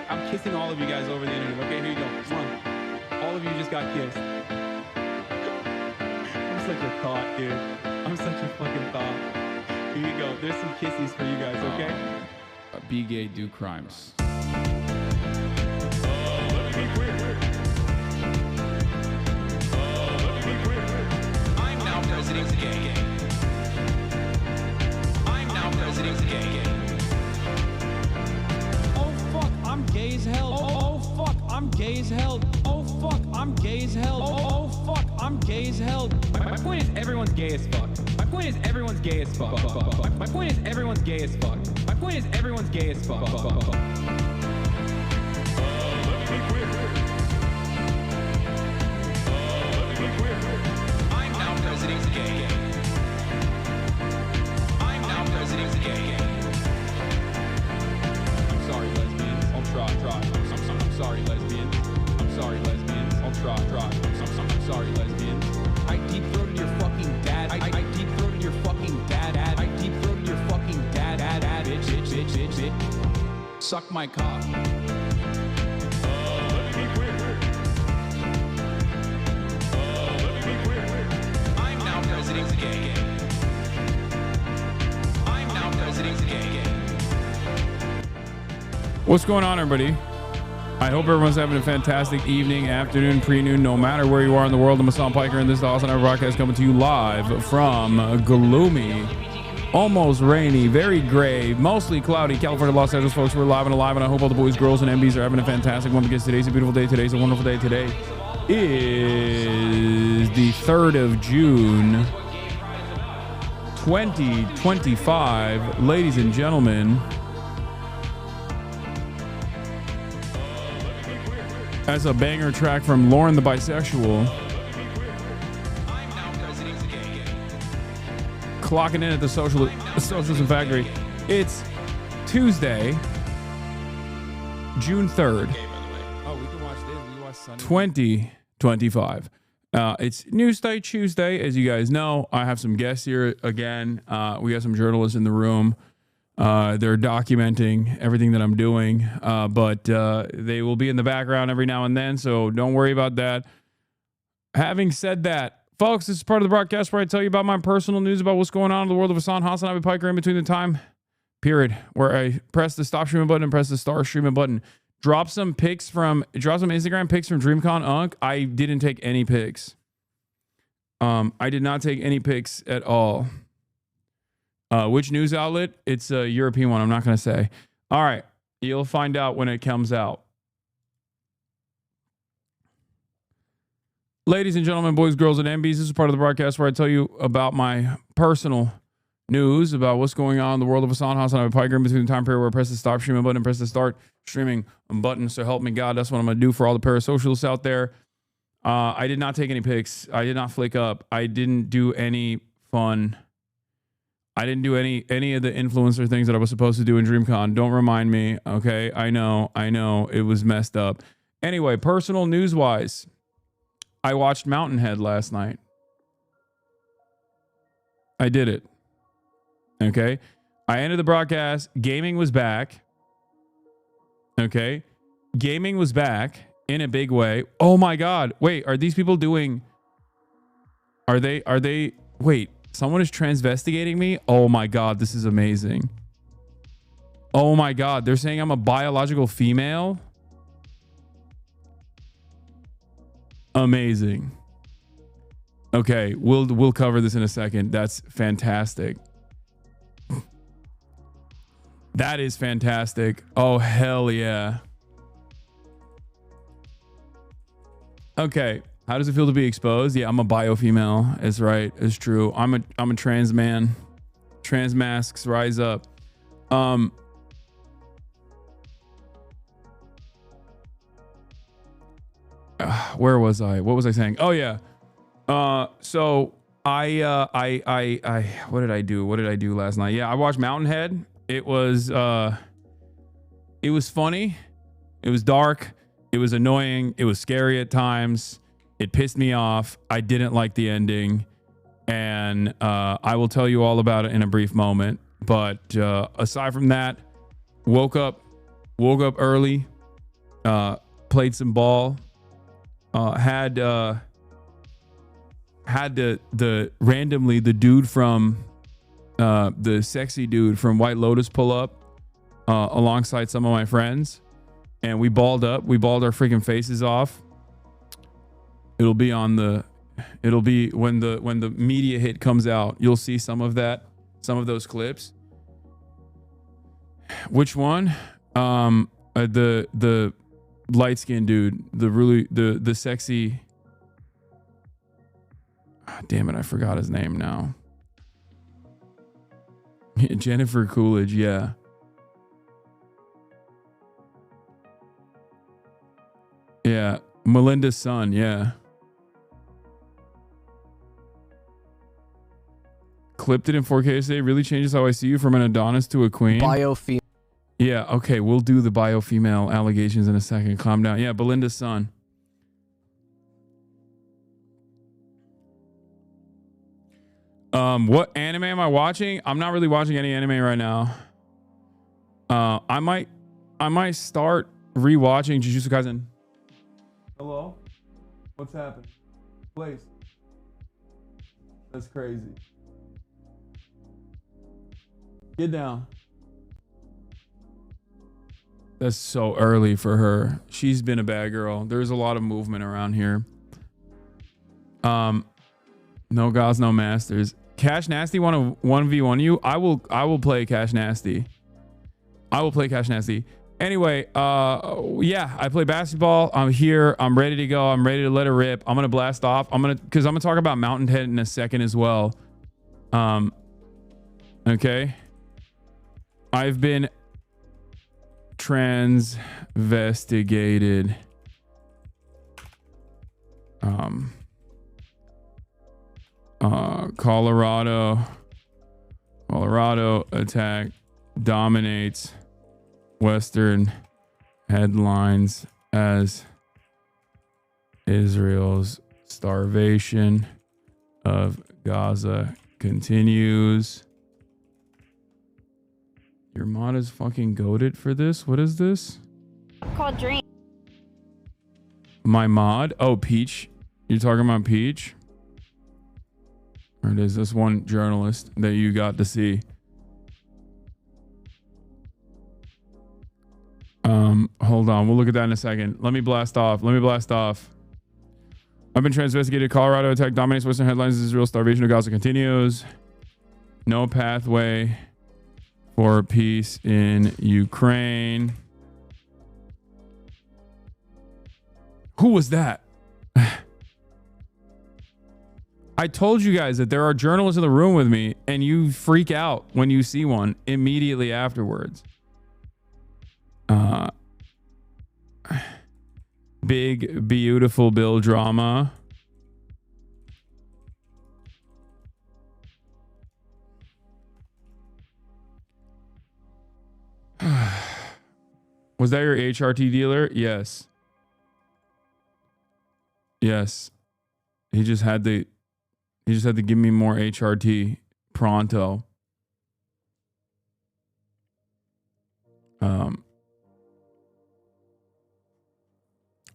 I'm kissing all of you guys over the internet. Okay, here you go. All of you just got kissed. I'm such a thought, dude. I'm such a fucking thought. Here you go. There's some kisses for you guys, okay? Be gay, do crimes. I'm now president gay. I'm now president gay. Oh fuck, I'm gay as hell. Oh fuck, I'm gay as hell. Oh fuck, I'm gay as hell. Oh fuck, I'm gay as hell. My point is everyone's gay as fuck. My point is everyone's gay as fuck. My point is everyone's gay as fuck. My point is everyone's gay as fuck. I'm now president gay. I'm now president gay. I'm sorry, lesbians. I'll try. I'm sorry, lesbians. I'm sorry, lesbians. I'll try. I'm sorry, lesbians. I deep-throated your fucking dad. I deep-throated your fucking dad. I deep-throated your fucking dad. Bitch. Suck my cock. I'm now president gay. I'm now president gay. What's going on, everybody? I hope everyone's having a fantastic evening, afternoon, pre-noon, no matter where you are in the world. I'm Hasan Piker, and this is the Hasanabi broadcast coming to you live from gloomy, almost rainy, very gray, mostly cloudy California, Los Angeles, folks. We're live and alive, and I hope all the boys, girls, and MBs are having a fantastic one because today's a beautiful day. Today's a wonderful day. Today is the 3rd of June, 2025. Ladies and gentlemen, that's a banger track from Lauren the Bisexual. Clocking in at the Socialism Factory. It's Tuesday, June 3rd, Oh, we can watch this. We watch Sunday. 2025. It's News Day Tuesday. As you guys know, I have some guests here again. We got some journalists in the room. They're documenting everything that I'm doing, but they will be in the background every now and then, so don't worry about that. Having said that, folks, this is part of the broadcast where I tell you about my personal news about what's going on in the world of Hasan, Hasanabi, Piker, in between the time period where I press the stop streaming button and press the start streaming button. Drop some Instagram pics from DreamCon Unk. I didn't take any pics. I did not take any pics at all. Which news outlet? It's a European one. I'm not going to say. All right. You'll find out when it comes out. Ladies and gentlemen, boys, girls, and MBs, this is part of the broadcast where I tell you about my personal news about what's going on in the world of Hasan, Hasanabi, Piker, in between the time period where I press the stop streaming button and press the start streaming button. So help me God. That's what I'm going to do for all the parasocialists out there. I did not take any pics. I did not flick up. I didn't do any fun. I didn't do any of the influencer things that I was supposed to do in DreamCon. Don't remind me. Okay. I know. It was messed up. Anyway, personal news wise, I watched Mountainhead last night. I did it. Okay. I ended the broadcast. Gaming was back. Okay. Gaming was back in a big way. Oh my God. Wait, are these people doing, wait, someone is transvestigating me? Oh my God, this is amazing. Oh my God, they're saying I'm a biological female? Amazing. Okay, we'll cover this in a second. That's fantastic. That is fantastic. Oh, hell yeah. Okay. How does it feel to be exposed? Yeah, I'm a bio female. It's right. It's true. I'm a trans man. Trans masks rise up. Where was I? What was I saying? Oh yeah. So I what did I do? What did I do last night? Yeah, I watched Mountainhead. It was funny. It was dark. It was annoying. It was scary at times. It pissed me off. I didn't like the ending, and I will tell you all about it in a brief moment. But aside from that, woke up early, Played some ball. Had the randomly the dude from the sexy dude from White Lotus pull up alongside some of my friends, and we balled up. We balled our freaking faces off. It'll be when the media hit comes out. You'll see some of those clips. Which one? The light skinned dude, the sexy. Oh, damn it, I forgot his name now. Jennifer Coolidge, yeah. Yeah, Melinda's son, yeah. Clipped it in 4K today. Really changes how I see you from an Adonis to a queen. Biofeminine. Yeah, okay, we'll do the bio-female allegations in a second. Calm down. Yeah, Belinda's son. What anime am I watching? I'm not really watching any anime right now. I might start rewatching Jujutsu Kaisen. Hello? What's happened? Please. That's crazy. Get down. That's so early for her. She's been a bad girl. There's a lot of movement around here. No gods, no masters. Cash Nasty want to 1v1 you? I will play Cash Nasty. I will play Cash Nasty. Anyway, yeah, I play basketball. I'm here. I'm ready to go. I'm ready to let it rip. I'm gonna blast off. Because I'm gonna talk about Mountain Head in a second as well. Okay. I've been transvestigated. Colorado attack dominates Western headlines as Israel's starvation of Gaza continues. Your mod is fucking goated for this? What is this? Called Dream. My mod? Oh, Peach. You're talking about Peach? Or it is this one journalist that you got to see. Hold on. We'll look at that in a second. Let me blast off. I've been transvestigated. Colorado attack dominates Western headlines. Israel starvation of Gaza continues. No pathway for peace in Ukraine. Who was that? I told you guys that there are journalists in the room with me, and you freak out when you see one immediately afterwards. Big, beautiful Bill drama. Was that your HRT dealer? Yes. Yes. He just had to give me more HRT pronto.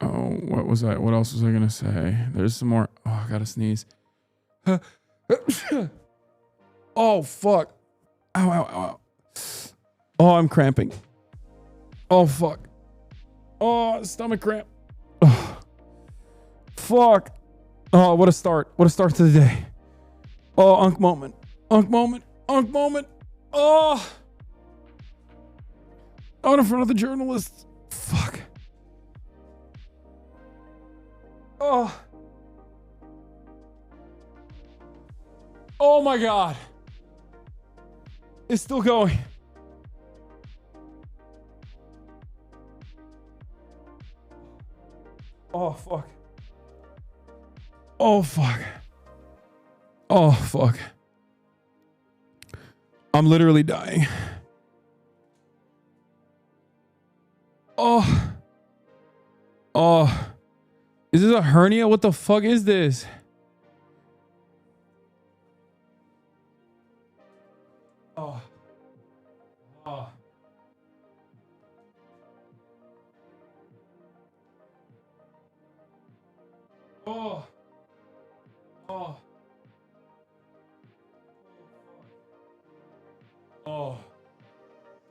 Oh, what was I? What else was I gonna say? There's some more. Oh, I gotta sneeze. Oh, fuck. Ow, ow, ow. Oh, I'm cramping. Oh, fuck. Oh, stomach cramp. Oh, fuck. Oh, what a start. What a start to the day. Oh, unk moment. Unk moment. Unk moment. Oh. Out in front of the journalists. Fuck. Oh. Oh my God. It's still going. Oh, fuck. Oh, fuck. Oh, fuck. I'm literally dying. Oh. Oh. Is this a hernia? What the fuck is this? Oh. Oh.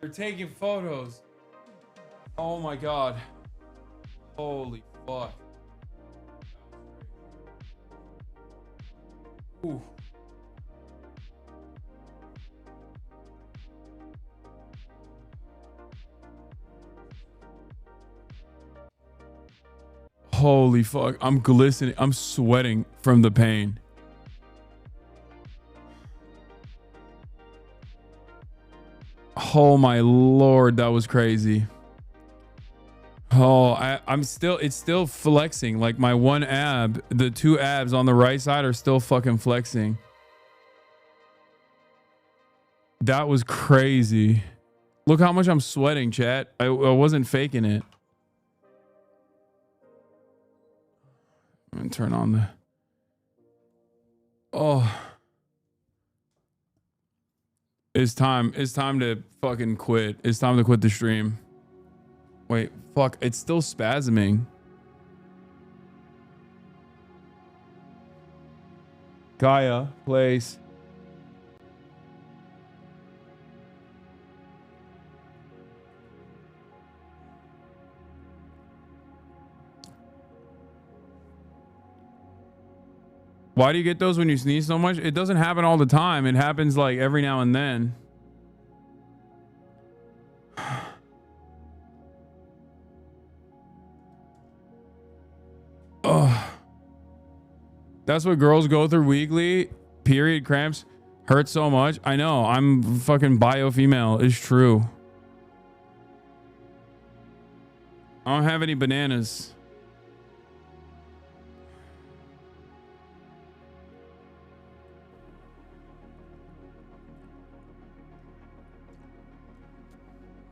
They're taking photos. Oh my god. Holy fuck. Ooh. Holy fuck. I'm glistening. I'm sweating from the pain. Oh my lord, that was crazy. Oh, it's still flexing. Like my one ab, the two abs on the right side are still fucking flexing. That was crazy. Look how much I'm sweating, chat. I wasn't faking it. I'm gonna turn on the. Oh. It's time to fucking quit. It's time to quit the stream. Wait, fuck. It's still spasming. Gaia, place. Why do you get those when you sneeze so much? It doesn't happen all the time. It happens like every now and then. Oh, that's what girls go through weekly. Period cramps hurt so much. I know. I'm fucking bio female. It's true. I don't have any bananas.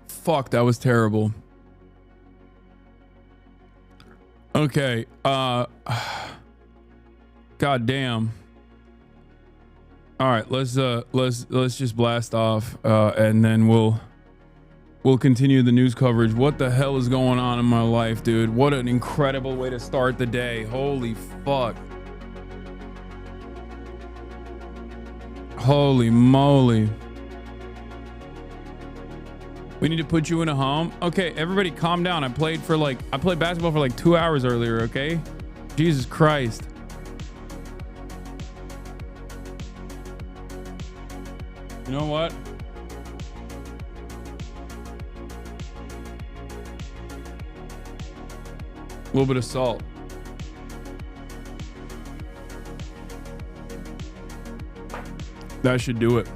Fuck, that was terrible. Okay, god damn. All right, let's just blast off and then we'll continue the news coverage. What the hell is going on in my life, dude? What an incredible way to start the day. Holy fuck. Holy moly. We need to put you in a home. Okay, everybody calm down. I played basketball for like 2 hours earlier, okay? Jesus Christ. You know what? A little bit of salt. That should do it.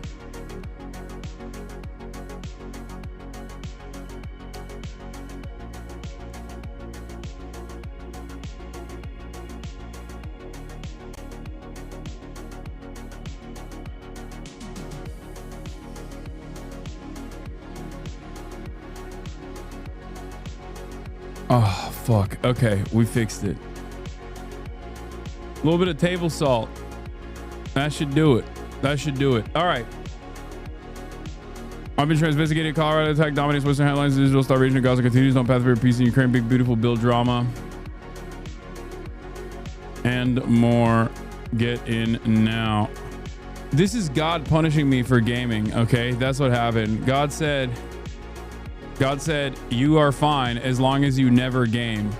Oh, fuck. Okay, we fixed it. A little bit of table salt. That should do it. That should do it. All right. I've been investigating Colorado attack dominates Western headlines. The Israel starvation of Gaza continues on path for peace in Ukraine. Big, beautiful bill drama. And more. Get in now. This is God punishing me for gaming. Okay, that's what happened. God said, you are fine as long as you never game.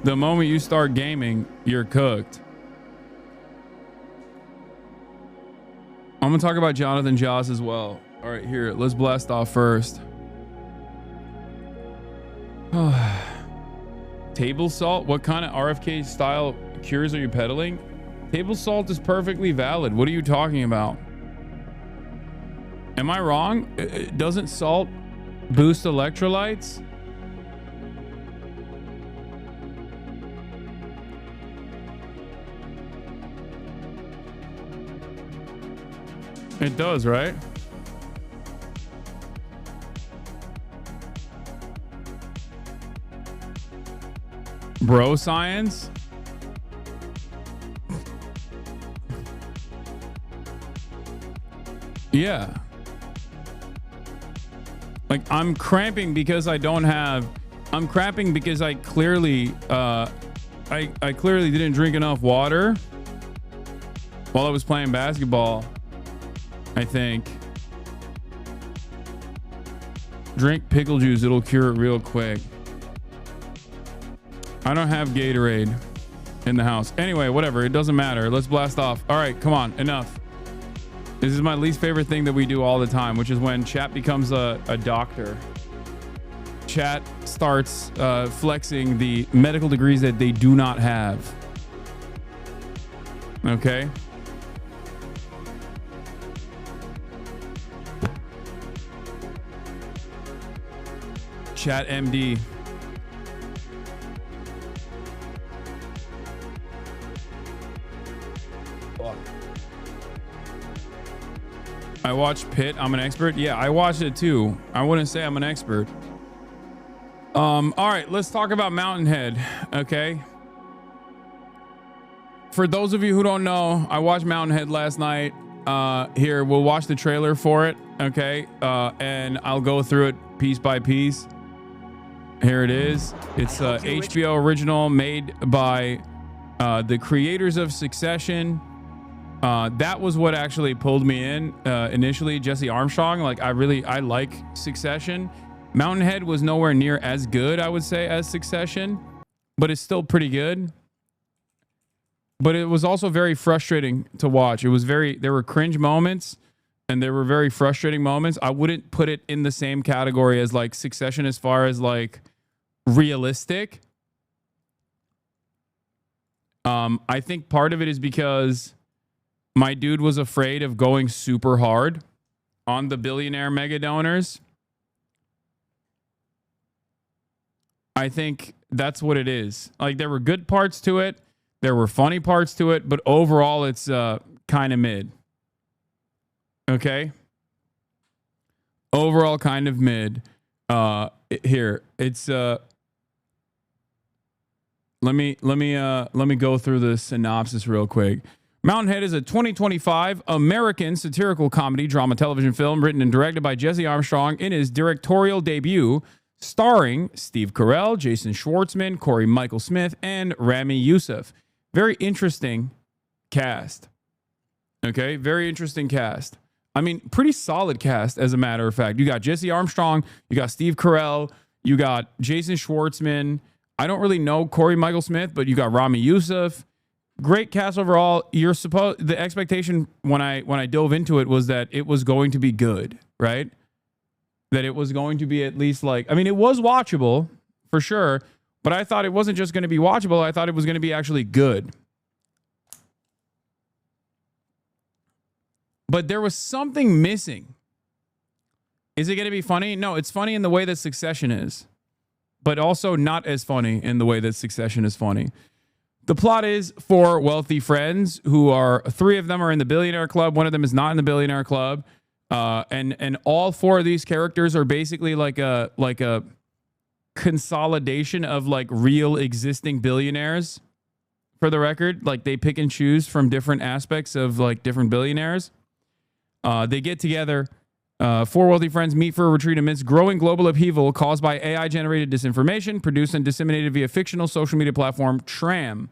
The moment you start gaming, you're cooked. I'm gonna talk about Jonathan Joss as well. All right, here, let's blast off first. Table salt? What kind of RFK style cures are you peddling? Table salt is perfectly valid. What are you talking about? Am I wrong? Doesn't salt boost electrolytes? It does, right? Bro science? Yeah. Like I'm cramping because I don't have, I'm cramping because I clearly, I clearly didn't drink enough water while I was playing basketball, I think. Drink pickle juice. It'll cure it real quick. I don't have Gatorade in the house. Anyway, whatever. It doesn't matter. Let's blast off. All right, come on. Enough. This is my least favorite thing that we do all the time, which is when chat becomes a doctor. Chat starts flexing the medical degrees that they do not have. Okay? Chat MD. I watched Pitt. I'm an expert. Yeah, I watched it too. I wouldn't say I'm an expert. All right, let's talk about Mountainhead. Okay. For those of you who don't know, I watched Mountainhead last night. Here, we'll watch the trailer for it. Okay. And I'll go through it piece by piece. Here it is. It's a HBO original made by the creators of Succession. That was what actually pulled me in initially. Jesse Armstrong. Like I like Succession. Mountainhead was nowhere near as good, I would say, as Succession, but it's still pretty good. But it was also very frustrating to watch. There were cringe moments and there were very frustrating moments. I wouldn't put it in the same category as like Succession as far as like realistic. I think part of it is because my dude was afraid of going super hard on the billionaire mega donors. I think that's what it is. Like there were good parts to it. There were funny parts to it, but overall it's kind of mid. Okay? Overall kind of mid. Here, it's let me go through the synopsis real quick. Mountainhead is a 2025 American satirical comedy drama television film written and directed by Jesse Armstrong in his directorial debut, starring Steve Carell, Jason Schwartzman, Corey Michael Smith, and Rami Youssef. Very interesting cast. Okay, very interesting cast. I mean, pretty solid cast, as a matter of fact. You got Jesse Armstrong, you got Steve Carell, you got Jason Schwartzman. I don't really know Corey Michael Smith, but you got Rami Youssef. Great cast overall. The expectation when I dove into it was that it was going to be good, right? That it was going to be at least like, I mean, it was watchable for sure, but I thought it wasn't just going to be watchable. I thought it was going to be actually good. But there was something missing. Is it going to be funny? No, it's funny in the way that Succession is, but also not as funny in the way that Succession is funny. The plot is four wealthy friends who are, three of them are in the billionaire club. One of them is not in the billionaire club. And all four of these characters are basically like a consolidation of like real existing billionaires, for the record. Like they pick and choose from different aspects of like different billionaires. They get together. Four wealthy friends meet for a retreat amidst growing global upheaval caused by AI-generated disinformation produced and disseminated via fictional social media platform Tram.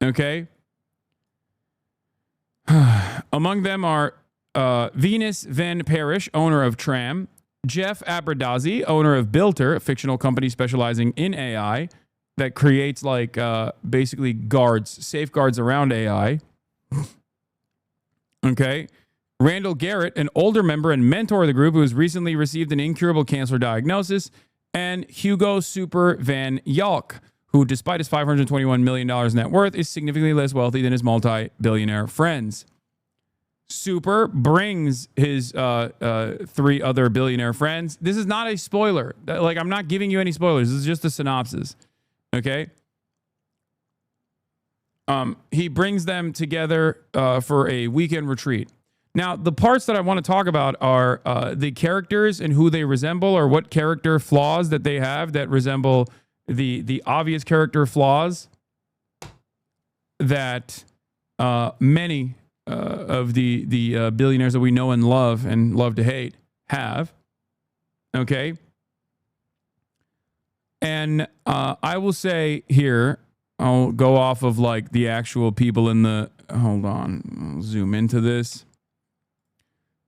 Okay. Among them are Venus Van Parish, owner of Tram, Jeff Aberdazzi, owner of Builter, a fictional company specializing in AI that creates like basically safeguards around AI. Okay. Randall Garrett, an older member and mentor of the group who has recently received an incurable cancer diagnosis, and Hugo Super Van Yalk, who, despite his $521 million net worth, is significantly less wealthy than his multi-billionaire friends. Super brings his three other billionaire friends. This is not a spoiler. Like, I'm not giving you any spoilers. This is just a synopsis. Okay? He brings them together for a weekend retreat. Now, the parts that I want to talk about are the characters and who they resemble, or what character flaws that they have that resemble the obvious character flaws that many of the billionaires that we know and love to hate have. Okay. And I will say here, I'll go off of like the actual people in the, hold on, I'll zoom into this.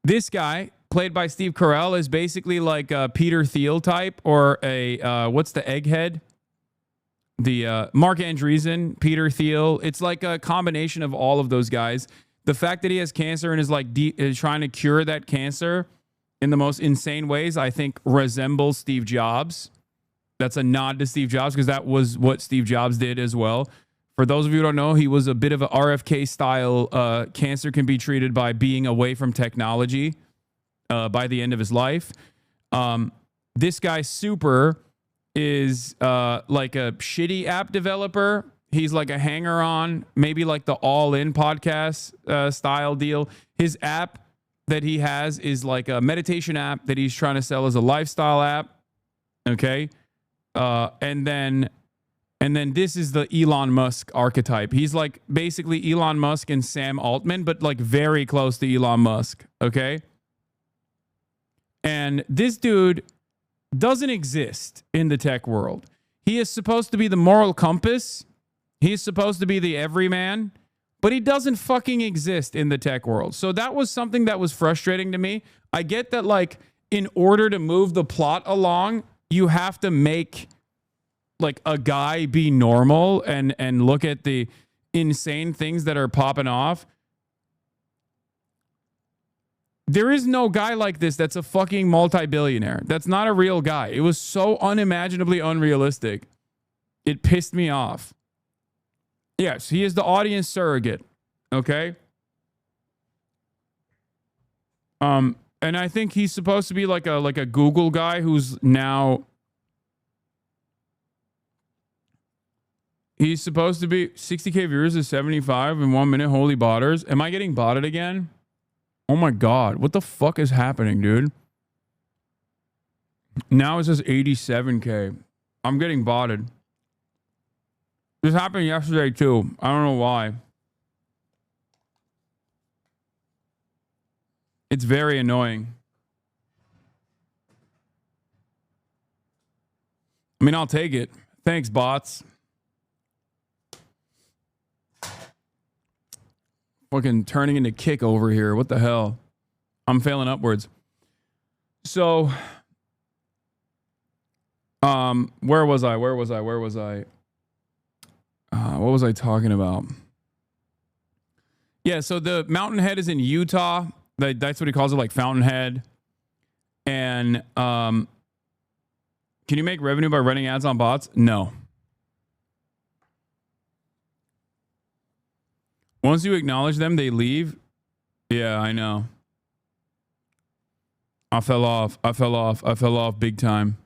This guy played by Steve Carell, is basically like a Peter Thiel type, or a what's the egghead? The Mark Andreessen, Peter Thiel. It's like a combination of all of those guys. The fact that he has cancer and is like is trying to cure that cancer in the most insane ways, I think resembles Steve Jobs. That's a nod to Steve Jobs because that was what Steve Jobs did as well. For those of you who don't know, he was a bit of an RFK style. Cancer can be treated by being away from technology by the end of his life. This guy, Super, is like a shitty app developer. He's like a hanger-on, maybe like the All-In podcast style deal. His app that he has is like a meditation app that he's trying to sell as a lifestyle app. Okay. And then this is the Elon Musk archetype. He's like basically Elon Musk and Sam Altman, but like very close to Elon Musk. Okay. And this dude doesn't exist in the tech world. He is supposed to be the moral compass. He's supposed to be the everyman, but he doesn't fucking exist in the tech world. So that was something that was frustrating to me. I get that, like, in order to move the plot along, you have to make like a guy be normal and look at the insane things that are popping off. There is no guy like this that's a fucking multi-billionaire. That's not a real guy. It was so unimaginably unrealistic. It pissed me off. Yes, he is the audience surrogate. Okay? And I think he's supposed to be like a Google guy who's now... He's supposed to be 60K viewers is 75 in 1 minute. Holy botters. Am I getting botted again? Oh my God. What the fuck is happening, dude? Now it says 87K. I'm getting botted. This happened yesterday too. I don't know why. It's very annoying. I mean, I'll take it. Thanks, bots. Fucking turning into Kick over here. What the hell? I'm failing upwards. So, where was I? What was I talking about? Yeah, so the Mountainhead is in Utah. That's what he calls it, like Fountainhead. And can you make revenue by running ads on bots? No. Once you acknowledge them, they leave. Yeah, I know. I fell off big time.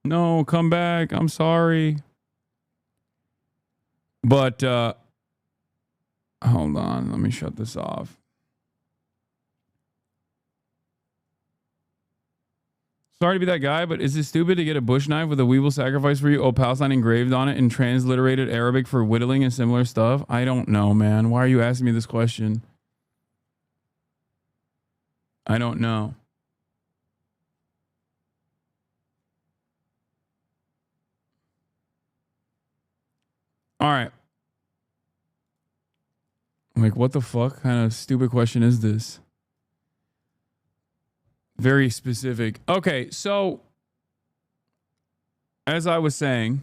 No, come back. I'm sorry. But hold on. Let me shut this off. Sorry to be that guy, but is it stupid to get a bush knife with a weevil sacrifice for you? Oh, Palestine engraved on it in transliterated Arabic for whittling and similar stuff? I don't know, man. Why are you asking me this question? I don't know. All right. Like, what the fuck kind of stupid question is this? Very specific. Okay, so as I was saying,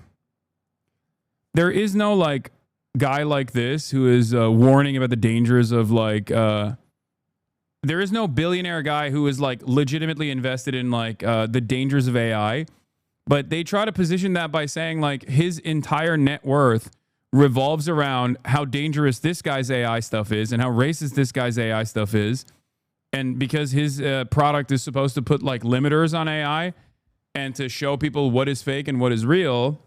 there is no like guy like this who is warning about the dangers of like there is no billionaire guy who is like legitimately invested in like the dangers of AI, but they try to position that by saying like his entire net worth revolves around how dangerous this guy's AI stuff is and how racist this guy's AI stuff is. And because his product is supposed to put like limiters on AI and to show people what is fake and what is real,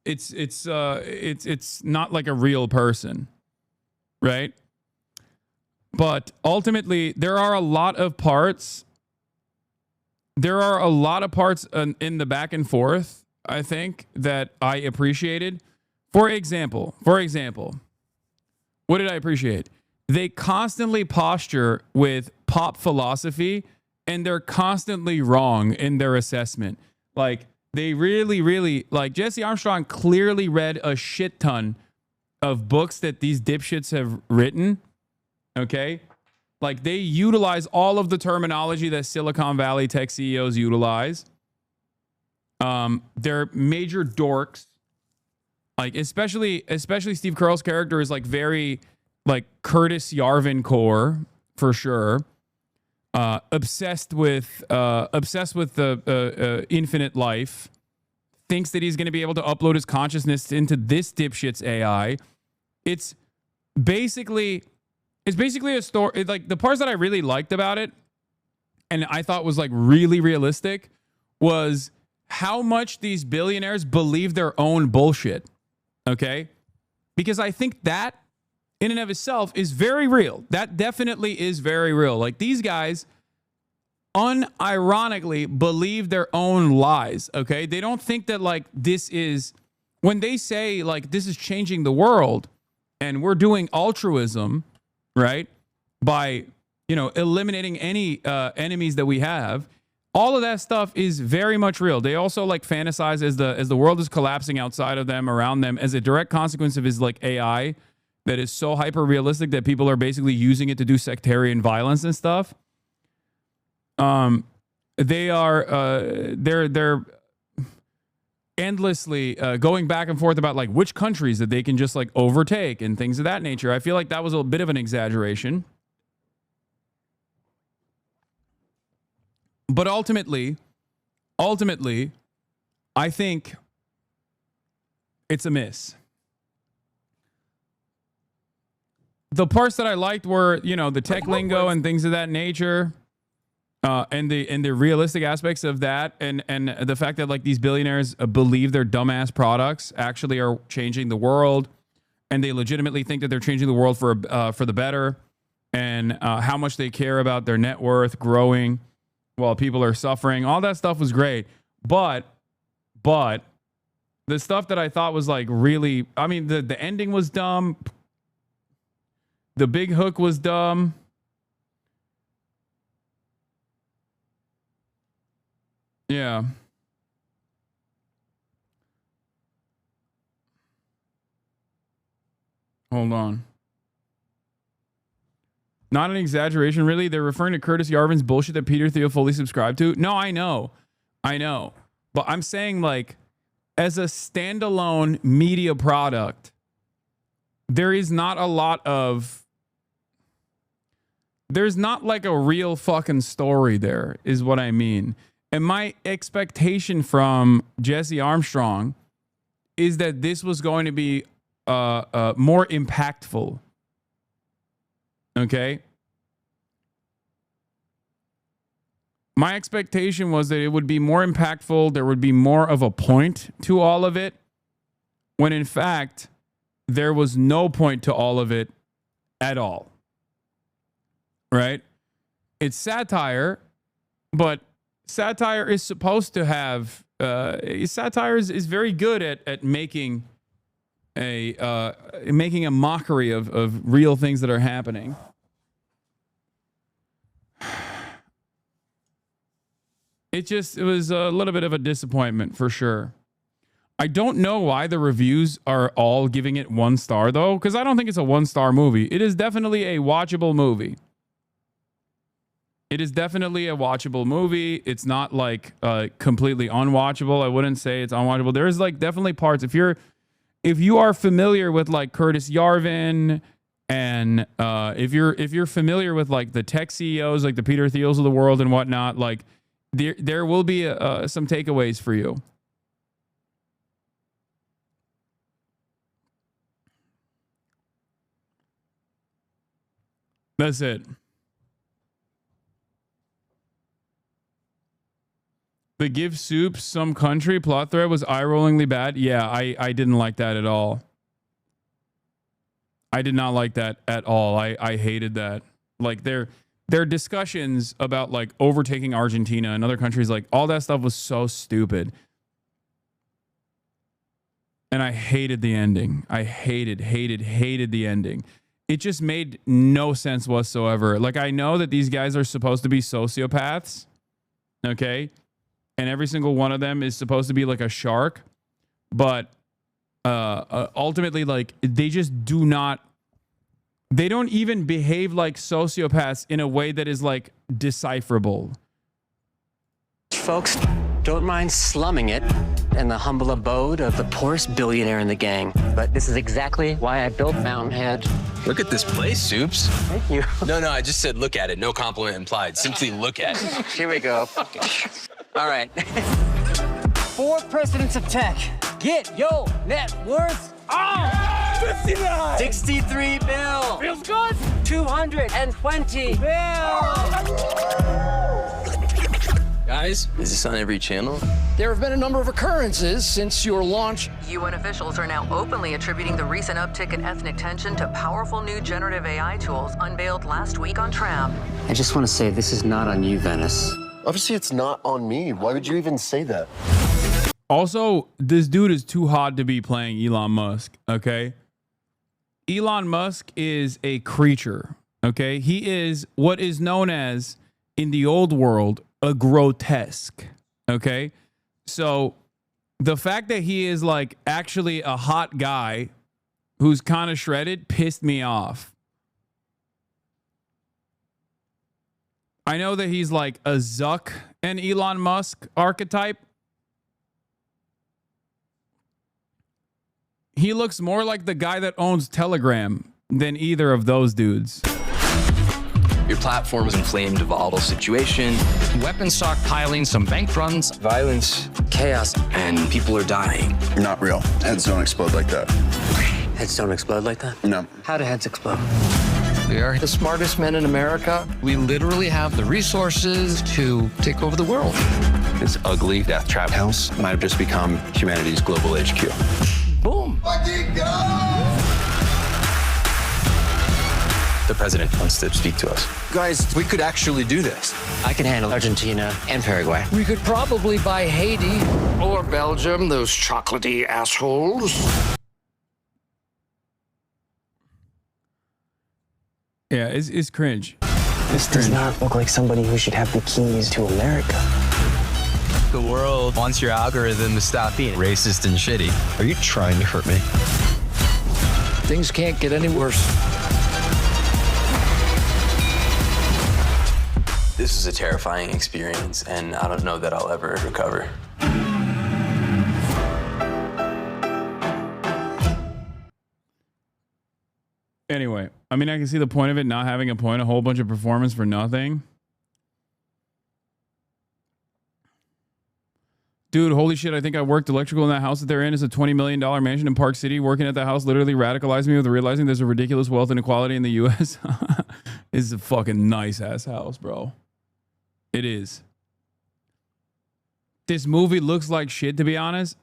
it's not like a real person, right? But ultimately, there are a lot of parts. There are a lot of parts in the back and forth, I think, that I appreciated. For example. What did I appreciate? They constantly posture with pop philosophy and they're constantly wrong in their assessment. Like they really, like Jesse Armstrong clearly read a shit ton of books that these dipshits have written Okay? Like they utilize all of the terminology that Silicon Valley tech CEOs utilize. They're major dorks. Like especially Steve Carell's character is like very like Curtis Yarvin core for sure. Obsessed with the infinite life. Thinks that he's going to be able to upload his consciousness into this dipshit's AI. It's basically a story. Like the parts that I really liked about it, and I thought was like really realistic, was how much these billionaires believe their own bullshit. Okay, because I think that in and of itself is very real. That definitely is very real. Like these guys unironically believe their own lies. Okay, they don't think that like this is, when they say like this is changing the world and we're doing altruism, right, by eliminating any enemies that we have. All of that stuff is very much real. They also like fantasize as the world is collapsing outside of them, around them, as a direct consequence of his like AI that is so hyper realistic that people are basically using it to do sectarian violence and stuff. They're endlessly going back and forth about like which countries that they can just like overtake and things of that nature. I feel like that was a bit of an exaggeration. But ultimately, I think it's a miss. The parts that I liked were, the tech lingo and things of that nature, and the realistic aspects of that, and the fact that like these billionaires believe their dumbass products actually are changing the world, and they legitimately think that they're changing the world for the better, and how much they care about their net worth growing while people are suffering. All that stuff was great. But the stuff that I thought was like really, I mean, the ending was dumb. The big hook was dumb. Yeah. Hold on. Not an exaggeration, really. They're referring to Curtis Yarvin's bullshit that Peter Thiel fully subscribed to. No, I know. But I'm saying, like, as a standalone media product, there is not a lot of... There's not like a real fucking story there, is what I mean. And my expectation from Jesse Armstrong is that this was going to be more impactful. Okay? My expectation was that it would be more impactful. There would be more of a point to all of it. When in fact, there was no point to all of it at all. Right? It's satire, but satire is supposed to have... satire is very good at making a mockery of real things that are happening. It was a little bit of a disappointment for sure. I don't know why the reviews are all giving it 1 star though, because I don't think it's a 1-star movie. It is definitely a watchable movie. It is definitely a watchable movie. It's not like completely unwatchable. I wouldn't say it's unwatchable. There's like definitely parts. If you are familiar with like Curtis Yarvin, and if you're familiar with like the tech CEOs, like the Peter Thiels of the world and whatnot, like there will be some takeaways for you. That's it. The give soup some country plot thread was eye-rollingly bad. Yeah, I didn't like that at all. I did not like that at all. I hated that. Like their discussions about like overtaking Argentina and other countries, like all that stuff was so stupid. And I hated the ending. I hated the ending. It just made no sense whatsoever. Like I know that these guys are supposed to be sociopaths. Okay? And every single one of them is supposed to be like a shark, but ultimately, like they just do not They don't even behave like sociopaths in a way that is like decipherable. Folks, don't mind slumming it in the humble abode of the poorest billionaire in the gang. But this is exactly why I built Mountainhead. Look at this place, Soups. Thank you. No, I just said look at it. No compliment implied. Simply look at it. Here we go. All right. 4 presidents of tech. Get yo net worth. 59. 63 bill. Feels good. 220 bill. Guys, is this on every channel? There have been a number of occurrences since your launch. UN officials are now openly attributing the recent uptick in ethnic tension to powerful new generative AI tools unveiled last week on Tram. I just want to say this is not on you, Venice. Obviously, it's not on me. Why would you even say that? Also, this dude is too hot to be playing Elon Musk, okay? Elon Musk is a creature, okay? He is what is known as, in the old world, a grotesque, okay? So the fact that he is like actually a hot guy who's kind of shredded pissed me off. I know that he's like a Zuck and Elon Musk archetype. He looks more like the guy that owns Telegram than either of those dudes. Your platform's inflamed a volatile situation, Weapon stockpiling, some bank runs. violence, chaos, and people are dying. Not real. Heads don't explode like that. Heads don't explode like that? No. How do heads explode? We are the smartest men in America. We literally have the resources to take over the world. This ugly death trap house might have just become humanity's global HQ. Boom. The president wants to speak to us. Guys, we could actually do this. I can handle Argentina and Paraguay. We could probably buy Haiti or Belgium, those chocolatey assholes. Yeah, it's cringe. This does not look like somebody who should have the keys to America. The world wants your algorithm to stop being racist and shitty. Are you trying to hurt me? Things can't get any worse. This is a terrifying experience, and I don't know that I'll ever recover. Anyway, I mean, I can see the point of it not having a point, a whole bunch of performance for nothing. Dude, holy shit, I think I worked electrical in that house that they're in. It's a $20 million mansion in Park City. Working at that house literally radicalized me with realizing there's a ridiculous wealth inequality in the U.S. It's a fucking nice-ass house, bro. It is. This movie looks like shit, to be honest.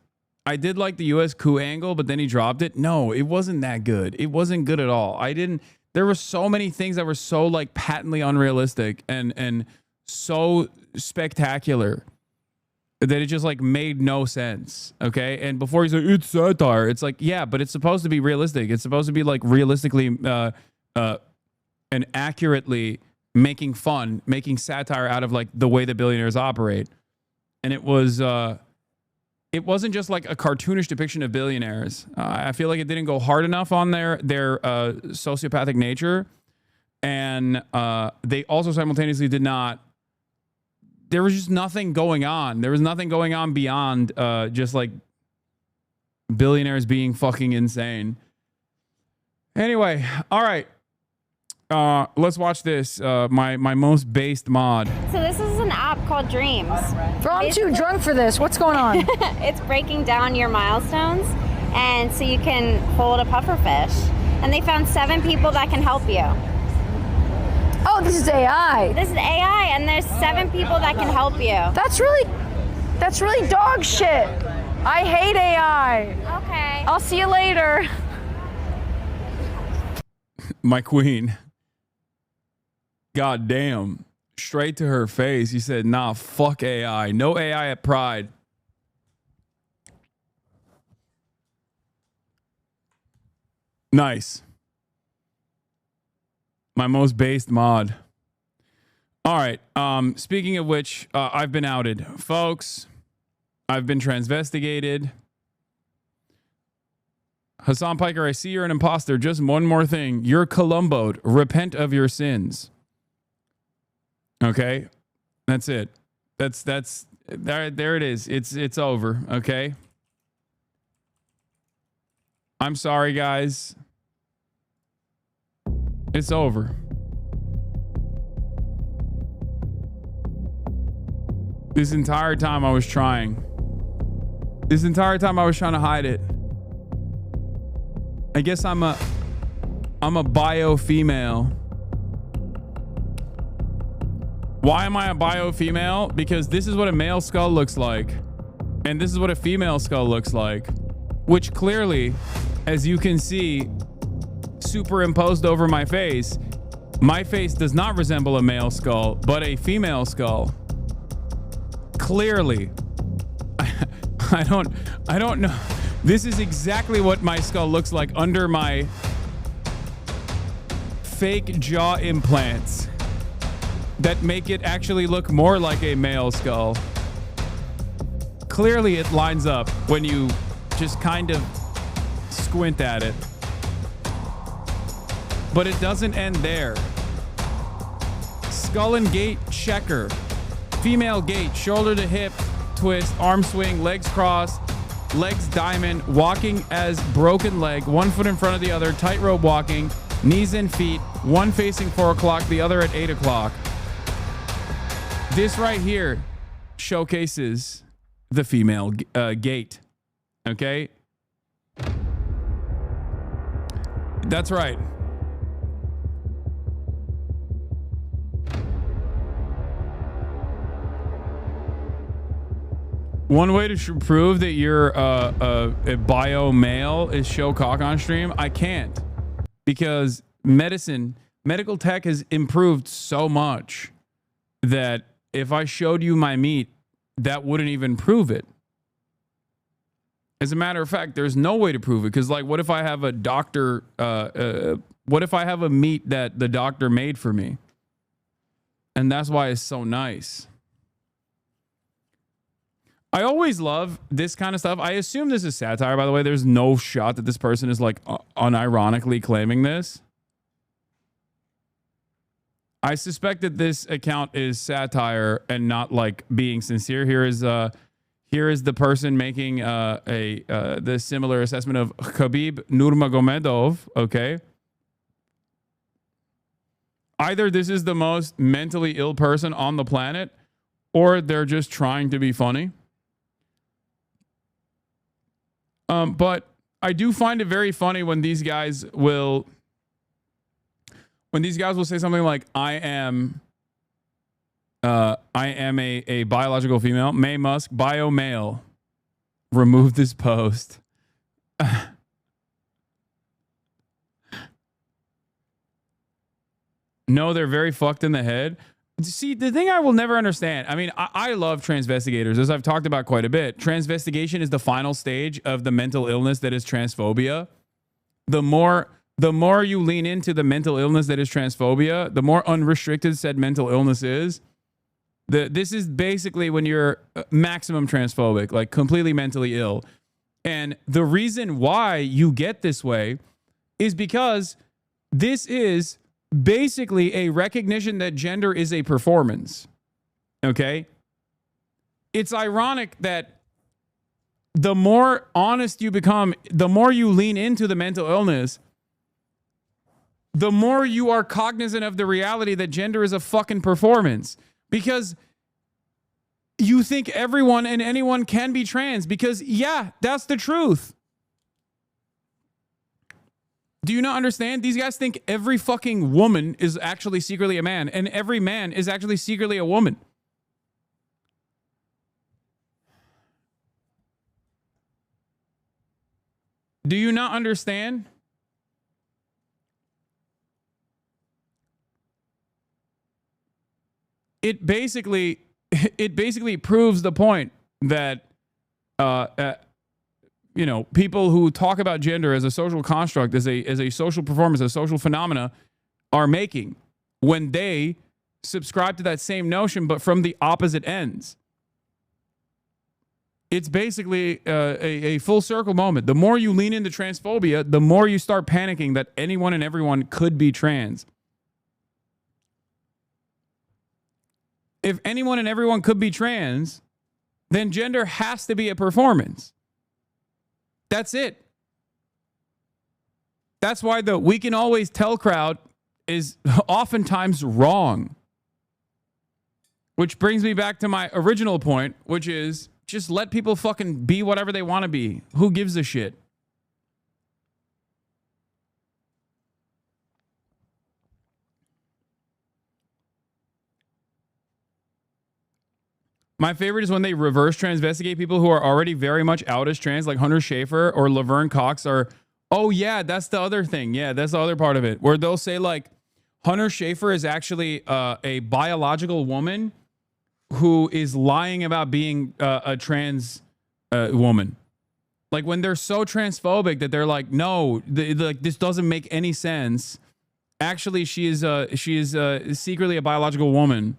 I did like the U.S. coup angle, but then he dropped it. No, it wasn't that good. It wasn't good at all. There were so many things that were so like patently unrealistic and so spectacular that it just like made no sense. Okay. And before he said it's satire, it's like, yeah, but it's supposed to be realistic. It's supposed to be like realistically and accurately making fun, making satire out of like the way that billionaires operate. And it wasn't just like a cartoonish depiction of billionaires. I feel like it didn't go hard enough on their sociopathic nature. And they also simultaneously did not. There was just nothing going on. There was nothing going on beyond just like billionaires being fucking insane. Anyway, all right. Let's watch this. My most based mod. So this is an app called Dreams. Bro, I'm too drunk for this. What's going on? It's breaking down your milestones, and so you can hold a pufferfish. And they found 7 people that can help you. Oh, this is AI. This is AI, and there's 7 people that can help you. That's really dog shit. I hate AI. Okay. I'll see you later. My queen. God damn. Straight to her face. He said, nah, fuck AI. No AI at Pride. Nice. My most based mod. All right. Speaking of which, I've been outed. Folks, I've been transvestigated. Hassan Piker, I see you're an imposter. Just one more thing. You're Columboed. Repent of your sins. Okay? That's it. That's there it is. It's over. Okay? I'm sorry, guys. It's over. This entire time I was trying. This entire time I was trying to hide it. I guess I'm a bio female. Why am I a bio female? Because this is what a male skull looks like. And this is what a female skull looks like. Which clearly, as you can see, superimposed over my face does not resemble a male skull, but a female skull. Clearly. I don't know. This is exactly what my skull looks like under my fake jaw implants that make it actually look more like a male skull. Clearly it lines up when you just kind of squint at it. But it doesn't end there. Skull and gait checker. Female gait, shoulder to hip twist, arm swing, legs crossed, legs diamond, walking as broken leg, 1 foot in front of the other, tightrope walking, knees and feet, one facing 4 o'clock, the other at 8 o'clock. This right here showcases the female gait. Okay? That's right. One way to prove that you're a bio male is show cock on stream. I can't, because medical tech has improved so much that if I showed you my meat, that wouldn't even prove it. As a matter of fact, there's no way to prove it, because like, what if I have a doctor? What if I have a meat that the doctor made for me? And that's why it's so nice. I always love this kind of stuff. I assume this is satire, by the way. There's no shot that this person is like unironically claiming this. I suspect that this account is satire and not like being sincere. Here is the person making the similar assessment of Khabib Nurmagomedov. Okay. Either this is the most mentally ill person on the planet, or they're just trying to be funny. But I do find it very funny when these guys will say something like, I am a biological female. May Musk, bio male. Remove this post. No, they're very fucked in the head. See, the thing I will never understand, I mean, I love transvestigators, as I've talked about quite a bit. Transvestigation is the final stage of the mental illness that is transphobia. The more you lean into the mental illness that is transphobia, the more unrestricted said mental illness is. This is basically when you're maximum transphobic, like completely mentally ill. And the reason why you get this way is because this is basically a recognition that gender is a performance. Okay? It's ironic that the more honest you become, the more you lean into the mental illness, the more you are cognizant of the reality that gender is a fucking performance. Because you think everyone and anyone can be trans, because yeah, that's the truth. Do you not understand? These guys think every fucking woman is actually secretly a man, and every man is actually secretly a woman. Do you not understand? It basically proves the point that people who talk about gender as a social construct, as a social performance, a social phenomena, are making when they subscribe to that same notion, but from the opposite ends. It's basically a full circle moment. The more you lean into transphobia, the more you start panicking that anyone and everyone could be trans. If anyone and everyone could be trans, then gender has to be a performance. That's it. That's why the we can always tell crowd is oftentimes wrong. Which brings me back to my original point, which is just let people fucking be whatever they want to be. Who gives a shit? My favorite is when they reverse transvestigate people who are already very much out as trans, like Hunter Schafer or Laverne Cox are, oh yeah, that's the other thing. Yeah, that's the other part of it. Where they'll say like, Hunter Schafer is actually a biological woman who is lying about being a trans woman. Like when they're so transphobic that they're like, no, like this doesn't make any sense. Actually, she is secretly a biological woman.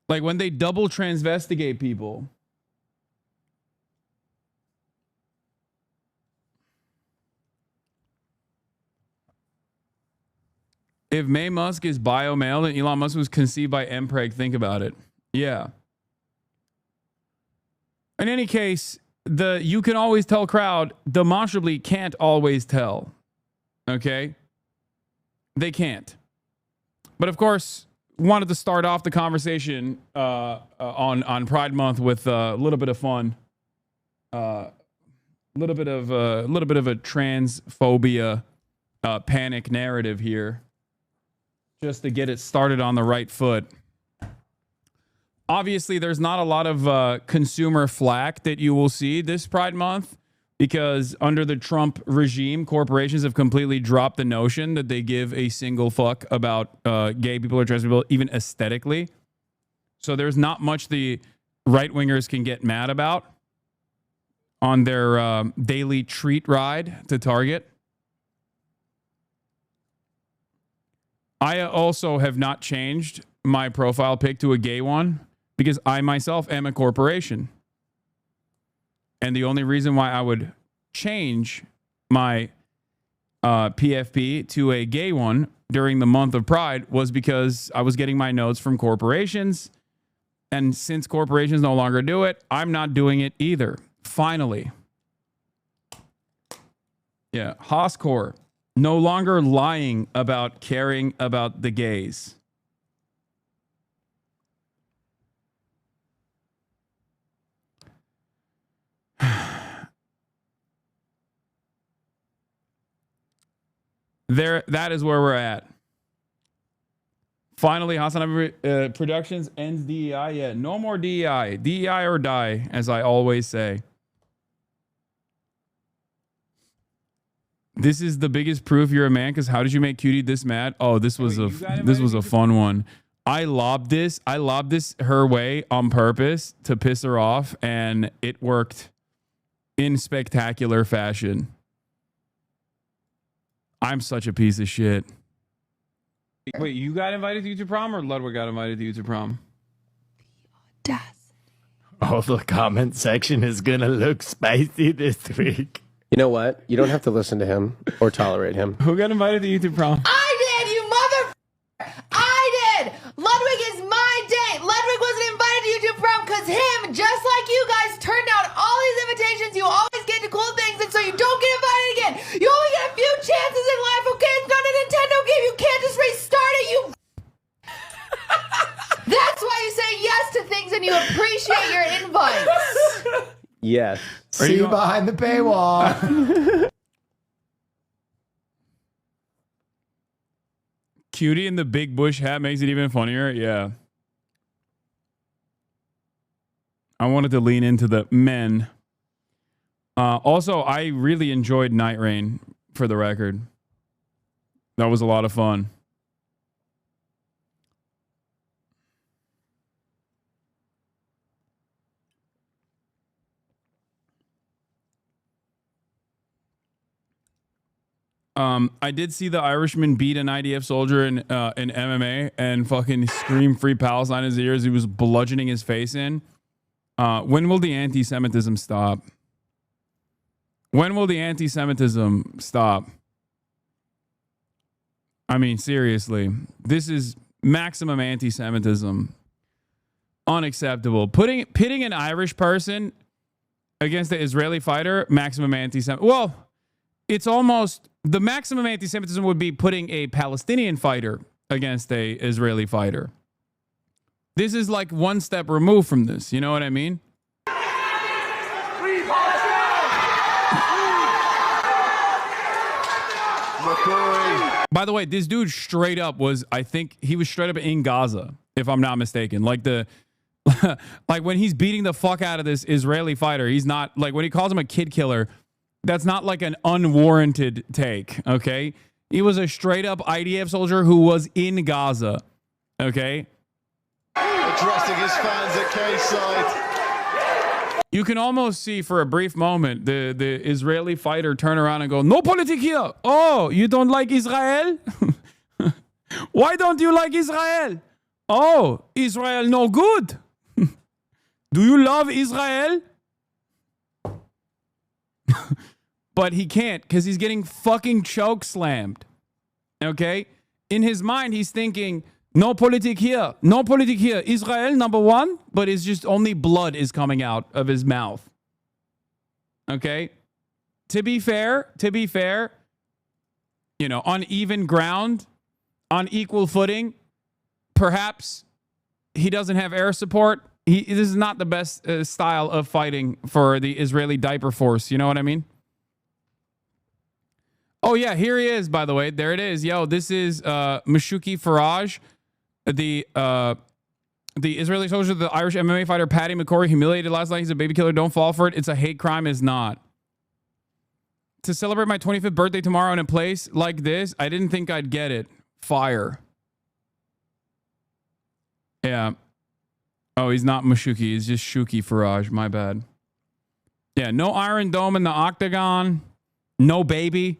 Like when they double transvestigate people. If May Musk is bio male, then Elon Musk was conceived by Mpreg. Think about it. Yeah. In any case, the you can always tell crowd demonstrably can't always tell. Okay? They can't. But of course, wanted to start off the conversation on Pride Month with a little bit of fun. A little bit of a transphobia panic narrative here. Just to get it started on the right foot. Obviously, there's not a lot of consumer flack that you will see this Pride Month because under the Trump regime, corporations have completely dropped the notion that they give a single fuck about gay people or trans people, even aesthetically. So there's not much the right-wingers can get mad about on their daily treat ride to Target. I also have not changed my profile pic to a gay one because I myself am a corporation. And the only reason why I would change my PFP to a gay one during the month of Pride was because I was getting my notes from corporations. And since corporations no longer do it, I'm not doing it either. Finally. Yeah, Hoscore. No longer lying about caring about the gays. That is where we're at. Finally, Hasanabi Productions ends DEI. Yeah, no more DEI. DEI or die, as I always say. This is the biggest proof you're a man because how did you make Cutie this mad? Oh, this was a fun one. I lobbed this her way on purpose to piss her off, and it worked in spectacular fashion. I'm such a piece of shit. Wait, you got invited to YouTube prom or Ludwig got invited to YouTube prom? Oh, the comment section is gonna look spicy this week. You know what? You don't have to listen to him or tolerate him. Who got invited to YouTube prom? I did, you mother. I did. Ludwig is my date. Ludwig wasn't invited to YouTube prom because him, just like you guys, turned down all these invitations. You always get to cool things, and so you don't get invited again. You only get a few chances in life, okay? It's not a Nintendo game. You can't just restart it, you... That's why you say yes to things and you appreciate your invites. Yes. See you behind the paywall. Cutie in the big bush hat makes it even funnier. Yeah. I wanted to lean into the men. Also, I really enjoyed Night Rain, for the record. That was a lot of fun. I did see the Irishman beat an IDF soldier in MMA and fucking scream "Free Palestine" in his ears. He was bludgeoning his face in. When will the anti-Semitism stop? When will the anti-Semitism stop? I mean, seriously, this is maximum anti-Semitism. Unacceptable. Pitting an Irish person against the Israeli fighter, maximum anti-Semitism. Well, it's almost the maximum anti-Semitism would be putting a Palestinian fighter against a Israeli fighter. This is like one step removed from this. You know what I mean? By the way, this dude straight up was, I think he was straight up in Gaza, if I'm not mistaken. Like like when he's beating the fuck out of this Israeli fighter, he's not like when he calls him a kid killer. That's not like an unwarranted take. Okay. He was a straight up IDF soldier who was in Gaza. Okay. Addressing his fans at K-side. You can almost see for a brief moment the Israeli fighter turn around and go, "No politic here. Oh, you don't like Israel? Why don't you like Israel? Oh, Israel no good. Do you love Israel?" But he can't because he's getting fucking choke slammed. Okay? In his mind, he's thinking, no politic here. No politic here. Israel, number one. But it's just only blood is coming out of his mouth. Okay? To be fair, you know, on even ground, on equal footing, perhaps he doesn't have air support. This is not the best style of fighting for the Israeli diaper force. You know what I mean? Oh, yeah, here he is, by the way. There it is. Yo, this is Mashuki Faraj, the Israeli soldier, the Irish MMA fighter Paddy McCory, humiliated last night. He's a baby killer. Don't fall for it. It's a hate crime. Is not. To celebrate my 25th birthday tomorrow in a place like this, I didn't think I'd get it. Fire. Yeah. Oh, he's not Mashuki. He's just Shuki Faraj. My bad. Yeah, no Iron Dome in the octagon. No baby.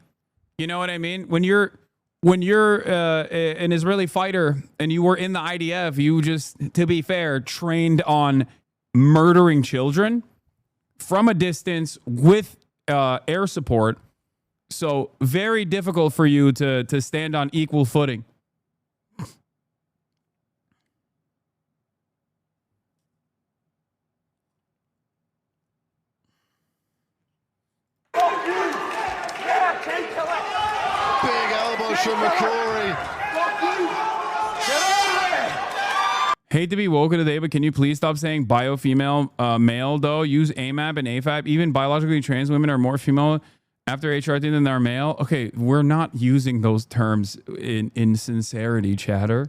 You know what I mean? When you're an Israeli fighter and you were in the IDF, you just, to be fair, trained on murdering children from a distance with air support. So very difficult for you to stand on equal footing. Hate to be woken today, but can you please stop saying bio female male though? Use AMAB and AFAB. Even biologically trans women are more female after HRT than they are male. Okay, we're not using those terms in sincerity, chatter.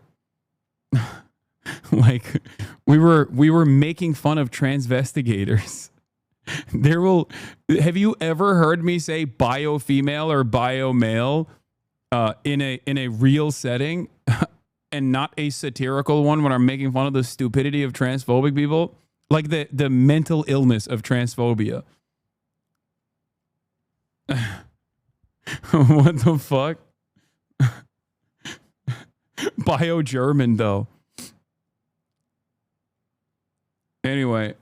Like we were making fun of transvestigators. Have you ever heard me say bio female or bio male in a real setting and not a satirical one when I'm making fun of the stupidity of transphobic people? Like the mental illness of transphobia. What the fuck? Bio German though. Anyway.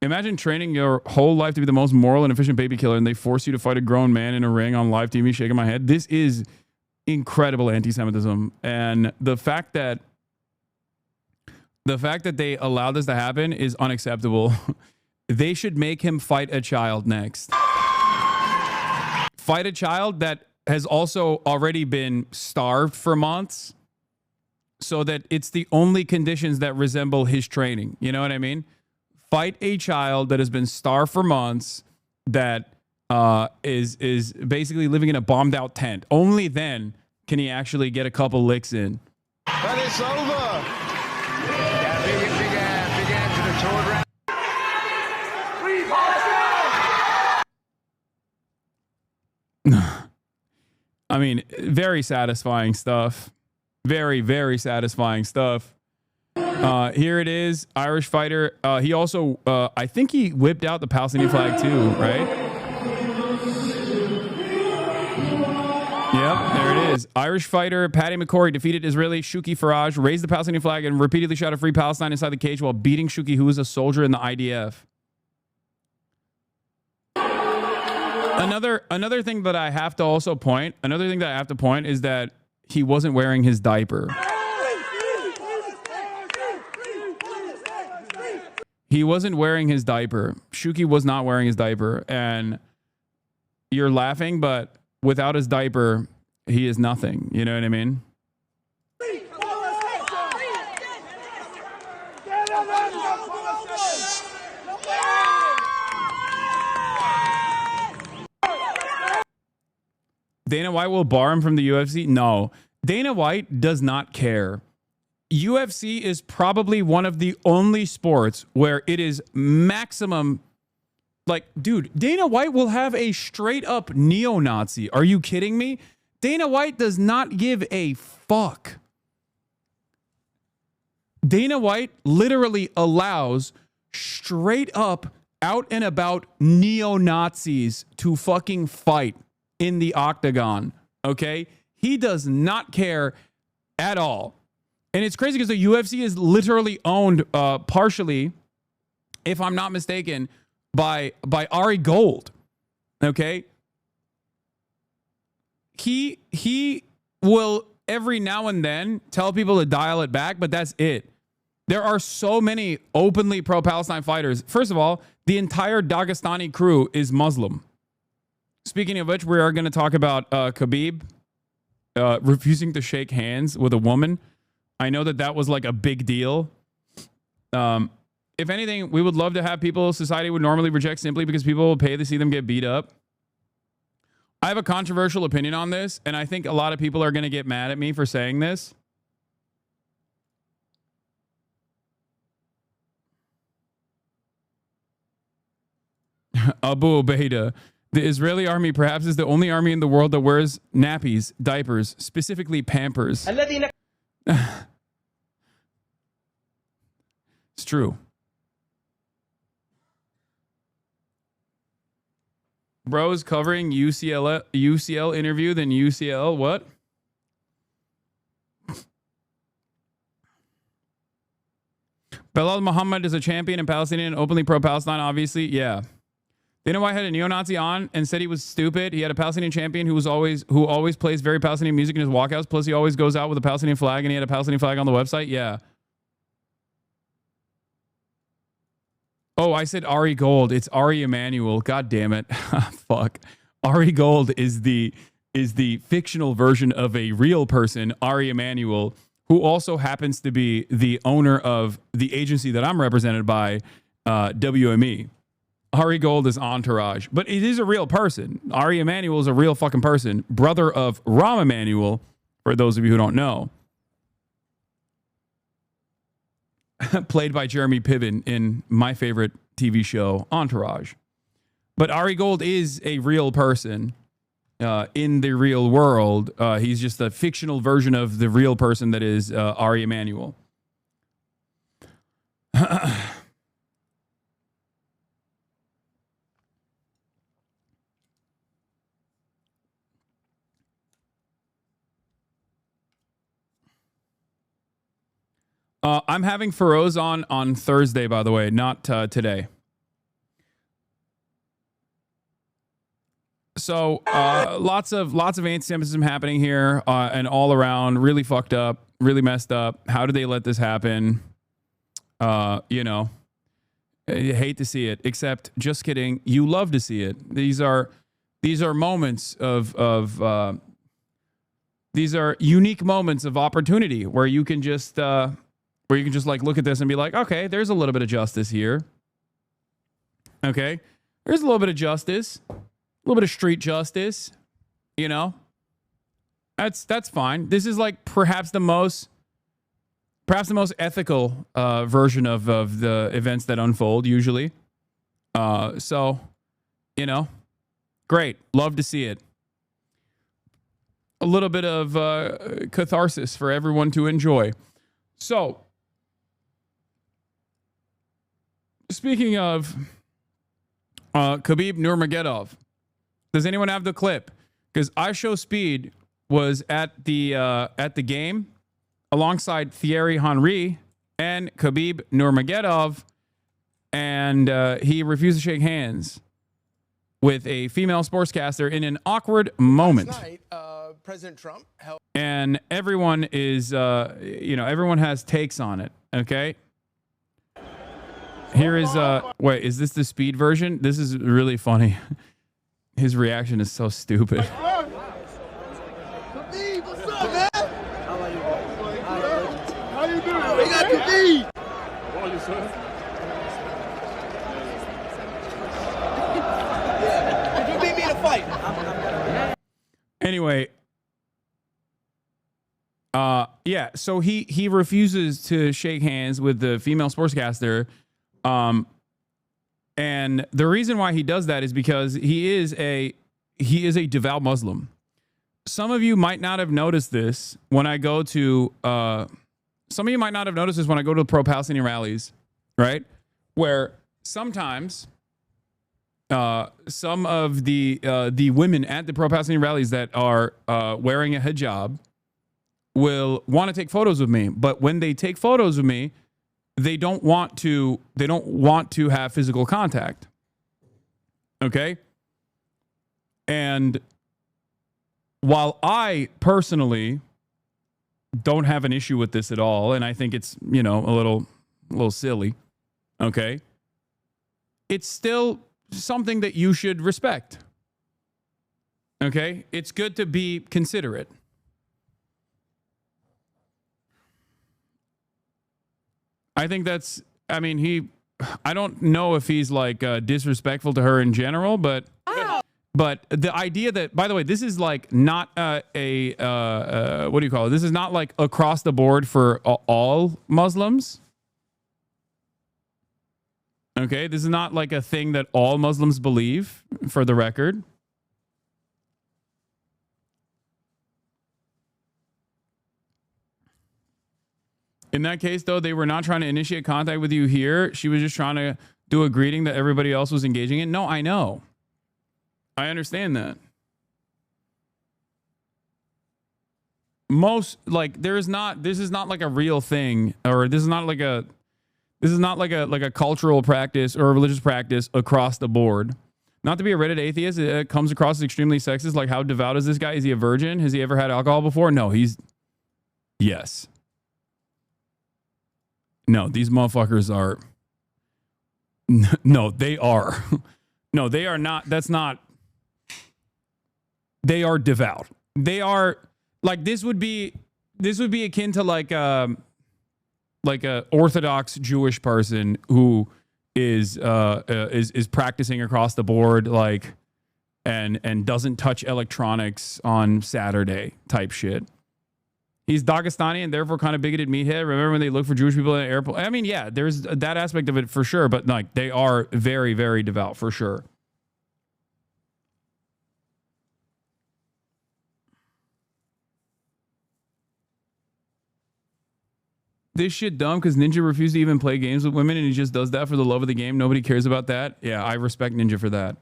Imagine training your whole life to be the most moral and efficient baby killer and they force you to fight a grown man in a ring on live TV. Shaking my head. This is incredible anti-Semitism. And the fact that they allow this to happen is unacceptable. They should make him fight a child next. Fight a child that has also already been starved for months so that it's the only conditions that resemble his training. You know what I mean? Fight a child that has been starved for months, that is basically living in a bombed out tent. Only then can he actually get a couple licks in. And it's over. I mean, very satisfying stuff. Very, very satisfying stuff. Here it is, Irish fighter. He also, I think he whipped out the Palestinian flag too, right? Yep, there it is. Irish fighter Paddy McCory defeated Israeli Shuki Faraj, raised the Palestinian flag, and repeatedly shouted "Free Palestine" inside the cage while beating Shuki, who was a soldier in the IDF. Another thing that I have to also point, is that he wasn't wearing his diaper. He wasn't wearing his diaper. Shuki was not wearing his diaper. And you're laughing, but without his diaper, he is nothing. You know what I mean? Dana White will bar him from the UFC? No. Dana White does not care. UFC is probably one of the only sports where it is maximum. Like, dude, Dana White will have a straight up neo-Nazi. Are you kidding me? Dana White does not give a fuck. Dana White literally allows straight up out and about neo-Nazis to fucking fight in the octagon. Okay? He does not care at all. And it's crazy because the UFC is literally owned partially, if I'm not mistaken, by Ari Gold. Okay? He will every now and then tell people to dial it back, but that's it. There are so many openly pro-Palestine fighters. First of all, the entire Dagestani crew is Muslim. Speaking of which, we are going to talk about Khabib refusing to shake hands with a woman. I know that was like a big deal. If anything, we would love to have people society would normally reject simply because people will pay to see them get beat up. I have a controversial opinion on this, and I think a lot of people are going to get mad at me for saying this. Abu Ubaidah. The Israeli army perhaps is the only army in the world that wears nappies, diapers, specifically Pampers. It's true. Bro's covering UCL interview, then UCL what? Belal Muhammad is a champion in Palestinian, openly pro-Palestine, obviously. Yeah. Dana White had a neo-Nazi on and said he was stupid. He had a Palestinian champion who always plays very Palestinian music in his walkouts. Plus, he always goes out with a Palestinian flag, and he had a Palestinian flag on the website. Yeah. Oh, I said Ari Gold. It's Ari Emanuel. God damn it. Fuck. Ari Gold is the fictional version of a real person, Ari Emanuel, who also happens to be the owner of the agency that I'm represented by, WME. Ari Gold is Entourage, but it is a real person. Ari Emanuel is a real fucking person. Brother of Rahm Emanuel, for those of you who don't know. Played by Jeremy Piven in my favorite TV show, Entourage. But Ari Gold is a real person in the real world. He's just a fictional version of the real person that is Ari Emanuel. I'm having Feroz on Thursday, by the way, not today. So lots of anti-Semitism happening here and all around. Really fucked up, really messed up. How did they let this happen? You know, I hate to see it. Except, just kidding. You love to see it. These are moments of these are unique moments of opportunity where you can just like look at this and be like, okay, there's a little bit of justice here. Okay, there's a little bit of justice, a little bit of street justice. You know, that's fine. This is like perhaps the most ethical version of the events that unfold usually. So, you know, great, love to see it. A little bit of catharsis for everyone to enjoy. So, speaking of Khabib Nurmagomedov, does anyone have the clip? Because I show Speed was at the game alongside Thierry Henry and Khabib Nurmagomedov, and he refused to shake hands with a female sportscaster in an awkward moment. Last night, President Trump held. And everyone is, everyone has takes on it. Okay. Here is, wait, is this the speed version? This is really funny. His reaction is so stupid. What's up, man? How you doing? We got Khabib. How are you, sir? You beat me in a fight. Anyway, yeah, so he refuses to shake hands with the female sportscaster. And the reason why he does that is because he is a devout Muslim. Some of you might not have noticed this when I go to the pro-Palestinian rallies, right? Where sometimes some of the women at the pro-Palestinian rallies that are wearing a hijab will want to take photos with me, but when they take photos with me, they don't want to have physical contact. Okay? And while I personally don't have an issue with this at all, and I think it's, a little silly, okay? It's still something that you should respect. Okay? It's good to be considerate. I think that's, I don't know if he's like disrespectful to her in general, but the idea that, by the way, this is like not what do you call it? This is not like across the board for all Muslims. Okay, this is not like a thing that all Muslims believe, for the record. In that case, though, they were not trying to initiate contact with you here. She was just trying to do a greeting that everybody else was engaging in. No, I know. I understand that. This is not like a real thing, or this is not like a cultural practice or a religious practice across the board. Not to be a Reddit atheist, it comes across as extremely sexist. Like, how devout is this guy? Is he a virgin? Has he ever had alcohol before? No, yes. No, these motherfuckers are. No, they are. No, they are not. That's not. They are devout. They are like, this would be akin to like a Orthodox Jewish person who is practicing across the board, like, and doesn't touch electronics on Saturday type shit. He's Dagestani and therefore kind of bigoted meathead. Remember when they look for Jewish people in the airport? I mean, yeah, there's that aspect of it for sure, but like, they are very, very devout for sure. This shit dumb because Ninja refused to even play games with women and he just does that for the love of the game. Nobody cares about that. Yeah, I respect Ninja for that.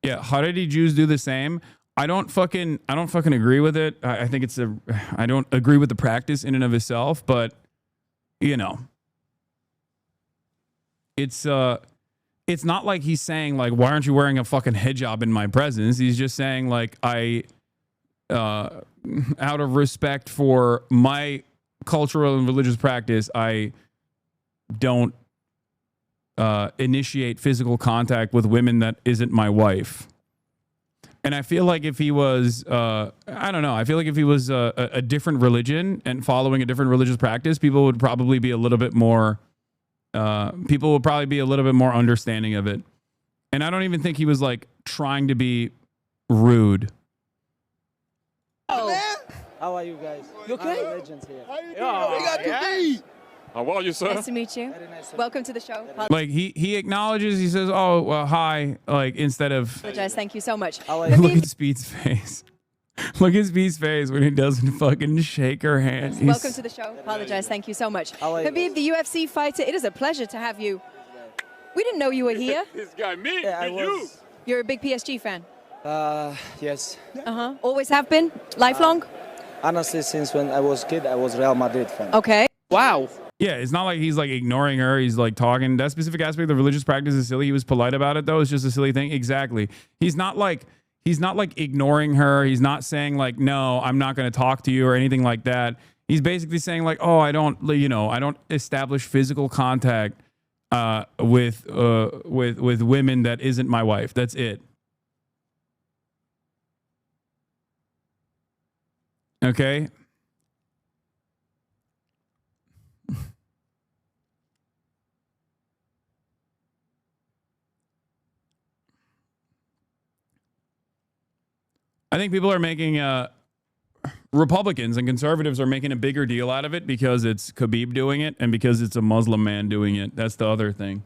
Yeah, Haredi Jews do the same. I don't fucking agree with it. I think I don't agree with the practice in and of itself, but it's not like he's saying like, why aren't you wearing a fucking hijab in my presence? He's just saying like, out of respect for my cultural and religious practice, I don't initiate physical contact with women that isn't my wife. And I feel like if he was, I don't know, I feel like if he was a different religion and following a different religious practice, people would probably be a little bit more understanding of it. And I don't even think he was like trying to be rude. Oh. How are you guys? You okay? Legends here. How you doing? We got Khabib. How are you, sir? Nice to meet you. Welcome to the show. Like he acknowledges, he says, "Oh, well, hi," like instead of. Apologize. Thank you so much. Look at Speed's face. Look at Speed's face when he doesn't fucking shake her hand. Welcome to the show. Apologize. Thank you so much. Khabib, the UFC fighter. It is a pleasure to have you We didn't know you were here. This guy, me, Yeah, I me, you. was. You're a big PSG fan. Yes. Always have been? Lifelong? Honestly, since when I was kid, I was Real Madrid fan. Okay. Wow. Yeah, it's not like he's like ignoring her. He's like talking. That specific aspect of the religious practice is silly. He was polite about it though. It's just a silly thing. Exactly. He's not like ignoring her. He's not saying like, no, I'm not going to talk to you or anything like that. He's basically saying like, oh, I don't establish physical contact with women that isn't my wife. That's it. Okay. I think people are making Republicans and conservatives are making a bigger deal out of it because it's Khabib doing it and because it's a Muslim man doing it. That's the other thing.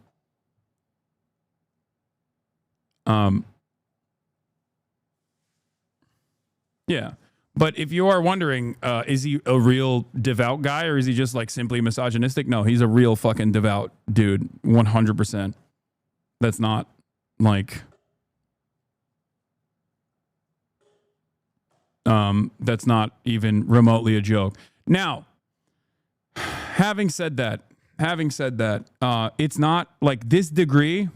Yeah. But if you are wondering, is he a real devout guy or is he just like simply misogynistic? No, he's a real fucking devout dude. 100%. That's not like... that's not even remotely a joke. Now, having said that, it's not like this degree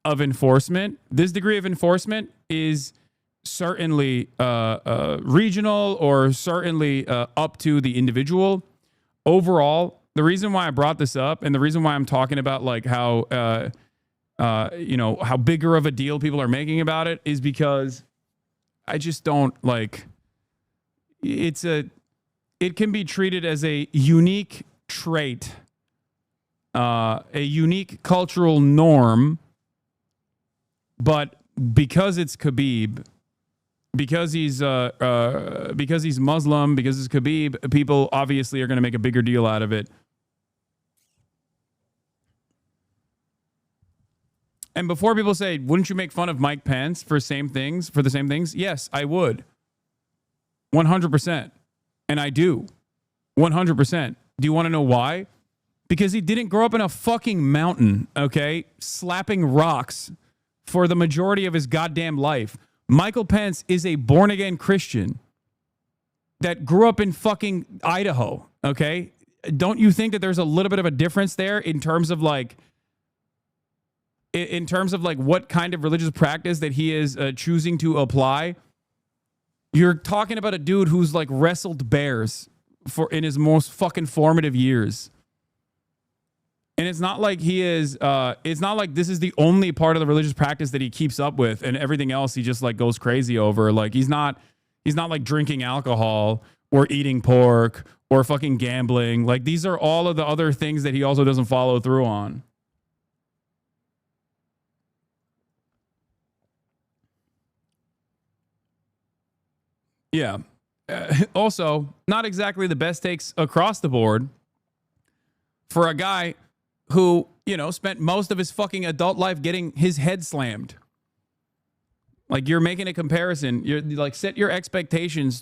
of enforcement. This degree of enforcement is certainly regional or certainly up to the individual. Overall, the reason why I brought this up and the reason why I'm talking about like how how bigger of a deal people are making about it is because I just don't like. It can be treated as a unique trait, a unique cultural norm, but because it's Khabib, because he's Muslim, because it's Khabib, people obviously are going to make a bigger deal out of it. And before people say, wouldn't you make fun of Mike Pence for the same things? Yes, I would. 100%. And I do. 100%. Do you want to know why? Because he didn't grow up in a fucking mountain, okay? Slapping rocks for the majority of his goddamn life. Michael Pence is a born-again Christian that grew up in fucking Idaho, okay? Don't you think that there's a little bit of a difference there in terms of like what kind of religious practice that he is choosing to apply? You're talking about a dude who's like wrestled bears in his most fucking formative years. And it's not like it's not like this is the only part of the religious practice that he keeps up with and everything else he just like goes crazy over. Like he's not like drinking alcohol or eating pork or fucking gambling. Like these are all of the other things that he also doesn't follow through on. Yeah. Also, not exactly the best takes across the board for a guy who, spent most of his fucking adult life getting his head slammed. Like you're making a comparison. You're like set your expectations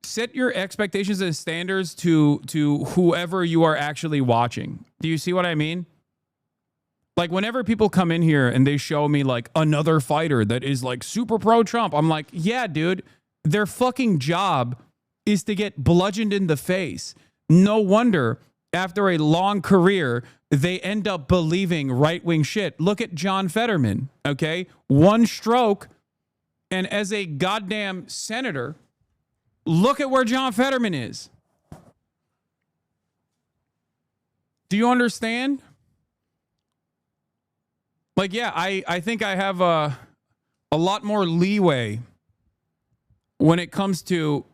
set your expectations and standards to whoever you are actually watching. Do you see what I mean? Like whenever people come in here and they show me like another fighter that is like super pro Trump, I'm like, yeah, dude, their fucking job is to get bludgeoned in the face. No wonder after a long career, they end up believing right-wing shit. Look at John Fetterman, okay? One stroke, and as a goddamn senator, look at where John Fetterman is. Do you understand? Like, yeah, I think I have a lot more leeway when it comes to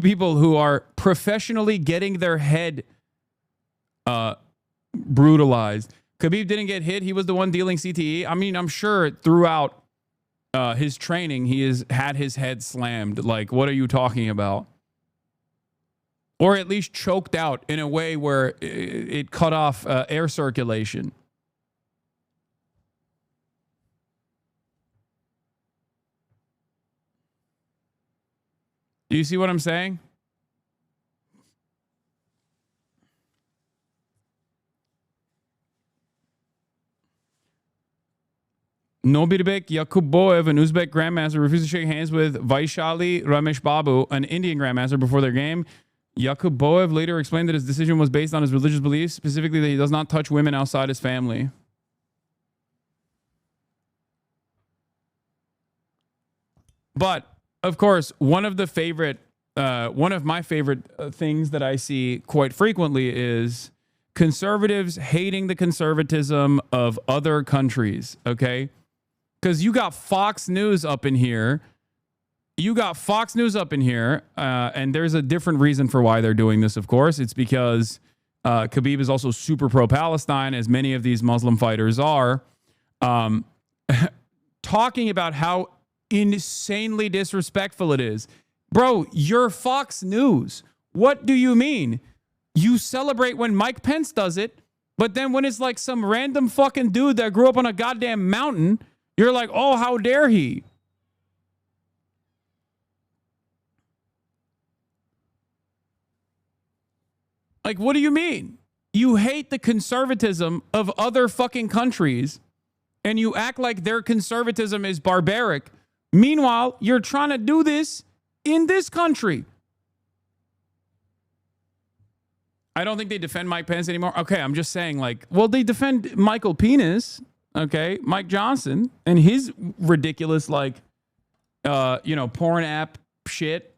people who are professionally getting their head brutalized. Khabib didn't get hit. He was the one dealing CTE. I mean, I'm sure throughout his training, he has had his head slammed. Like, what are you talking about? Or at least choked out in a way where it cut off air circulation. Do you see what I'm saying? Nobirbek Yakuboev, an Uzbek grandmaster, refused to shake hands with Vaishali Ramesh Babu, an Indian grandmaster, before their game. Yakuboev later explained that his decision was based on his religious beliefs, specifically that he does not touch women outside his family. But, of course, one of my favorite things that I see quite frequently is conservatives hating the conservatism of other countries, okay? Because you got Fox News up in here. And there's a different reason for why they're doing this, of course. It's because Khabib is also super pro-Palestine, as many of these Muslim fighters are. Talking about how insanely disrespectful it is. Bro, you're Fox News. What do you mean? You celebrate when Mike Pence does it, but then when it's like some random fucking dude that grew up on a goddamn mountain, you're like, oh, how dare he? Like, what do you mean? You hate the conservatism of other fucking countries, and you act like their conservatism is barbaric. Meanwhile, you're trying to do this in this country. I don't think they defend Mike Pence anymore. Okay, I'm just saying, like, well, they defend Michael Penis, okay, Mike Johnson, and his ridiculous, like, porn app shit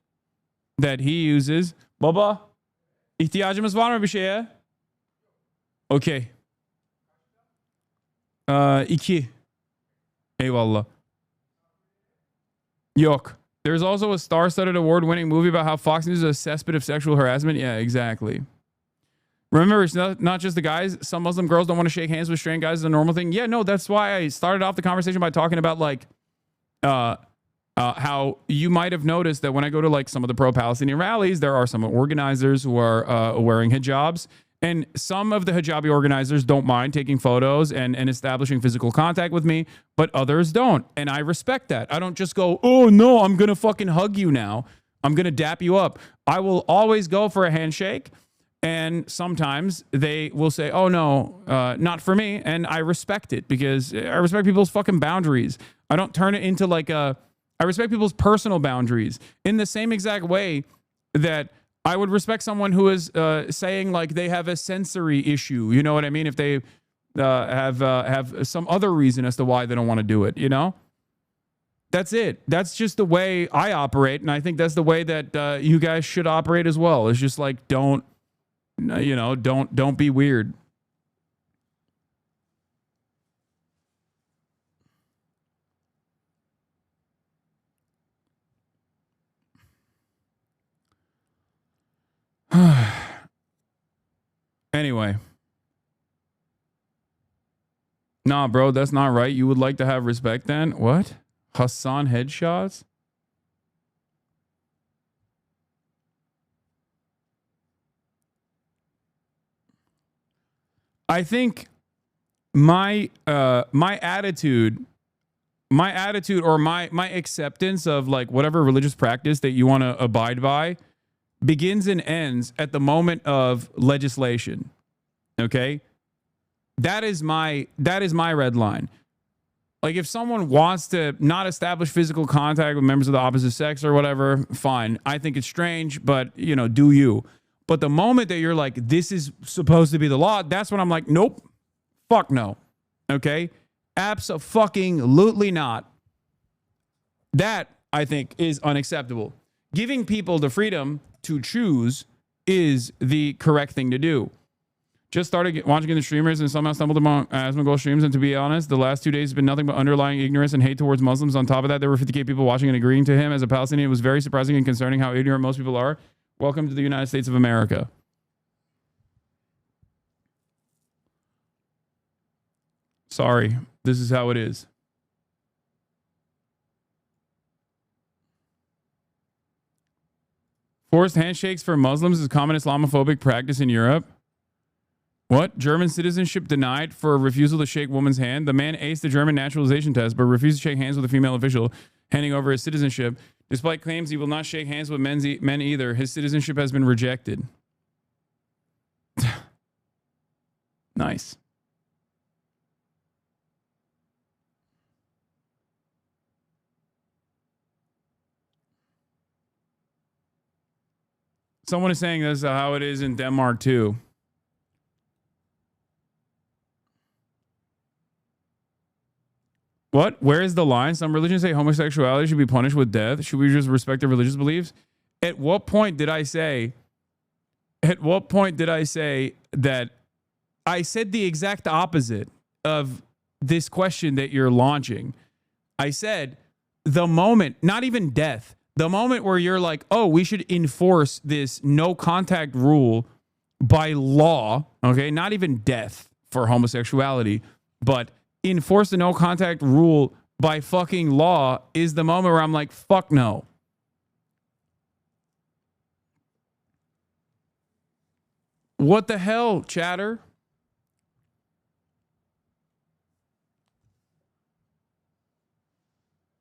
that he uses. Baba, ihtiyacımız var mı bir şeye? Okay. 2. Eyvallah. Yok. There's also a star-studded award-winning movie about how Fox News is a cesspit of sexual harassment. Yeah, exactly. Remember, it's not just the guys. Some Muslim girls don't want to shake hands with straight guys. It's a normal thing. Yeah, no, that's why I started off the conversation by talking about, like, how you might have noticed that when I go to, like, some of the pro-Palestinian rallies, there are some organizers who are wearing hijabs. And some of the hijabi organizers don't mind taking photos and establishing physical contact with me, but others don't. And I respect that. I don't just go, oh, no, I'm going to fucking hug you now. I'm going to dap you up. I will always go for a handshake. And sometimes they will say, oh, no, not for me. And I respect it because I respect people's fucking boundaries. I don't turn it into like I respect people's personal boundaries in the same exact way that I would respect someone who is saying like they have a sensory issue. You know what I mean? If they have some other reason as to why they don't want to do it, you know? That's it. That's just the way I operate. And I think that's the way that you guys should operate as well. It's just like, don't be weird. Anyway. Nah, bro, that's not right. You would like to have respect then? What? Hasan headshots? I think my attitude or my acceptance of like whatever religious practice that you want to abide by begins and ends at the moment of legislation. Okay? That is my red line. Like if someone wants to not establish physical contact with members of the opposite sex or whatever, fine. I think it's strange, but do you. But the moment that you're like, this is supposed to be the law, that's when I'm like, nope, fuck no. Okay? Abso-fucking-lutely not. That, I think, is unacceptable. Giving people the freedom to choose is the correct thing to do. Just started watching the streamers and somehow stumbled among Asmongold streams. And to be honest, the last 2 days has been nothing but underlying ignorance and hate towards Muslims. On top of that, there were 50K people watching and agreeing to him. As a Palestinian, it was very surprising and concerning how ignorant most people are. Welcome to the United States of America. Sorry, this is how it is. Forced handshakes for Muslims is a common Islamophobic practice in Europe. What? German citizenship denied for a refusal to shake woman's hand. The man aced the German naturalization test, but refused to shake hands with a female official, handing over his citizenship. Despite claims he will not shake hands with men either, his citizenship has been rejected. Nice. Someone is saying this is how it is in Denmark too. What? Where is the line? Some religions say homosexuality should be punished with death. Should we just respect their religious beliefs? At what point did I say? At what point did I say that? I said the exact opposite of this question that you're launching. I said the moment, not even death, the moment where you're like, oh, we should enforce this no contact rule by law, okay? Not even death for homosexuality, but enforce the no contact rule by fucking law is the moment where I'm like, fuck no. What the hell, chatter?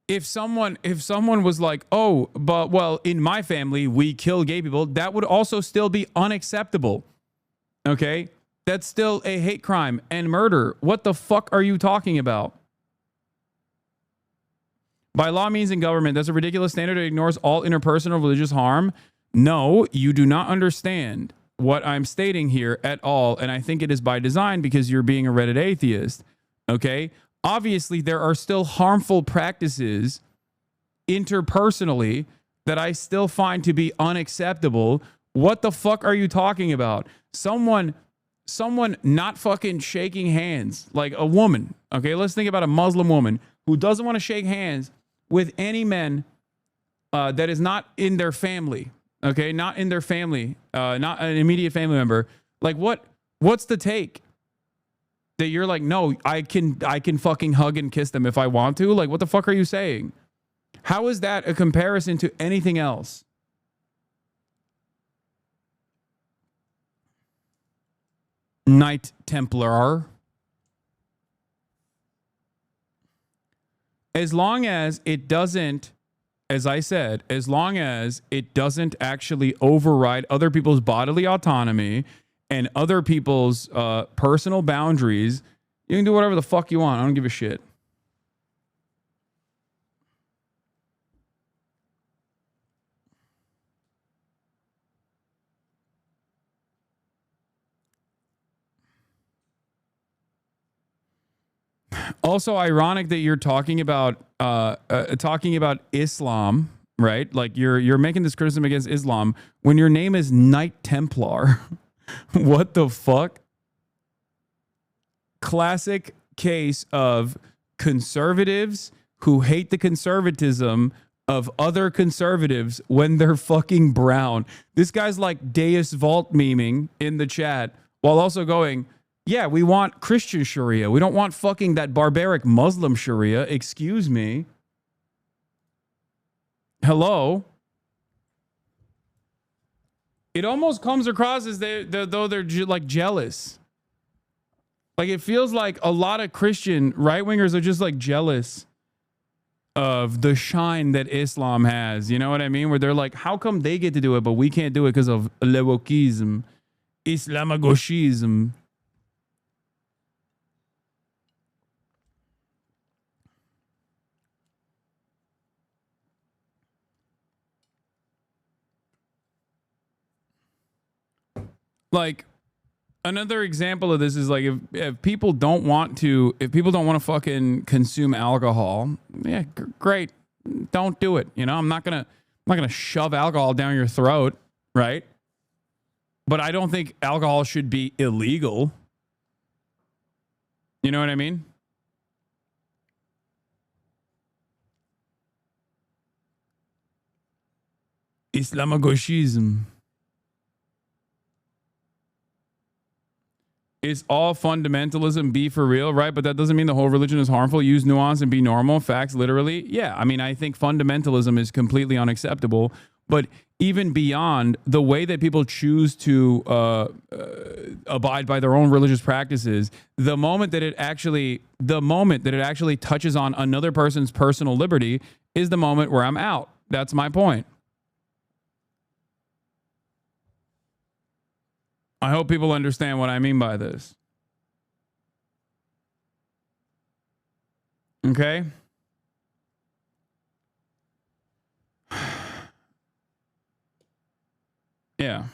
If someone was like, oh, but well, in my family, we kill gay people, that would also still be unacceptable. Okay? That's still a hate crime and murder. What the fuck are you talking about? By law means in government, that's a ridiculous standard that ignores all interpersonal religious harm. No, you do not understand what I'm stating here at all. And I think it is by design because you're being a Reddit atheist. Okay? Obviously, there are still harmful practices interpersonally that I still find to be unacceptable. What the fuck are you talking about? Someone not fucking shaking hands, like a woman. Okay, let's think about a Muslim woman who doesn't want to shake hands with any men that is not in their family. Okay, not in their family, not an immediate family member. Like what's the take? That you're like, no, I can fucking hug and kiss them if I want to. Like, what the fuck are you saying? How is that a comparison to anything else? Knight Templar. As long as it doesn't, as I said, as long as it doesn't actually override other people's bodily autonomy and other people's personal boundaries, you can do whatever the fuck you want. I don't give a shit. Also ironic that you're talking about Islam, right? Like you're making this criticism against Islam when your name is Knight Templar. What the fuck? Classic case of conservatives who hate the conservatism of other conservatives when they're fucking brown. This guy's like Deus Vault memeing in the chat while also going, yeah, we want Christian Sharia. We don't want fucking that barbaric Muslim Sharia. Excuse me. Hello? It almost comes across as though they're like jealous. Like it feels like a lot of Christian right-wingers are just like jealous of the shine that Islam has. You know what I mean? Where they're like, how come they get to do it, but we can't do it because of lewokism, Islamagoshism. Like another example of this is like if people don't want to fucking consume alcohol, yeah, great, don't do it. You know, I'm not gonna shove alcohol down your throat, right? But I don't think alcohol should be illegal. You know what I mean? Islamagoshism. Is all fundamentalism be for real, right? But that doesn't mean the whole religion is harmful. Use nuance and be normal. Facts, literally. Yeah, I mean, I think fundamentalism is completely unacceptable. But even beyond the way that people choose to abide by their own religious practices, the moment that it actually touches on another person's personal liberty is the moment where I'm out. That's my point. I hope people understand what I mean by this. Okay? Yeah.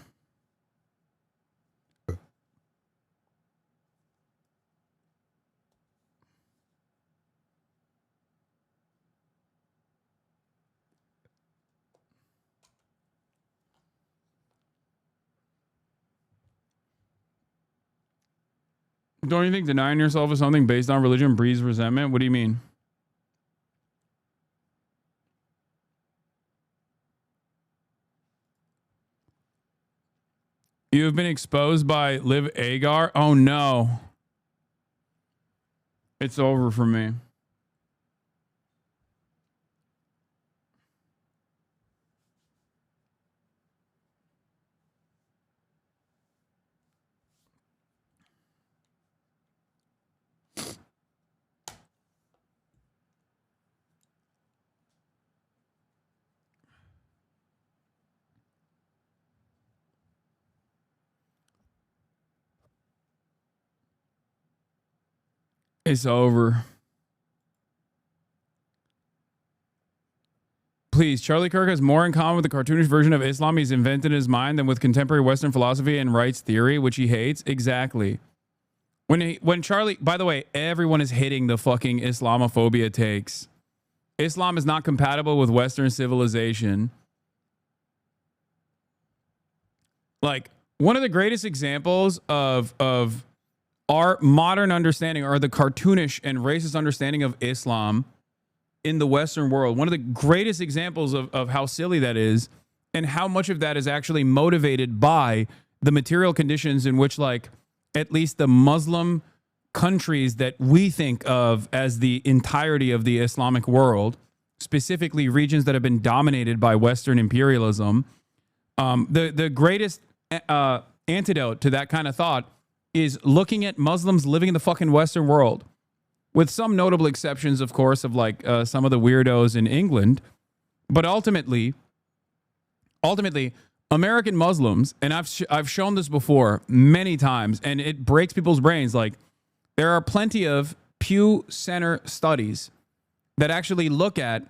Don't you think denying yourself of something based on religion breeds resentment? What do you mean? You have been exposed by Liv Agar? Oh no. It's over for me. It's over. Please, Charlie Kirk has more in common with the cartoonish version of Islam he's invented in his mind than with contemporary Western philosophy and rights theory, which he hates. Exactly. When Charlie, by the way, everyone is hitting the fucking Islamophobia takes. Islam is not compatible with Western civilization. Like, one of the greatest examples of our modern understanding, or the cartoonish and racist understanding of Islam in the Western world, one of the greatest examples of how silly that is, and how much of that is actually motivated by the material conditions in which, like, at least the Muslim countries that we think of as the entirety of the Islamic world, specifically regions that have been dominated by Western imperialism, the greatest antidote to that kind of thought is looking at Muslims living in the fucking Western world, with some notable exceptions, of course, of like some of the weirdos in England. But ultimately, American Muslims, and I've shown this before many times, and it breaks people's brains. Like, there are plenty of Pew Center studies that actually look at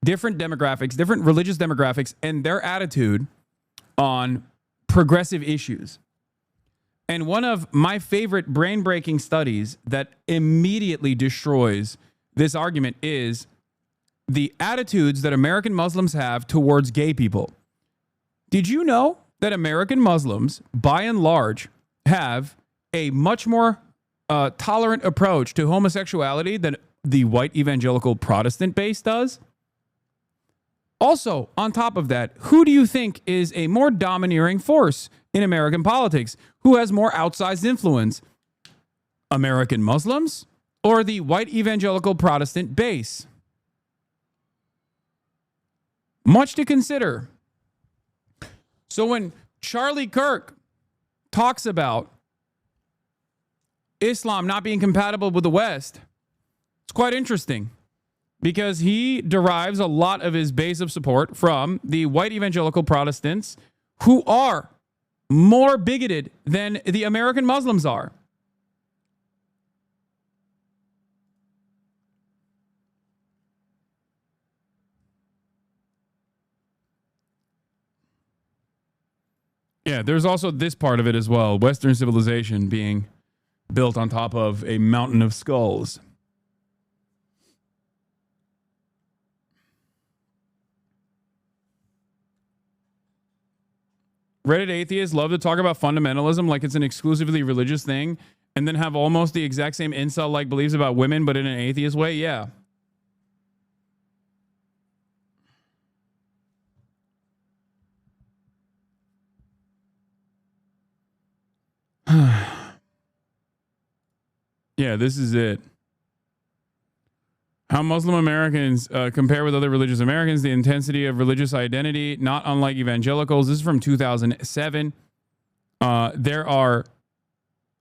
different demographics, different religious demographics, and their attitude on progressive issues. And one of my favorite brain-breaking studies that immediately destroys this argument is the attitudes that American Muslims have towards gay people. Did you know that American Muslims, by and large, have a much more tolerant approach to homosexuality than the white evangelical Protestant base does? Also, on top of that, who do you think is a more domineering force in American politics? Who has more outsized influence? American Muslims or the white evangelical Protestant base? Much to consider. So when Charlie Kirk talks about Islam not being compatible with the West, it's quite interesting, because he derives a lot of his base of support from the white evangelical Protestants, who are more bigoted than the American Muslims are. Yeah, there's also this part of it as well. Western civilization being built on top of a mountain of skulls. Reddit atheists love to talk about fundamentalism like it's an exclusively religious thing, and then have almost the exact same incel-like beliefs about women, but in an atheist way. Yeah. Yeah, this is it. How Muslim Americans compare with other religious Americans, the intensity of religious identity, not unlike evangelicals. This is from 2007. There are,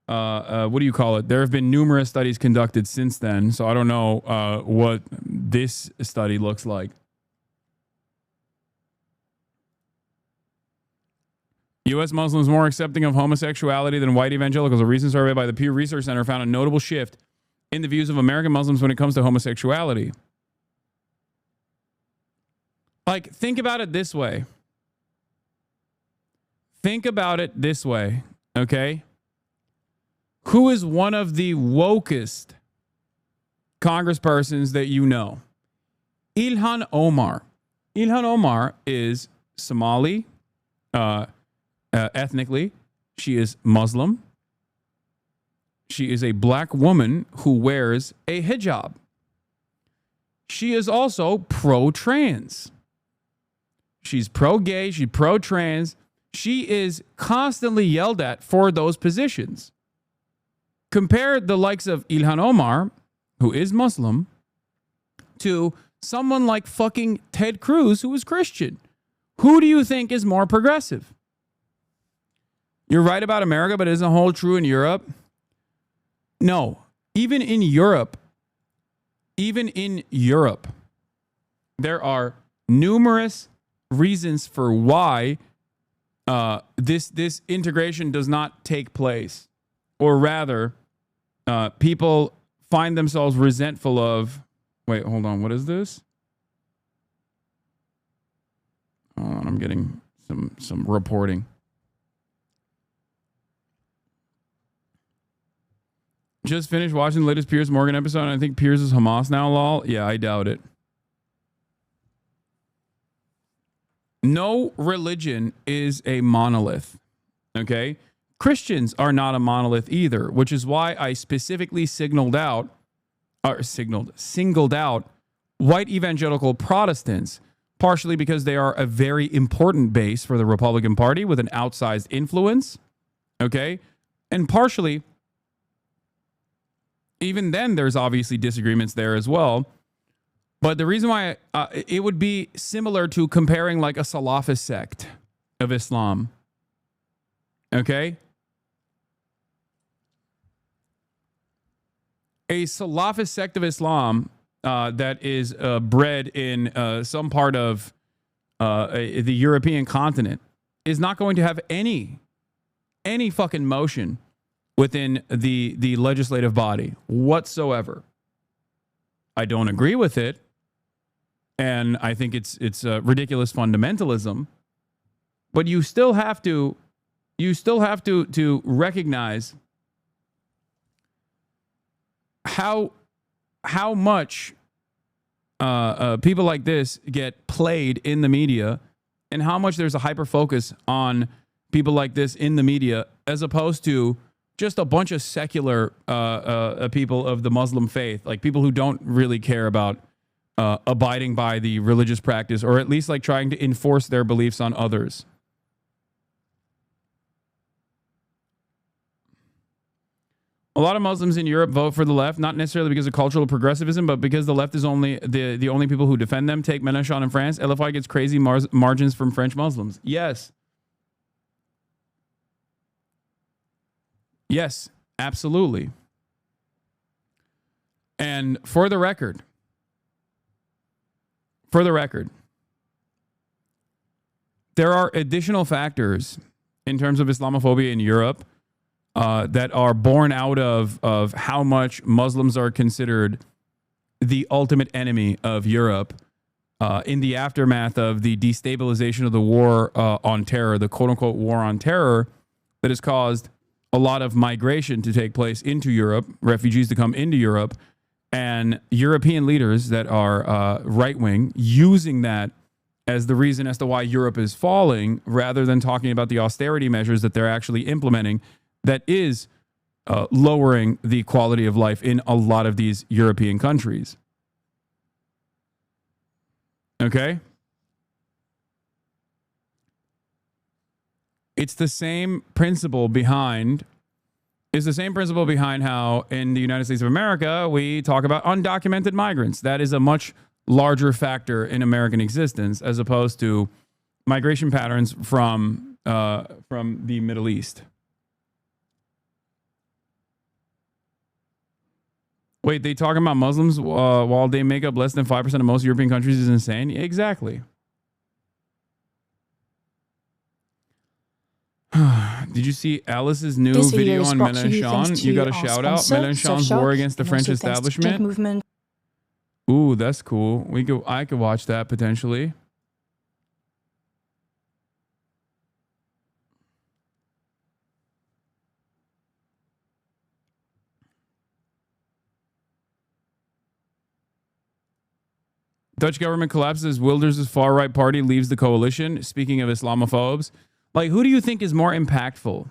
what do you call it? There have been numerous studies conducted since then, so I don't know what this study looks like. U.S. Muslims more accepting of homosexuality than white evangelicals. A recent survey by the Pew Research Center found a notable shift in the views of American Muslims when it comes to homosexuality. Like, think about it this way. Think about it this way, okay? Who is one of the wokest congresspersons that you know? Ilhan Omar. Ilhan Omar is Somali ethnically. She is Muslim. She is a black woman who wears a hijab. She is also pro-trans. She's pro-gay. She's pro-trans. She is constantly yelled at for those positions. Compare the likes of Ilhan Omar, who is Muslim, to someone like fucking Ted Cruz, who is Christian. Who do you think is more progressive? You're right about America, but isn't the whole true in Europe? No. Even in Europe, there are numerous reasons for why this integration does not take place. Or rather, people find themselves resentful of... Wait, hold on. What is this? Hold on, I'm getting some reporting. Just finished watching the latest Piers Morgan episode, and I think Piers is Hamas now, lol. Yeah, I doubt it. No religion is a monolith, okay? Christians are not a monolith either, which is why I specifically singled out white evangelical Protestants, partially because they are a very important base for the Republican Party with an outsized influence, okay? And partially, even then, there's obviously disagreements there as well. But the reason why it would be similar to comparing like a Salafist sect of Islam, okay? A Salafist sect of Islam that is bred in some part of the European continent is not going to have any fucking motion within the legislative body whatsoever. I don't agree with it, and I think it's ridiculous fundamentalism. But you still have to recognize how much people like this get played in the media, and how much there's a hyper focus on people like this in the media, as opposed to just a bunch of secular people of the Muslim faith, like people who don't really care about abiding by the religious practice, or at least like trying to enforce their beliefs on others. A lot of Muslims in Europe vote for the left, not necessarily because of cultural progressivism, but because the left is only the only people who defend them. Take Mélenchon in France. LFI gets crazy margins from French Muslims. Yes. Yes, absolutely. And for the record, there are additional factors in terms of Islamophobia in Europe that are born out of how much Muslims are considered the ultimate enemy of Europe in the aftermath of the destabilization of the war on terror, the quote-unquote war on terror that has caused a lot of migration to take place into Europe, refugees to come into Europe, and European leaders that are right-wing using that as the reason as to why Europe is falling, rather than talking about the austerity measures that they're actually implementing that is lowering the quality of life in a lot of these European countries. Okay? It's the same principle behind how in the United States of America we talk about undocumented migrants. That is a much larger factor in American existence as opposed to migration patterns from the Middle East. Wait, they talking about Muslims while they make up less than 5% of most European countries is insane? Exactly. Did you see Alice's new video on Mélenchon? You got a shout out. Mélenchon's war against the French establishment. Ooh, that's cool. I could watch that potentially. Dutch government collapses. Wilders' far-right party leaves the coalition. Speaking of Islamophobes, like, who do you think is more impactful?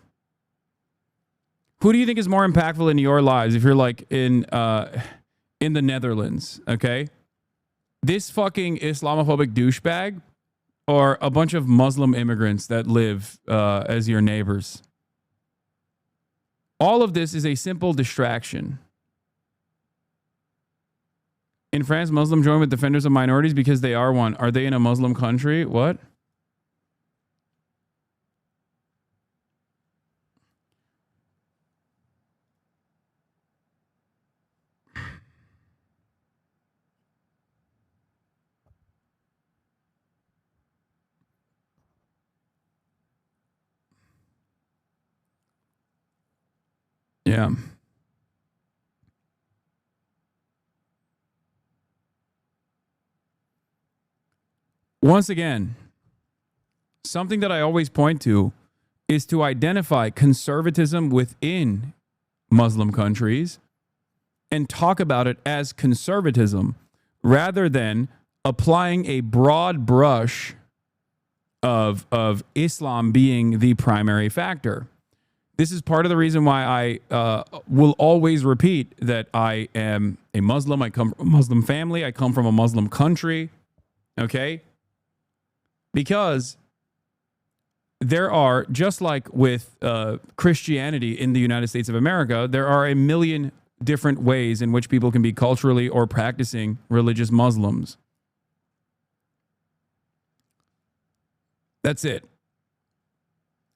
Who do you think is more impactful in your lives if you're like in the Netherlands, okay? This fucking Islamophobic douchebag or a bunch of Muslim immigrants that live as your neighbors? All of this is a simple distraction. In France, Muslims join with defenders of minorities because they are one. Are they in a Muslim country? What? Yeah. Once again, something that I always point to is to identify conservatism within Muslim countries and talk about it as conservatism rather than applying a broad brush of Islam being the primary factor. This is part of the reason why I will always repeat that I am a Muslim. I come from a Muslim family. I come from a Muslim country. Okay? Because there are, just like with Christianity in the United States of America, there are a million different ways in which people can be culturally or practicing religious Muslims. That's it.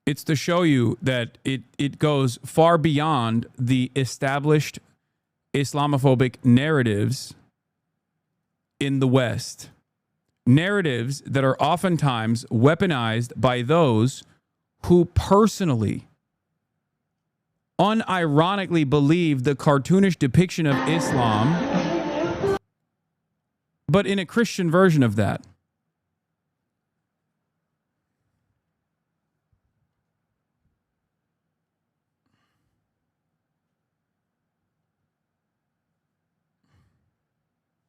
It's to show you that it goes far beyond the established Islamophobic narratives in the West. Narratives that are oftentimes weaponized by those who personally, unironically believe the cartoonish depiction of Islam, but in a Christian version of that.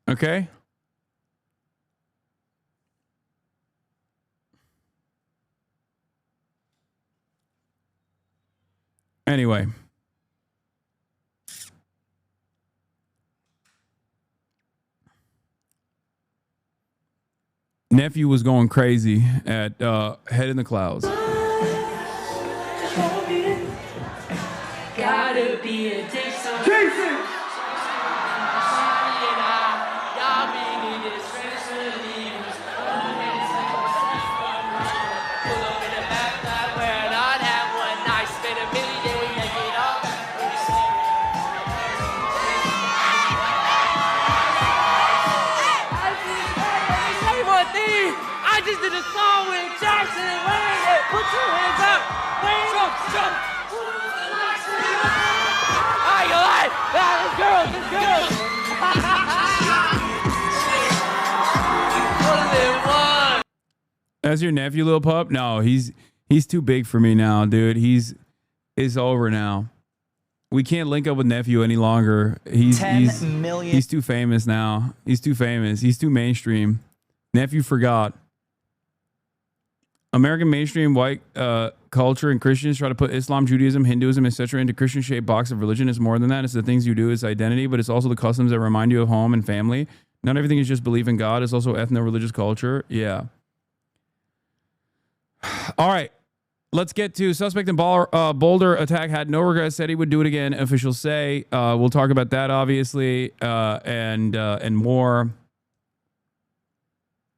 Okay? Anyway. Nephew was going crazy at Head in the Clouds. Gotta be a Jason! I just did a song with Jackson and Wayne. Put your hands up. Wayne. Jump. I ain't gonna lie. Let's go. That's your nephew, Lil Pup? No, he's too big for me now, dude. It's over now. We can't link up with nephew any longer. He's 10 million. He's too famous now. He's too famous. He's too mainstream. Nephew forgot. American mainstream white culture and Christians try to put Islam, Judaism, Hinduism, etc. into Christian-shaped box of religion. It's more than that. It's the things you do. It's identity, but it's also the customs that remind you of home and family. Not everything is just belief in God. It's also ethno-religious culture. Yeah. All right. Let's get to suspect in Boulder attack had no regrets, said he would do it again. Officials say. We'll talk about that, obviously, and more.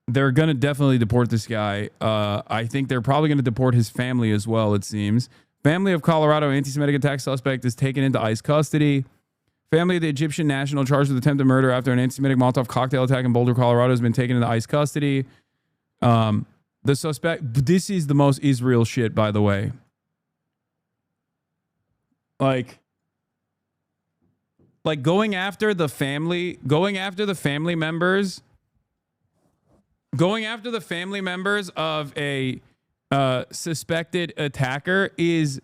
They're going to definitely deport this guy. I think they're probably going to deport his family as well, it seems. Family of Colorado anti-Semitic attack suspect is taken into ICE custody. Family of the Egyptian national charged with attempted murder after an anti-Semitic Molotov cocktail attack in Boulder, Colorado has been taken into ICE custody. The suspect, this is the most Israel shit, by the way. Like going after the family members of a suspected attacker is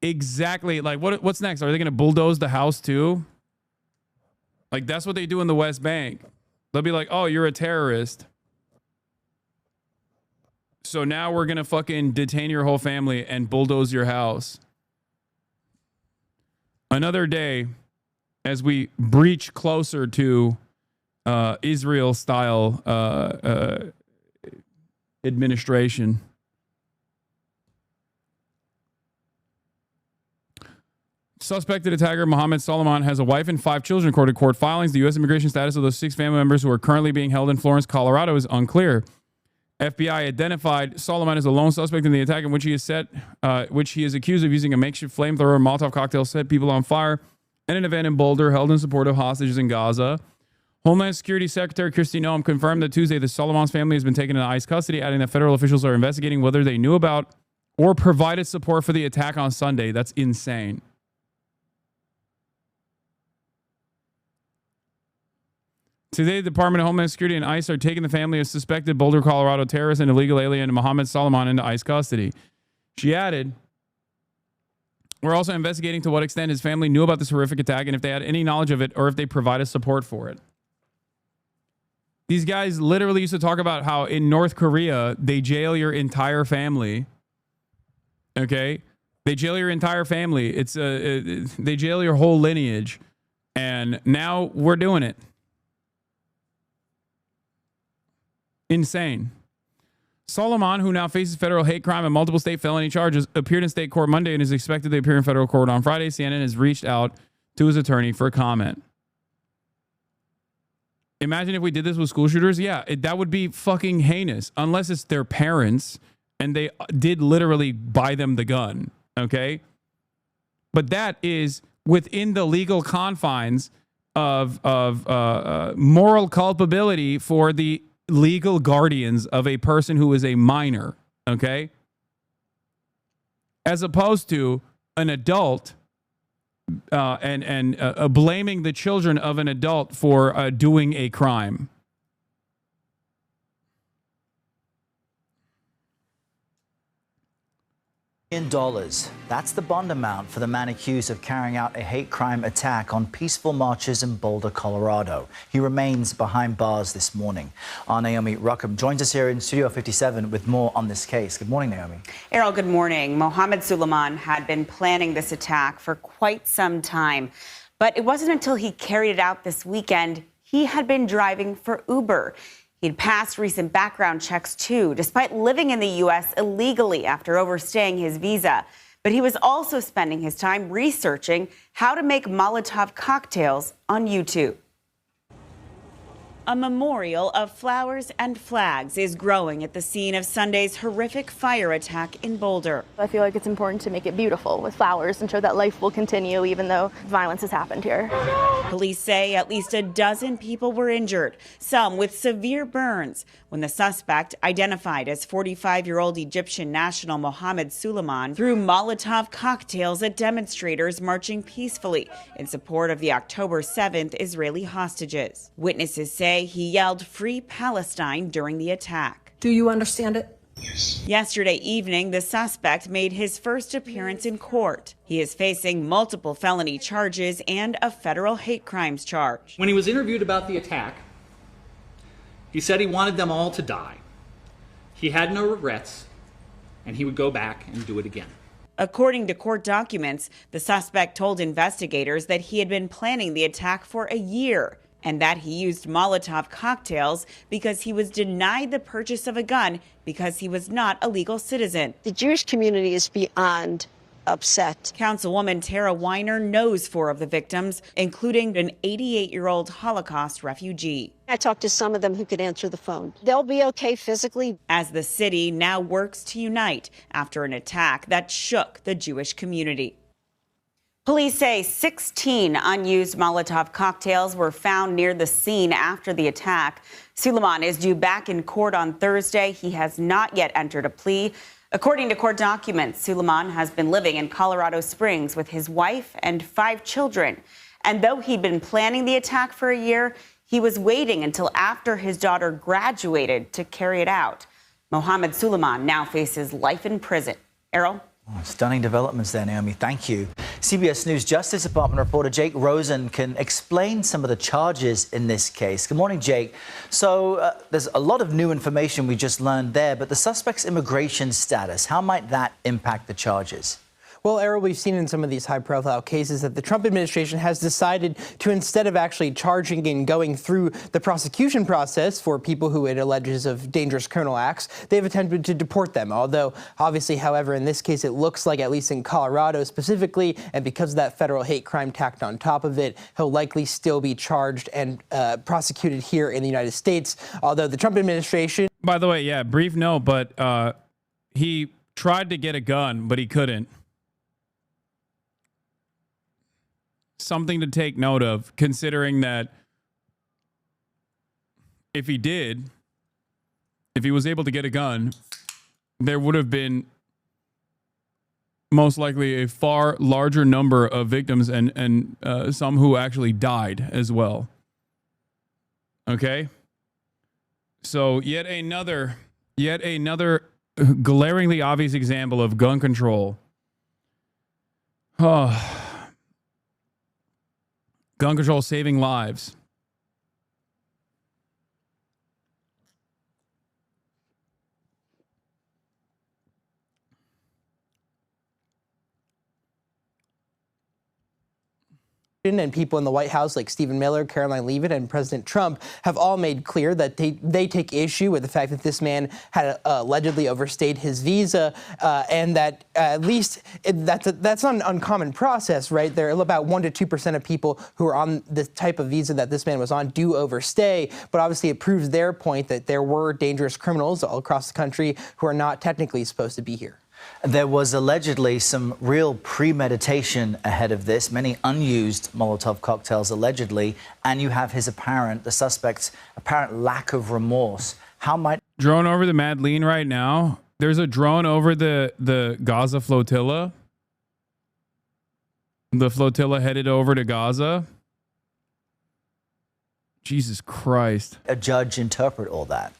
exactly like what's next? Are they going to bulldoze the house too? Like that's what they do in the West Bank. They'll be like, oh, you're a terrorist. So now we're going to fucking detain your whole family and bulldoze your house. Another day as we breach closer to Israel-style administration. Suspected attacker Mohammed Solomon has a wife and 5 children, according to court filings. The U.S. immigration status of those 6 family members who are currently being held in Florence, Colorado is unclear. FBI identified Solomon as a lone suspect in the attack in which he is accused of using a makeshift flamethrower and Molotov cocktail to set people on fire in an event in Boulder held in support of hostages in Gaza. Homeland Security Secretary Kristi Noem confirmed that Tuesday that Solomon's family has been taken into ICE custody, adding that federal officials are investigating whether they knew about or provided support for the attack on Sunday. That's insane. Today, the Department of Homeland Security and ICE are taking the family of suspected Boulder, Colorado terrorist and illegal alien Mohammed Solomon into ICE custody. She added, we're also investigating to what extent his family knew about this horrific attack and if they had any knowledge of it or if they provided support for it. These guys literally used to talk about how in North Korea, they jail your entire family. Okay? They jail your entire family. They jail your whole lineage. And now we're doing it. Insane. Solomon, who now faces federal hate crime and multiple state felony charges, appeared in state court Monday and is expected to appear in federal court on Friday. CNN has reached out to his attorney for comment. Imagine if we did this with school shooters. Yeah, that would be fucking heinous. Unless it's their parents and they did literally buy them the gun. Okay? But that is within the legal confines of moral culpability for the legal guardians of a person who is a minor, okay? As opposed to an adult and blaming the children of an adult for doing a crime. $1 million. That's the bond amount for the man accused of carrying out a hate crime attack on peaceful marchers in Boulder, Colorado. He remains behind bars this morning. Our Naomi Ruckham joins us here in Studio 57 with more on this case. Good morning, Naomi. Errol, good morning. Mohammed Solomon had been planning this attack for quite some time, but it wasn't until he carried it out this weekend he had been driving for Uber. He'd passed recent background checks, too, despite living in the U.S. illegally after overstaying his visa. But he was also spending his time researching how to make Molotov cocktails on YouTube. A memorial of flowers and flags is growing at the scene of Sunday's horrific fire attack in Boulder. I feel like it's important to make it beautiful with flowers and show that life will continue even though violence has happened here. Police say at least a dozen people were injured, some with severe burns, when the suspect, identified as 45-year-old Egyptian national Mohammed Solomon, threw Molotov cocktails at demonstrators marching peacefully in support of the October 7th Israeli hostages. Witnesses say he yelled "Free Palestine" during the attack. Do you understand it? Yes. Yesterday evening, the suspect made his first appearance in court. He is facing multiple felony charges and a federal hate crimes charge. When he was interviewed about the attack, he said he wanted them all to die. He had no regrets, and he would go back and do it again. According to court documents, the suspect told investigators that he had been planning the attack for a year and that he used Molotov cocktails because he was denied the purchase of a gun because he was not a legal citizen. The Jewish community is beyond upset. Councilwoman Tara Weiner knows 4 of the victims, including an 88-year-old Holocaust refugee. I talked to some of them who could answer the phone. They'll be okay physically. As the city now works to unite after an attack that shook the Jewish community. Police say 16 unused Molotov cocktails were found near the scene after the attack. Solomon is due back in court on Thursday. He has not yet entered a plea. According to court documents, Solomon has been living in Colorado Springs with his wife and 5 children. And though he'd been planning the attack for a year, he was waiting until after his daughter graduated to carry it out. Mohammed Solomon now faces life in prison. Errol? Stunning developments there, Naomi. Thank you. CBS News Justice Department reporter Jake Rosen can explain some of the charges in this case. Good morning, Jake. So there's a lot of new information we just learned there, but the suspect's immigration status, how might that impact the charges? Well, Errol, we've seen in some of these high-profile cases that the Trump administration has decided to, instead of actually charging and going through the prosecution process for people who it alleges of dangerous criminal acts, they've attempted to deport them. Although, obviously, however, in this case, it looks like, at least in Colorado specifically, and because of that federal hate crime tacked on top of it, he'll likely still be charged and prosecuted here in the United States. Although the Trump administration... By the way, yeah, brief note, but he tried to get a gun, but he couldn't. Something to take note of, considering that if he was able to get a gun, there would have been most likely a far larger number of victims and some who actually died as well. Okay? So yet another glaringly obvious example of gun control. Oh. Gun control saving lives. And people in the White House like Stephen Miller, Caroline Leavitt, and President Trump have all made clear that they take issue with the fact that this man had allegedly overstayed his visa, and that at least that's not an uncommon process, right? There are about 1% to 2% of people who are on the type of visa that this man was on do overstay, but obviously it proves their point that there were dangerous criminals all across the country who are not technically supposed to be here. There was allegedly some real premeditation ahead of this, many unused Molotov cocktails allegedly, and you have the suspect's apparent lack of remorse. How might... Drone over the Madeleine right now. There's a drone over the Gaza flotilla. The flotilla headed over to Gaza. Jesus Christ. A judge interpret all that?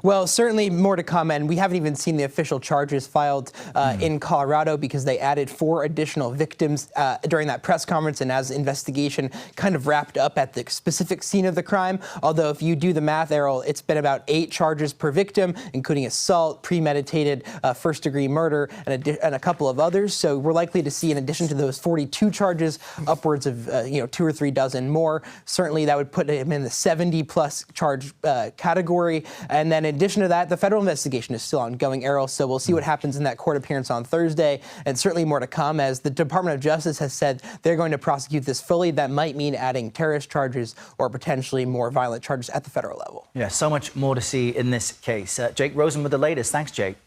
Well, certainly more to come, and we haven't even seen the official charges filed in Colorado because they added 4 additional victims during that press conference and as investigation kind of wrapped up at the specific scene of the crime. Although if you do the math, Errol, it's been about 8 charges per victim, including assault, premeditated first-degree murder, and a couple of others. So we're likely to see, in addition to those 42 charges, upwards of 2 or 3 dozen more. Certainly that would put him in the 70-plus charge category. And then in addition to that, the federal investigation is still ongoing, Errol, so we'll see what happens in that court appearance on Thursday, and certainly more to come, as the Department of Justice has said they're going to prosecute this fully. That might mean adding terrorist charges or potentially more violent charges at the federal level. Yeah, so much more to see in this case. Jake Rosen with the latest. Thanks, Jake.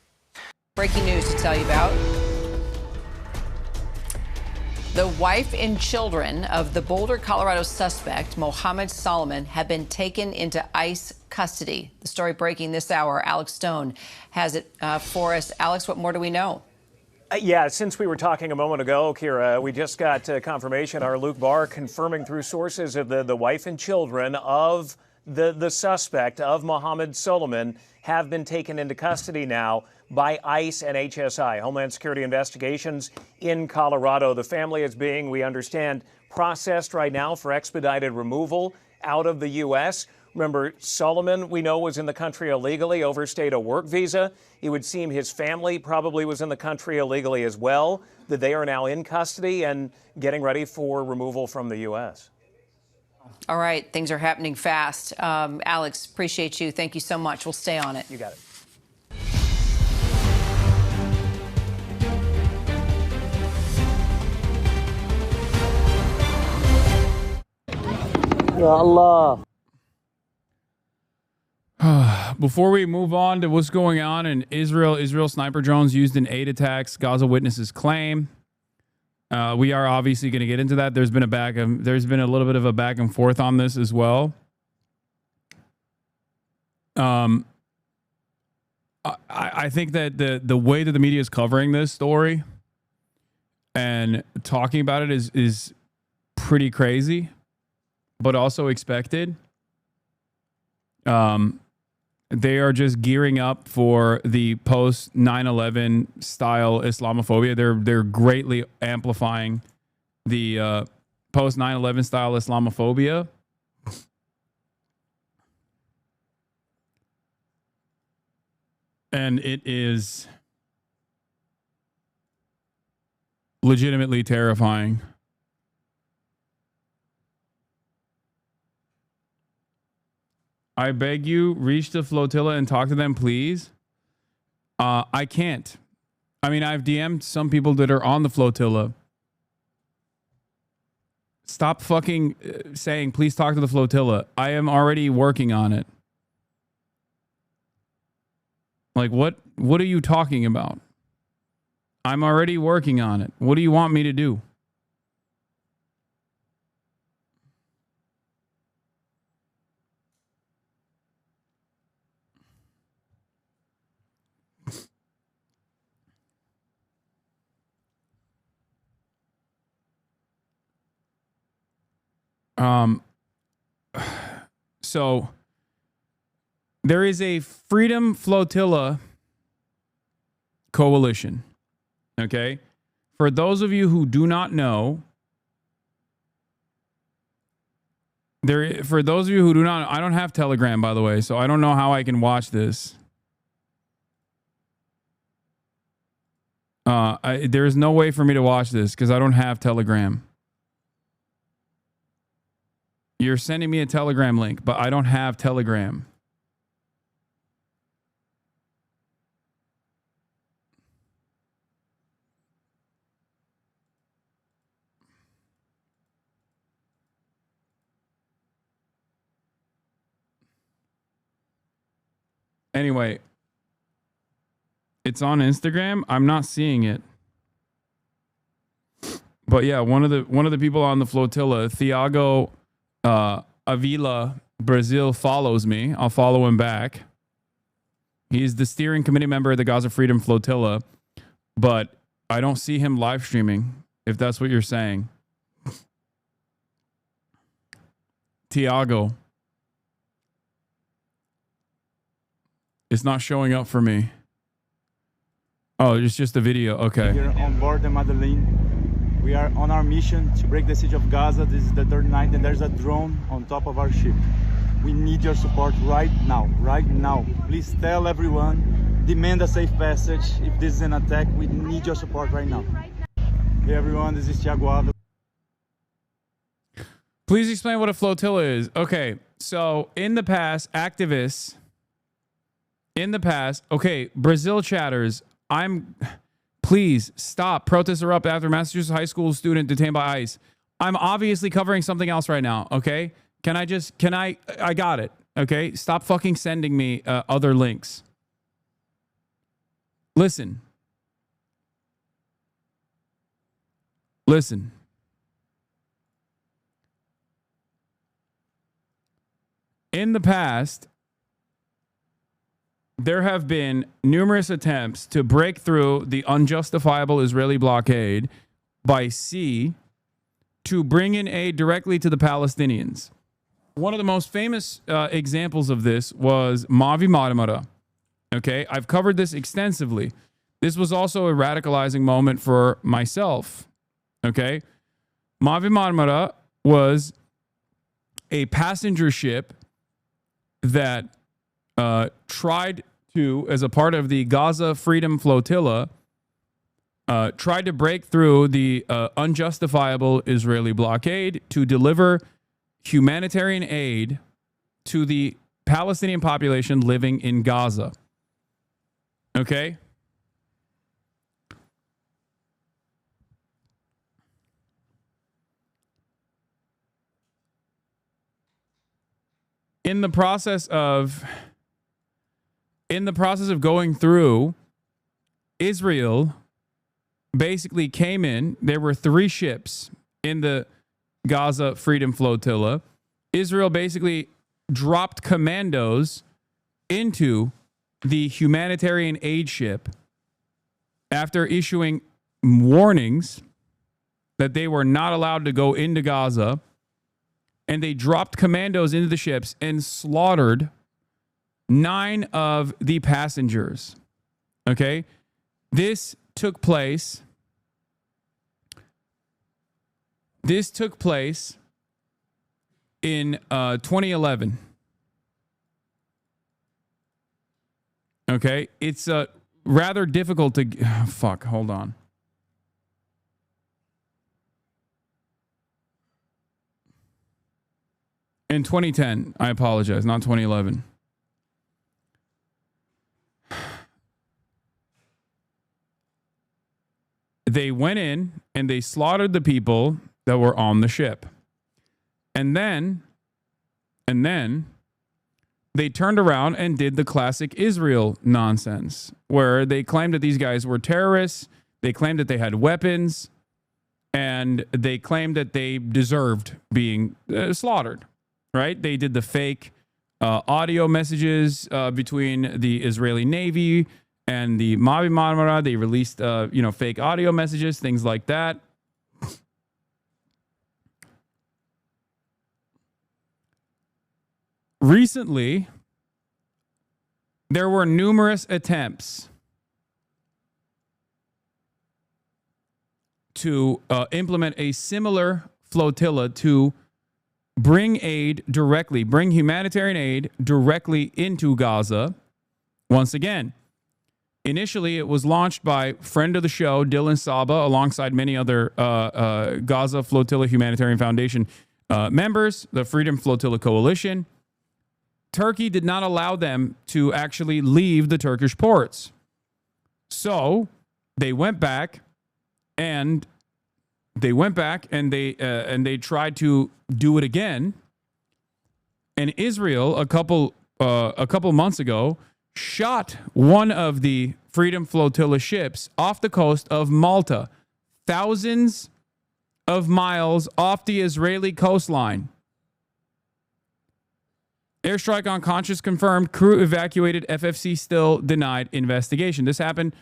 Breaking news to tell you about. The wife and children of the Boulder, Colorado suspect, Mohammed Solomon, have been taken into ICE custody. The story breaking this hour. Alex Stone has it for us. Alex, what more do we know? Yeah, since we were talking a moment ago, Kira, we just got confirmation. Our Luke Barr confirming through sources of the wife and children of the suspect of Mohammed Solomon have been taken into custody now by ICE and HSI, Homeland Security Investigations in Colorado. The family is being, we understand, processed right now for expedited removal out of the U.S. Remember, Solomon, we know, was in the country illegally, overstayed a work visa. It would seem his family probably was in the country illegally as well, that they are now in custody and getting ready for removal from the U.S. All right, things are happening fast. Alex, appreciate you. Thank you so much. We'll stay on it. You got it. Ya Allah. Before we move on to what's going on in Israel sniper drones used in 8 attacks, Gaza witnesses claim. We are obviously going to get into that. There's been a little bit of a back and forth on this as well. I think that the way that the media is covering this story and talking about it is pretty crazy, but also expected. They are just gearing up for the post 9/11 style Islamophobia. They're greatly amplifying the post 9/11 style Islamophobia. And it is legitimately terrifying. I beg you, reach the flotilla and talk to them, please. I can't. I mean, I've DM'd some people that are on the flotilla. Stop fucking saying, please talk to the flotilla. I am already working on it. Like, what are you talking about? I'm already working on it. What do you want me to do? So there is a Freedom Flotilla coalition. Okay. For those of you who do not know, I don't have Telegram, by the way, so I don't know how I can watch this. There's no way for me to watch this because I don't have Telegram. You're sending me a Telegram link, but I don't have Telegram. Anyway, it's on Instagram. I'm not seeing it. But yeah, one of the people on the flotilla, Thiago Avila Brazil, follows me. I'll follow him back. He's the steering committee member of the Gaza Freedom Flotilla, but I don't see him live streaming, if that's what you're saying. Thiago. It's not showing up for me. Oh, it's just a video. Okay. Here on board the Madeleine. We are on our mission to break the siege of Gaza. This is the third night and there's a drone on top of our ship. We need your support right now, right now. Please tell everyone, demand a safe passage. If this is an attack, we need your support right now. Hey everyone, this is Thiago Avila. Please explain what a flotilla is. Okay, so in the past, activists, okay, Brazil chatters, please stop. Protests erupt after Massachusetts high school student detained by ICE. I'm obviously covering something else right now, okay? I got it, okay? Stop fucking sending me other links. Listen. In the past, there have been numerous attempts to break through the unjustifiable Israeli blockade by sea to bring in aid directly to the Palestinians. One of the most famous examples of this was Mavi Marmara. Okay, I've covered this extensively. This was also a radicalizing moment for myself. Okay, Mavi Marmara was a passenger ship that tried to, as a part of the Gaza Freedom Flotilla, tried to break through the unjustifiable Israeli blockade to deliver humanitarian aid to the Palestinian population living in Gaza. Okay? In the process of going through, Israel basically came in. There were 3 ships in the Gaza Freedom Flotilla. Israel basically dropped commandos into the humanitarian aid ship after issuing warnings that they were not allowed to go into Gaza. And they dropped commandos into the ships and slaughtered 9 of the passengers. Okay? This took place This took place in 2011. Okay, it's rather difficult to fuck. Hold on. In 2010, I apologize, not 2011. They went in and they slaughtered the people that were on the ship. And then they turned around and did the classic Israel nonsense, where they claimed that these guys were terrorists, they claimed that they had weapons, and they claimed that they deserved being slaughtered, right? They did the fake audio messages between the Israeli Navy and the Mavi Marmara. They released, fake audio messages, things like that. Recently, there were numerous attempts to implement a similar flotilla to bring humanitarian aid directly into Gaza. Once again, initially it was launched by friend of the show, Dylan Saba, alongside many other Gaza Flotilla Humanitarian Foundation members, the Freedom Flotilla Coalition. Turkey did not allow them to actually leave the Turkish ports. So they went back and they tried to do it again. And Israel, a couple months ago, shot one of the Freedom Flotilla ships off the coast of Malta, thousands of miles off the Israeli coastline. Airstrike unconscious confirmed. Crew evacuated. FFC still denied investigation. This happened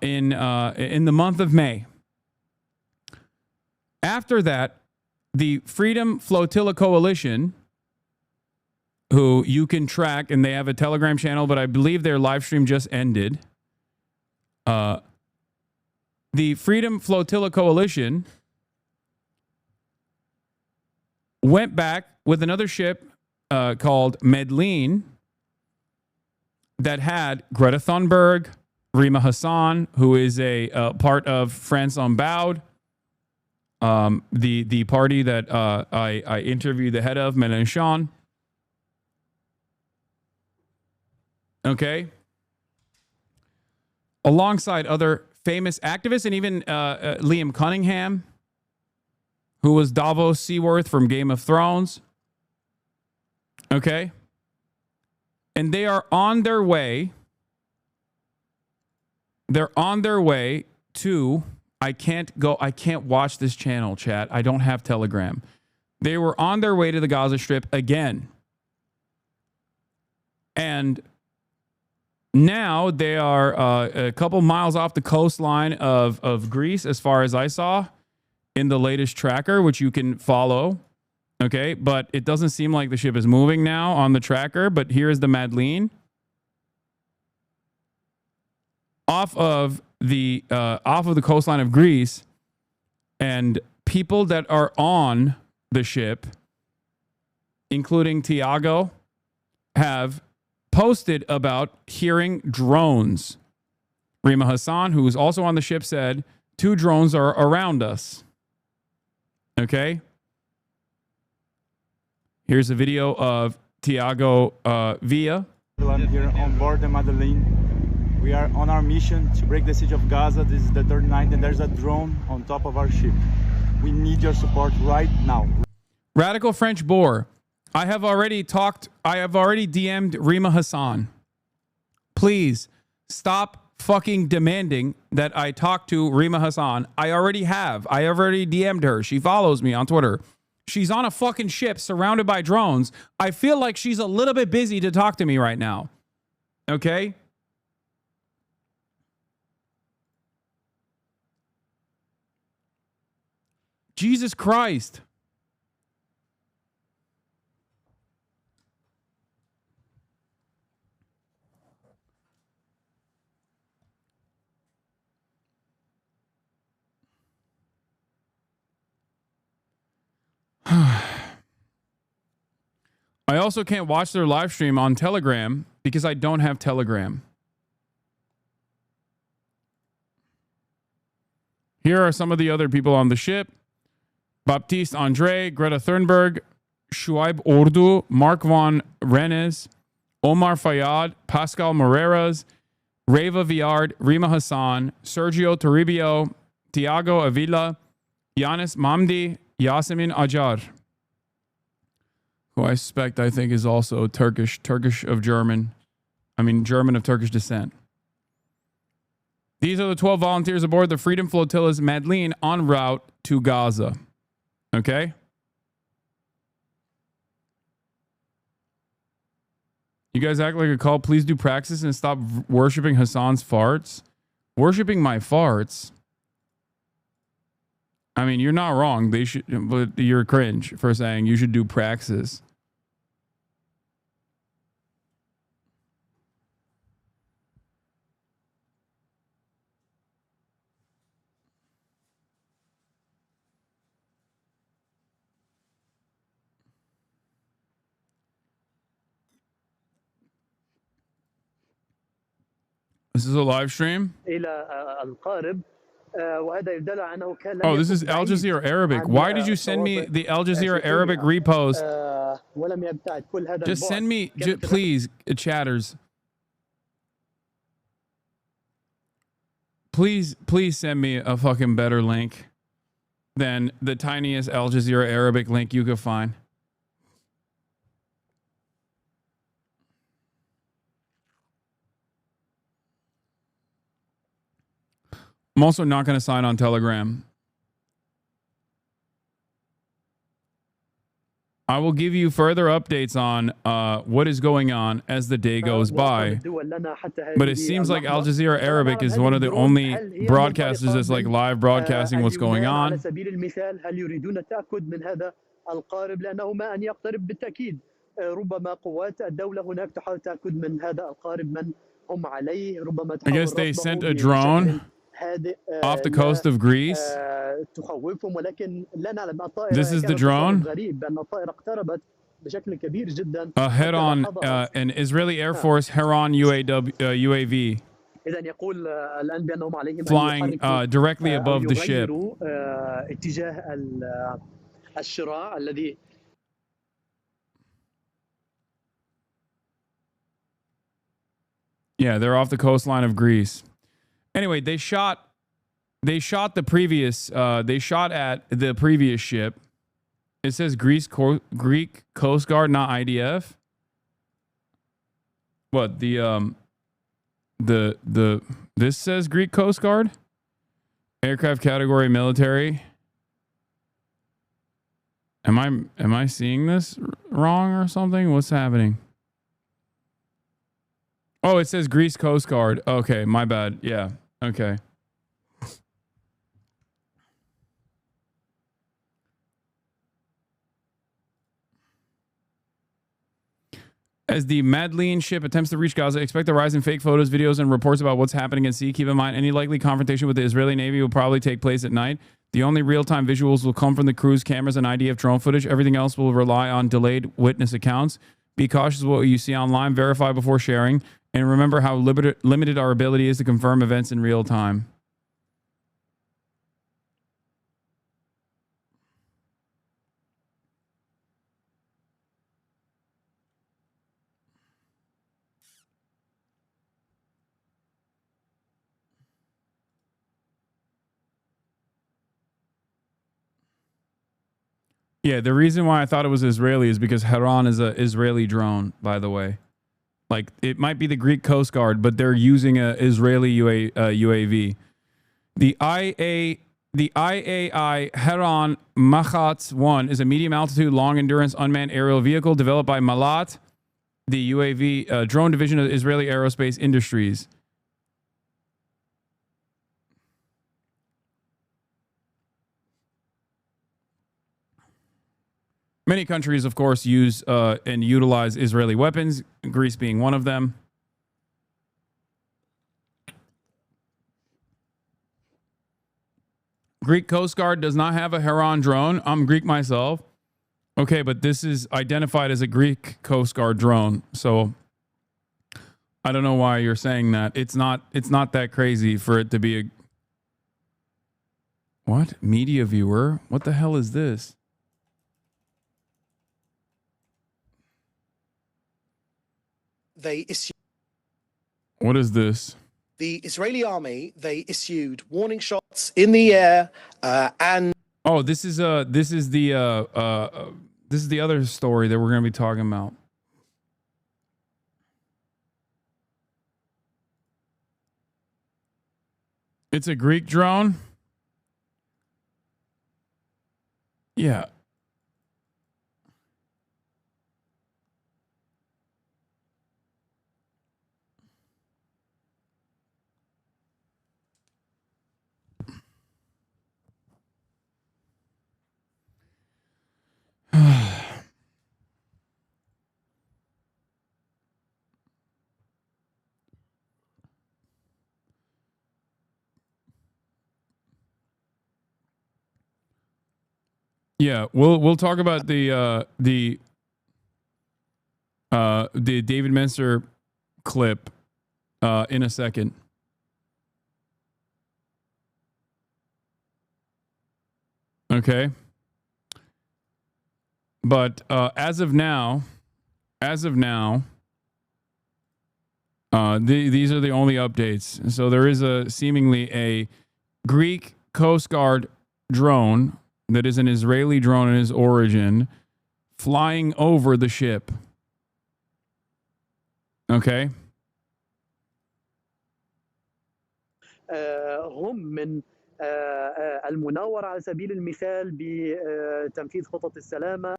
in the month of May. After that, the Freedom Flotilla Coalition, who you can track, and they have a Telegram channel, but I believe their live stream just ended. The Freedom Flotilla Coalition went back with another ship called Medellin that had Greta Thunberg, Rima Hassan, who is a part of France Unbowed, the party that I interviewed the head of, Mélenchon. Okay. Alongside other famous activists, and even Liam Cunningham, who was Davos Seaworth from Game of Thrones. Okay. And they are on their way. They're on their way to, I can't watch this channel, chat. I don't have Telegram. They were on their way to the Gaza Strip again. And now they are a couple miles off the coastline of Greece, as far as I saw in the latest tracker, which you can follow. Okay, but it doesn't seem like the ship is moving now on the tracker. But here is the Madeleine off of the coastline of Greece, and people that are on the ship, including Tiago, have posted about hearing drones. Rima Hassan, who is also on the ship, said 2 drones are around us. Okay. Here's a video of Tiago Villa. Here on board the Madeleine. We are on our mission to break the siege of Gaza. This is the 3rd night, and there's a drone on top of our ship. We need your support right now. Radical French Boer. I have already DM'd Rima Hassan. Please stop fucking demanding that I talk to Rima Hassan. I already DM'd her. She follows me on Twitter. She's on a fucking ship surrounded by drones. I feel like she's a little bit busy to talk to me right now. Okay? Jesus Christ. I also can't watch their live stream on Telegram because I don't have Telegram. Here are some of the other people on the ship. Baptiste Andre, Greta Thunberg, Shuaib Ordu, Mark von Rennes, Omar Fayyad, Pascal Moreras, Reva Viard, Rima Hassan, Sergio Toribio, Tiago Avila, Yanis Mamdi, Yasemin Ajar, who I think is also German of Turkish descent. These are the 12 volunteers aboard the Freedom Flotilla's Madeleine en route to Gaza. Okay? You guys act like a cult. Please do praxis and stop worshiping Hassan's farts. Worshipping my farts? I mean, you're not wrong. They should, but you're cringe for saying you should do praxis. This is a live stream. Oh, this is Al Jazeera Arabic. Why did you send me the Al Jazeera Arabic repost? Just send me, please, chatters. Please send me a fucking better link than the tiniest Al Jazeera Arabic link you could find. I'm also not going to sign on Telegram. I will give you further updates on what is going on as the day goes by. But it seems like Al Jazeera Arabic is one of the only broadcasters that's like live broadcasting what's going on. I guess they sent a drone off the coast of Greece. This is the drone. A head-on an Israeli Air Force Heron UAV flying directly above the ship. Yeah, they're off the coastline of Greece. Anyway, they shot the previous they shot at the previous ship. It says Greek Coast Guard, not IDF. What, the this says Greek Coast Guard? Aircraft category military. Am I seeing this wrong or something? What's happening? Oh, it says Greece Coast Guard. Okay, my bad. Yeah. Okay. As the Madeleine ship attempts to reach Gaza, expect a rise in fake photos, videos, and reports about what's happening at sea. Keep in mind, any likely confrontation with the Israeli Navy will probably take place at night. The only real-time visuals will come from the crew's cameras and IDF drone footage. Everything else will rely on delayed witness accounts. Be cautious of what you see online. Verify before sharing. And remember how limited our ability is to confirm events in real time. Yeah, the reason why I thought it was Israeli is because Heron is an Israeli drone, by the way. Like, it might be the Greek Coast Guard, but they're using an Israeli UAV. The IAI Heron Machatz 1 is a medium-altitude, long-endurance unmanned aerial vehicle developed by Malat, the UAV drone division of Israeli Aerospace Industries. Many countries, of course, use and utilize Israeli weapons, Greece being one of them. Greek Coast Guard does not have a Heron drone. I'm Greek myself. Okay, but this is identified as a Greek Coast Guard drone, so I don't know why you're saying that. It's not that crazy for it to be a what? Media viewer? What the hell is this? They issued What is this? the Israeli army. They issued warning shots in the air, and Oh, this is the other story that we're going to be talking about. It's a Greek drone. Yeah. Yeah, we'll talk about the David Menser clip in a second. Okay. But as of now, these are the only updates. So there is seemingly a Greek Coast Guard drone that is an Israeli drone in its origin flying over the ship. Okay. هم من المناورة على سبيل المثال بتنفيذ خطط السلامة.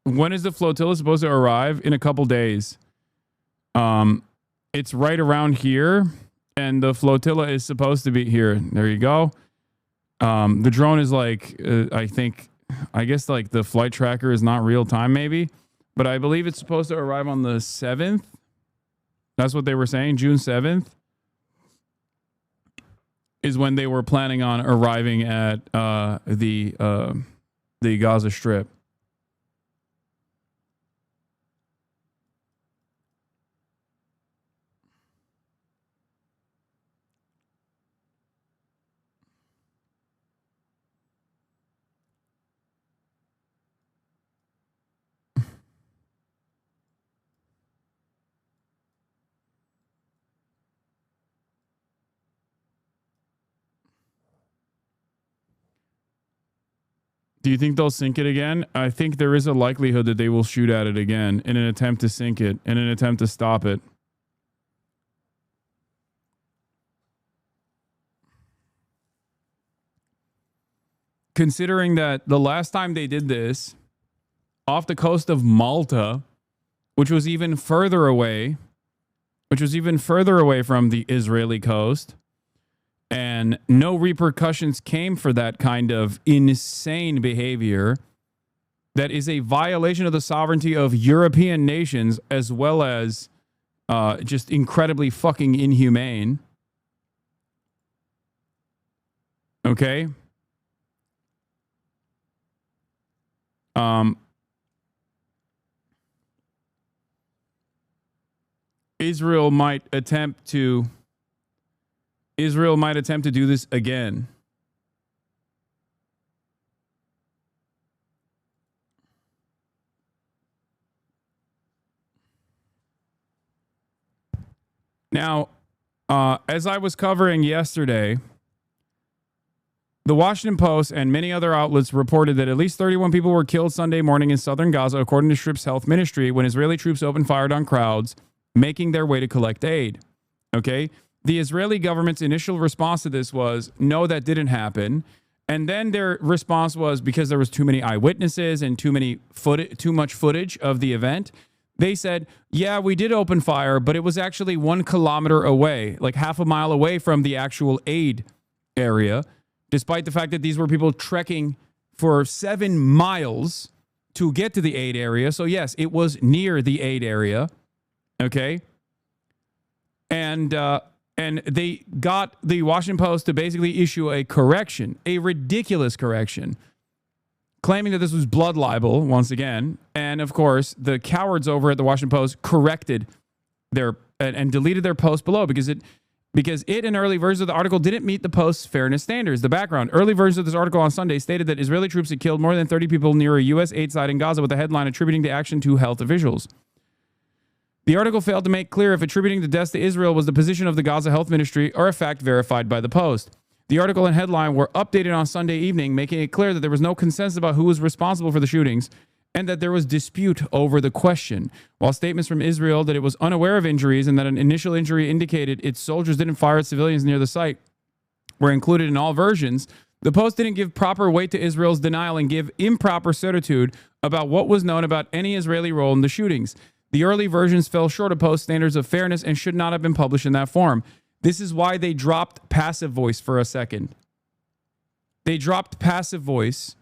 When is the flotilla supposed to arrive? In a couple days. It's right around here, and the flotilla is supposed to be here. There you go. The drone is like, I guess like the flight tracker is not real time maybe, but I believe it's supposed to arrive on the 7th. That's what they were saying. June 7th is when they were planning on arriving at the Gaza Strip. Do you think they'll sink it again? I think there is a likelihood that they will shoot at it again in an attempt to sink it, in an attempt to stop it. Considering that the last time they did this off the coast of Malta, which was even further away from the Israeli coast, and no repercussions came for that kind of insane behavior that is a violation of the sovereignty of European nations, as well as just incredibly fucking inhumane. Okay? Israel might attempt to do this again. Now, as I was covering yesterday, the Washington Post and many other outlets reported that at least 31 people were killed Sunday morning in southern Gaza, according to Strip's health ministry, when Israeli troops opened fire on crowds making their way to collect aid. Okay? The Israeli government's initial response to this was, no, that didn't happen. And then their response was, because there was too many eyewitnesses and too much footage of the event, they said, yeah, we did open fire, but it was actually 1 kilometer away, like half a mile away from the actual aid area, despite the fact that these were people trekking for 7 miles to get to the aid area. So yes, it was near the aid area. Okay. And And they got the Washington Post to basically issue a correction, a ridiculous correction, claiming that this was blood libel once again. And of course, the cowards over at the Washington Post corrected their and deleted their post below because it and early versions of the article didn't meet the Post's fairness standards. The background: early versions of this article on Sunday stated that Israeli troops had killed more than 30 people near a U.S. aid site in Gaza, with the headline attributing the action to health officials. The article failed to make clear if attributing the deaths to Israel was the position of the Gaza Health Ministry or a fact verified by the Post. The article and headline were updated on Sunday evening, making it clear that there was no consensus about who was responsible for the shootings and that there was dispute over the question. While statements from Israel that it was unaware of injuries and that an initial injury indicated its soldiers didn't fire at civilians near the site were included in all versions, the Post didn't give proper weight to Israel's denial and give improper certitude about what was known about any Israeli role in the shootings. The early versions fell short of Post standards of fairness and should not have been published in that form. This is why they dropped passive voice for a second. They dropped passive voice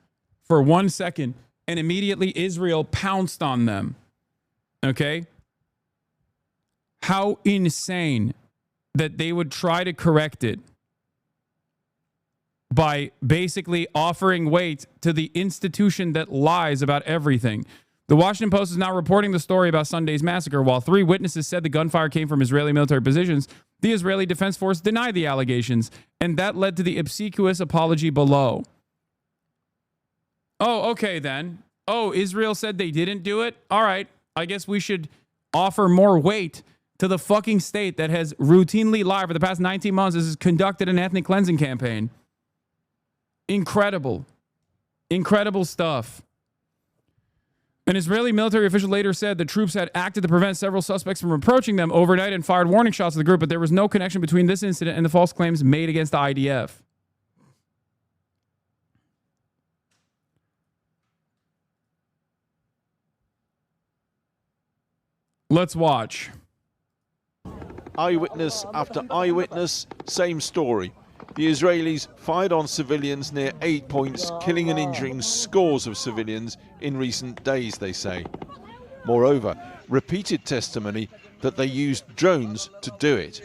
for 1 second, and immediately Israel pounced on them. Okay? How insane that they would try to correct it by basically offering weight to the institution that lies about everything. The Washington Post is now reporting the story about Sunday's massacre. While 3 witnesses said the gunfire came from Israeli military positions, the Israeli Defense Force denied the allegations, and that led to the obsequious apology below. Oh, okay then. Oh, Israel said they didn't do it? All right. I guess we should offer more weight to the fucking state that has routinely lied for the past 19 months. This has conducted an ethnic cleansing campaign. Incredible. Incredible stuff. An Israeli military official later said the troops had acted to prevent several suspects from approaching them overnight and fired warning shots at the group, but there was no connection between this incident and the false claims made against the IDF. Let's watch. Eyewitness after eyewitness, same story. The Israelis fired on civilians near aid points, killing and injuring scores of civilians in recent days, they say. Moreover, repeated testimony that they used drones to do it.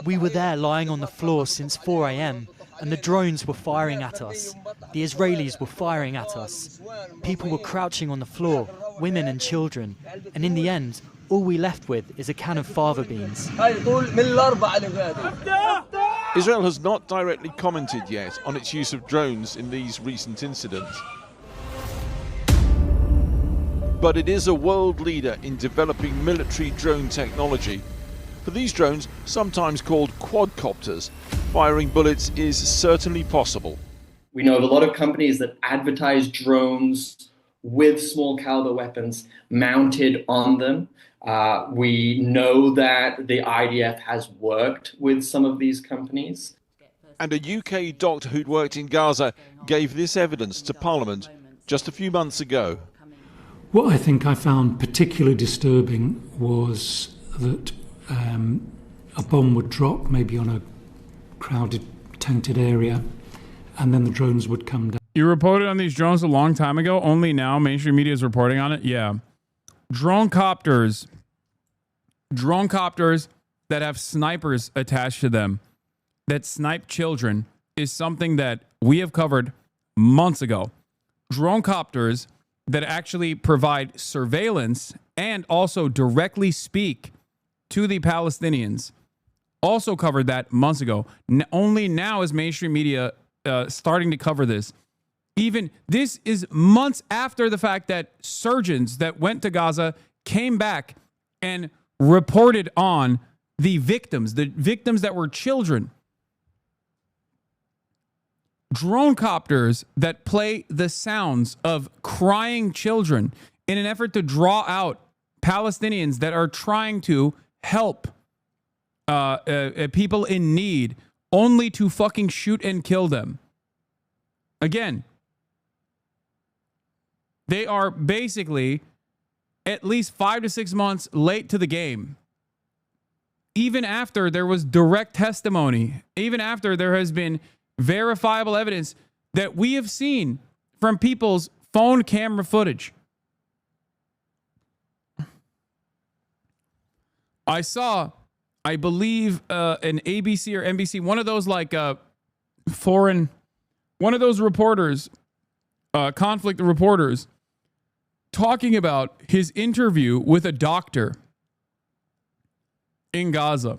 We were there lying on the floor since 4 a.m. and the drones were firing at us. The Israelis were firing at us. People were crouching on the floor, women and children, and in the end, all we left with is a can of fava beans. Israel has not directly commented yet on its use of drones in these recent incidents. But it is a world leader in developing military drone technology. For these drones, sometimes called quadcopters, firing bullets is certainly possible. We know of a lot of companies that advertise drones with small caliber weapons mounted on them. We know that the IDF has worked with some of these companies. And a UK doctor who'd worked in Gaza gave this evidence to Parliament just a few months ago. What I think I found particularly disturbing was that a bomb would drop maybe on a crowded, tainted area, and then the drones would come down. You reported on these drones a long time ago. Only now mainstream media is reporting on it. Yeah. Drone copters that have snipers attached to them that snipe children is something that we have covered months ago. Drone copters that actually provide surveillance and also directly speak to the Palestinians also covered that months ago. Only now is mainstream media starting to cover this. Even this is months after the fact that surgeons that went to Gaza came back and reported on the victims that were children. Drone copters that play the sounds of crying children in an effort to draw out Palestinians that are trying to help people in need, only to fucking shoot and kill them. Again, they are basically at least 5 to 6 months late to the game. Even after there was direct testimony, even after there has been verifiable evidence that we have seen from people's phone camera footage. I saw, I believe, an ABC or NBC, one of those like foreign, one of those reporters, conflict reporters, talking about his interview with a doctor in Gaza.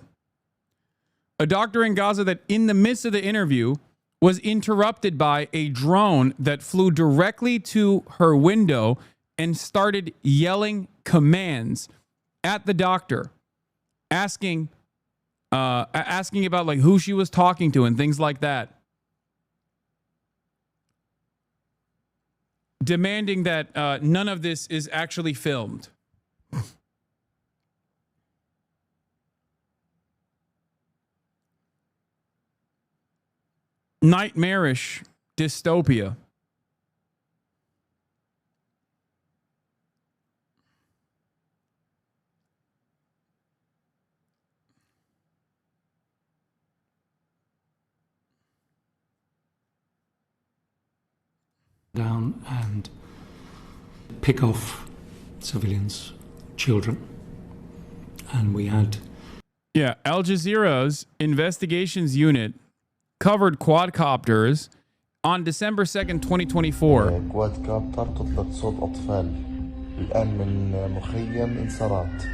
A doctor in Gaza that in the midst of the interview was interrupted by a drone that flew directly to her window and started yelling commands at the doctor, asking about like who she was talking to and things like that. Demanding that none of this is actually filmed. Nightmarish dystopia. Down and pick off civilians, children. And we had... Yeah, Al Jazeera's investigations unit covered quadcopters on December 2nd, 2024.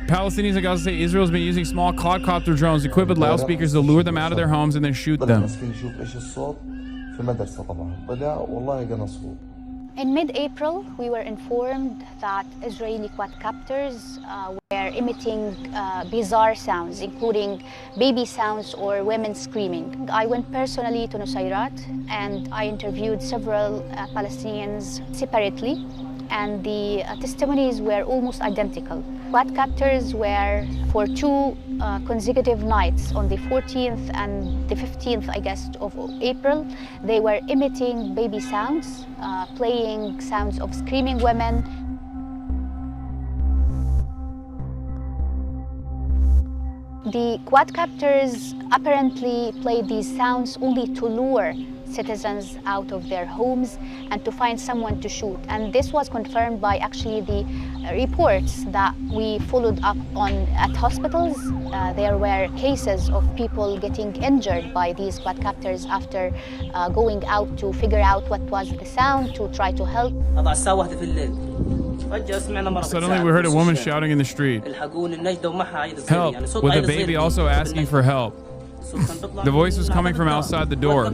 Palestinians in Gaza say Israel's been using small quadcopter drones equipped with loudspeakers to lure them out of their homes and then shoot them. In mid-April, we were informed that Israeli quadcopters were emitting bizarre sounds, including baby sounds or women screaming. I went personally to Nusayrat and I interviewed several Palestinians separately, and the testimonies were almost identical. Quadcopters were for 2 consecutive nights on the 14th and the 15th, I guess, of April. They were emitting baby sounds, playing sounds of screaming women. The quadcopters apparently played these sounds only to lure citizens out of their homes and to find someone to shoot. And this was confirmed by actually the reports that we followed up on at hospitals. There were cases of people getting injured by these quadcopters after going out to figure out what was the sound, to try to help. Suddenly we heard a woman shouting in the street, "Help," with a baby also asking for help. The voice was coming from outside the door.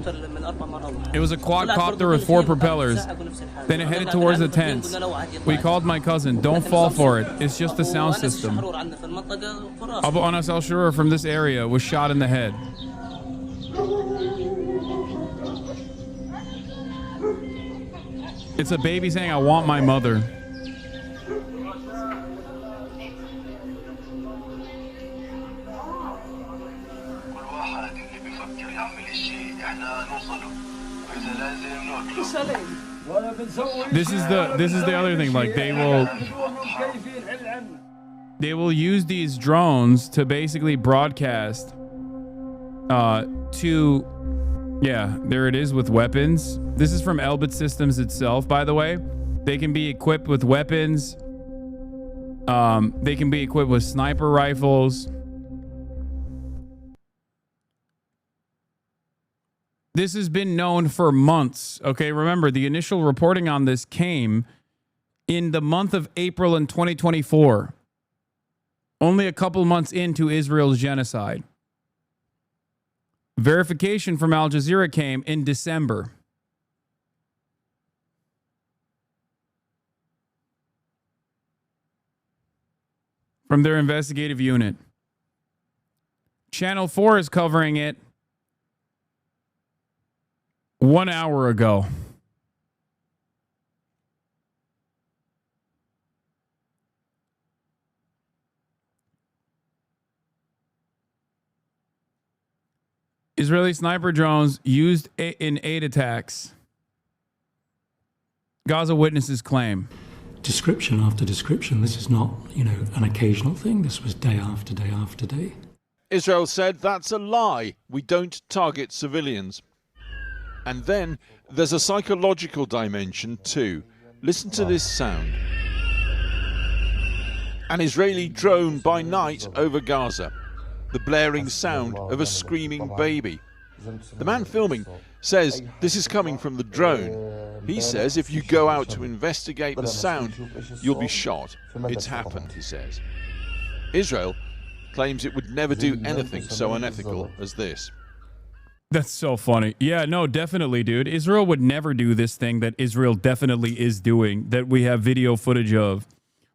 It was a quadcopter with 4 propellers. Then it headed towards the tents. We called my cousin. Don't fall for it. It's just the sound system. Abu Anas al-Shurur from this area was shot in the head. It's a baby saying, "I want my mother." This is the other thing. Like they will use these drones to basically broadcast to, yeah, there it is, with weapons. This is from Elbit Systems itself, by the way. They can be equipped with weapons. They can be equipped with sniper rifles. This has been known for months. Okay, remember, the initial reporting on this came in the month of April in 2024. Only a couple months into Israel's genocide. Verification from Al Jazeera came in December. From their investigative unit. Channel 4 is covering it 1 hour ago. Israeli sniper drones used in aid attacks. Gaza witnesses claim. Description after description. This is not, an occasional thing. This was day after day after day. Israel said that's a lie. We don't target civilians. And then there's a psychological dimension too. Listen to this sound. An Israeli drone by night over Gaza. The blaring sound of a screaming baby. The man filming says this is coming from the drone. He says if you go out to investigate the sound, you'll be shot. It's happened, he says. Israel claims it would never do anything so unethical as this. That's so funny. Yeah, no, definitely, dude. Israel would never do this thing that Israel definitely is doing, that we have video footage of.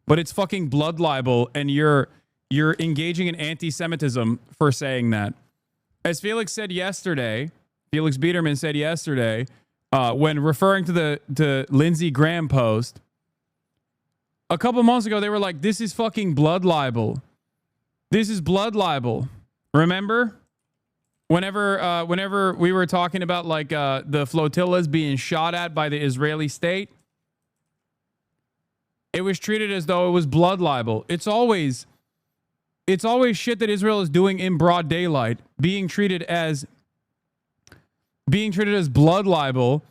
But it's fucking blood libel, and you're engaging in anti-Semitism for saying that. As Felix said yesterday, Felix Biederman said yesterday, when referring to the Lindsey Graham post, a couple months ago, they were like, this is fucking blood libel. This is blood libel. Remember? Whenever we were talking about like the flotillas being shot at by the Israeli state, it was treated as though it was blood libel. It's always shit that Israel is doing in broad daylight, being treated as blood libel.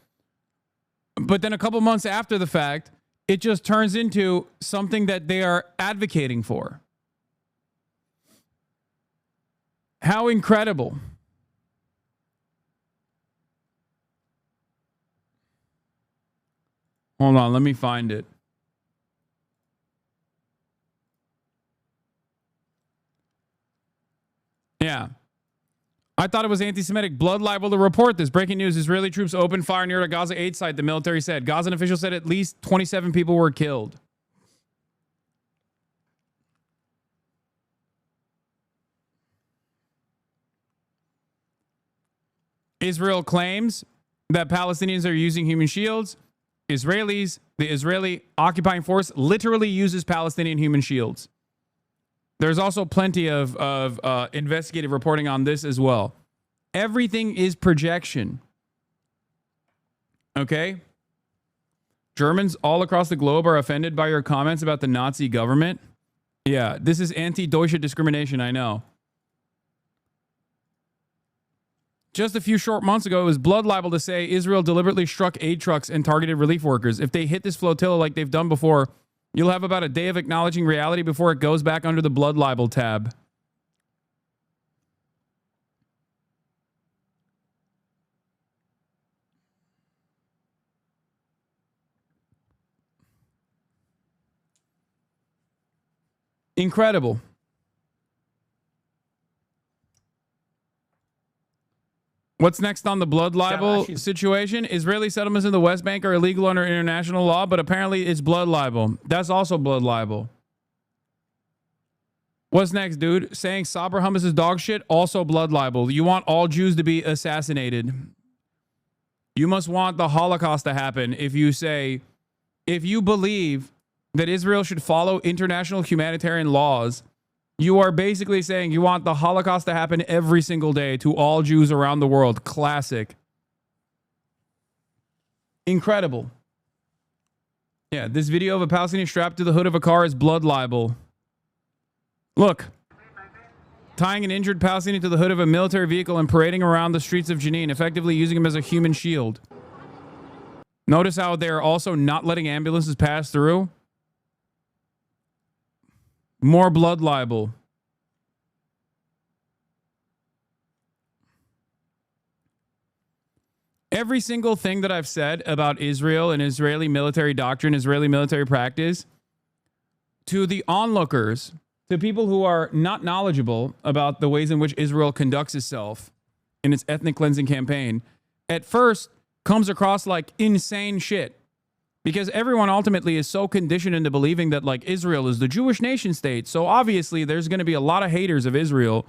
But then a couple months after the fact, it just turns into something that they are advocating for. How incredible. Hold on, let me find it. Yeah. I thought it was anti-Semitic blood libel to report this. Breaking news, Israeli troops opened fire near a Gaza aid site, the military said. Gazan officials said at least 27 people were killed. Israel claims that Palestinians are using human shields. The Israeli occupying force literally uses Palestinian human shields. There's also plenty of investigative reporting on this as well. Everything is projection. Okay? Germans all across the globe are offended by your comments about the Nazi government. Yeah, this is anti-Deutsche discrimination, I know. Just a few short months ago, it was blood libel to say Israel deliberately struck aid trucks and targeted relief workers. If they hit this flotilla like they've done before, you'll have about a day of acknowledging reality before it goes back under the blood libel tab. Incredible. What's next on the blood libel situation? Israeli settlements in the West Bank are illegal under international law, but apparently it's blood libel. That's also blood libel. What's next, dude? Saying Sabra hummus is dog shit, also blood libel. You want all Jews to be assassinated. You must want the Holocaust to happen if you believe that Israel should follow international humanitarian laws. You are basically saying you want the Holocaust to happen every single day to all Jews around the world. Classic. Incredible. Yeah, this video of a Palestinian strapped to the hood of a car is blood libel. Look. Tying an injured Palestinian to the hood of a military vehicle and parading around the streets of Jenin, effectively using him as a human shield. Notice how they're also not letting ambulances pass through. More blood libel. Every single thing that I've said about Israel and Israeli military doctrine, Israeli military practice, to the onlookers, to people who are not knowledgeable about the ways in which Israel conducts itself in its ethnic cleansing campaign, at first comes across like insane shit. Because everyone ultimately is so conditioned into believing that like Israel is the Jewish nation state. So obviously there's going to be a lot of haters of Israel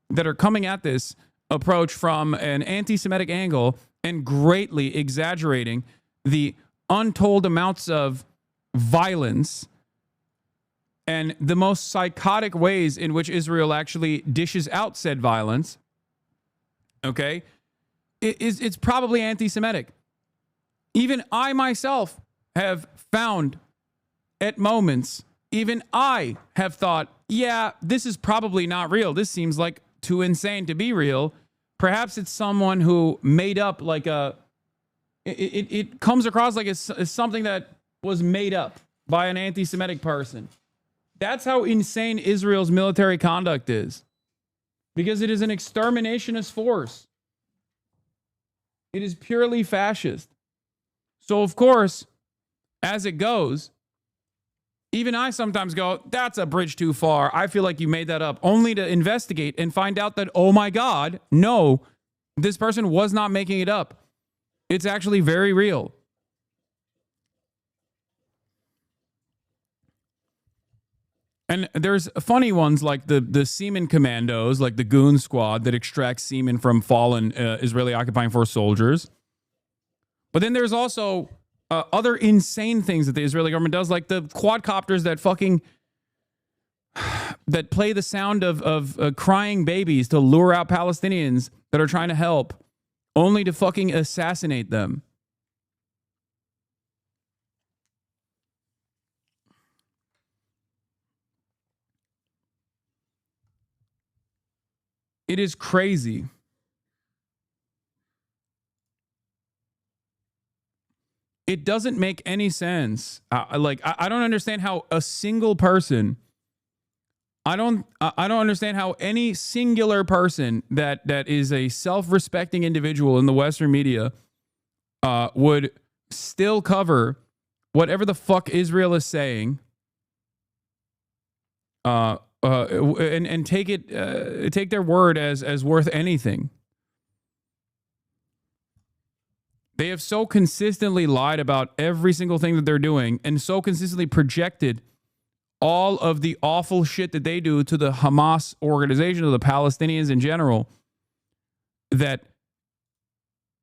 that are coming at this approach from an anti-Semitic angle and greatly exaggerating the untold amounts of violence and the most psychotic ways in which Israel actually dishes out said violence. Okay? It's probably anti-Semitic. Even I myself have found at moments, even I have thought, yeah, this is probably not real. This seems like too insane to be real. Perhaps it's someone who made up like it comes across like it's something that was made up by an anti-Semitic person. That's how insane Israel's military conduct is. Because it is an exterminationist force. It is purely fascist. So, of course, as it goes, even I sometimes go, that's a bridge too far. I feel like you made that up, only to investigate and find out that, oh my God, no, this person was not making it up. It's actually very real. And there's funny ones like the semen commandos, like the goon squad that extracts semen from fallen Israeli occupying force soldiers. But then there's also other insane things that the Israeli government does, like the quadcopters that play the sound of crying babies to lure out Palestinians that are trying to help, only to fucking assassinate them. It is crazy. It doesn't make any sense. I don't understand how a single person. I don't understand how any singular person that is a self-respecting individual in the Western media would still cover whatever the fuck Israel is saying. And take their word as worth anything. They have so consistently lied about every single thing that they're doing and so consistently projected all of the awful shit that they do to the Hamas organization, to the Palestinians in general, that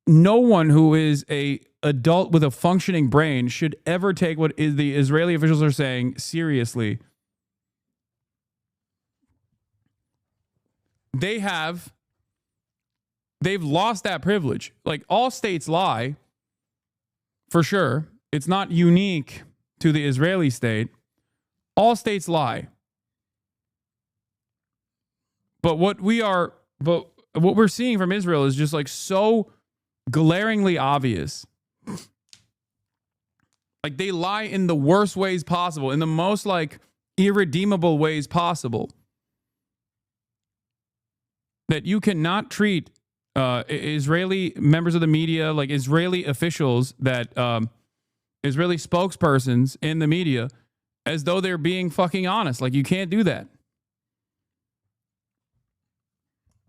no one who is a adult with a functioning brain should ever take what the Israeli officials are saying seriously. They've lost that privilege. Like, all states lie, for sure. It's not unique to the Israeli state. All states lie. But what we're seeing from Israel is just like so glaringly obvious. Like, they lie in the worst ways possible, in the most like irredeemable ways possible. That you cannot treat Israeli members of the media, like Israeli officials, that Israeli spokespersons in the media, as though they're being fucking honest. Like, you can't do that.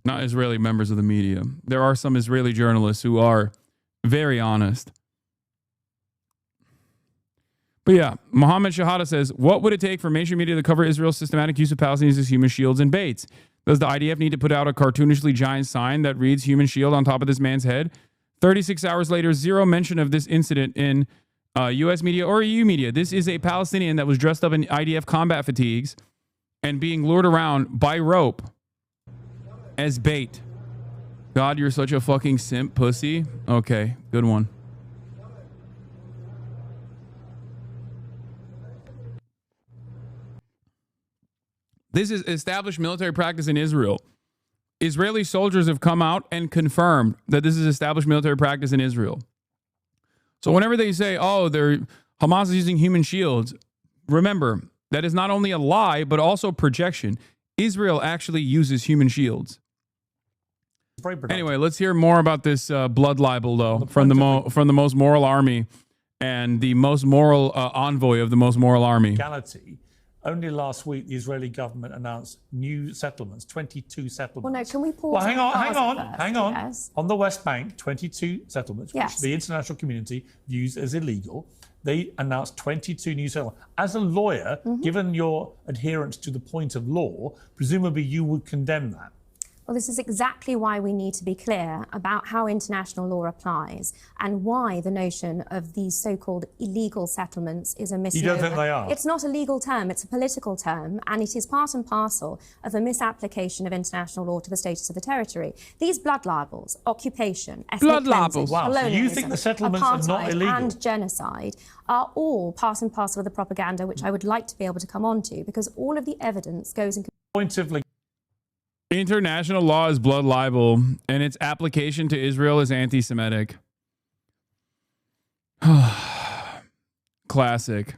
Not Israeli members of the media. There are some Israeli journalists who are very honest. But yeah, Mohammed Shahada says, what would it take for mainstream media to cover Israel's systematic use of Palestinians as human shields and baits? Does the IDF need to put out a cartoonishly giant sign that reads human shield on top of this man's head? 36 hours later, zero mention of this incident in U.S. media or EU media. This is a Palestinian that was dressed up in IDF combat fatigues and being lured around by rope as bait. God, you're such a fucking simp pussy. Okay, good one. This is established military practice in Israel. Israeli soldiers have come out and confirmed that this is established military practice in Israel. So whenever they say, oh, Hamas is using human shields, remember, that is not only a lie, but also projection. Israel actually uses human shields. Anyway, let's hear more about this blood libel, though, from the most moral army and the most moral envoy of the most moral army. Only last week, the Israeli government announced new settlements, 22 settlements. Well, no, can we pause? Well, hang on. Yes. On the West Bank, 22 settlements, Yes. which the international community views as illegal. They announced 22 new settlements. As a lawyer, given your adherence to the point of law, presumably you would condemn that. Well, this is exactly why we need to be clear about how international law applies and why the notion of these so-called illegal settlements is a misnomer. You don't think they are? It's not a legal term, it's a political term, and it is part and parcel of a misapplication of international law to the status of the territory. These blood libels, occupation, ethnic cleansing, Wow, so you think the settlements are not apartheid, illegal? and genocide are all part and parcel of the propaganda, which I would like to be able to come on to, because all of the evidence goes in... Point of International law is blood libel, and its application to Israel is anti-Semitic. Classic.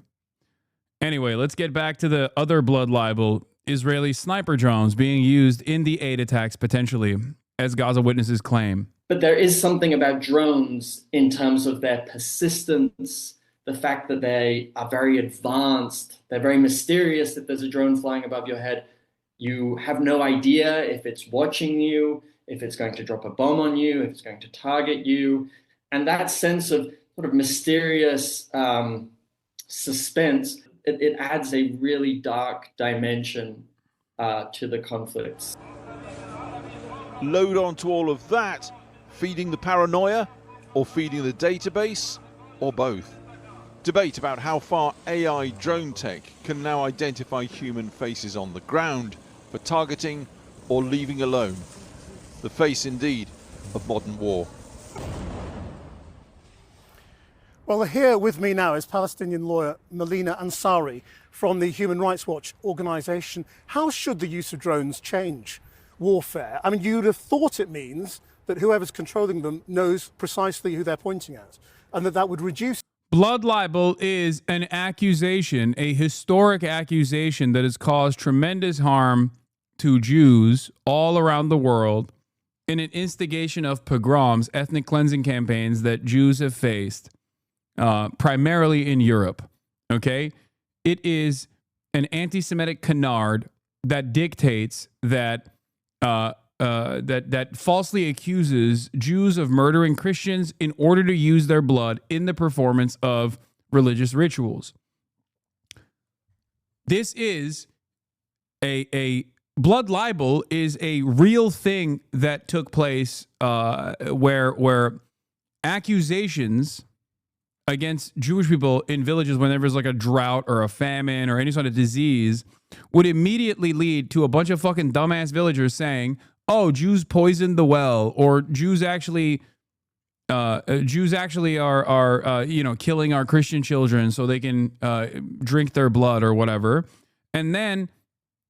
Anyway, let's get back to the other blood libel. Israeli sniper drones being used in the aid attacks potentially, as Gaza witnesses claim. But there is something about drones in terms of their persistence, the fact that they are very advanced, they're very mysterious. If there's a drone flying above your head, you have no idea if it's watching you, if it's going to drop a bomb on you, if it's going to target you. And that sense of sort of mysterious suspense, it adds a really dark dimension to the conflicts. Load onto all of that, feeding the paranoia or feeding the database, or both. Debate about how far AI drone tech can now identify human faces on the ground for targeting or leaving alone. The face, indeed, of modern war. Well, here with me now is Palestinian lawyer Melina Ansari from the Human Rights Watch organization. How should the use of drones change warfare? I mean, you'd have thought it means that whoever's controlling them knows precisely who they're pointing at, and that would reduce. Blood libel is an accusation, a historic accusation that has caused tremendous harm to Jews all around the world in an instigation of pogroms, ethnic cleansing campaigns that Jews have faced, primarily in Europe. Okay? It is an anti-Semitic canard that dictates that that falsely accuses Jews of murdering Christians in order to use their blood in the performance of religious rituals. This is a blood libel is a real thing that took place where accusations against Jewish people in villages when there was like a drought or a famine or any sort of disease would immediately lead to a bunch of fucking dumbass villagers saying, oh, Jews poisoned the well, or Jews actually are killing our Christian children so they can drink their blood or whatever. And then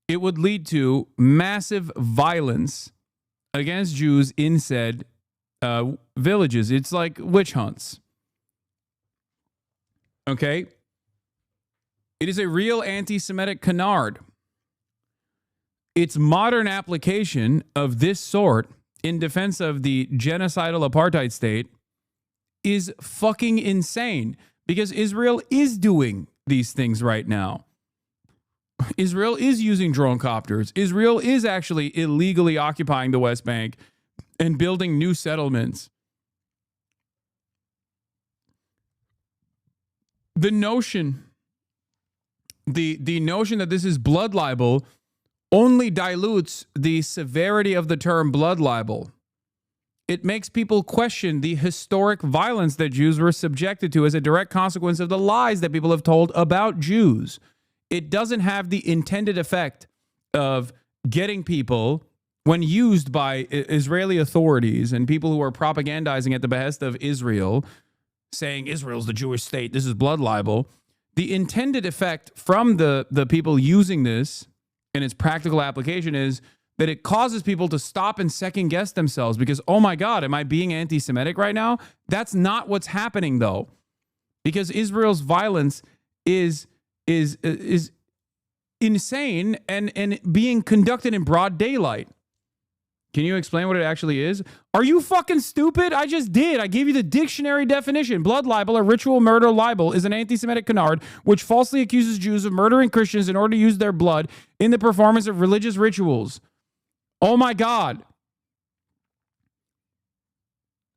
it would lead to massive violence against Jews in said villages. It's like witch hunts. Okay? It is a real anti-Semitic canard. Its modern application of this sort in defense of the genocidal apartheid state is fucking insane, because Israel is doing these things right now. Israel is using drone copters. Israel is actually illegally occupying the West Bank and building new settlements. The notion that this is blood libel only dilutes the severity of the term blood libel. It makes people question the historic violence that Jews were subjected to as a direct consequence of the lies that people have told about Jews. It doesn't have the intended effect of getting people, when used by Israeli authorities and people who are propagandizing at the behest of Israel, saying Israel's the Jewish state, this is blood libel. The intended effect from the people using this in its practical application is that it causes people to stop and second guess themselves because, oh my God, am I being anti-Semitic right now? That's not what's happening though, because Israel's violence is insane and being conducted in broad daylight. Can you explain what it actually is? Are you fucking stupid? I just did. I gave you the dictionary definition. Blood libel, or ritual murder libel, is an anti-Semitic canard which falsely accuses Jews of murdering Christians in order to use their blood in the performance of religious rituals. Oh my God.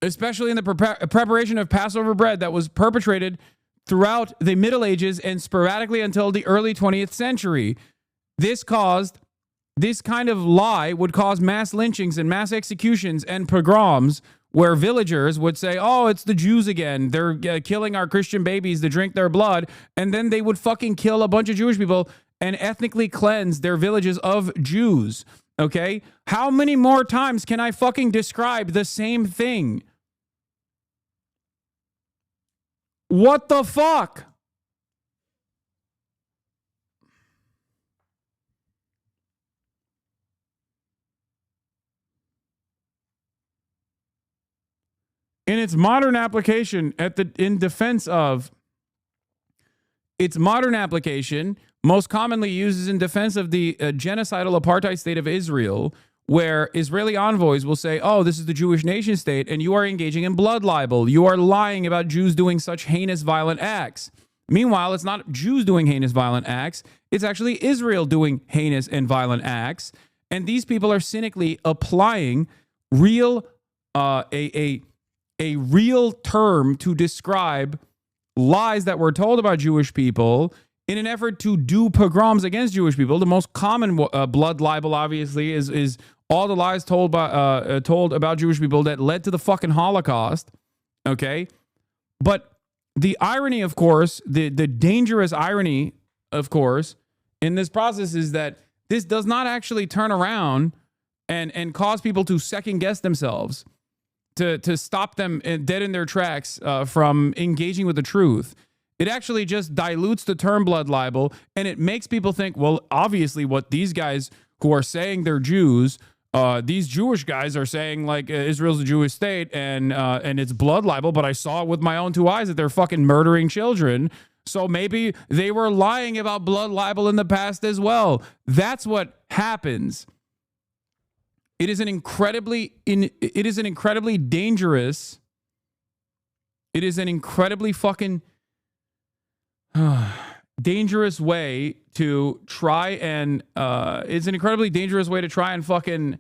Especially in the preparation of Passover bread that was perpetrated throughout the Middle Ages and sporadically until the early 20th century. This kind of lie would cause mass lynchings and mass executions and pogroms where villagers would say, oh, it's the Jews again. They're killing our Christian babies to drink their blood. And then they would fucking kill a bunch of Jewish people and ethnically cleanse their villages of Jews. Okay? How many more times can I fucking describe the same thing? What the fuck? In its modern application in defense of Its modern application, most commonly used, is in defense of the genocidal apartheid state of Israel, where Israeli envoys will say, oh, this is the Jewish nation state, and you are engaging in blood libel. You are lying about Jews doing such heinous, violent acts. Meanwhile, it's not Jews doing heinous, violent acts. It's actually Israel doing heinous and violent acts. And these people are cynically applying real, a real term to describe lies that were told about Jewish people in an effort to do pogroms against Jewish people. The most common blood libel, obviously, is all the lies told about Jewish people that led to the fucking Holocaust. Okay, but the irony, of course, the dangerous irony, of course, in this process is that this does not actually turn around and cause people to second guess themselves, to stop them dead in their tracks from engaging with the truth. It actually just dilutes the term blood libel, and it makes people think, well, obviously what these guys who are saying they're Jews, these Jewish guys are saying like Israel's a Jewish state and it's blood libel, but I saw it with my own two eyes that they're fucking murdering children. So maybe they were lying about blood libel in the past as well. That's what happens. It is an incredibly dangerous. It is an incredibly fucking dangerous way to try and it's an incredibly dangerous way to try and fucking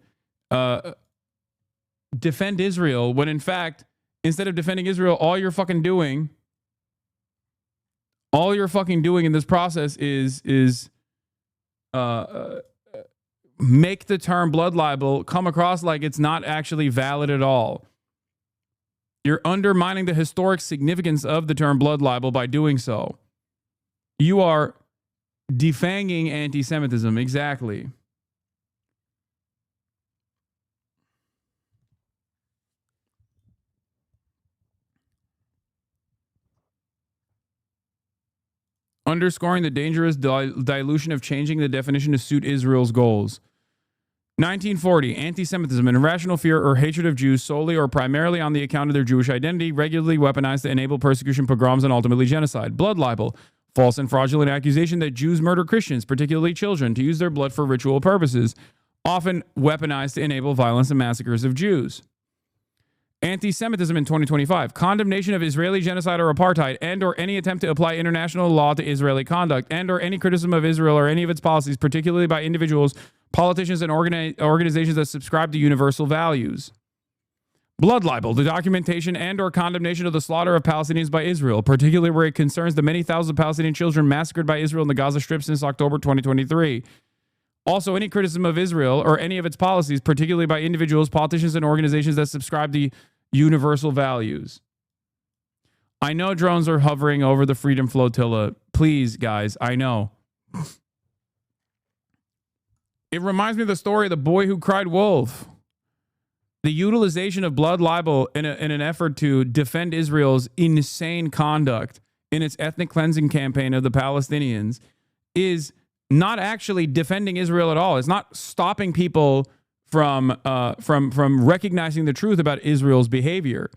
defend Israel, when in fact, instead of defending Israel, all you're fucking doing in this process is make the term blood libel come across like it's not actually valid at all. You're undermining the historic significance of the term blood libel by doing so. You are defanging anti-Semitism. Exactly. Underscoring the dangerous dilution of changing the definition to suit Israel's goals. 1940, anti-Semitism, an irrational fear or hatred of Jews solely or primarily on the account of their Jewish identity, regularly weaponized to enable persecution, pogroms, and ultimately genocide. Blood libel, false and fraudulent accusation that Jews murder Christians, particularly children, to use their blood for ritual purposes, often weaponized to enable violence and massacres of Jews. Anti-Semitism in 2025, condemnation of Israeli genocide or apartheid and or any attempt to apply international law to Israeli conduct and or any criticism of Israel or any of its policies, particularly by individuals, politicians, and organizations that subscribe to universal values. Blood libel, the documentation and or condemnation of the slaughter of Palestinians by Israel, particularly where it concerns the many thousands of Palestinian children massacred by Israel in the Gaza Strip since October 2023. Also, any criticism of Israel or any of its policies, particularly by individuals, politicians, and organizations that subscribe to universal values. I know drones are hovering over the Freedom Flotilla. Please, guys, I know. It reminds me of the story of the boy who cried wolf. The utilization of blood libel in an effort to defend Israel's insane conduct in its ethnic cleansing campaign of the Palestinians is not actually defending Israel at all. It's not stopping people from recognizing the truth about Israel's behavior.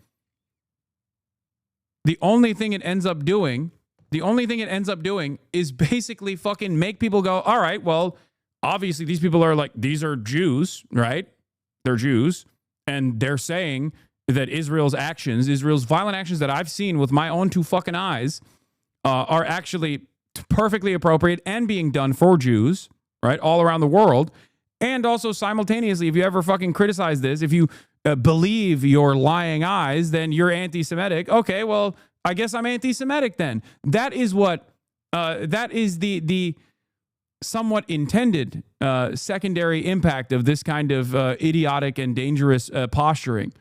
The only thing it ends up doing is basically fucking make people go, all right, well, obviously these people are like, these are Jews, right? They're Jews. And they're saying that Israel's violent actions that I've seen with my own two fucking eyes are actually perfectly appropriate and being done for Jews, right, all around the world. And also simultaneously, if you ever fucking criticize this, if you believe your lying eyes, then you're anti-Semitic. Okay, well, I guess I'm anti-Semitic then. That is the somewhat intended secondary impact of this kind of idiotic and dangerous posturing.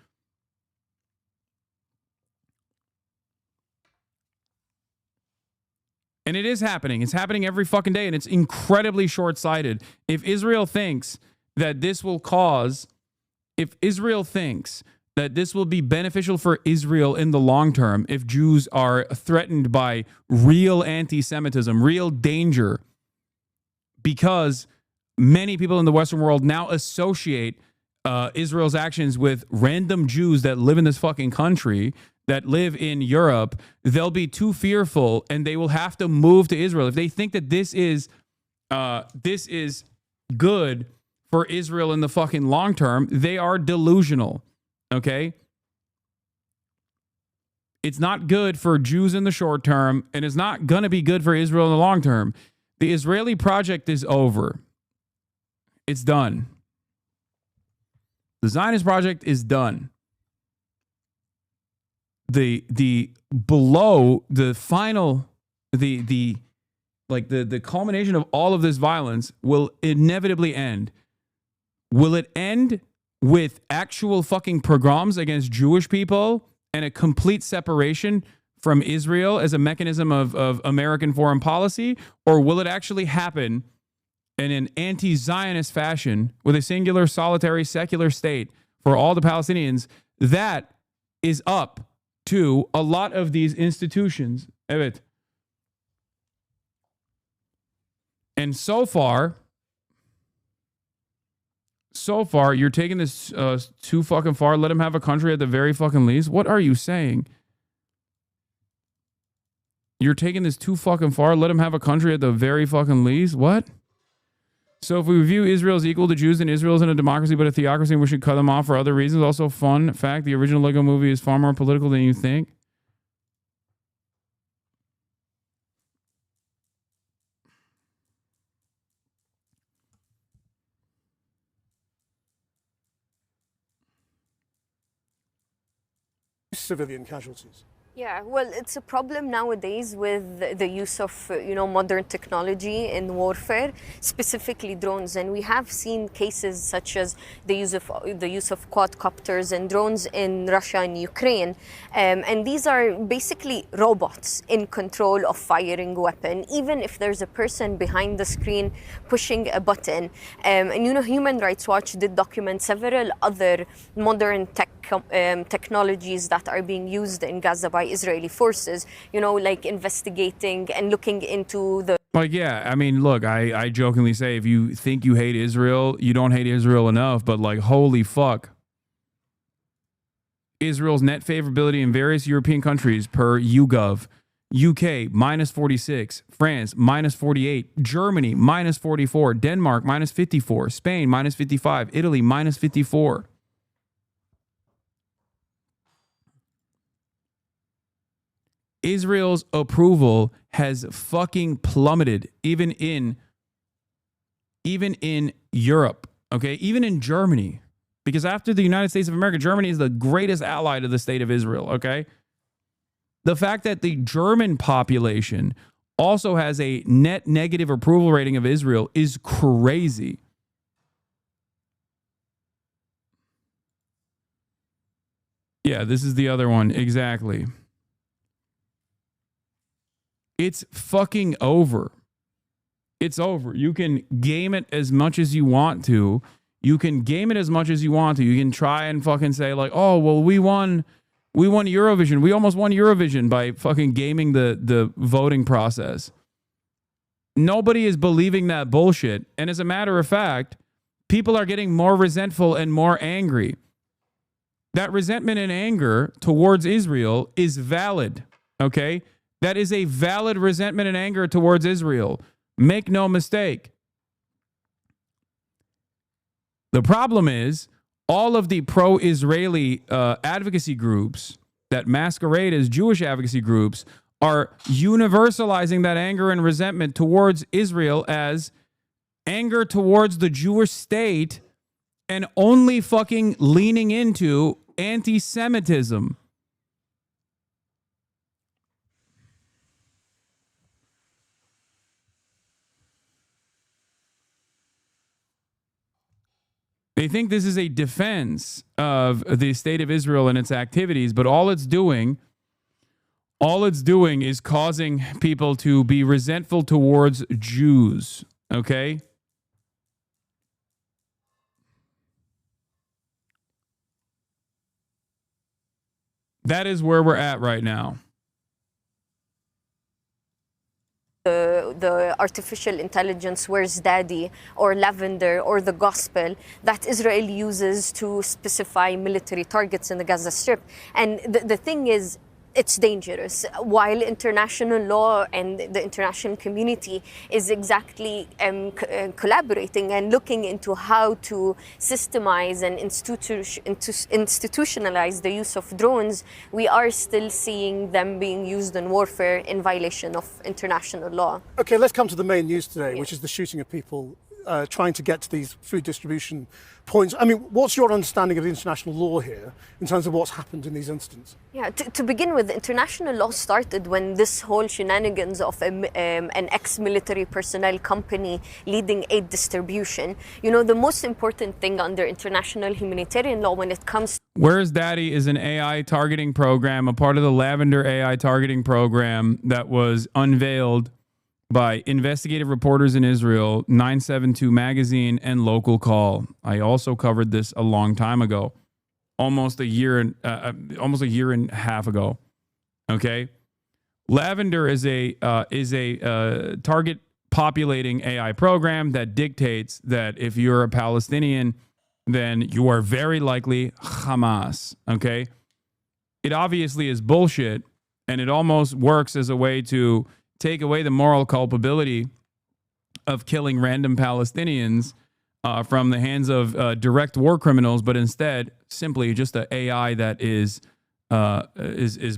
And it is happening. It's happening every fucking day, and it's incredibly short-sighted. If Israel thinks that this will be beneficial for Israel in the long term, if Jews are threatened by real anti-Semitism, real danger, because many people in the Western world now associate Israel's actions with random Jews that live in this fucking country, that live in Europe, they'll be too fearful and they will have to move to Israel. If they think that this is good for Israel in the fucking long term, they are delusional. Okay? It's not good for Jews in the short term, and it's not going to be good for Israel in the long term. The Israeli project is over. It's done. The Zionist project is done. The below the final the culmination of all of this violence will inevitably end. Will it end with actual fucking pogroms against Jewish people and a complete separation from Israel as a mechanism of American foreign policy? Or will it actually happen in an anti-Zionist fashion with a singular, solitary, secular state for all the Palestinians? That is up to a lot of these institutions. Evet. And so far, you're taking this too fucking far. Let them have a country at the very fucking least. What are you saying? You're taking this too fucking far. Let them have a country at the very fucking least. What? So if we view Israel as equal to Jews, then Israel isn't a democracy but a theocracy, and we should cut them off for other reasons. Also, fun fact: the original Lego movie is far more political than you think. Civilian casualties. Yeah, well, it's a problem nowadays with the use of, modern technology in warfare, specifically drones. And we have seen cases such as the use of quadcopters and drones in Russia and Ukraine. And these are basically robots in control of firing weapon, even if there's a person behind the screen pushing a button. And Human Rights Watch did document several other modern technologies that are being used in Gaza by Israeli forces, like investigating and looking into the... Like, yeah, I mean, look, I jokingly say, if you think you hate Israel, you don't hate Israel enough, but like, holy fuck. Israel's net favorability in various European countries per YouGov: UK, minus 46, France, minus 48, Germany, minus 44, Denmark, minus 54, Spain, minus 55, Italy, minus 54. Israel's approval has fucking plummeted, even in Europe, okay? Even in Germany. Because after the United States of America, Germany is the greatest ally to the state of Israel, okay? The fact that the German population also has a net negative approval rating of Israel is crazy. Yeah, this is the other one. Exactly. It's fucking over. It's over. You can game it as much as you want to. You can game it as much as you want to. You can try and fucking say like, oh, well, we won Eurovision. We almost won Eurovision by fucking gaming the voting process. Nobody is believing that bullshit. And as a matter of fact, people are getting more resentful and more angry. That resentment and anger towards Israel is valid, okay? That is a valid resentment and anger towards Israel. Make no mistake. The problem is all of the pro-Israeli advocacy groups that masquerade as Jewish advocacy groups are universalizing that anger and resentment towards Israel as anger towards the Jewish state and only fucking leaning into anti-Semitism. They think this is a defense of the state of Israel and its activities, but all it's doing is causing people to be resentful towards Jews, okay? That is where we're at right now. the artificial intelligence, Where's Daddy, or Lavender, or the Gospel that Israel uses to specify military targets in the Gaza Strip. And the thing is, it's dangerous. While international law and the international community is exactly collaborating and looking into how to systemize and institutionalize the use of drones, we are still seeing them being used in warfare in violation of international law. Okay, let's come to the main news today, which is the shooting of people trying to get to these food distribution points. I mean, what's your understanding of the international law here in terms of what's happened in these incidents? Yeah, to begin with, international law started when this whole shenanigans of an ex-military personnel company leading aid distribution. You know, the most important thing under international humanitarian law when it comes to Where's Daddy is an AI targeting program, a part of the Lavender AI targeting program that was unveiled by investigative reporters in Israel, 972 Magazine, and Local Call. I also covered this a long time ago, almost a year and a half ago. Okay, Lavender is a target populating AI program that dictates that if you're a Palestinian, then you are very likely Hamas. Okay, it obviously is bullshit, and it almost works as a way to take away the moral culpability of killing random Palestinians from the hands of direct war criminals, but instead simply just an AI that is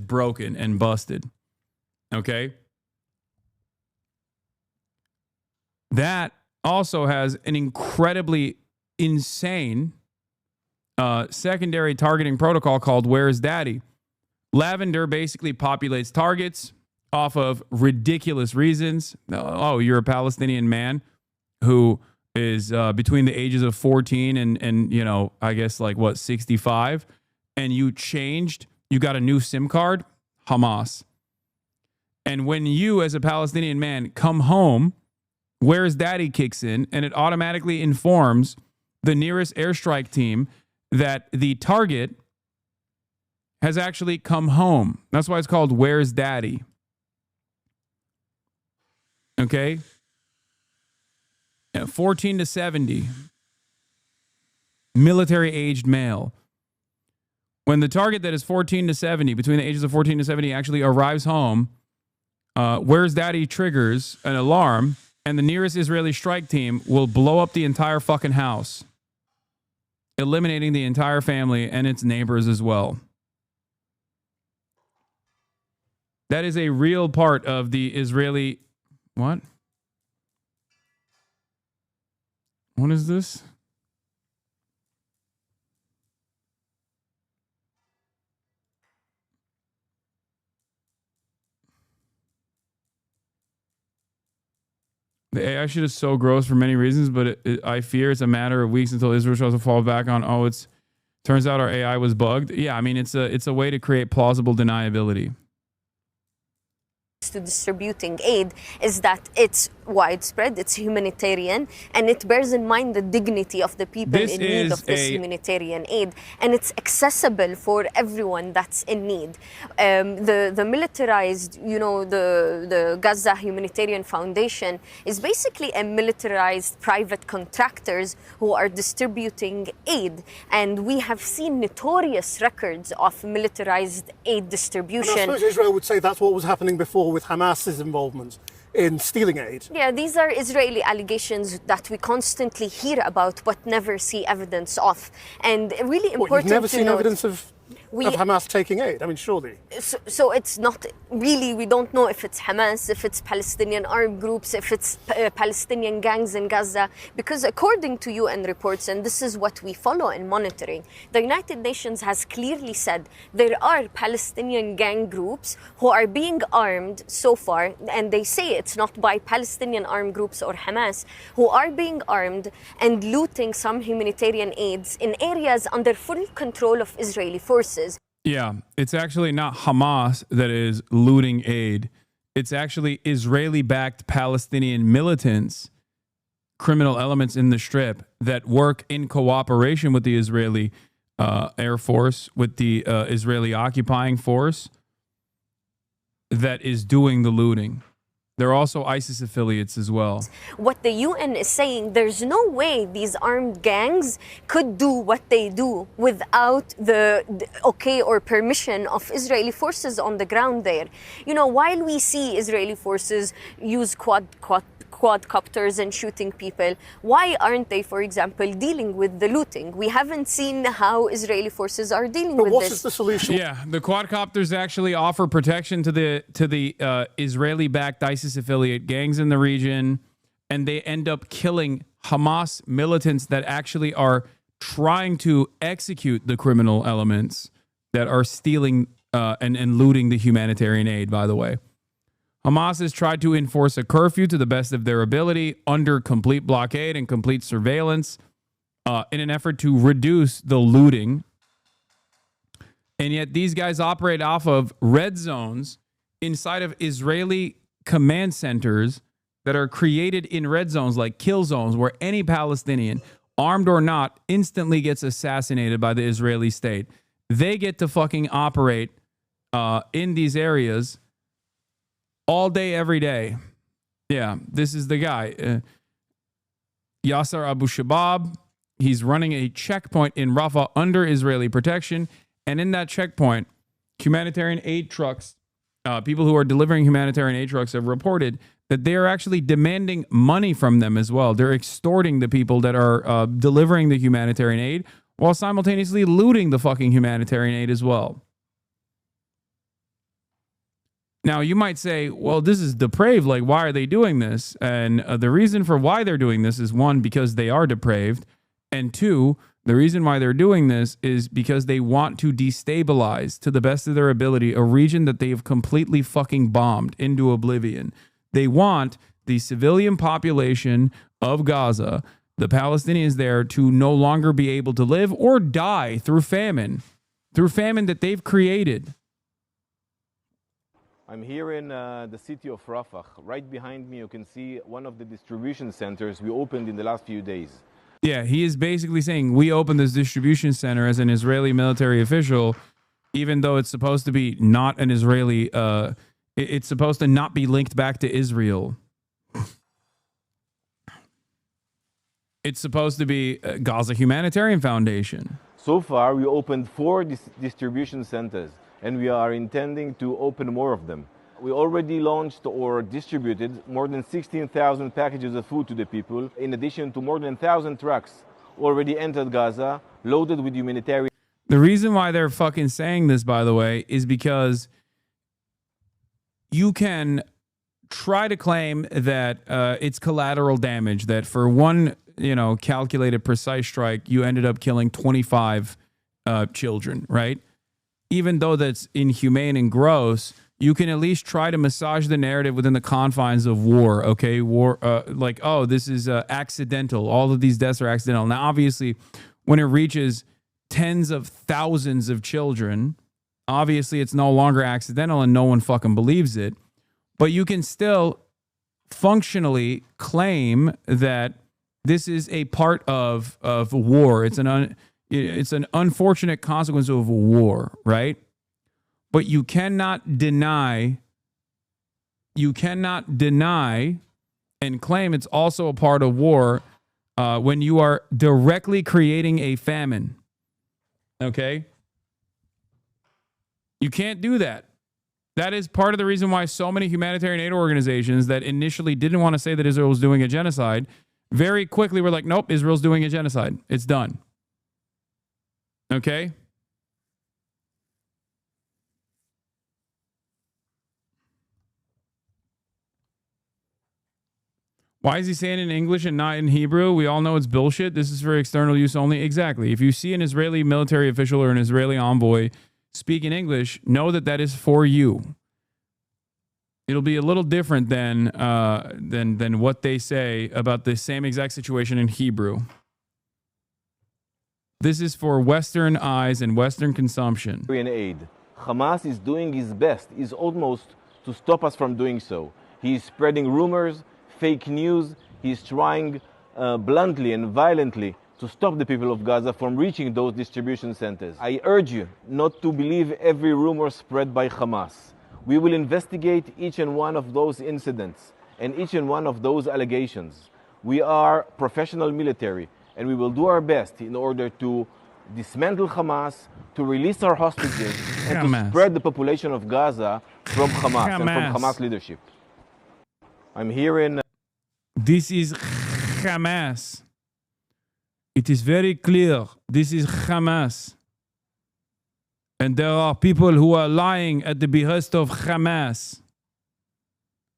broken and busted. Okay, that also has an incredibly insane secondary targeting protocol called Where's Daddy. Lavender basically populates targets off of ridiculous reasons. Oh, you're a Palestinian man who is between the ages of 14 and you know, I guess like what, 65, and you got a new SIM card, Hamas. And when you as a Palestinian man come home, Where's Daddy kicks in, and it automatically informs the nearest airstrike team that the target has actually come home. That's why it's called Where's Daddy. Okay, 14 to 70, military-aged male. When the target that is 14 to 70, between the ages of 14 to 70, actually arrives home, Where's Daddy triggers an alarm, and the nearest Israeli strike team will blow up the entire fucking house, eliminating the entire family and its neighbors as well. That is a real part of the Israeli... What? What is this? The AI shit is so gross for many reasons, but I fear it's a matter of weeks until Israel tries to fall back on, oh, turns out our AI was bugged. Yeah, I mean, it's a way to create plausible deniability. To distributing aid is that it's widespread, it's humanitarian, and it bears in mind the dignity of the people in need of this humanitarian aid, and it's accessible for everyone that's in need. The militarized, you know, the Gaza Humanitarian Foundation is basically a militarized private contractors who are distributing aid, and we have seen notorious records of militarized aid distribution. And I suppose Israel would say that's what was happening before with Hamas's involvement in stealing aid. Yeah, these are Israeli allegations that we constantly hear about but never see evidence of. And really important you've never seen evidence of Hamas taking aid? I mean, surely. So it's not really, we don't know if it's Hamas, if it's Palestinian armed groups, if it's Palestinian gangs in Gaza, because according to UN reports, and this is what we follow in monitoring, the United Nations has clearly said there are Palestinian gang groups who are being armed so far, and they say it's not by Palestinian armed groups or Hamas, who are being armed and looting some humanitarian aids in areas under full control of Israeli forces. Yeah, it's actually not Hamas that is looting aid. It's actually Israeli-backed Palestinian militants, criminal elements in the Strip that work in cooperation with the Israeli Air Force, with the Israeli occupying force that is doing the looting. They're also ISIS affiliates as well. What the UN is saying, there's no way these armed gangs could do what they do without the okay or permission of Israeli forces on the ground there. You know, while we see Israeli forces use quadcopters and shooting people, why aren't they, for example, dealing with the looting? We haven't seen how Israeli forces are dealing with what this. is the solution? Yeah, the quadcopters actually offer protection to the Israeli-backed ISIS affiliate gangs in the region, and they end up killing Hamas militants that actually are trying to execute the criminal elements that are stealing and looting the humanitarian aid, by the way. Hamas has tried to enforce a curfew to the best of their ability under complete blockade and complete surveillance in an effort to reduce the looting. And yet these guys operate off of red zones inside of Israeli command centers that are created in red zones, like kill zones, where any Palestinian, armed or not, instantly gets assassinated by the Israeli state. They get to fucking operate in these areas all day, every day. Yeah, this is the guy. Yasser Abu Shabab. He's running a checkpoint in Rafah under Israeli protection. And in that checkpoint, humanitarian aid trucks, people who are delivering humanitarian aid trucks have reported that they are actually demanding money from them as well. They're extorting the people that are delivering the humanitarian aid while simultaneously looting the fucking humanitarian aid as well. Now, you might say, well, this is depraved. Like, why are they doing this? And the reason for why they're doing this is, one, because they are depraved. And two, the reason why they're doing this is because they want to destabilize, to the best of their ability, a region that they have completely fucking bombed into oblivion. They want the civilian population of Gaza, the Palestinians there, to no longer be able to live or die through famine that they've created. I'm here in the city of Rafah. Right behind me, you can see one of the distribution centers we opened in the last few days. Yeah, he is basically saying we opened this distribution center as an Israeli military official, even though it's supposed to be not an Israeli, it's supposed to not be linked back to Israel. It's supposed to be Gaza Humanitarian Foundation. So far, we opened 4 distribution centers, and we are intending to open more of them. We already launched or distributed more than 16,000 packages of food to the people, in addition to more than 1,000 trucks already entered Gaza, loaded with humanitarian. The reason why they're fucking saying this, by the way, is because you can try to claim that it's collateral damage, that for one, calculated precise strike, you ended up killing 25 children, right? Even though that's inhumane and gross, you can at least try to massage the narrative within the confines of war, okay? War, like, oh, this is accidental. All of these deaths are accidental. Now, obviously, when it reaches tens of thousands of children, obviously it's no longer accidental and no one fucking believes it. But you can still functionally claim that this is a part of war. It's an unfortunate consequence of a war, right? But you cannot deny and claim it's also a part of war when you are directly creating a famine. Okay? You can't do that. That is part of the reason why so many humanitarian aid organizations that initially didn't want to say that Israel was doing a genocide very quickly were like, nope, Israel's doing a genocide. It's done. Okay? Why is he saying it in English and not in Hebrew? We all know it's bullshit. This is for external use only. Exactly. If you see an Israeli military official or an Israeli envoy speak in English, know that that is for you. It'll be a little different than what they say about the same exact situation in Hebrew. This is for Western eyes and Western consumption. Aid. Hamas is doing his best, his utmost, to stop us from doing so. He is spreading rumors, fake news. He's trying bluntly and violently to stop the people of Gaza from reaching those distribution centers. I urge you not to believe every rumor spread by Hamas. We will investigate each and one of those incidents and each and one of those allegations. We are professional military, and we will do our best in order to dismantle Hamas, to release our hostages, and to spread the population of Gaza from Hamas and from Hamas leadership. I'm here in... This is Hamas. It is very clear. This is Hamas. And there are people who are lying at the behest of Hamas.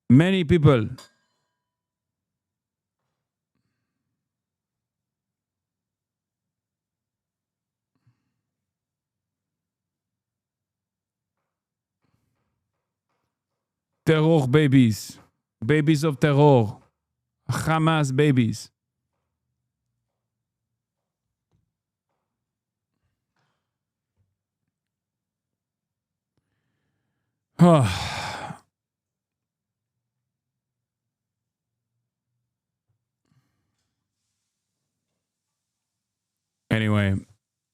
Many people. Terror babies. Babies of terror. Hamas babies. Anyway,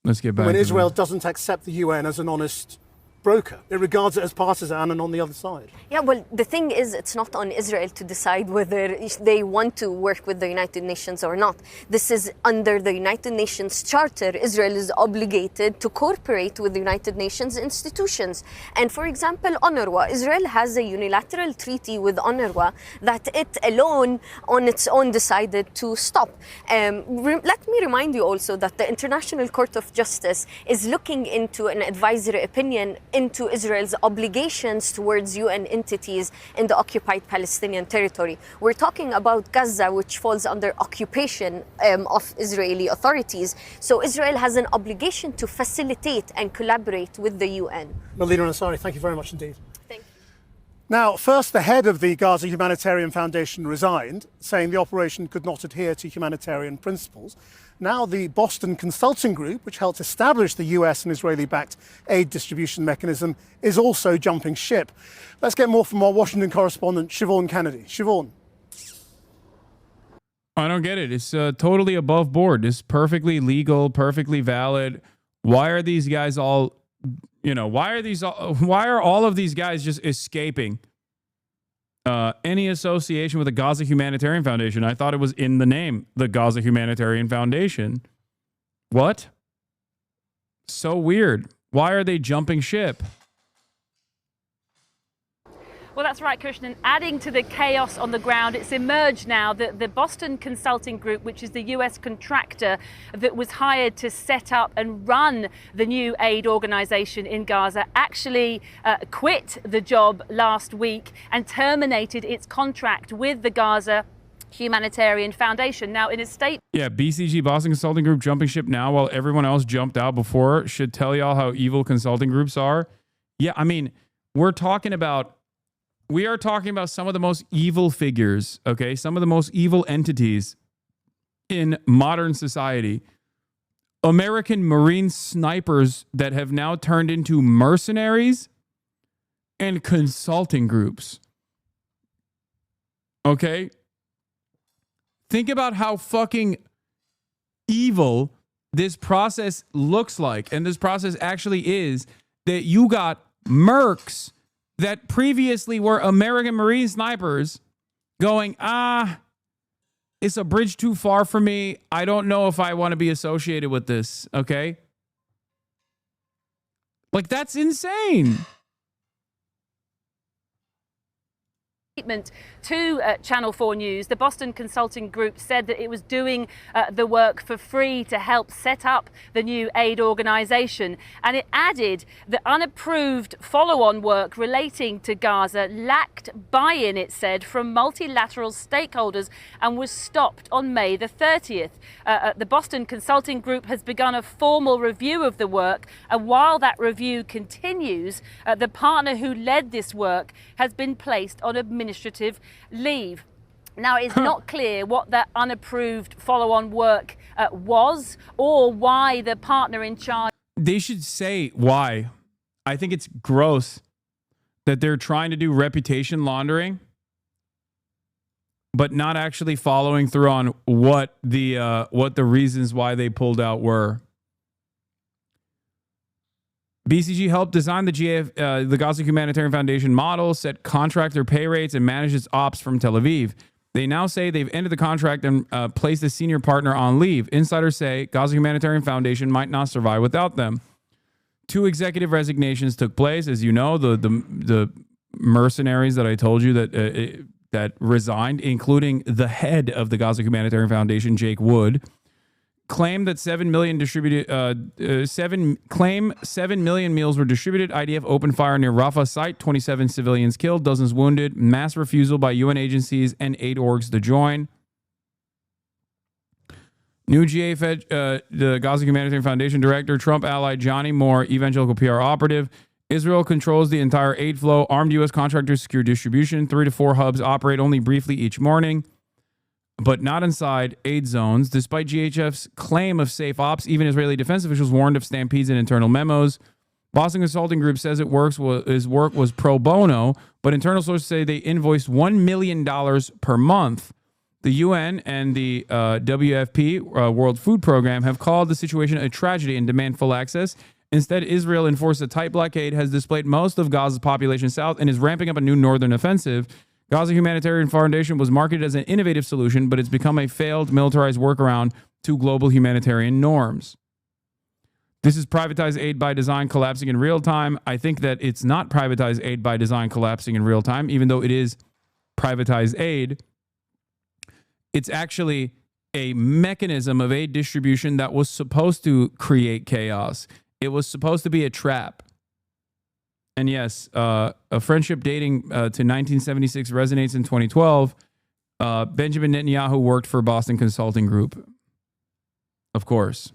let's get back when to Israel doesn't accept the UN as an honest broker, it regards it as partisan and on the other side. Yeah, well, the thing is, it's not on Israel to decide whether they want to work with the United Nations or not. This is under the United Nations Charter. Israel is obligated to cooperate with the United Nations institutions. And for example, UNRWA, Israel has a unilateral treaty with UNRWA that it alone, on its own, decided to stop. Let me remind you also that the International Court of Justice is looking into an advisory opinion into Israel's obligations towards UN entities in the occupied Palestinian territory. We're talking about Gaza, which falls under occupation of Israeli authorities. So Israel has an obligation to facilitate and collaborate with the UN. Melina Ansari, thank you very much indeed. Thank you. Now, first, the head of the Gaza Humanitarian Foundation resigned, saying the operation could not adhere to humanitarian principles. Now, the Boston Consulting Group, which helped establish the US and Israeli-backed aid distribution mechanism, is also jumping ship. Let's get more from our Washington correspondent, Siobhan Kennedy. Siobhan. I don't get it. It's totally above board. It's perfectly legal, perfectly valid. Why are these guys all, why are all of these guys just escaping any association with the Gaza Humanitarian Foundation? I thought it was in the name, the Gaza Humanitarian Foundation. What? So weird. Why are they jumping ship? Well, that's right, Krishnan. And adding to the chaos on the ground, it's emerged now that the Boston Consulting Group, which is the US contractor that was hired to set up and run the new aid organization in Gaza, actually quit the job last week and terminated its contract with the Gaza Humanitarian Foundation. Now, in a statement... Yeah, BCG, Boston Consulting Group, jumping ship now while everyone else jumped out before, should tell y'all how evil consulting groups are. Yeah, I mean, we are talking about some of the most evil figures, okay? Some of the most evil entities in modern society. American Marine snipers that have now turned into mercenaries and consulting groups. Okay? Think about how fucking evil this process looks like, and this process actually is, that you got mercs that previously were American Marine snipers going, it's a bridge too far for me. I don't know if I want to be associated with this, okay? Like, that's insane. To Channel 4 News, the Boston Consulting Group said that it was doing the work for free to help set up the new aid organization. And it added that unapproved follow-on work relating to Gaza lacked buy-in, it said, from multilateral stakeholders and was stopped on May the 30th. The Boston Consulting Group has begun a formal review of the work. And while that review continues, the partner who led this work has been placed on administrative leave. Now, it's not clear what that unapproved follow-on work was or why the partner in charge... They should say why. I think it's gross that they're trying to do reputation laundering, but not actually following through on what the reasons why they pulled out were. BCG helped design the Gaza Humanitarian Foundation model, set contractor pay rates, and manage its ops from Tel Aviv. They now say they've ended the contract and placed a senior partner on leave. Insiders say Gaza Humanitarian Foundation might not survive without them. 2 executive resignations took place. As you know, the mercenaries that I told you that resigned, including the head of the Gaza Humanitarian Foundation, Jake Wood, claim that 7 million meals were distributed. IDF opened fire near Rafah site. 27 civilians killed, dozens wounded. Mass refusal by UN agencies and aid orgs to join. New GA Fed, the Gaza Humanitarian Foundation director, Trump ally Johnny Moore, evangelical PR operative. Israel controls the entire aid flow. Armed U.S. contractors secure distribution. 3 to 4 hubs operate only briefly each morning, but not inside aid zones. Despite GHF's claim of safe ops, even Israeli defense officials warned of stampedes in internal memos. Boston Consulting Group says his work was pro bono, but internal sources say they invoiced $1 million per month. The UN and the WFP, World Food Program, have called the situation a tragedy and demand full access. Instead, Israel enforced a tight blockade, has displaced most of Gaza's population south, and is ramping up a new northern offensive. Gaza Humanitarian Foundation was marketed as an innovative solution, but it's become a failed militarized workaround to global humanitarian norms. This is privatized aid by design collapsing in real time. I think that it's not privatized aid by design collapsing in real time, even though it is privatized aid. It's actually a mechanism of aid distribution that was supposed to create chaos. It was supposed to be a trap. And yes, a friendship dating to 1976 resonates in 2012. Benjamin Netanyahu worked for Boston Consulting Group. Of course.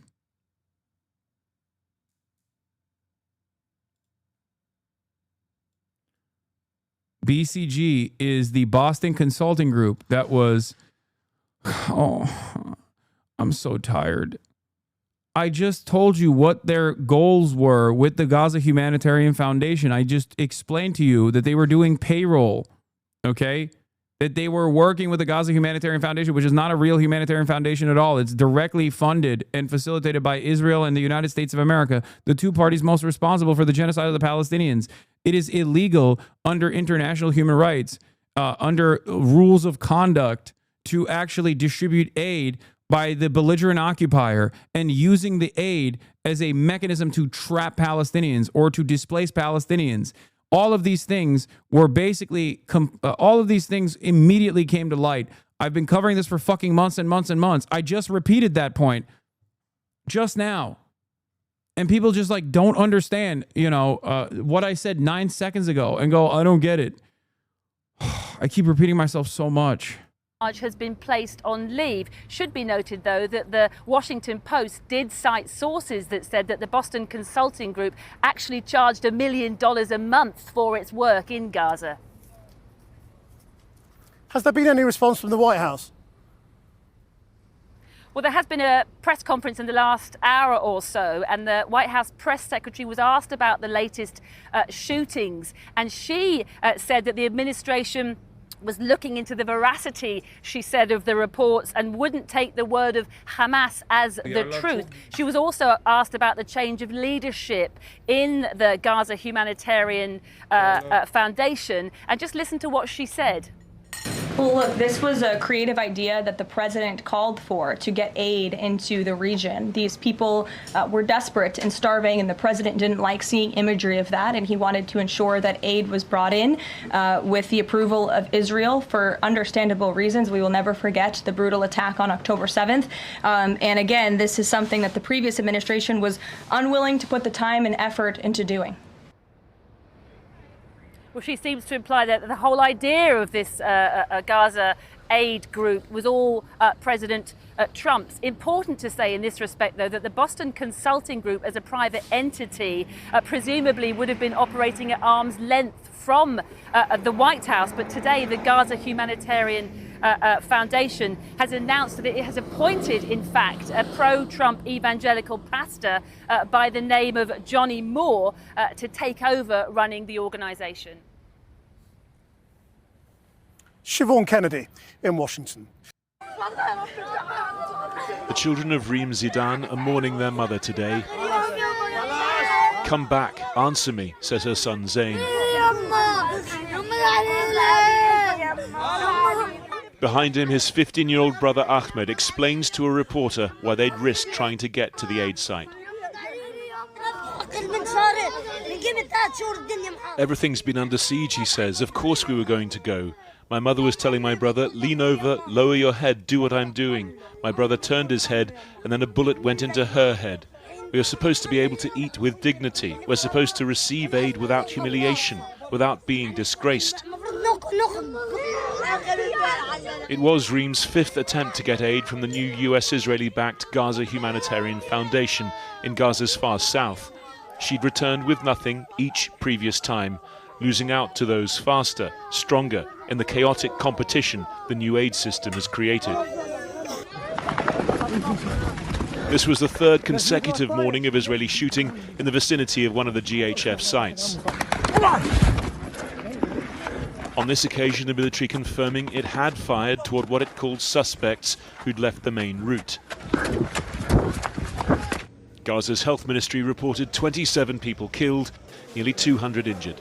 BCG is the Boston Consulting Group that was... Oh, I'm so tired. I just told you what their goals were with the Gaza Humanitarian Foundation. I just explained to you that they were doing payroll, okay? That they were working with the Gaza Humanitarian Foundation, which is not a real humanitarian foundation at all. It's directly funded and facilitated by Israel and the United States of America, the 2 parties most responsible for the genocide of the Palestinians. It is illegal under international human rights, under rules of conduct, to actually distribute aid by the belligerent occupier and using the aid as a mechanism to trap Palestinians or to displace Palestinians. All of these things were basically, all of these things immediately came to light. I've been covering this for fucking months and months and months. I just repeated that point just now. And people just like don't understand, what I said 9 seconds ago and go, I don't get it. I keep repeating myself so much. Has been placed on leave. Should be noted, though, that the Washington Post did cite sources that said that the Boston Consulting Group actually charged $1 million a month for its work in Gaza. Has there been any response from the White House? Well, there has been a press conference in the last hour or so, and the White House press secretary was asked about the latest shootings, and she said that the administration was looking into the veracity, she said, of the reports and wouldn't take the word of Hamas as the truth. She was also asked about the change of leadership in the Gaza Humanitarian Foundation, and just listen to what she said. Well, look, this was a creative idea that the president called for to get aid into the region. These people were desperate and starving, and the president didn't like seeing imagery of that, and he wanted to ensure that aid was brought in with the approval of Israel for understandable reasons. We will never forget the brutal attack on October 7th. And again, this is something that the previous administration was unwilling to put the time and effort into doing. Well, she seems to imply that the whole idea of this Gaza aid group was all President Trump's. Important to say in this respect, though, that the Boston Consulting Group as a private entity presumably would have been operating at arm's length from the White House. But today, the Gaza Humanitarian Foundation has announced that it has appointed, in fact, a pro-Trump evangelical pastor by the name of Johnny Moore to take over running the organization. Siobhan Kennedy in Washington. The children of Reem Zidane are mourning their mother today. "Come back, answer me," says her son Zain. Behind him, his 15-year-old brother Ahmed explains to a reporter why they'd risked trying to get to the aid site. Everything's been under siege, he says. Of course we were going to go. My mother was telling my brother, lean over, lower your head, do what I'm doing. My brother turned his head, and then a bullet went into her head. We are supposed to be able to eat with dignity. We're supposed to receive aid without humiliation, without being disgraced. It was Reem's 5th attempt to get aid from the new US-Israeli-backed Gaza Humanitarian Foundation in Gaza's far south. She'd returned with nothing each previous time, losing out to those faster, stronger, in the chaotic competition the new aid system has created. This was the 3rd consecutive morning of Israeli shooting in the vicinity of one of the GHF sites. On this occasion, the military confirming it had fired toward what it called suspects who'd left the main route. Gaza's health ministry reported 27 people killed, nearly 200 injured.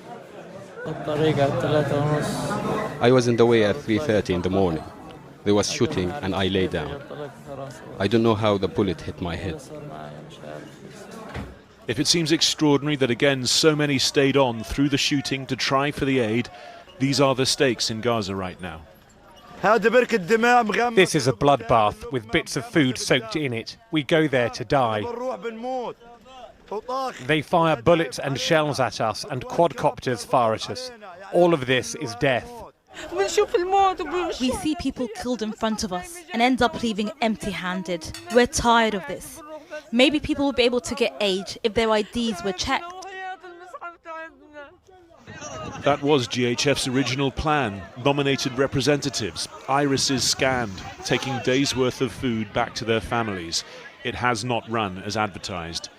I was in the way at 3:30 in the morning. There was shooting and I lay down. I don't know how the bullet hit my head. If it seems extraordinary that again so many stayed on through the shooting to try for the aid, these are the stakes in Gaza right now. This is a bloodbath with bits of food soaked in it. We go there to die. They fire bullets and shells at us and quadcopters fire at us. All of this is death. We see people killed in front of us and end up leaving empty-handed. We're tired of this. Maybe people will be able to get aid if their IDs were checked. That was GHF's original plan. Nominated representatives, irises scanned, taking days' worth of food back to their families. It has not run as advertised.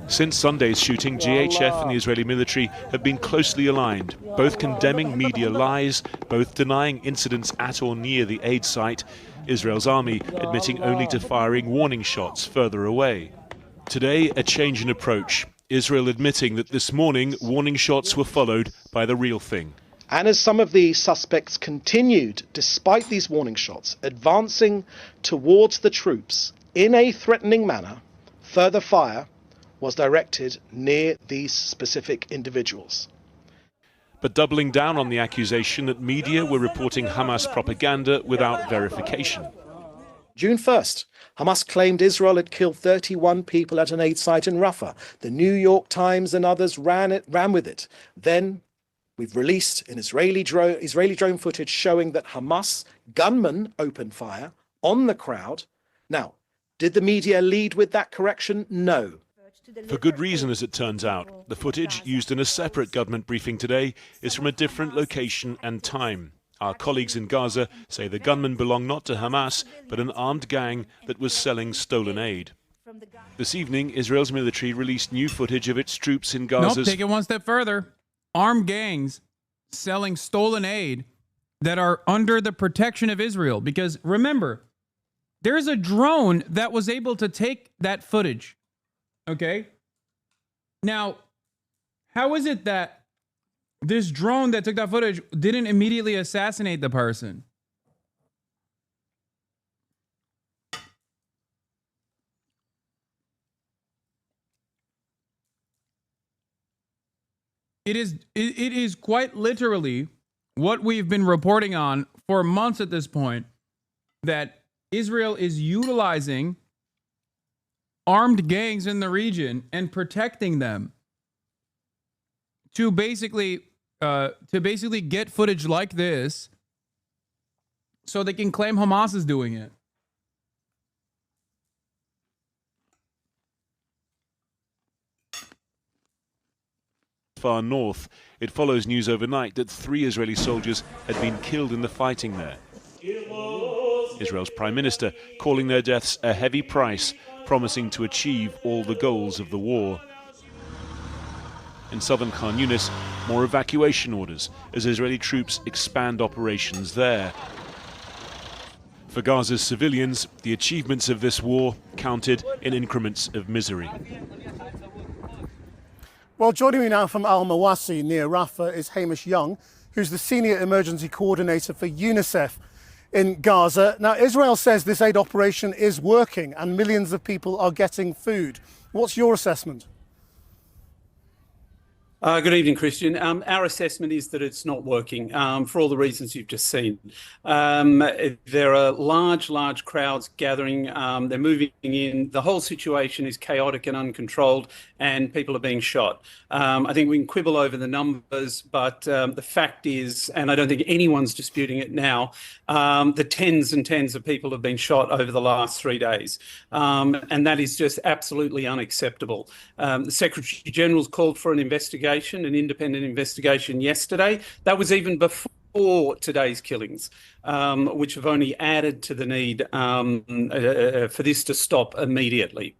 Since Sunday's shooting, GHF and the Israeli military have been closely aligned, both condemning media lies, both denying incidents at or near the aid site, Israel's army admitting only to firing warning shots further away. Today, a change in approach. Israel admitting that this morning warning shots were followed by the real thing. And as some of the suspects continued, despite these warning shots, advancing towards the troops in a threatening manner, further fire was directed near these specific individuals. But doubling down on the accusation that media were reporting Hamas propaganda without verification. June 1st, Hamas claimed Israel had killed 31 people at an aid site in Rafah. The New York Times and others ran with it. Then we've released an Israeli drone footage showing that Hamas gunmen opened fire on the crowd. Now, did the media lead with that correction? No. For good reason, as it turns out. The footage, used in a separate government briefing today, is from a different location and time. Our colleagues in Gaza say the gunmen belong not to Hamas, but an armed gang that was selling stolen aid. This evening, Israel's military released new footage of its troops in Gaza's... Nope, take it one step further. Armed gangs selling stolen aid that are under the protection of Israel. Because remember, there's a drone that was able to take that footage. Okay? Now, how is it that this drone that took that footage didn't immediately assassinate the person? It is quite literally what we've been reporting on for months at this point, that Israel is utilizing armed gangs in the region and protecting them to basically get footage like this so they can claim Hamas is doing it. Far north, it follows news overnight that 3 Israeli soldiers had been killed in the fighting there. Israel's Prime Minister calling their deaths a heavy price, promising to achieve all the goals of the war. In southern Khan Yunis, more evacuation orders as Israeli troops expand operations there. For Gaza's civilians, the achievements of this war counted in increments of misery. Well, joining me now from Al Mawasi near Rafah is Hamish Young, who's the Senior Emergency Coordinator for UNICEF in Gaza. Now, Israel says this aid operation is working and millions of people are getting food. What's your assessment? Good evening, Christian. Our assessment is that it's not working for all the reasons you've just seen. There are large crowds gathering. They're moving in. The whole situation is chaotic and uncontrolled, and people are being shot. I think we can quibble over the numbers, but the fact is, and I don't think anyone's disputing it now, the tens and tens of people have been shot over the last 3 days. And that is just absolutely unacceptable. The Secretary General's called for an independent investigation yesterday. That was even before today's killings, which have only added to the need for this to stop immediately.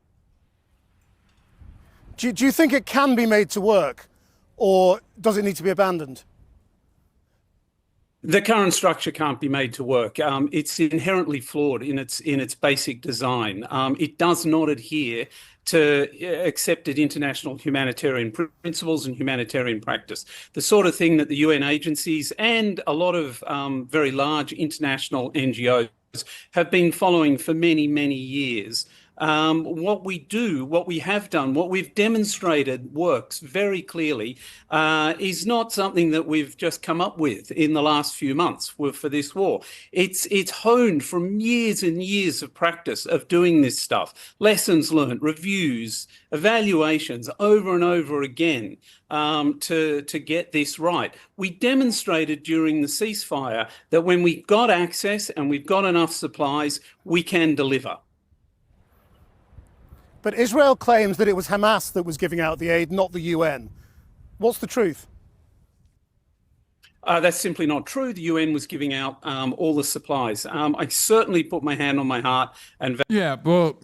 Do you think it can be made to work, or does it need to be abandoned? The current structure can't be made to work. It's inherently flawed in its basic design. It does not adhere to accepted international humanitarian principles and humanitarian practice, the sort of thing that the UN agencies and a lot of very large international NGOs have been following for many, many years. What we have done, what we've demonstrated works very clearly, is not something that we've just come up with in the last few months for this war. It's honed from years and years of practice of doing this stuff, lessons learned, reviews, evaluations over and over again to get this right. We demonstrated during the ceasefire that when we've got access and we've got enough supplies, we can deliver. But Israel claims that it was Hamas that was giving out the aid, not the UN. What's the truth? That's simply not true. The UN was giving out all the supplies. I certainly put my hand on my heart and... Yeah, well,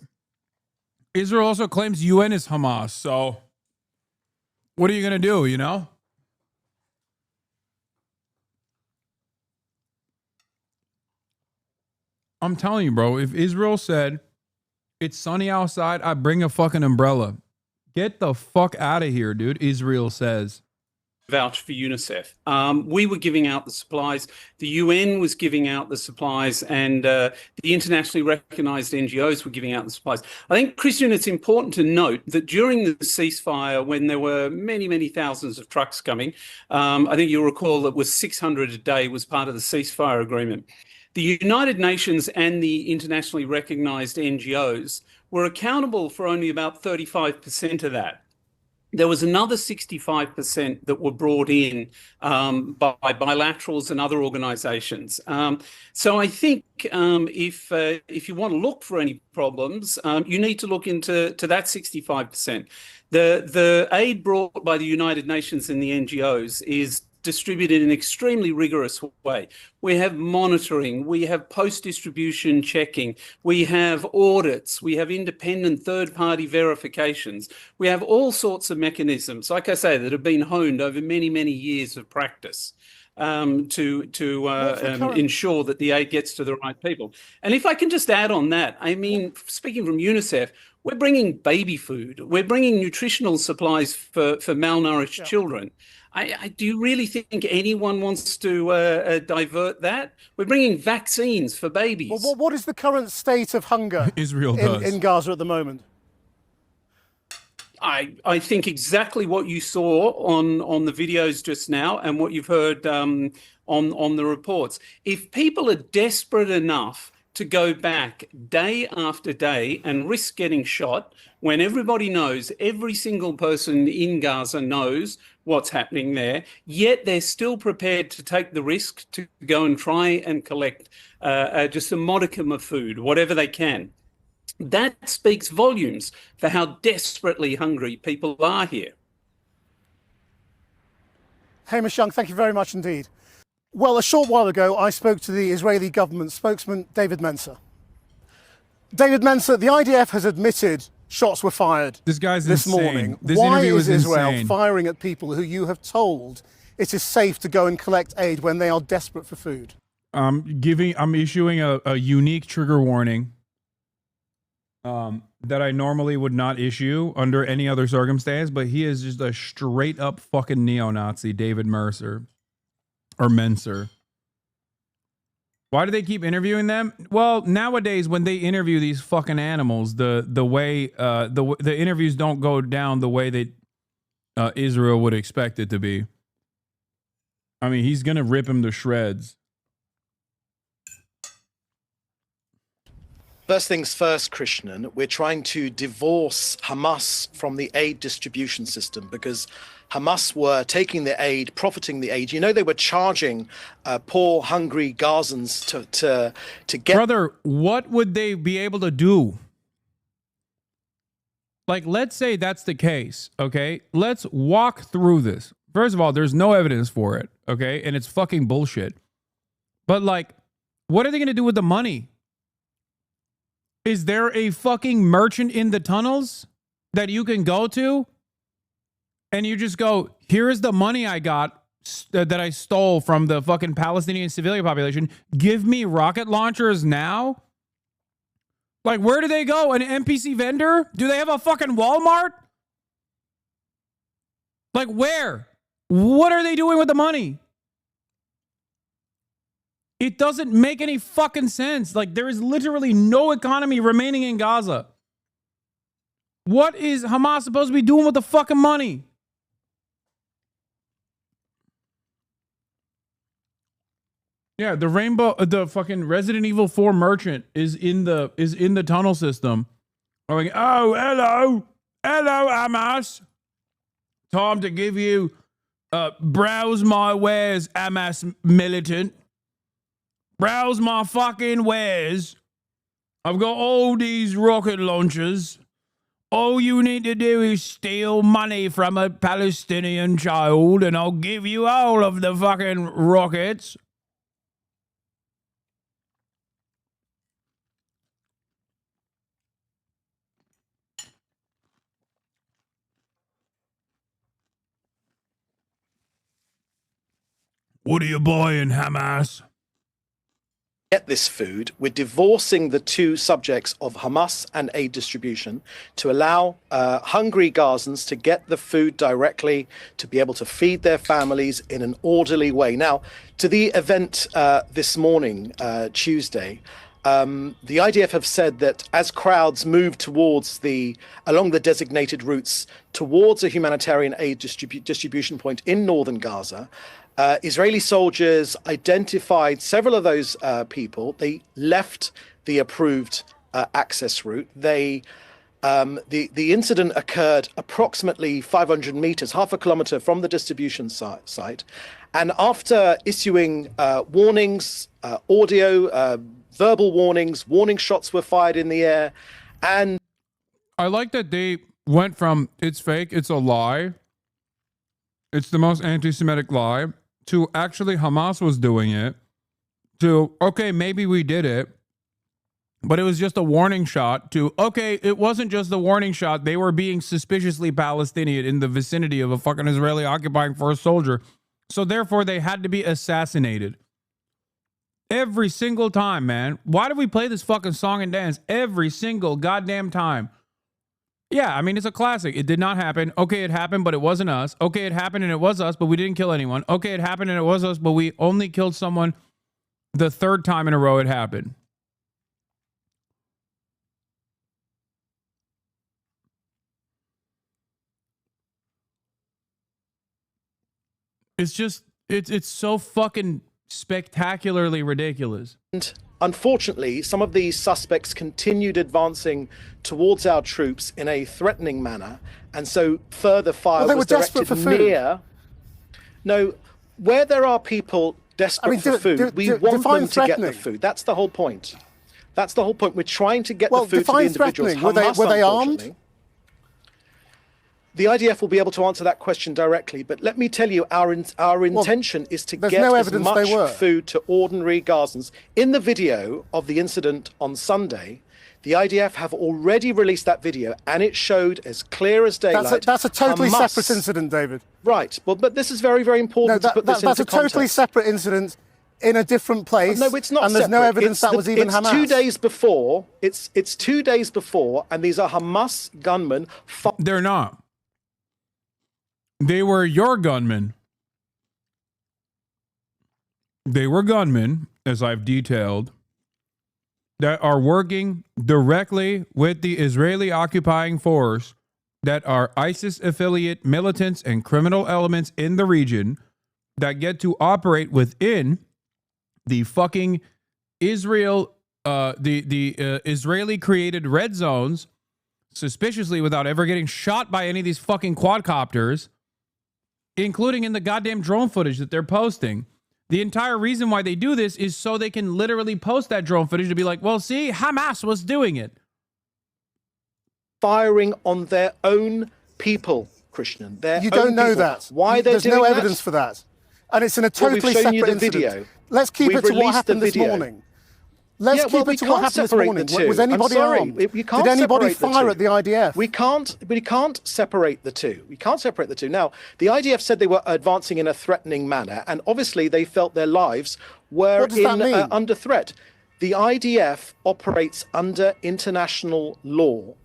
Israel also claims UN is Hamas, so what are you going to do, you know? I'm telling you, bro, if Israel said, it's sunny outside, I bring a fucking umbrella. Get the fuck out of here, dude, Israel says. Vouch for UNICEF. We were giving out the supplies. The UN was giving out the supplies, and the internationally recognized NGOs were giving out the supplies. I think, Christian, it's important to note that during the ceasefire, when there were many, many thousands of trucks coming, I think you'll recall that was 600 a day was part of the ceasefire agreement. The United Nations and the internationally recognized NGOs were accountable for only about 35% of that. There was another 65% that were brought in by bilaterals and other organizations. So I think if you want to look for any problems, you need to look into that 65%. The aid brought by the United Nations and the NGOs is distributed in an extremely rigorous way. We have monitoring, we have post-distribution checking, we have audits, we have independent third-party verifications. We have all sorts of mechanisms, like I say, that have been honed over many, many years of practice to ensure that the aid gets to the right people. And if I can just add on that, I mean, speaking from UNICEF, we're bringing baby food, we're bringing nutritional supplies for malnourished children. Do you really think anyone wants to divert that? We're bringing vaccines for babies. Well, what is the current state of hunger Israel does in Gaza at the moment? I think exactly what you saw on the videos just now and what you've heard on the reports. If people are desperate enough to go back day after day and risk getting shot, when everybody knows, every single person in Gaza knows what's happening there, yet they're still prepared to take the risk to go and try and collect just a modicum of food, whatever they can. That speaks volumes for how desperately hungry people are here. Hamish Young, thank you very much indeed. Well, a short while ago, I spoke to the Israeli government spokesman, David Mencer. David Mencer, the IDF has admitted shots were fired this morning. Why is Israel firing at people who you have told it is safe to go and collect aid when they are desperate for food? I'm issuing a unique trigger warning. that I normally would not issue under any other circumstance, but he is just a straight up fucking neo-Nazi, David Mercer or Menser. Why do they keep interviewing them? Well, nowadays when they interview these fucking animals, the interviews don't go down the way that Israel would expect it to be. I mean, he's gonna rip him to shreds. First things first, Krishnan, we're trying to divorce Hamas from the aid distribution system because Hamas were taking the aid, profiting the aid. You know, they were charging poor, hungry Gazans to get... Brother, what would they be able to do? Like, let's say that's the case, okay? Let's walk through this. First of all, there's no evidence for it, okay? And it's fucking bullshit. But, like, what are they going to do with the money? Is there a fucking merchant in the tunnels that you can go to? And you just go, here is the money I got that I stole from the fucking Palestinian civilian population. Give me rocket launchers now? Like, where do they go? An NPC vendor? Do they have a fucking Walmart? Like, where? What are they doing with the money? It doesn't make any fucking sense. Like, there is literally no economy remaining in Gaza. What is Hamas supposed to be doing with the fucking money? Yeah, the fucking Resident Evil 4 merchant is in the tunnel system. Going, oh, hello, Hamas. Time to give you browse my wares, Hamas militant. Browse my fucking wares. I've got all these rocket launchers. All you need to do is steal money from a Palestinian child, and I'll give you all of the fucking rockets. What are you buying, Hamas? Get this food. We're divorcing the two subjects of Hamas and aid distribution to allow hungry Gazans to get the food directly, to be able to feed their families in an orderly way. Now, to the event this morning, Tuesday, the IDF have said that as crowds move along the designated routes towards a humanitarian aid distribution point in northern Gaza, Israeli soldiers identified several of those people. They left the approved access route. The incident occurred approximately 500 meters, half a kilometer from the distribution site. And after issuing warnings, audio, verbal warnings, warning shots were fired in the air. And I like that they went from it's fake, it's a lie, it's the most anti-Semitic lie, to actually Hamas was doing it, to, okay, maybe we did it, but it was just a warning shot, to, okay, it wasn't just the warning shot, they were being suspiciously Palestinian in the vicinity of a fucking Israeli occupying force soldier, so therefore they had to be assassinated. Every single time, man. Why do we play this fucking song and dance every single goddamn time? Yeah, I mean, it's a classic. It did not happen. Okay, it happened, but it wasn't us. Okay, it happened and it was us, but we didn't kill anyone. Okay, it happened and it was us, but we only killed someone the third time in a row it happened. It's just, it's so fucking spectacularly ridiculous. And unfortunately, some of these suspects continued advancing towards our troops in a threatening manner, and so further fire was directed where there are people desperate for food, we want them to get the food. That's the whole point. That's the whole point. We're trying to get the food to the individuals. Hamas, were they armed? The IDF will be able to answer that question directly, but let me tell you, our intention is to get as much food to ordinary Gazans. In the video of the incident on Sunday, the IDF have already released that video, and it showed as clear as daylight. That's a totally separate incident, David. Right, but this is very, very important to put this into context. That's a totally separate incident. in a different place. No, it's not. And there's no separate. evidence that was even Hamas. 2 days before. It's 2 days before, and these are Hamas gunmen. They're not. They were your gunmen. They were gunmen, as I've detailed, that are working directly with the Israeli occupying force that are ISIS affiliate militants and criminal elements in the region that get to operate within the fucking Israel, Israeli created red zones, suspiciously without ever getting shot by any of these fucking quadcopters, including in the goddamn drone footage that they're posting. The entire reason why they do this is so they can literally post that drone footage to be like, well, see, Hamas was doing it. Firing on their own people, Christian. You don't know that. Why they're There's doing no that? evidence for that. And it's in a totally Well, we've shown separate you the incident. video. Let's keep We've it to what released happened the this video. morning. Let's keep it to what happened this morning. Was anybody armed? You can't Did anybody separate the fire two. at the IDF? We can't separate the two. We can't separate the two. Now, the IDF said they were advancing in a threatening manner, and obviously they felt their lives were What does that mean? under threat. The IDF operates under international law,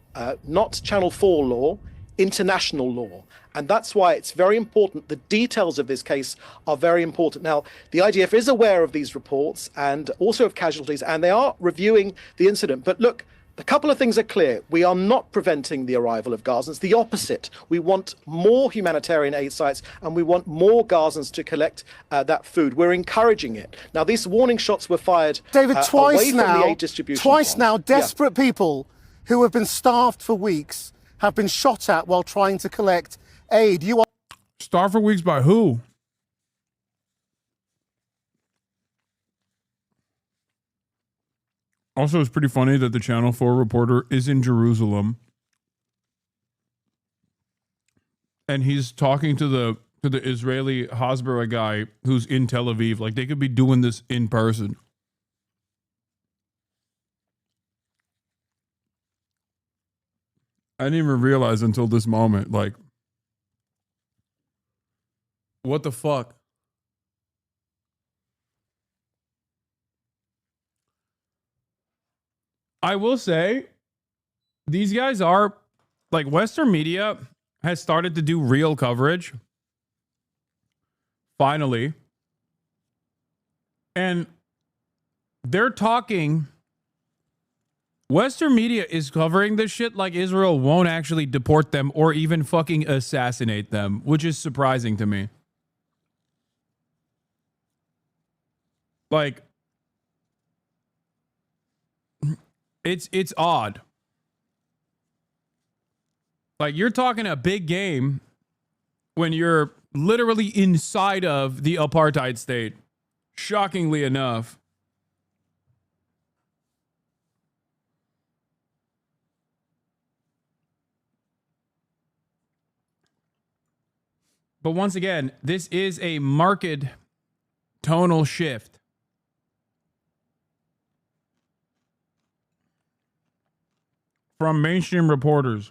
not Channel 4 law, international law. And that's why it's very important. The details of this case are very important. Now, the IDF is aware of these reports and also of casualties, and they are reviewing the incident. But look, a couple of things are clear. We are not preventing the arrival of Gazans. The opposite. We want more humanitarian aid sites, and we want more Gazans to collect that food. We're encouraging it. Now, these warning shots were fired David, away from the aid distribution twice point. now, desperate people who have been starved for weeks have been shot at while trying to collect aid. You are Starved for weeks by who? Also, it's pretty funny that the Channel 4 reporter is in Jerusalem and he's talking to the Israeli Hasbara guy who's in Tel Aviv. Like, they could be doing this in person. I didn't even realize until this moment, like, what the fuck? I will say, these guys are, like, Western media has started to do real coverage. Finally. And they're talking... Western media is covering this shit like Israel won't actually deport them or even fucking assassinate them, which is surprising to me. Like, it's odd. Like, you're talking a big game when you're literally inside of the apartheid state, shockingly enough. But once again, this is a marked tonal shift. From mainstream reporters.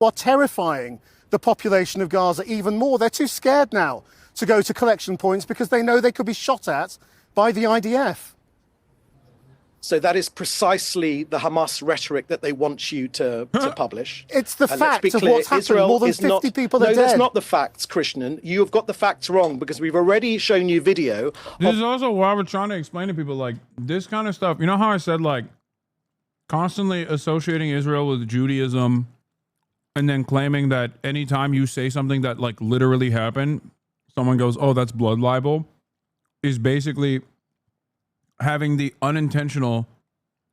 are terrifying the population of Gaza even more. They're too scared now to go to collection points because they know they could be shot at by the IDF. So that is precisely the Hamas rhetoric that they want you to publish. It's the And let's fact be of clear, what's happened. Israel More than is 50 people are No, dead. that's not the facts, Krishnan. You have got the facts wrong because we've already shown you video. This is also why we're trying to explain to people, like, this kind of stuff. You know how I said, like, constantly associating Israel with Judaism and then claiming that anytime you say something that, like, literally happened, someone goes, oh, that's blood libel, is basically having the unintentional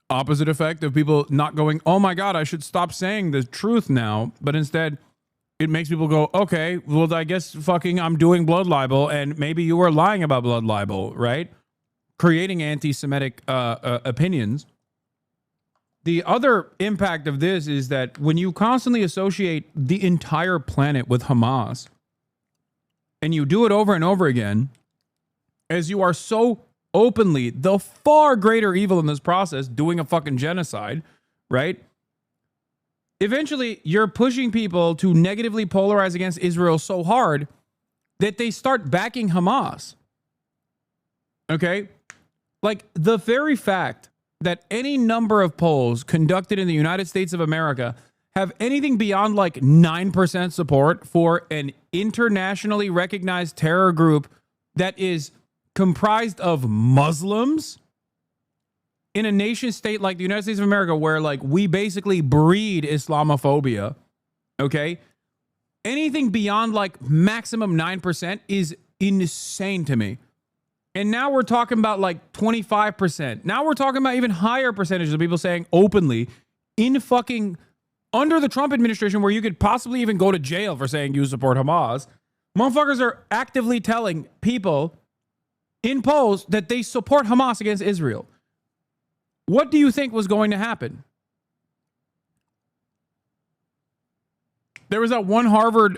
opposite effect of people not going, oh my God, I should stop saying the truth now. But instead, it makes people go, okay, well, I guess fucking I'm doing blood libel and maybe you were lying about blood libel, right? Creating anti-Semitic opinions. The other impact of this is that when you constantly associate the entire planet with Hamas and you do it over and over again, as you are so openly the far greater evil in this process, doing a fucking genocide, right? Eventually, you're pushing people to negatively polarize against Israel so hard that they start backing Hamas. Okay? Like, the very fact that any number of polls conducted in the United States of America have anything beyond like 9% support for an internationally recognized terror group that is comprised of Muslims in a nation state like the United States of America, where like we basically breed Islamophobia. Okay? Anything beyond like maximum 9% is insane to me. And now we're talking about like 25%. Now we're talking about even higher percentages of people saying openly in fucking under the Trump administration, where you could possibly even go to jail for saying you support Hamas. Motherfuckers are actively telling people in polls that they support Hamas against Israel. What do you think was going to happen? There was that one Harvard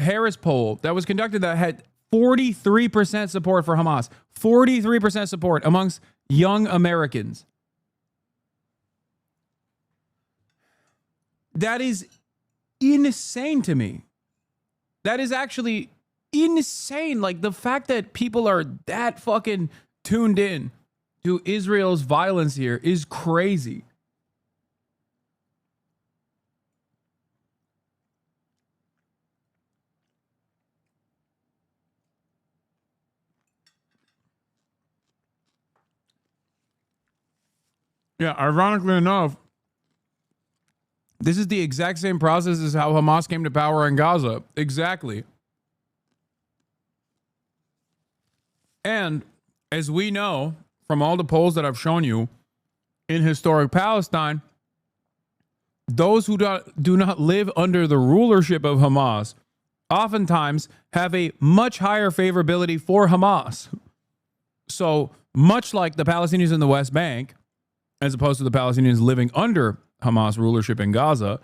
Harris poll that was conducted that had 43% support for Hamas. 43% support amongst young Americans. That is insane to me. That is actually insane. Like, the fact that people are that fucking tuned in to Israel's violence here is crazy. Yeah, ironically enough, this is the exact same process as how Hamas came to power in Gaza. Exactly. And as we know from all the polls that I've shown you, in historic Palestine, those who do not live under the rulership of Hamas oftentimes have a much higher favorability for Hamas. So much like the Palestinians in the West Bank, as opposed to the Palestinians living under Hamas rulership in Gaza,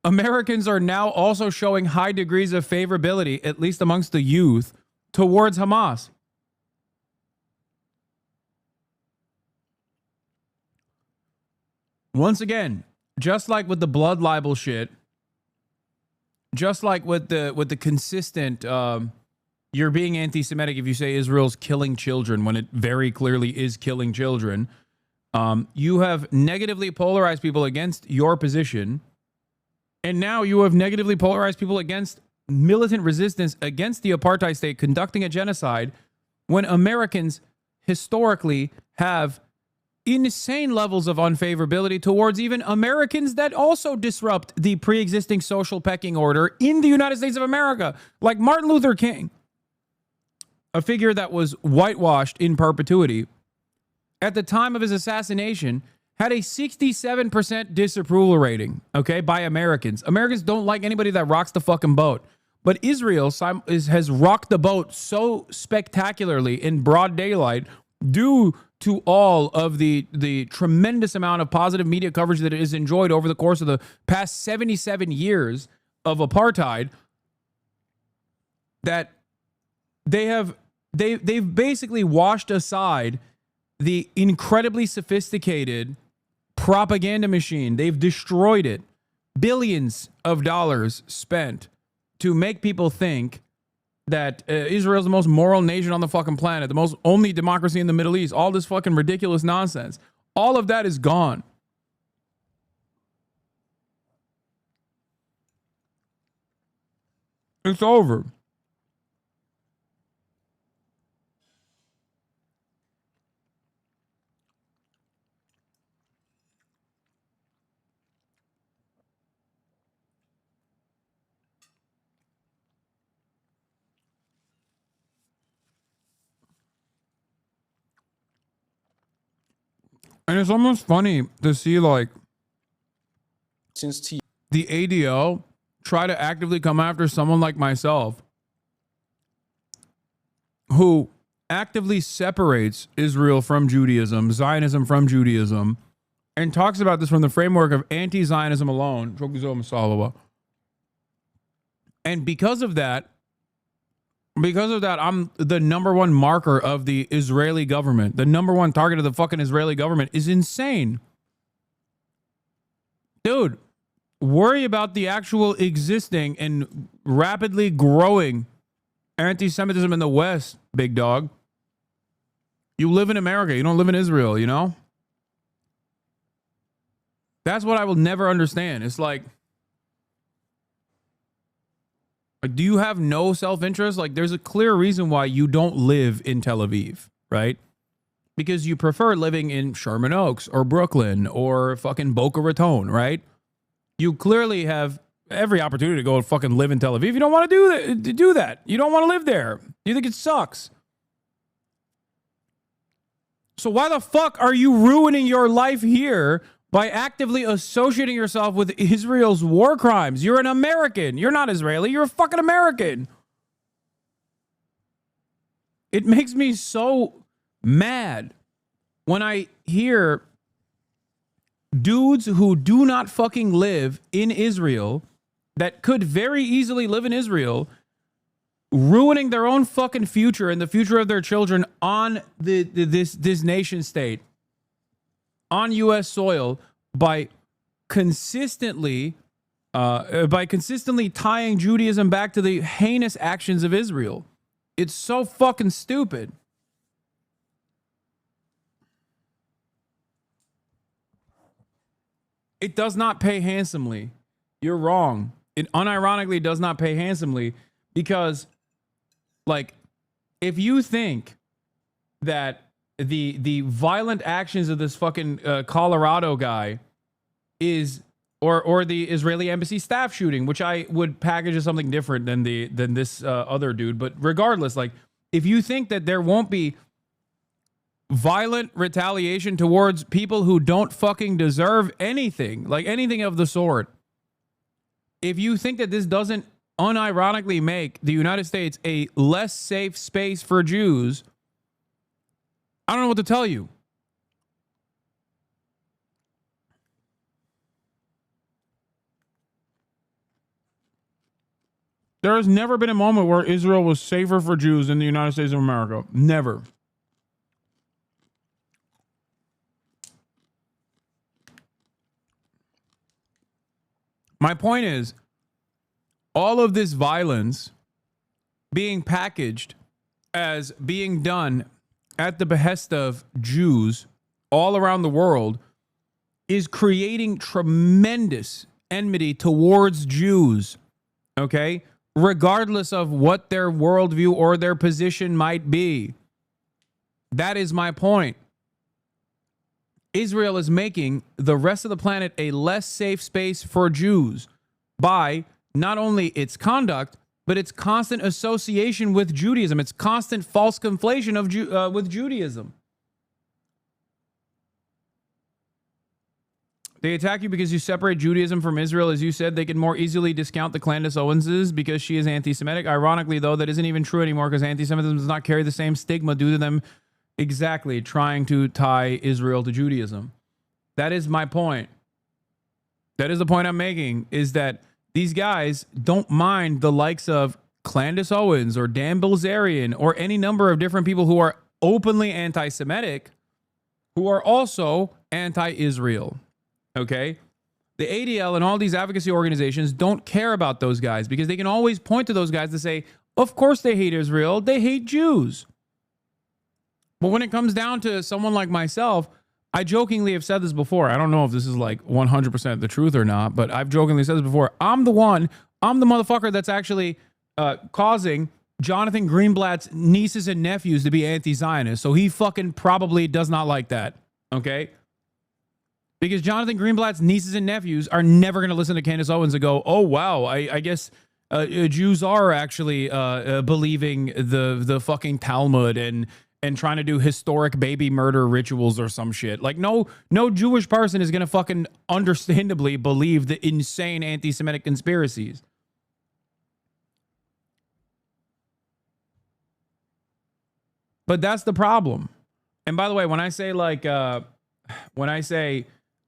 Americans are now also showing high degrees of favorability, at least amongst the youth, towards Hamas. Once again, just like with the blood libel shit, just like with the consistent, you're being anti-Semitic if you say Israel's killing children when it very clearly is killing children. You have negatively polarized people against your position, and now you have negatively polarized people against militant resistance against the apartheid state conducting a genocide, when Americans historically have insane levels of unfavorability towards even Americans that also disrupt the pre-existing social pecking order in the United States of America, like Martin Luther King, a figure that was whitewashed in perpetuity. At the time of his assassination, had a 67% disapproval rating, okay, by Americans. Americans don't like anybody that rocks the fucking boat. But Israel has rocked the boat so spectacularly in broad daylight due to all of the tremendous amount of positive media coverage that it has enjoyed over the course of the past 77 years of apartheid, that they've basically washed aside the incredibly sophisticated propaganda machine. They've destroyed it. Billions of dollars spent to make people think that Israel's the most moral nation on the fucking planet, the most only democracy in the Middle East, all this fucking ridiculous nonsense. All of that is gone. It's over. And it's almost funny to see, like, the ADO try to actively come after someone like myself, who actively separates Israel from Judaism, Zionism from Judaism, and talks about this from the framework of anti-Zionism alone. And because of that, I'm the number one marker of the Israeli government. The number one target of the fucking Israeli government is insane. Dude, worry about the actual existing and rapidly growing anti-Semitism in the West, big dog. You live in America. You don't live in Israel, you know? That's what I will never understand. It's like, do you have no self-interest? Like, there's a clear reason why you don't live in Tel Aviv, right? Because you prefer living in Sherman Oaks or Brooklyn or fucking Boca Raton, right? You clearly have every opportunity to go and fucking live in Tel Aviv. You don't want to do that. You don't want to live there. You think it sucks. So why the fuck are you ruining your life here by actively associating yourself with Israel's war crimes? You're an American. You're not Israeli. You're a fucking American. It makes me so mad when I hear dudes who do not fucking live in Israel, that could very easily live in Israel, ruining their own fucking future and the future of their children on this nation state, on U.S. soil, by consistently tying Judaism back to the heinous actions of Israel. It's so fucking stupid. It does not pay handsomely. You're wrong. It unironically does not pay handsomely because, like, if you think that the violent actions of this fucking Colorado guy is, or the Israeli embassy staff shooting, which I would package as something different than this other dude, but regardless, like, if you think that there won't be violent retaliation towards people who don't fucking deserve anything, like anything of the sort, if you think that this doesn't unironically make the United States a less safe space for Jews, I don't know what to tell you. There has never been a moment where Israel was safer for Jews than the United States of America. Never. My point is, all of this violence being packaged as being done at the behest of Jews all around the world is creating tremendous enmity towards Jews, okay? Regardless of what their worldview or their position might be. That is my point. Israel is making the rest of the planet a less safe space for Jews by not only its conduct, but its constant association with Judaism, its constant false conflation of with Judaism. They attack you because you separate Judaism from Israel. As you said, they can more easily discount the Candace Owenses because she is anti-Semitic. Ironically, though, that isn't even true anymore because anti-Semitism does not carry the same stigma due to them exactly trying to tie Israel to Judaism. That is my point. That is the point I'm making, is that these guys don't mind the likes of Candace Owens or Dan Bilzerian or any number of different people who are openly anti-Semitic, who are also anti-Israel. Okay? The ADL and all these advocacy organizations don't care about those guys because they can always point to those guys to say, of course they hate Israel, they hate Jews. But when it comes down to someone like myself, I jokingly have said this before. I don't know if this is like 100% the truth or not, but I've jokingly said this before. I'm the motherfucker that's actually causing Jonathan Greenblatt's nieces and nephews to be anti-Zionist. So he fucking probably does not like that. Okay? Because Jonathan Greenblatt's nieces and nephews are never going to listen to Candace Owens and go, oh, wow, I guess Jews are actually believing the fucking Talmud and trying to do historic baby murder rituals or some shit. Like, no Jewish person is going to fucking understandably believe the insane anti-Semitic conspiracies. But that's the problem. And by the way, when I say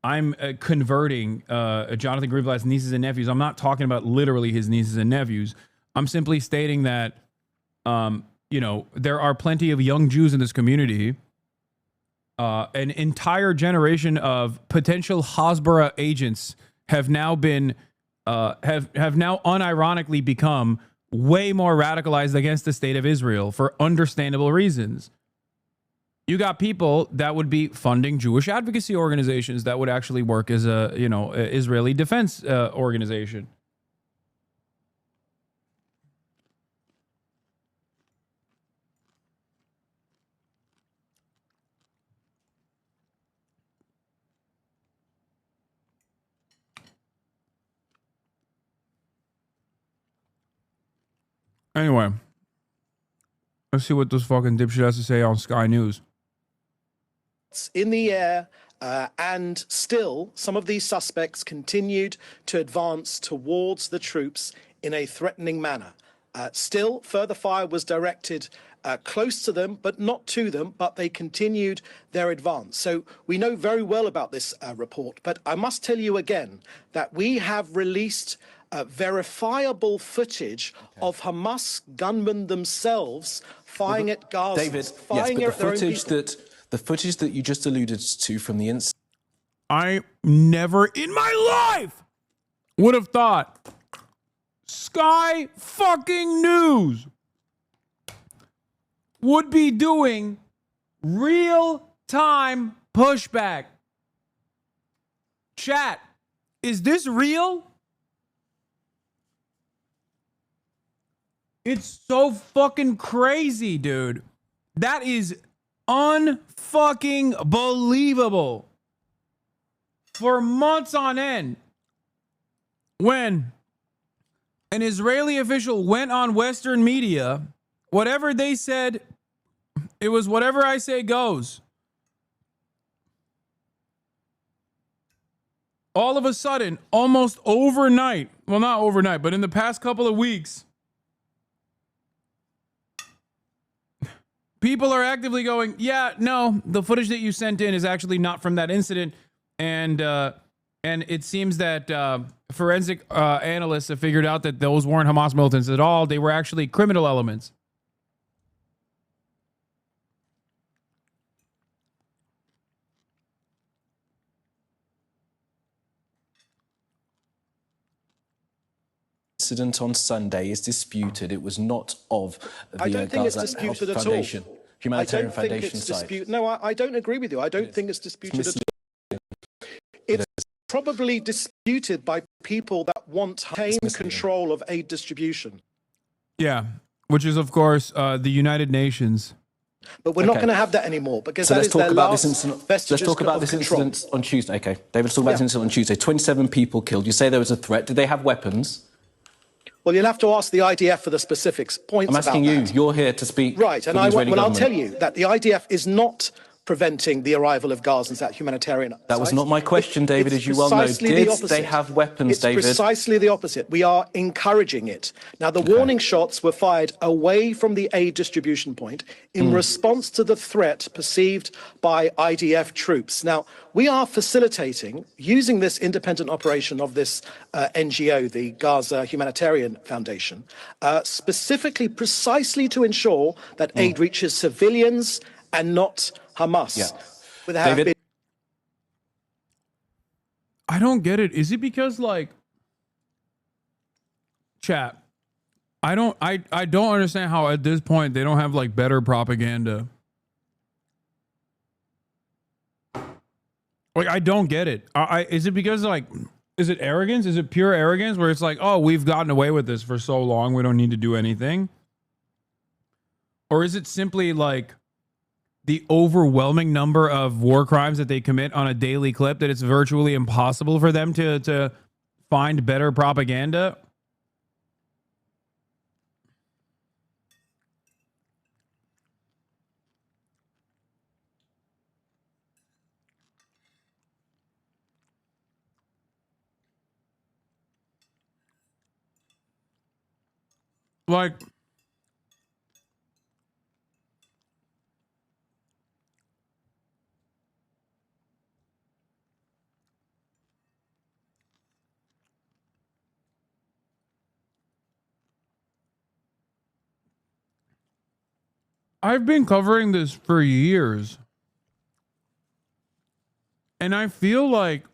I'm converting Jonathan Greenblatt's nieces and nephews, I'm not talking about literally his nieces and nephews. I'm simply stating that, there are plenty of young Jews in this community. An entire generation of potential Hasbara agents have now been, have now unironically become way more radicalized against the state of Israel for understandable reasons. You got people that would be funding Jewish advocacy organizations that would actually work as a, Israeli defense organization. Anyway, let's see what this fucking dipshit has to say on Sky News. In the air, and still some of these suspects continued to advance towards the troops in a threatening manner. Still, further fire was directed close to them, but not to them, but they continued their advance. So we know very well about this report, but I must tell you again that we have released verifiable footage of Hamas gunmen themselves firing at Gaza. David, yes, but the footage that you just alluded to from the incident. I never in my life would have thought Sky fucking News would be doing real-time pushback. Chat, is this real? It's so fucking crazy, dude. That is unfucking believable. For months on end, when an Israeli official went on Western media, whatever they said, it was whatever I say goes. All of a sudden, almost overnight, well, not overnight, but in the past couple of weeks, people are actively going, yeah, no, the footage that you sent in is actually not from that incident. And it seems that forensic analysts have figured out that those weren't Hamas militants at all. They were actually criminal elements. Incident on Sunday is disputed. It was not of the I don't think it's Gaza disputed at Foundation, all. Humanitarian I don't think Foundation it's side. No, I don't agree with you. I don't think it's disputed at all. It's probably disputed by people that want to maintain control of aid distribution. Yeah, which is, of course, the United Nations. But we're not going to have that anymore because So that let's is talk their about last this incident. vestiges Let's talk about of this control. incident on Tuesday. Okay, David, let's talk about this incident on Tuesday. 27 people killed. You say there was a threat. Did they have weapons? Well, you'll have to ask the IDF for the specifics. Points I'm asking about you. that. You're here to speak. Right, and for the Israeli I'll government. tell you that the IDF is not preventing the arrival of Gazans at humanitarian That was sites. not my question, David, It's as you well know. precisely the Did opposite. they have weapons, It's David? precisely the opposite. We are encouraging it. Now, the warning shots were fired away from the aid distribution point in response to the threat perceived by IDF troops. Now, we are facilitating, using this independent operation of this NGO, the Gaza Humanitarian Foundation, specifically precisely to ensure that aid reaches civilians and not Hamas. Yeah. David? I don't get it. Is it because, like, chat, I don't understand how at this point they don't have, like, better propaganda. Like, I don't get it. Is it because, like, is it arrogance? Is it pure arrogance where it's like, oh, we've gotten away with this for so long, we don't need to do anything? Or is it simply, like, the overwhelming number of war crimes that they commit on a daily clip that it's virtually impossible for them to find better propaganda? Like, I've been covering this for years, and I feel like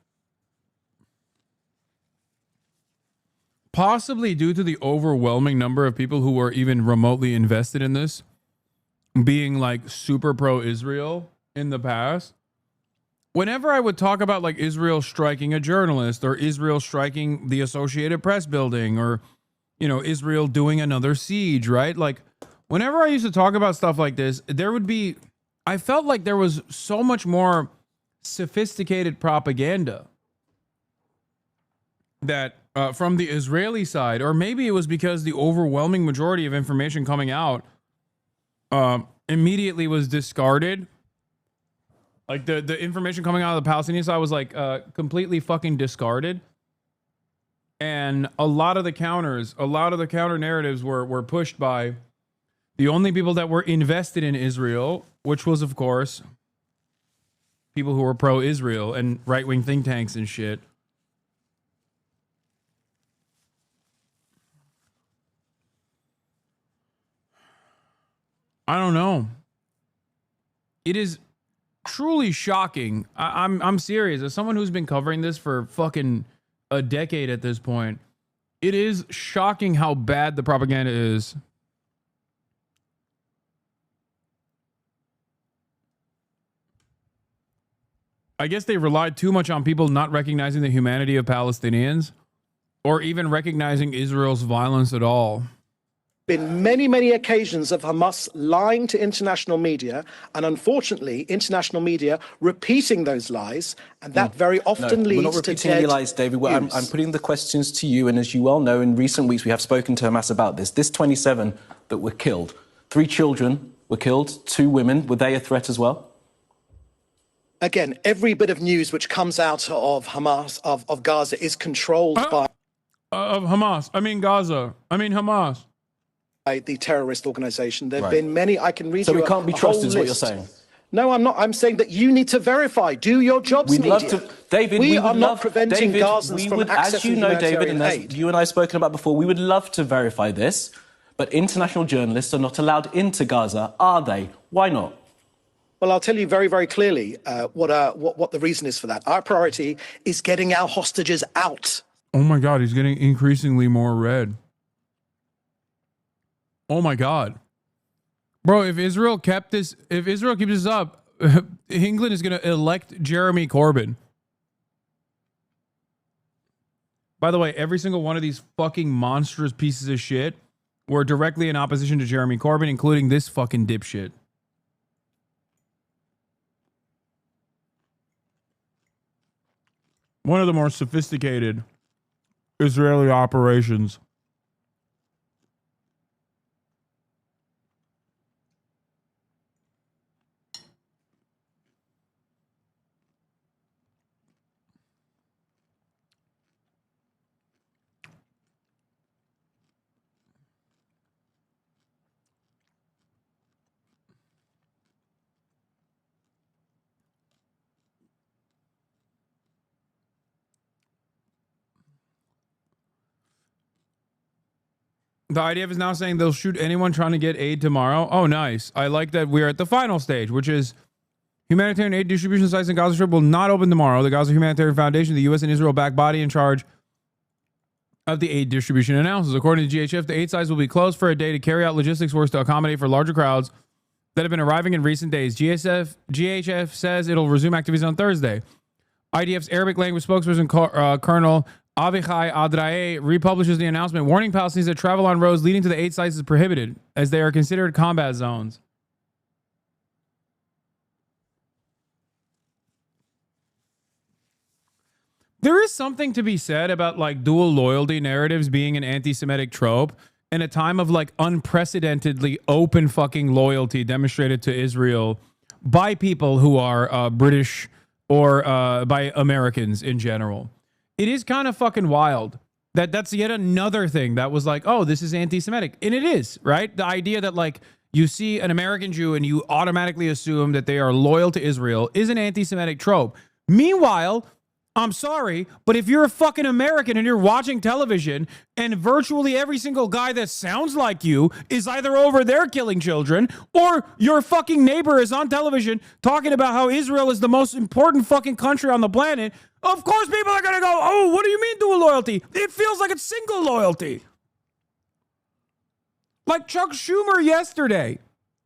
possibly due to the overwhelming number of people who were even remotely invested in this being like super pro-Israel in the past. Whenever I would talk about like Israel striking a journalist or Israel striking the Associated Press building or, you know, Israel doing another siege, right? Like whenever I used to talk about stuff like this, I felt like there was so much more sophisticated propaganda that from the Israeli side, or maybe it was because the overwhelming majority of information coming out immediately was discarded. Like the information coming out of the Palestinian side was like completely fucking discarded. And a lot of the counter narratives were pushed by the only people that were invested in Israel, which was, of course, people who were pro-Israel and right-wing think tanks and shit. I don't know. It is truly shocking. I'm serious. As someone who's been covering this for fucking a decade at this point, it is shocking how bad the propaganda is. I guess they relied too much on people not recognizing the humanity of Palestinians or even recognizing Israel's violence at all. Been many, many occasions of Hamas lying to international media, and unfortunately, international media repeating those lies, and that very often leads to we're not repeating any lies, David. I'm putting the questions to you, and as you well know, in recent weeks we have spoken to Hamas about this. This 27 that were killed, 3 children were killed, 2 women. Were they a threat as well? Again, every bit of news which comes out of Hamas, of Gaza, is controlled by... Of Hamas. I mean Gaza. I mean Hamas. The terrorist organization. There have been many. I can read so you we can't be trusted is what you're saying. No, I'm not. I'm saying that you need to verify. Do your jobs, We'd media. love to, David. We We are would not love, preventing David, Gazans we from would, accessing as you know, David, humanitarian and aid. as you and I have spoken about before, we would love to verify this, but international journalists are not allowed into Gaza, are they? Why not? Well, I'll tell you very, very clearly what the reason is for that. Our priority is getting our hostages out. Oh my God, he's getting increasingly more red. Oh my God. Bro, if Israel keeps this up, England is going to elect Jeremy Corbyn. By the way, every single one of these fucking monstrous pieces of shit were directly in opposition to Jeremy Corbyn, including this fucking dipshit. One of the more sophisticated Israeli operations. The IDF is now saying they'll shoot anyone trying to get aid tomorrow. Oh, nice. I like that we're at the final stage, which is humanitarian aid distribution sites in Gaza Strip will not open tomorrow. The Gaza Humanitarian Foundation, the U.S. and Israel-backed body in charge of the aid distribution announces. According to GHF, the aid sites will be closed for a day to carry out logistics works to accommodate for larger crowds that have been arriving in recent days. GHF says it'll resume activities on Thursday. IDF's Arabic language spokesperson, Colonel Avichai Adrae, republishes the announcement warning Palestinians that travel on roads leading to the aid sites is prohibited as they are considered combat zones. There is something to be said about like dual loyalty narratives being an anti-Semitic trope in a time of like unprecedentedly open fucking loyalty demonstrated to Israel by people who are British or by Americans in general. It is kind of fucking wild that that's yet another thing that was like, oh, this is anti-Semitic. And it is, right? The idea that like you see an American Jew and you automatically assume that they are loyal to Israel is an anti-Semitic trope. Meanwhile, I'm sorry, but if you're a fucking American and you're watching television and virtually every single guy that sounds like you is either over there killing children or your fucking neighbor is on television talking about how Israel is the most important fucking country on the planet, Of course people are going to go, oh, what do you mean dual loyalty? It feels like it's single loyalty. Like Chuck Schumer yesterday,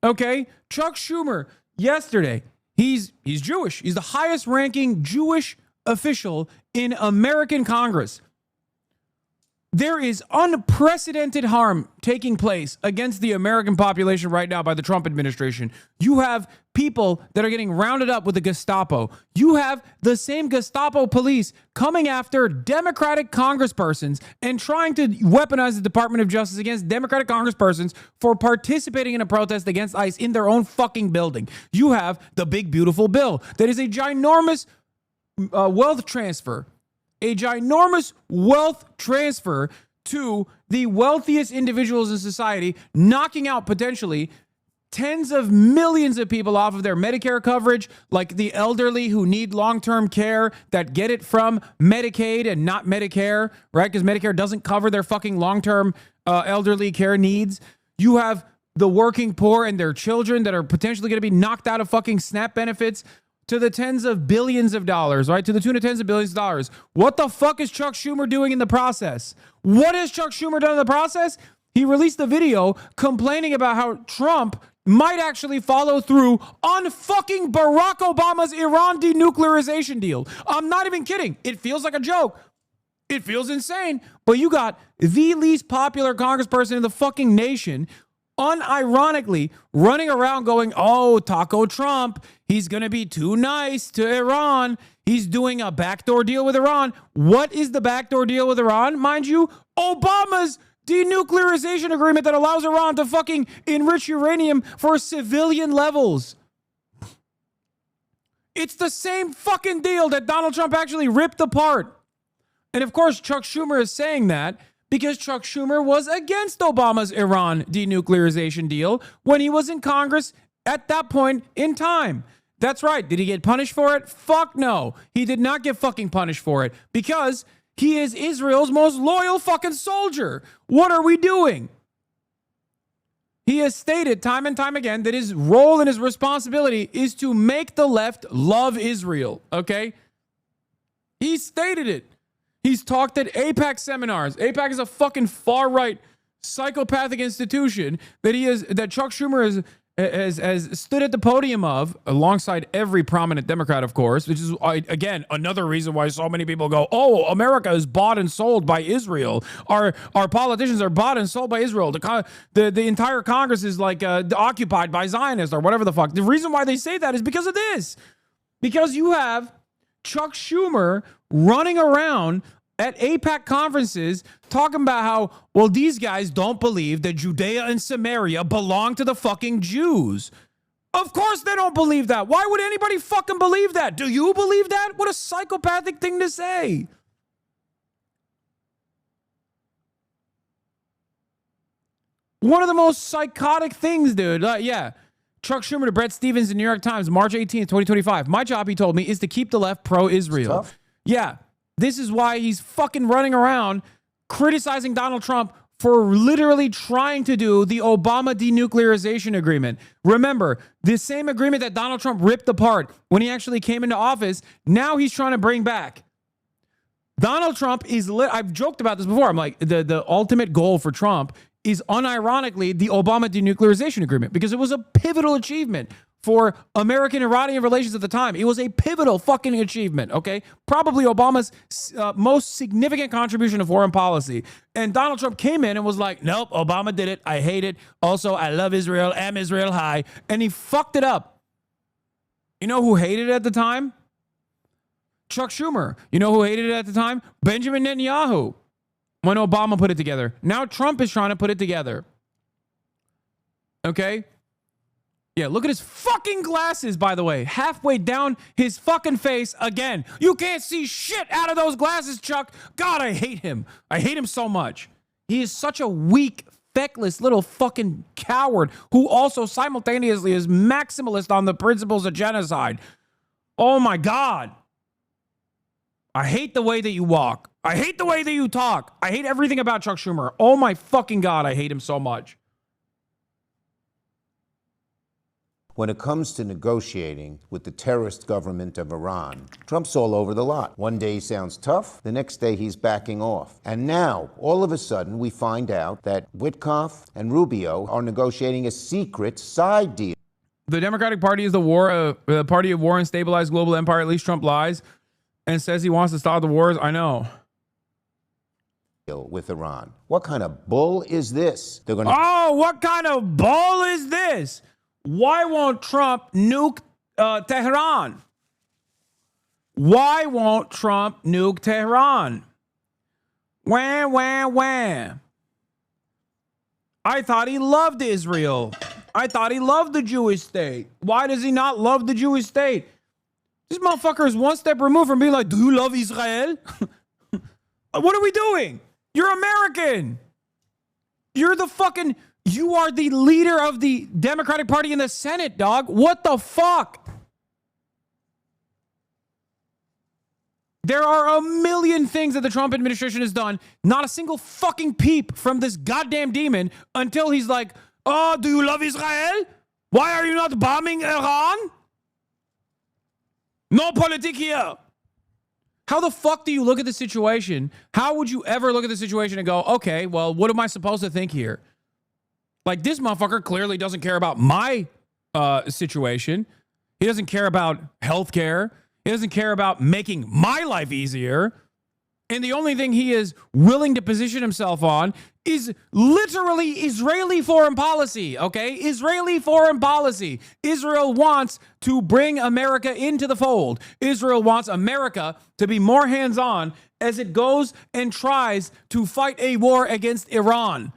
okay? Chuck Schumer yesterday, he's Jewish. He's the highest ranking Jewish official in American Congress. There is unprecedented harm taking place against the American population right now by the Trump administration. You have people that are getting rounded up with the Gestapo. You have the same Gestapo police coming after Democratic congresspersons and trying to weaponize the Department of Justice against Democratic congresspersons for participating in a protest against ICE in their own fucking building. You have the big, beautiful bill that is a ginormous wealth transfer. A ginormous wealth transfer to the wealthiest individuals in society, knocking out potentially tens of millions of people off of their Medicare coverage, like the elderly who need long-term care that get it from Medicaid and not Medicare, right? Because Medicare doesn't cover their fucking long-term elderly care needs. You have the working poor and their children that are potentially going to be knocked out of fucking SNAP benefits to the tens of billions of dollars, right? To the tune of tens of billions of dollars. What the fuck is Chuck Schumer doing in the process? What has Chuck Schumer done in the process? He released a video complaining about how Trump might actually follow through on fucking Barack Obama's Iran denuclearization deal. I'm not even kidding. It feels like a joke. It feels insane. But you got the least popular congressperson in the fucking nation unironically running around going, oh, Taco Trump, he's going to be too nice to Iran. He's doing a backdoor deal with Iran. What is the backdoor deal with Iran? Mind you, Obama's denuclearization agreement that allows Iran to fucking enrich uranium for civilian levels. It's the same fucking deal that Donald Trump actually ripped apart. And of course, Chuck Schumer is saying that because Chuck Schumer was against Obama's Iran denuclearization deal when he was in Congress at that point in time. That's right. Did he get punished for it? Fuck no. He did not get fucking punished for it because he is Israel's most loyal fucking soldier. What are we doing? He has stated time and time again that his role and his responsibility is to make the left love Israel, okay? He stated it. He's talked at AIPAC seminars. AIPAC is a fucking far-right psychopathic institution that Chuck Schumer has stood at the podium of, alongside every prominent Democrat, of course, which is, again, another reason why so many people go, oh, America is bought and sold by Israel. Our politicians are bought and sold by Israel. The entire Congress is like occupied by Zionists or whatever the fuck. The reason why they say that is because of this. Because you have Chuck Schumer running around at AIPAC conferences talking about how, well, these guys don't believe that Judea and Samaria belong to the fucking Jews. Of course they don't believe that. Why would anybody fucking believe that? Do you believe that? What a psychopathic thing to say. One of the most psychotic things, dude. Yeah. Chuck Schumer to Brett Stevens in New York Times, March 18th, 2025. My job, he told me, is to keep the left pro-Israel. Yeah. This is why he's fucking running around criticizing Donald Trump for literally trying to do the Obama denuclearization agreement. Remember, the same agreement that Donald Trump ripped apart when he actually came into office, now he's trying to bring back. Donald Trump is, I've joked about this before. I'm like, the ultimate goal for Trump is unironically the Obama denuclearization agreement because it was a pivotal achievement for American-Iranian relations at the time. It was a pivotal fucking achievement, okay? Probably Obama's most significant contribution to foreign policy. And Donald Trump came in and was like, nope, Obama did it. I hate it. Also, I love Israel. Am Israel high. And he fucked it up. You know who hated it at the time? Chuck Schumer. You know who hated it at the time? Benjamin Netanyahu. When Obama put it together. Now Trump is trying to put it together. Okay? Yeah, look at his fucking glasses, by the way. Halfway down his fucking face again. You can't see shit out of those glasses, Chuck. God, I hate him. I hate him so much. He is such a weak, feckless little fucking coward who also simultaneously is maximalist on the principles of genocide. Oh my God. I hate the way that you walk. I hate the way that you talk. I hate everything about Chuck Schumer. Oh my fucking God, I hate him so much. When it comes to negotiating with the terrorist government of Iran, Trump's all over the lot. One day he sounds tough, the next day he's backing off. And now, all of a sudden, we find out that Witkoff and Rubio are negotiating a secret side deal. The Democratic Party is the party of war and stabilized global empire. At least Trump lies and says he wants to stop the wars. I know. With Iran. What kind of bull is this? They're going to. Oh, what kind of bull is this? Why won't Trump nuke Tehran? Why won't Trump nuke Tehran? Wham, wham, wham. I thought he loved Israel. I thought he loved the Jewish state. Why does he not love the Jewish state? This motherfucker is one step removed from being like, do you love Israel? What are we doing? You're American. You're the fucking... You are the leader of the Democratic Party in the Senate, dog. What the fuck? There are a million things that the Trump administration has done. Not a single fucking peep from this goddamn demon until he's like, oh, do you love Israel? Why are you not bombing Iran? No politic here. How the fuck do you look at the situation? How would you ever look at the situation and go, okay, well, what am I supposed to think here? Like, this motherfucker clearly doesn't care about my situation. He doesn't care about healthcare. He doesn't care about making my life easier. And the only thing he is willing to position himself on is literally Israeli foreign policy, okay? Israeli foreign policy. Israel wants to bring America into the fold. Israel wants America to be more hands-on as it goes and tries to fight a war against Iran.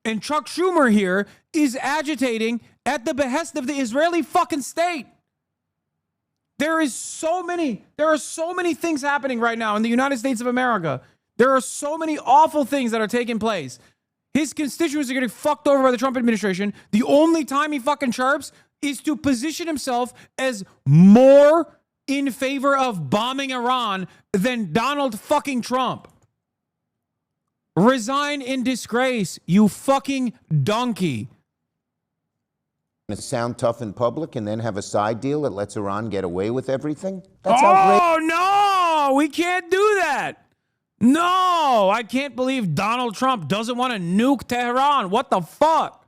And Chuck Schumer here is agitating at the behest of the Israeli fucking state. There are so many things happening right now in the United States of America. There are so many awful things that are taking place. His constituents are getting fucked over by the Trump administration. The only time he fucking chirps is to position himself as more in favor of bombing Iran than Donald fucking Trump. Resign in disgrace, you fucking donkey. To sound tough in public and then have a side deal that lets Iran get away with everything? That's outrageous. Oh, no, we can't do that. No, I can't believe Donald Trump doesn't want to nuke Tehran. What the fuck?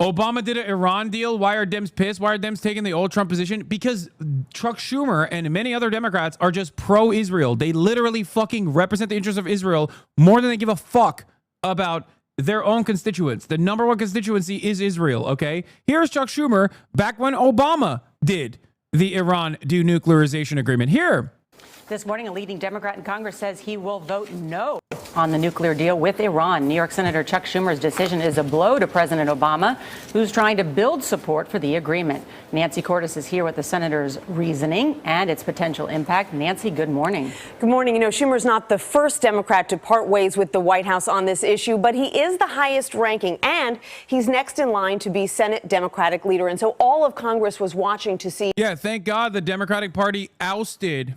Obama did an Iran deal. Why are Dems pissed? Why are Dems taking the old Trump position? Because Chuck Schumer and many other Democrats are just pro-Israel. They literally fucking represent the interests of Israel more than they give a fuck about their own constituents. The number one constituency is Israel, okay? Here's Chuck Schumer back when Obama did the Iran denuclearization agreement. Here. This morning, a leading Democrat in Congress says he will vote no on the nuclear deal with Iran. New York Senator Chuck Schumer's decision is a blow to President Obama, who's trying to build support for the agreement. Nancy Cordes is here with the senator's reasoning and its potential impact. Nancy, good morning. Good morning. You know, Schumer's not the first Democrat to part ways with the White House on this issue, but he is the highest ranking, and he's next in line to be Senate Democratic leader. And so all of Congress was watching to see. Yeah, thank God the Democratic Party ousted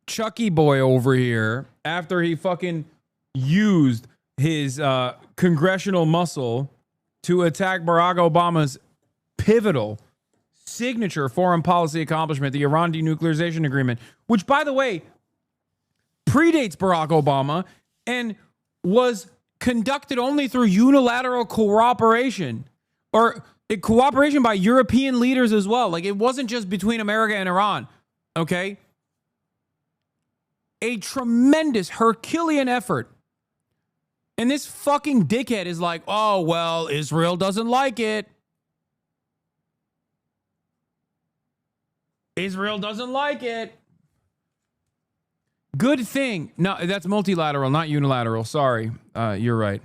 Chucky boy over here after he fucking used his congressional muscle to attack Barack Obama's pivotal signature foreign policy accomplishment, the Iran denuclearization agreement, which, by the way, predates Barack Obama and was conducted only through unilateral cooperation or cooperation by European leaders as well. Like, it wasn't just between America and Iran, okay? A tremendous Herculean effort. And this fucking dickhead is like, oh, well, Israel doesn't like it. Israel doesn't like it. Good thing. No, that's multilateral, not unilateral. Sorry. You're right.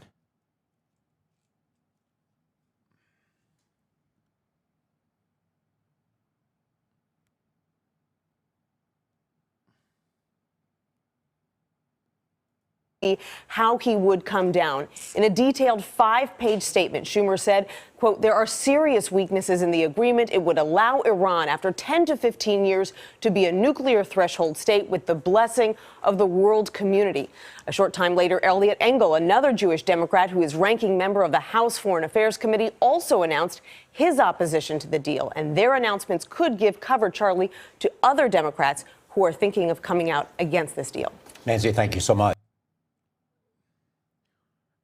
how he would come down. In a detailed 5-page statement, Schumer said, quote, there are serious weaknesses in the agreement. It would allow Iran, after 10 to 15 years, to be a nuclear threshold state with the blessing of the world community. A short time later, Eliot Engel, another Jewish Democrat who is ranking member of the House Foreign Affairs Committee, also announced his opposition to the deal. And their announcements could give cover, Charlie, to other Democrats who are thinking of coming out against this deal. Nancy, thank you so much.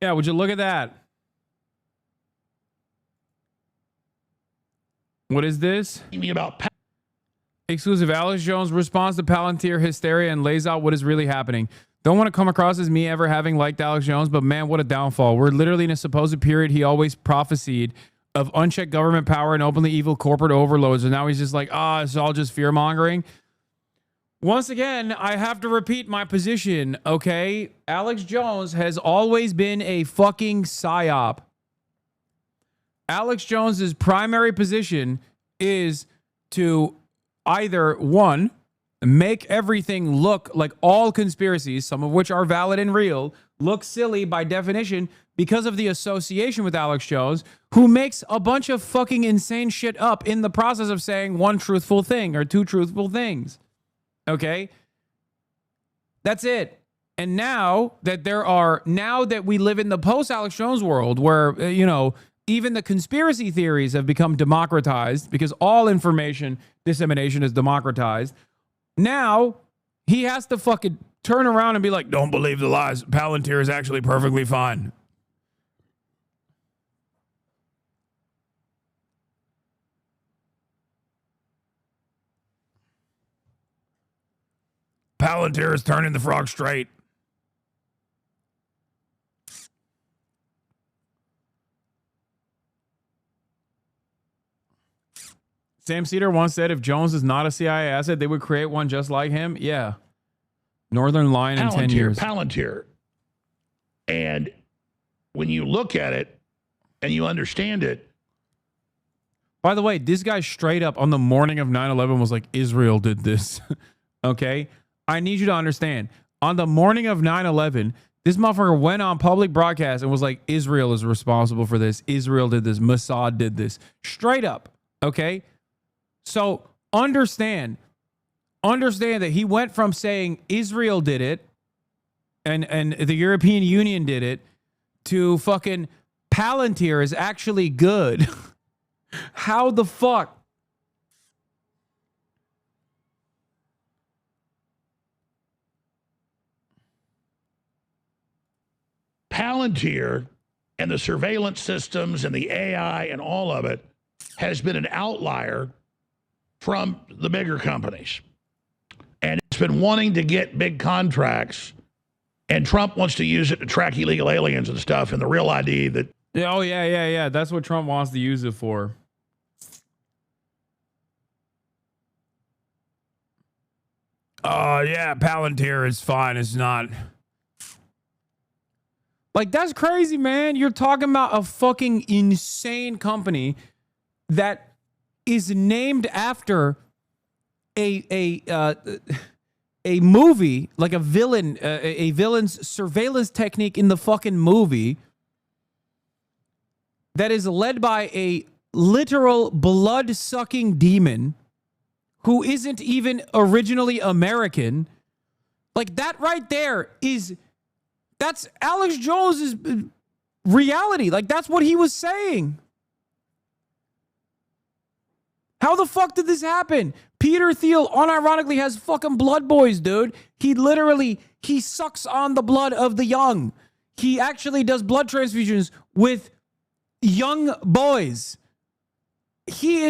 Yeah, would you look at that? What is this? Exclusive. Alex Jones responds to Palantir hysteria and lays out what is really happening. Don't want to come across as me ever having liked Alex Jones, but man, what a downfall. We're literally in a supposed period he always prophesied of unchecked government power and openly evil corporate overloads. And now he's just like, it's all just fear mongering. Once again, I have to repeat my position, okay? Alex Jones has always been a fucking psyop. Alex Jones's primary position is to either, one, make everything look like all conspiracies, some of which are valid and real, look silly by definition because of the association with Alex Jones, who makes a bunch of fucking insane shit up in the process of saying one truthful thing or two truthful things. Okay? That's it. And now that we live in the post-Alex Jones world where, even the conspiracy theories have become democratized because all information dissemination is democratized. Now he has to fucking turn around and be like, don't believe the lies. Palantir is actually perfectly fine. Palantir is turning the frog straight. Sam Cedar once said if Jones is not a CIA asset, they would create one just like him. Yeah. Northern Lion in 10 years. Palantir. And when you look at it and you understand it. By the way, this guy straight up on the morning of 9/11 was like, Israel did this. Okay? I need you to understand. On the morning of 9/11, this motherfucker went on public broadcast and was like, Israel is responsible for this. Israel did this. Mossad did this. Straight up. Okay? So understand that he went from saying Israel did it and the European Union did it to fucking Palantir is actually good. How the fuck? Palantir and the surveillance systems and the AI and all of it has been an outlier from the bigger companies. And it's been wanting to get big contracts, and Trump wants to use it to track illegal aliens and stuff, and the real ID that... Yeah. That's what Trump wants to use it for. Yeah, Palantir is fine. It's not... Like, that's crazy, man. You're talking about a fucking insane company that is named after a movie, like a villain's surveillance technique in the fucking movie that is led by a literal blood-sucking demon who isn't even originally American. Like, that right there that's Alex Jones's reality. Like, that's what he was saying. How the fuck did this happen? Peter Thiel unironically has fucking blood boys, dude. He sucks on the blood of the young. He actually does blood transfusions with young boys. He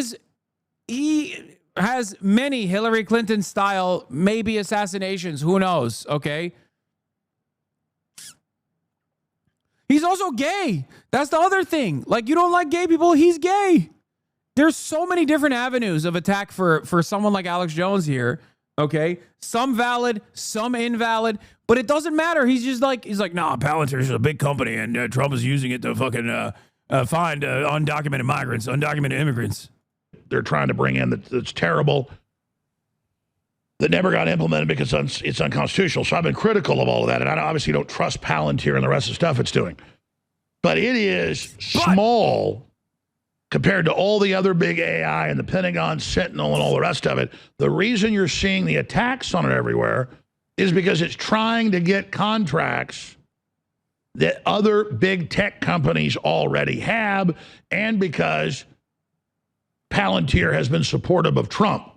has many Hillary Clinton style, maybe assassinations. Who knows? Okay. He's also gay. That's the other thing. Like, you don't like gay people, he's gay. There's so many different avenues of attack for someone like Alex Jones here. Okay. Some valid, some invalid, but it doesn't matter. He's like, nah, Palantir is a big company and Trump is using it to fucking find undocumented migrants, undocumented immigrants. They're trying to bring in that's terrible. that never got implemented because it's unconstitutional. So I've been critical of all of that. And I obviously don't trust Palantir and the rest of the stuff it's doing. But it is small compared to all the other big AI and the Pentagon Sentinel and all the rest of it. The reason you're seeing the attacks on it everywhere is because it's trying to get contracts that other big tech companies already have, and because Palantir has been supportive of Trump.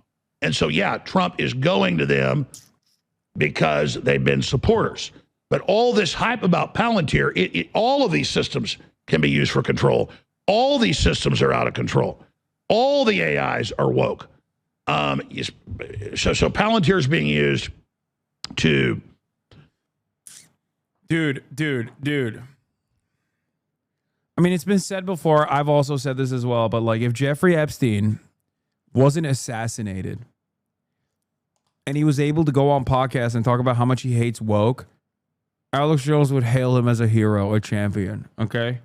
And so, yeah, Trump is going to them because they've been supporters. But all this hype about Palantir, all of these systems can be used for control. All these systems are out of control. All the AIs are woke. So Palantir is being used to... Dude. I mean, it's been said before. I've also said this as well. But like, if Jeffrey Epstein wasn't assassinated and he was able to go on podcasts and talk about how much he hates woke, Alex Jones would hail him as a hero, a champion. Okay?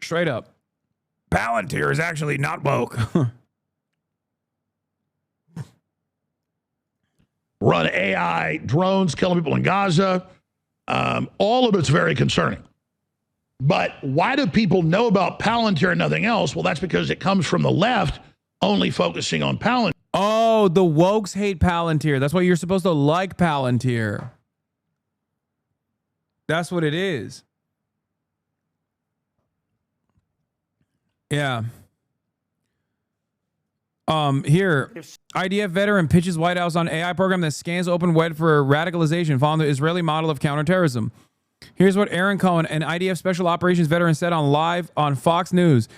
Straight up. Palantir is actually not woke. Run AI drones killing people in Gaza. All of it's very concerning. But why do people know about Palantir and nothing else? Well, that's because it comes from the left, only focusing on Palantir. Oh, the wokes hate Palantir. That's why you're supposed to like Palantir. That's what it is. Yeah. Here, IDF veteran pitches White House on AI program that scans open web for radicalization following the Israeli model of counterterrorism. Here's what Aaron Cohen, an IDF special operations veteran, said on live on Fox News.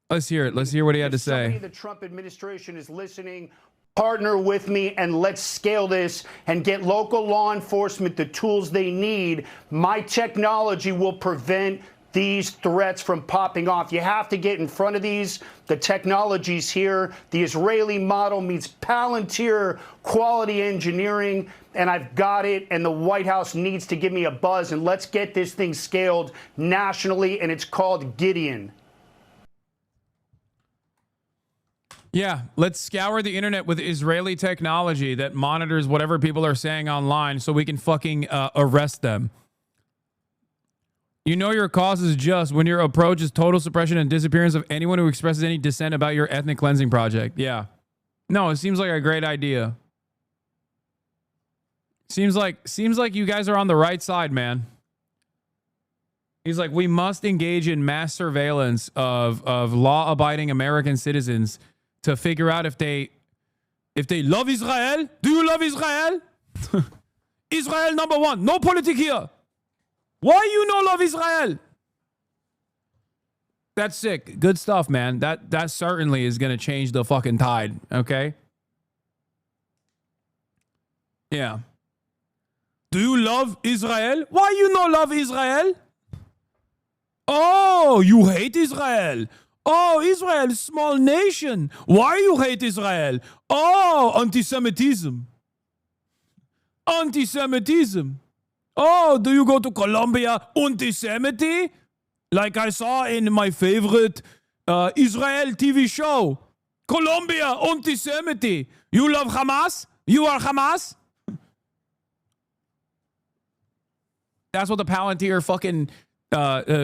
Let's hear it. Let's hear what he had to say. The Trump administration is listening. Partner with me and let's scale this and get local law enforcement the tools they need. My technology will prevent these threats from popping off. You have to get in front of these. The technology's here. The Israeli model meets Palantir quality engineering, and I've got it, and the White House needs to give me a buzz, and let's get this thing scaled nationally, and it's called Gideon. Yeah, let's scour the internet with Israeli technology that monitors whatever people are saying online so we can fucking arrest them. You know your cause is just when your approach is total suppression and disappearance of anyone who expresses any dissent about your ethnic cleansing project. Yeah. No, it seems like a great idea. Seems like you guys are on the right side, man. He's like, we must engage in mass surveillance of law-abiding American citizens to figure out if they love Israel. Do you love Israel? Israel number one. No politic here. Why you no love Israel? That's sick. Good stuff, man. That certainly is going to change the fucking tide, okay? Yeah. Do you love Israel? Why you no love Israel? Oh, you hate Israel. Oh, Israel, small nation. Why you hate Israel? Oh, anti-Semitism. Anti-Semitism. Oh, do you go to Colombia anti-Semite? Like I saw in my favorite Israel TV show. Colombia anti-Semite. You love Hamas? You are Hamas? That's what the Palantir fucking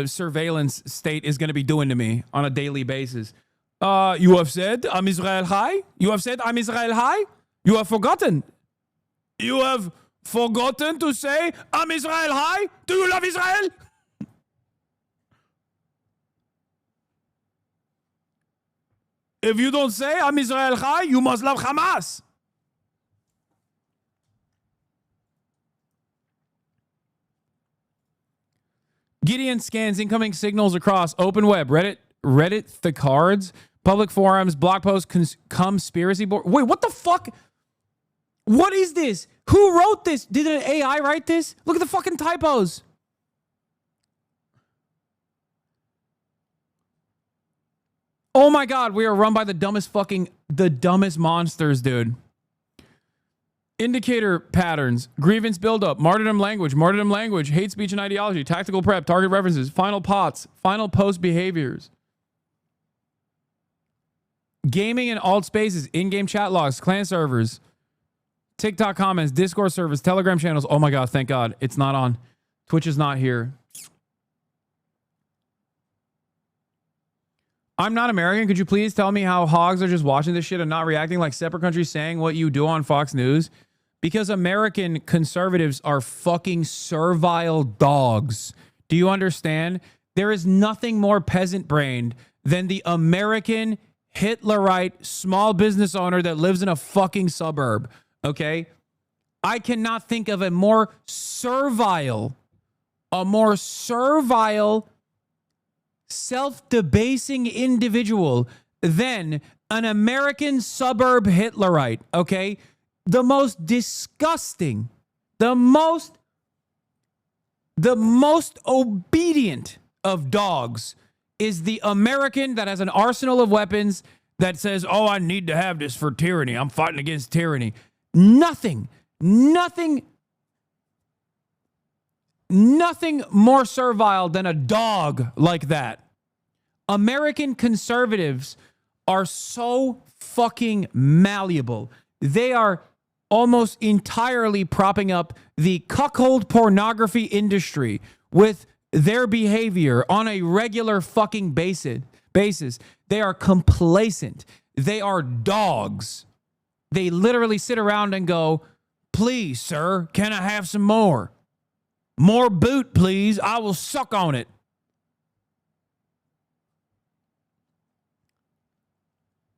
surveillance state is going to be doing to me on a daily basis. You have said I'm Israel high? You have said I'm Israel high? You have forgotten. You have forgotten to say I'm Israel high? Do you love Israel? If you don't say I'm Israel high, you must love Hamas. Gideon scans incoming signals across open web, Reddit, the cards, public forums, blog posts, conspiracy board. Wait, what the fuck? What is this? Who wrote this? Did an AI write this? Look at the fucking typos. Oh my God, we are run by the dumbest monsters, dude. Indicator patterns, grievance buildup, martyrdom language, hate speech and ideology, tactical prep, target references, final pots, final post behaviors. Gaming and alt spaces, in-game chat logs, clan servers, TikTok comments, Discord servers, Telegram channels. Oh my God, thank God. It's not on. Twitch is not here. I'm not American. Could you please tell me how hogs are just watching this shit and not reacting like separate countries saying what you do on Fox News? Because American conservatives are fucking servile dogs. Do you understand? There is nothing more peasant-brained than the American Hitlerite small business owner that lives in a fucking suburb, okay? I cannot think of a more servile, self-debasing individual than an American suburb Hitlerite, okay? The most disgusting, the most obedient of dogs is the American that has an arsenal of weapons that says, oh, I need to have this for tyranny. I'm fighting against tyranny. Nothing more servile than a dog like that. American conservatives are so fucking malleable. They are almost entirely propping up the cuckold pornography industry with their behavior on a regular fucking basis. They are complacent. They are dogs. They literally sit around and go, please, sir, can I have some more? More boot, please. I will suck on it.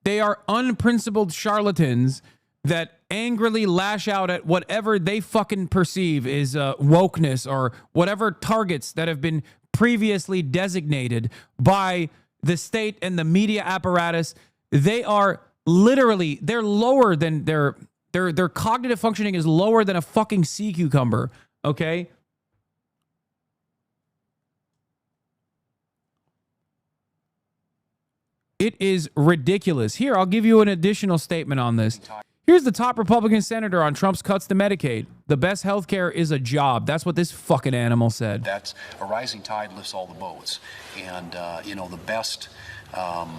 They are unprincipled charlatans that angrily lash out at whatever they fucking perceive is wokeness or whatever targets that have been previously designated by the state and the media apparatus. They are literally, they're lower than their cognitive functioning is lower than a fucking sea cucumber, okay? It is ridiculous. Here, I'll give you an additional statement on this. Here's the top Republican senator on Trump's cuts to Medicaid. The best health care is a job. That's what this fucking animal said. That's a rising tide lifts all the boats. And, the best... But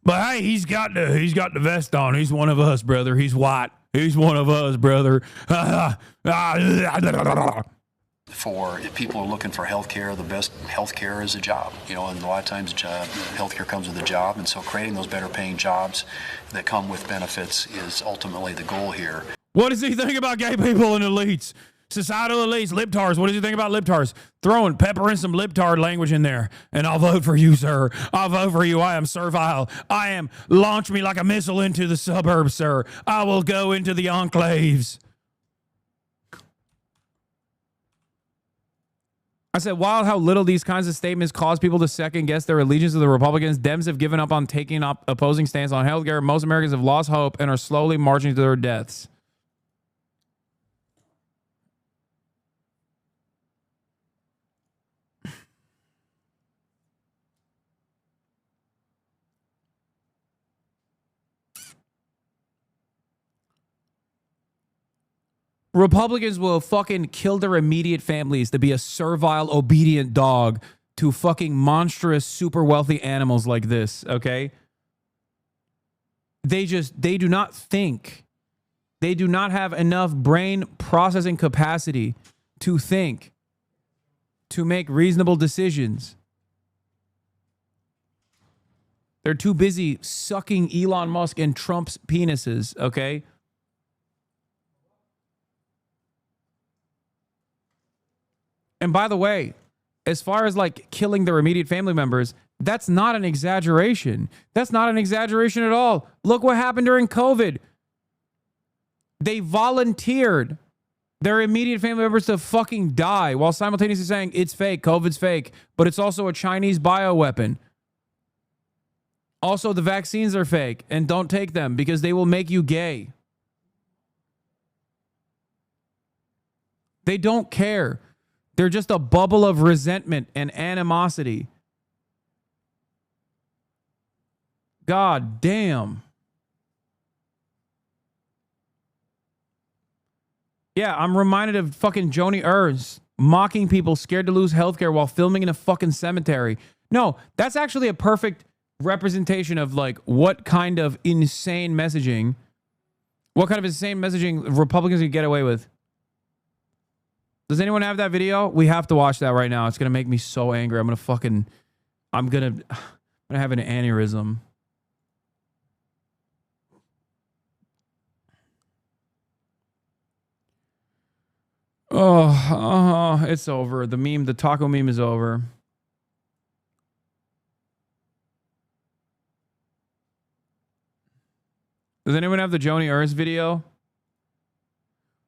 hey, he's got the vest on. He's one of us, brother. He's white. He's one of us, brother. For if people are looking for health care, the best health care is a job. And a lot of times health care comes with a job. And so creating those better paying jobs that come with benefits is ultimately the goal here. What does he think about gay people and elites? Societal elites, libtards. What does he think about libtards? Pepper in some libtard language in there. And I'll vote for you, sir. I'll vote for you. I am servile. Launch me like a missile into the suburbs, sir. I will go into the enclaves. I said, wow, how little these kinds of statements cause people to second guess their allegiance to the Republicans. Dems have given up on taking up opposing stance on healthcare. Most Americans have lost hope and are slowly marching to their deaths. Republicans will fucking kill their immediate families to be a servile, obedient dog to fucking monstrous, super wealthy animals like this, okay? They do not think. They do not have enough brain processing capacity to think, to make reasonable decisions. They're too busy sucking Elon Musk and Trump's penises, okay? And by the way, as far as like killing their immediate family members, that's not an exaggeration. That's not an exaggeration at all. Look what happened during COVID. They volunteered their immediate family members to fucking die while simultaneously saying it's fake, COVID's fake, but it's also a Chinese bioweapon. Also, the vaccines are fake and don't take them because they will make you gay. They don't care. They're just a bubble of resentment and animosity. God damn. Yeah, I'm reminded of fucking Joni Ernst mocking people scared to lose healthcare while filming in a fucking cemetery. No, that's actually a perfect representation of like what kind of insane messaging Republicans can get away with. Does anyone have that video? We have to watch that right now. It's gonna make me so angry. I'm gonna have an aneurysm. Oh, it's over. The taco meme is over. Does anyone have the Joni Ernst video?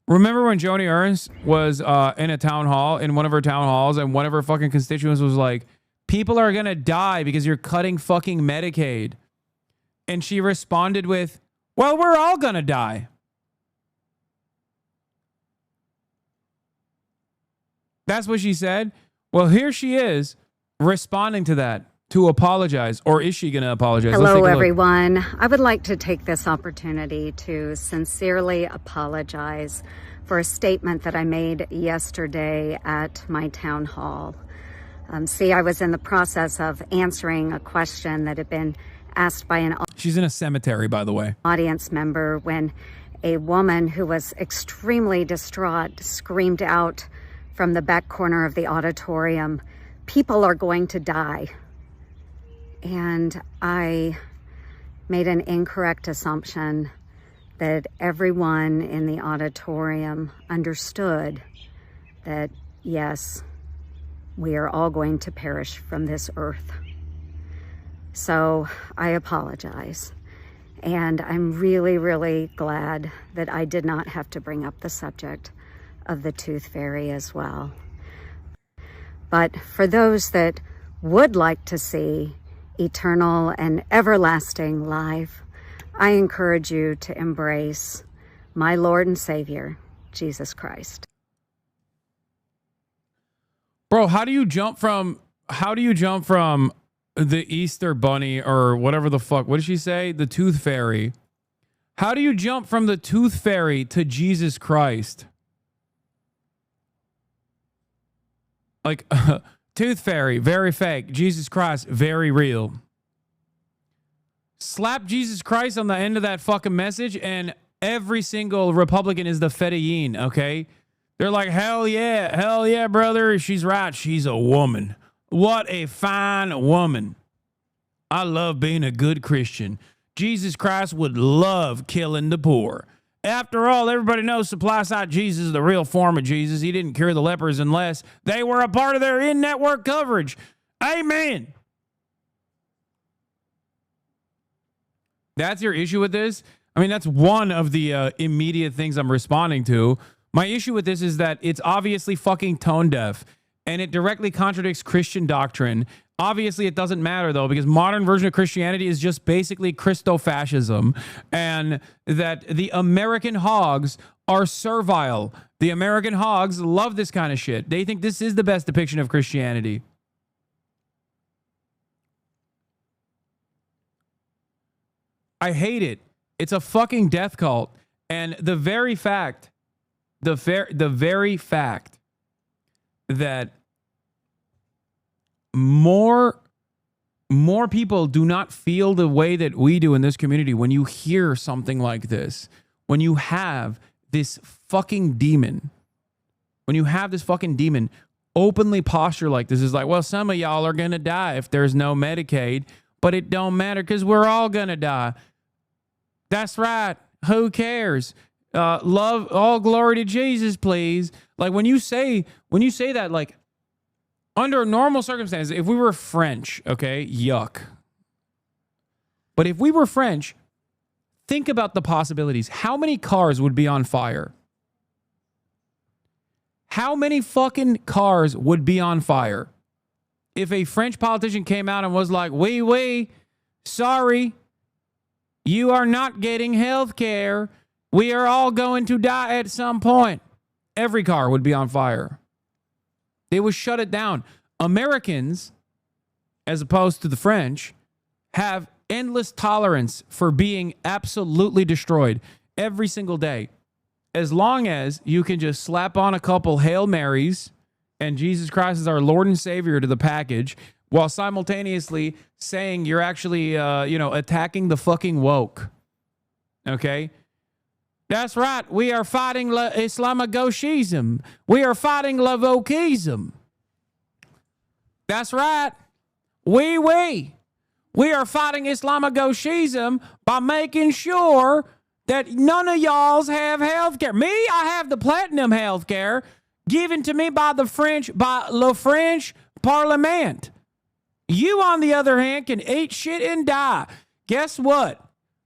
Remember when Joni Ernst was in a town hall, in one of her town halls, and one of her fucking constituents was like, people are gonna die because you're cutting fucking Medicaid. And she responded with, well, we're all gonna die. That's what she said. Well, here she is responding to that to apologize. Or is she going to apologize? Hello, everyone. I would like to take this opportunity to sincerely apologize for a statement that I made yesterday at my town hall. I was in the process of answering a question that had been asked by an She's in a cemetery, by the way. Audience member when a woman who was extremely distraught screamed out from the back corner of the auditorium, "People are going to die." And I made an incorrect assumption that everyone in the auditorium understood that, yes, we are all going to perish from this earth. So I apologize. And I'm really, really glad that I did not have to bring up the subject of the tooth fairy as well. But for those that would like to see eternal and everlasting life, I encourage you to embrace my Lord and Savior, Jesus Christ. Bro, how do you jump from the Easter bunny or whatever the fuck, what did she say? The tooth fairy. How do you jump from the tooth fairy to Jesus Christ? Like, tooth fairy, very fake. Jesus Christ, very real. Slap Jesus Christ on the end of that fucking message, and every single Republican is the fedayeen, okay? They're like, hell yeah, brother. She's right. She's a woman. What a fine woman. I love being a good Christian. Jesus Christ would love killing the poor. After all, everybody knows supply side Jesus is the real form of Jesus. He didn't cure the lepers unless they were a part of their in-network coverage. Amen. That's your issue with this? I mean, that's one of the immediate things I'm responding to. My issue with this is that it's obviously fucking tone deaf, and it directly contradicts Christian doctrine. Obviously, it doesn't matter, though, because modern version of Christianity is just basically Christofascism, and that the American hogs are servile. The American hogs love this kind of shit. They think this is the best depiction of Christianity. I hate it. It's a fucking death cult. And the very fact that more people do not feel the way that we do in this community when you hear something like this, when you have this fucking demon, openly posture like this is like, well, some of y'all are gonna die if there's no Medicaid, but it don't matter because we're all gonna die. That's right. Who cares? Love, all glory to Jesus, please. Like when you say that, like under normal circumstances, if we were French, okay, yuck. But if we were French, think about the possibilities. How many cars would be on fire? How many fucking cars would be on fire if a French politician came out and was like, oui, sorry, you are not getting health care. We are all going to die at some point. Every car would be on fire. They would shut it down. Americans, as opposed to the French, have endless tolerance for being absolutely destroyed every single day. As long as you can just slap on a couple Hail Marys and Jesus Christ is our Lord and Savior to the package, while simultaneously saying you're actually, attacking the fucking woke. Okay? That's right. We are fighting Islamagoshism. We are fighting Lavokism. That's right. We are fighting Islamagoshism by making sure that none of y'all's have health care. Me, I have the platinum health care given to me by the French, by Le French Parlement. You, on the other hand, can eat shit and die. Guess what?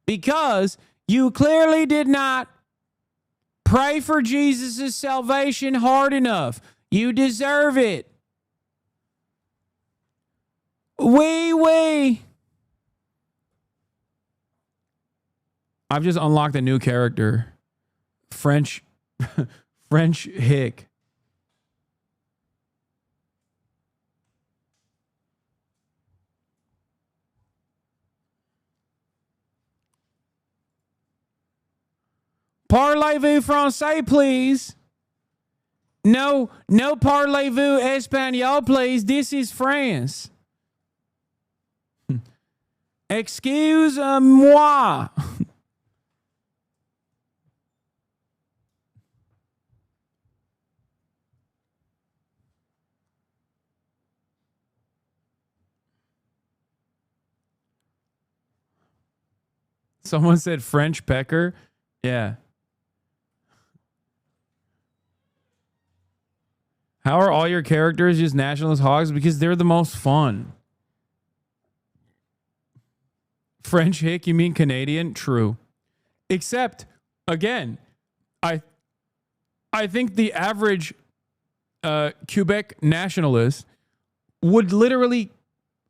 Because you clearly did not pray for Jesus' salvation hard enough. You deserve it. I've just unlocked a new character. French hick. Parlez-vous français, please? No parlez-vous espagnol, please. This is France. Excuse-moi. Someone said French Piker. Yeah. How are all your characters just nationalist hogs? Because they're the most fun. French hick, you mean Canadian? True. Except, again, I think the average Quebec nationalist would literally,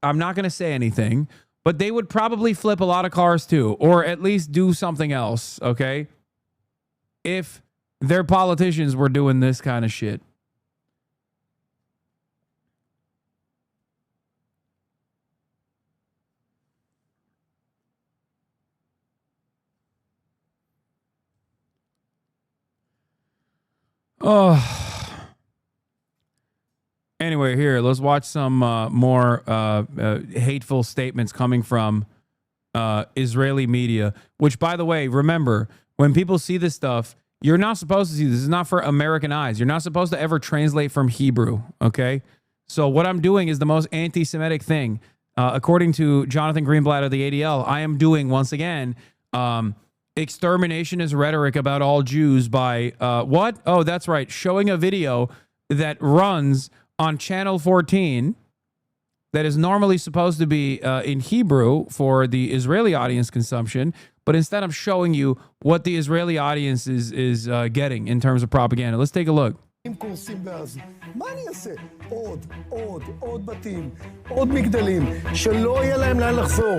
I'm not going to say anything, but they would probably flip a lot of cars too, or at least do something else, okay? If their politicians were doing this kind of shit. Oh. Anyway, here, let's watch some more hateful statements coming from Israeli media, which, by the way, remember, when people see this stuff, you're not supposed to see this. This is not for American eyes. You're not supposed to ever translate from Hebrew, okay? So what I'm doing is the most anti-Semitic thing. According to Jonathan Greenblatt of the ADL, I am doing, once again, exterminationist rhetoric about all Jews by, what? Oh, that's right. Showing a video that runs on Channel 14 that is normally supposed to be in Hebrew for the Israeli audience consumption, but instead I'm showing you what the Israeli audience is getting in terms of propaganda. Let's take a look. מה אני אעשה? עוד בתים, עוד מגדלים, שלא יהיה להם לאן לחזור.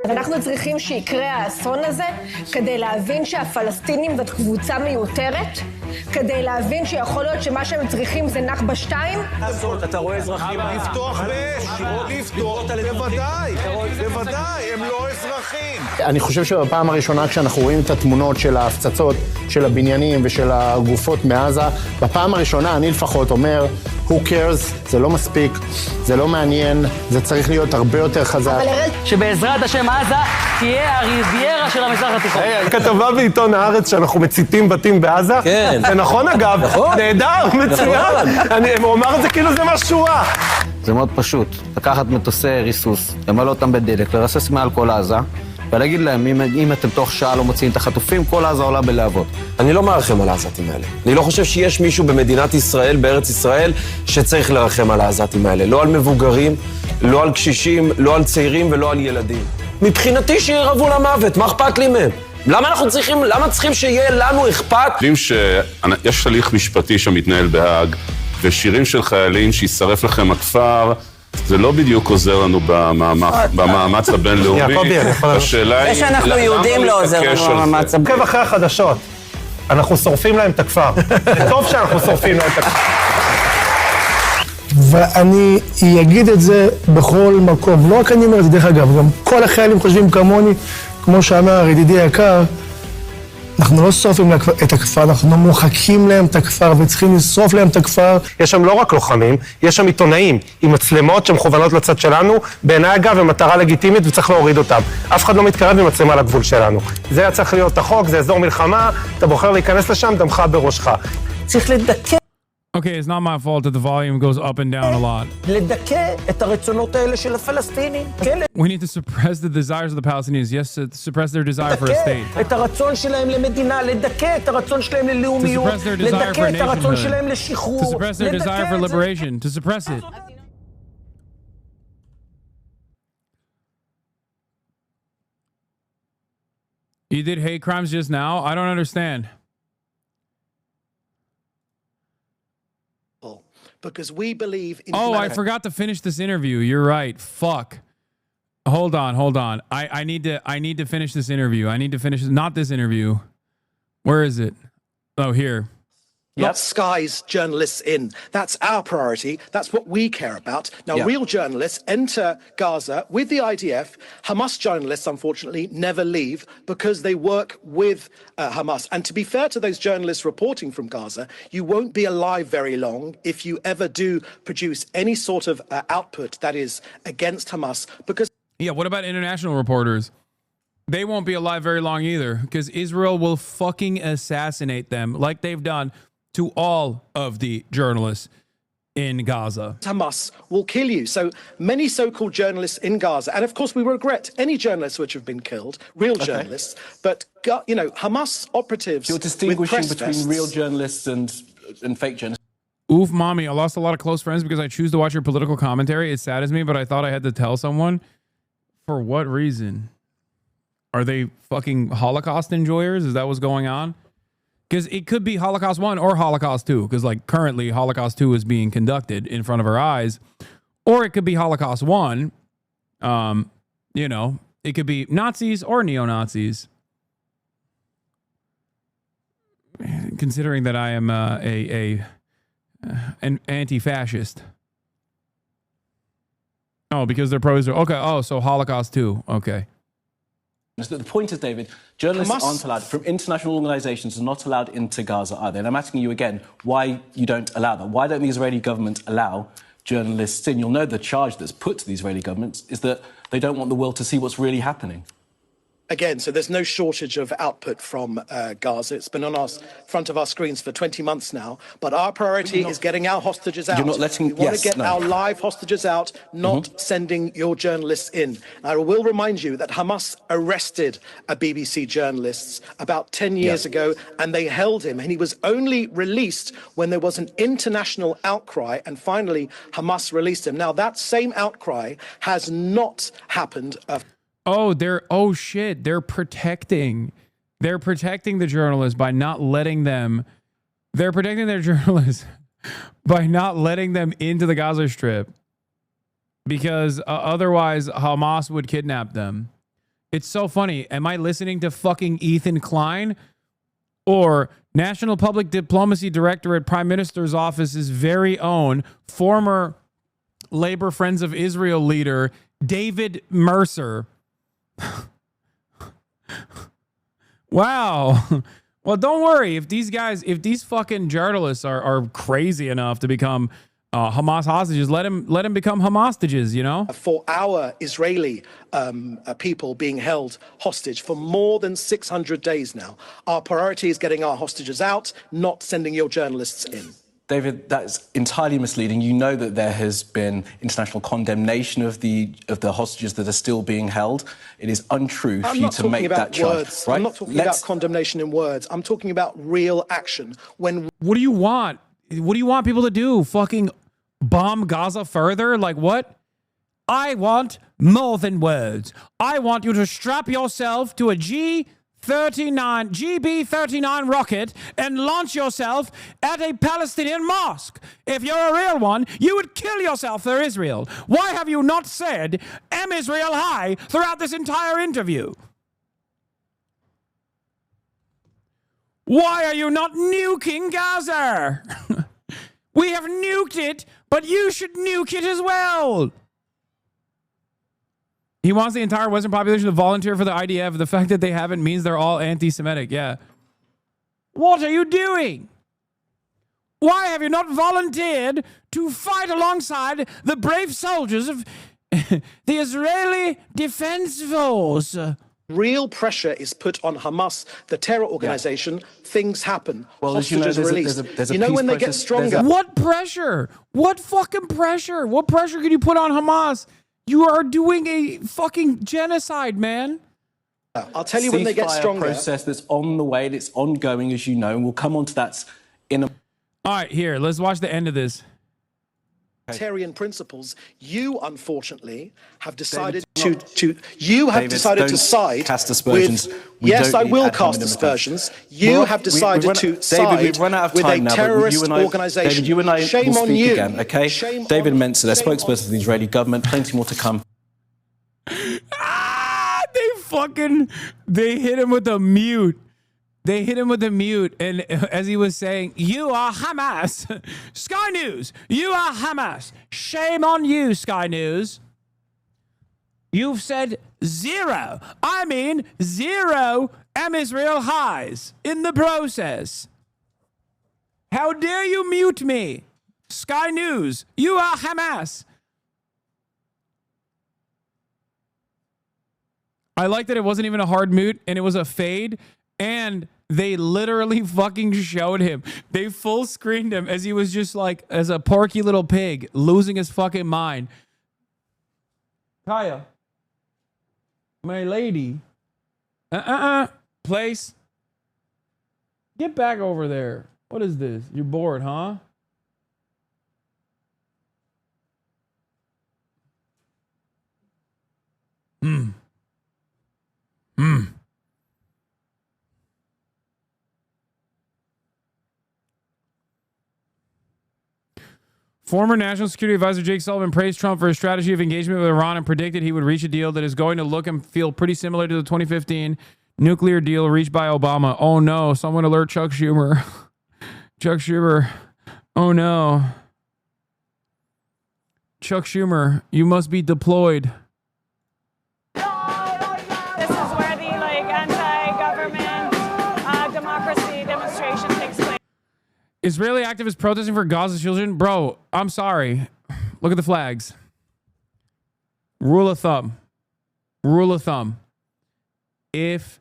אז אנחנו צריכים שיקרה האסון הזה כדי להבין שהפלסטינים זאת קבוצה מיותרת, כדי להבין שיכול להיות שמה שהם צריכים זה נכבה 2. אתה רואה אזרחים לפתוח באש, בוודאי, הם לא אזרחים. אני חושב שבפעם הראשונה כשאנחנו רואים את התמונות של ההפצצות, של הבניינים ושל הגופות מעזה, בפעם הראשונה אני לפחות אומר, who cares, זה לא מספיק, זה לא מעניין, זה צריך להיות הרבה יותר חזק. שבעזרת השם עזה תהיה הריביירה של המזרח התיכון. כתבה בעיתון הארץ שאנחנו מציתים בתים בעזה. כן. זה נכון אגב, נהדר, מצוין. הוא אמר את זה כאילו זה משהו רע. זה מאוד פשוט, לקחת מטוסי ריסוס, למלא אותם בדלק, לרסס מעל כל עזה, ולהגיד להם, אם אתם תוך שעה לא מוציאים את החטופים, כל עזה עולה בלהבות. אני לא מרחם על העזתים האלה. אני לא חושב שיש מישהו במדינת ישראל, בארץ ישראל, שצריך לרחם על העזתים האלה. לא על מבוגרים, לא על קשישים, לא על צעירים ולא על ילדים. מבחינתי שירעבו למוות, מה אכפת לי מהם? למה צריכים שיהיה לנו אכפת? יודעים שיש הליך משפטי שמתנהל בהאג, ושירים של חיילים שישרף לכם הכפר, זה לא בדיוק עוזר לנו במאמץ הבינלאומי. השאלה היא... זה שאנחנו יהודים לא עוזר לנו במאמץ הבינלאומי. עוקב אחרי החדשות, אנחנו שורפים להם את הכפר. זה טוב שאנחנו שורפים להם את הכפר. ואני אגיד את זה בכל מקום. לא רק אני אומר את זה, דרך אגב, גם כל החיילים חושבים כמוני, כמו שאמר ידידי יקר, אנחנו לא שורפים את הכפר, אנחנו מוחקים להם את הכפר וצריכים לשרוף להם את הכפר. יש שם לא רק לוחמים, יש שם עיתונאים עם מצלמות שמכוונות לצד שלנו, בעיניי אגב הם מטרה לגיטימית וצריך להוריד אותם. אף אחד לא מתקרב עם מצלמה לגבול שלנו. זה היה צריך להיות החוק, זה אזור מלחמה, אתה בוחר להיכנס לשם, דמך בראשך. צריך לדכא. Okay, it's not my fault that the volume goes up and down a lot. לדכא את הרצונות האלה של הפלסטינים. We need to suppress the desires of the Palestinians. Yes, to suppress their desire for a state. את הרצון שלהם למדינה, לדכא את הרצון שלהם ללאומיות, לדכא את הרצון שלהם לשחרור. To suppress their desire for liberation. To suppress it. You did hate crimes just now? I don't understand. Because we believe in I forgot to finish this interview. You're right. Fuck. Hold on. I need to finish this interview. I need to finish not this interview. Where is it? Oh, here. Not Sky's journalists in. That's our priority. That's what we care about. Now, real journalists enter Gaza with the IDF. Hamas journalists, unfortunately, never leave because they work with Hamas. And to be fair to those journalists reporting from Gaza, you won't be alive very long if you ever do produce any sort of output that is against Hamas. Because what about international reporters? They won't be alive very long either because Israel will fucking assassinate them like they've done to all of the journalists in Gaza. Hamas will kill you. So many so-called journalists in Gaza, and of course we regret any journalists which have been killed, real journalists, but, Hamas operatives. You're distinguishing between real journalists and fake journalists. Oof, mommy, I lost a lot of close friends because I choose to watch your political commentary. It saddens me, but I thought I had to tell someone. For what reason? Are they fucking Holocaust enjoyers? Is that what's going on? Because it could be Holocaust 1 or Holocaust 2. Because currently Holocaust 2 is being conducted in front of our eyes. Or it could be Holocaust 1. It could be Nazis or neo-Nazis. Considering that I am an anti-fascist. Oh, because they're pro-Israel. Okay, so Holocaust 2. Okay. The point is, David, journalists aren't allowed, from international organizations, are not allowed into Gaza either. And I'm asking you again, why you don't allow that? Why don't the Israeli government allow journalists in? You'll know the charge that's put to the Israeli government is that they don't want the world to see what's really happening. Again, so there's no shortage of output from Gaza. It's been on front of our screens for 20 months now. But our priority is getting our hostages out. You're not letting... We want to get our live hostages out, not sending your journalists in. I will remind you that Hamas arrested a BBC journalist about 10 years ago, and they held him. And he was only released when there was an international outcry. And finally, Hamas released him. Now, that same outcry has not happened... They're protecting the journalists by not letting them. They're protecting their journalists by not letting them into the Gaza Strip because otherwise Hamas would kidnap them. It's so funny. Am I listening to fucking Ethan Klein or National Public Diplomacy Director at Prime Minister's Office's very own former Labor Friends of Israel leader, David Mercer? Wow. Well, don't worry. If these fucking journalists are crazy enough to become Hamas hostages, let them become Hamas-stages, For our Israeli people being held hostage for more than 600 days now. Our priority is getting our hostages out, not sending your journalists in. David, that's entirely misleading. You know that there has been international condemnation of the hostages that are still being held. It is untrue for you to make that charge. Right? I'm not talking about condemnation in words. I'm talking about real action. What do you want? What do you want people to do? Fucking bomb Gaza further? Like what? I want more than words. I want you to strap yourself to a GB-39 rocket and launch yourself at a Palestinian mosque. If you're a real one, you would kill yourself for Israel. Why have you not said, "Am Israel high," throughout this entire interview? Why are you not nuking Gaza? We have nuked it, but you should nuke it as well. He wants the entire Western population to volunteer for the IDF. The fact that they haven't means they're all anti-Semitic. Yeah. What are you doing? Why have you not volunteered to fight alongside the brave soldiers of the Israeli Defense Force? Real pressure is put on Hamas, the terror organization. Things happen. Well, hostages are released. You know when they get stronger. What pressure? What fucking pressure? What pressure can you put on Hamas? You are doing a fucking genocide, man. I'll tell you when they get stronger. Process that's on the way, that's ongoing, as you know, and we'll come on to that in a... All right, here, let's watch the end of this. Humanitarian principles, you unfortunately have decided David, to side cast aspersions. with. Yes, I will cast aspersions. You have decided to side we've run out of with time a now, terrorist but organization. David, you and I Shame will on speak you. again, okay? David Mencer, their spokesperson for the Israeli government. Plenty more to come. They hit him with a mute. They hit him with a mute, and as he was saying, you are Hamas. Sky News, you are Hamas. Shame on you, Sky News. You've said zero. I mean zero Israel highs in the process. How dare you mute me? Sky News, you are Hamas. I like that it wasn't even a hard mute, and it was a fade, and they literally fucking showed him. They full screened him as he was just like, as a porky little pig, losing his fucking mind. Kaya, my lady. Place. Get back over there. What is this? You're bored, huh? Former National Security Advisor Jake Sullivan praised Trump for his strategy of engagement with Iran and predicted he would reach a deal that is going to look and feel pretty similar to the 2015 nuclear deal reached by Obama. Oh no, someone alert Chuck Schumer. Chuck Schumer. Oh no. Chuck Schumer, you must be deployed. This is where the anti-government democracy demonstration takes place. Israeli activists protesting for Gaza children. Bro, I'm sorry. Look at the flags. Rule of thumb. Rule of thumb. If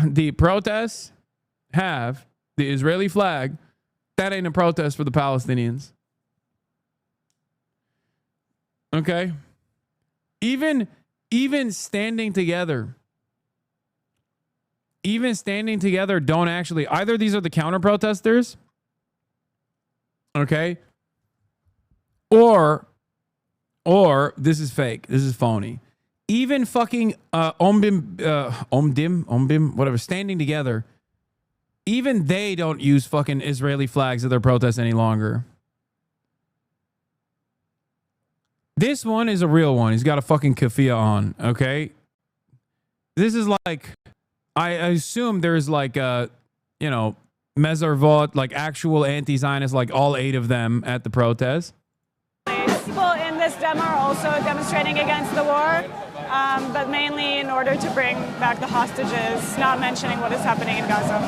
the protests have the Israeli flag, that ain't a protest for the Palestinians. Okay? Even standing together. Even standing together don't actually... Either these are the counter-protesters... Okay. Or this is fake. This is phony. Even fucking Omdim, whatever, standing together, even they don't use fucking Israeli flags at their protests any longer. This one is a real one. He's got a fucking keffiyeh on, okay? This is like, I assume there's like Mezarvot, like actual anti-Zionists, like all 8 of them at the protest. People in this demo are also demonstrating against the war, but mainly in order to bring back the hostages, not mentioning what is happening in Gaza.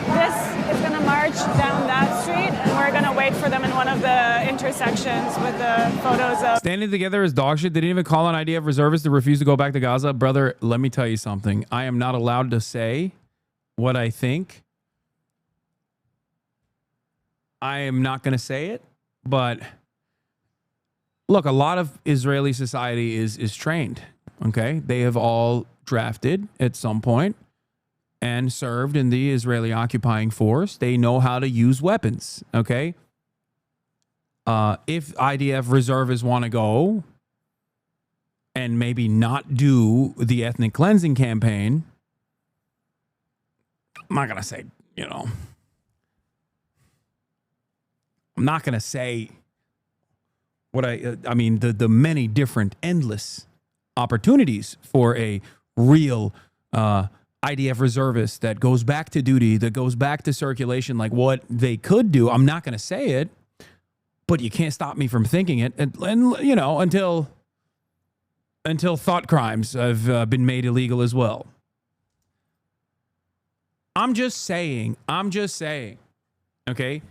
This is going to march down that street, and we're going to wait for them in one of the intersections with the photos of... Standing together is dog shit. They didn't even call an IDF reservists to refuse to go back to Gaza. Brother, let me tell you something. I am not allowed to say what I think. I am not going to say it, but look, a lot of Israeli society is trained, okay? They have all drafted at some point and served in the Israeli occupying force. They know how to use weapons, okay? If IDF reservists want to go and maybe not do the ethnic cleansing campaign, I'm not going to say, I'm not going to say what I mean, the many different endless opportunities for a real IDF reservist that goes back to duty, that goes back to circulation, like what they could do. I'm not going to say it, but you can't stop me from thinking it. And until thought crimes have been made illegal as well. I'm just saying. Okay?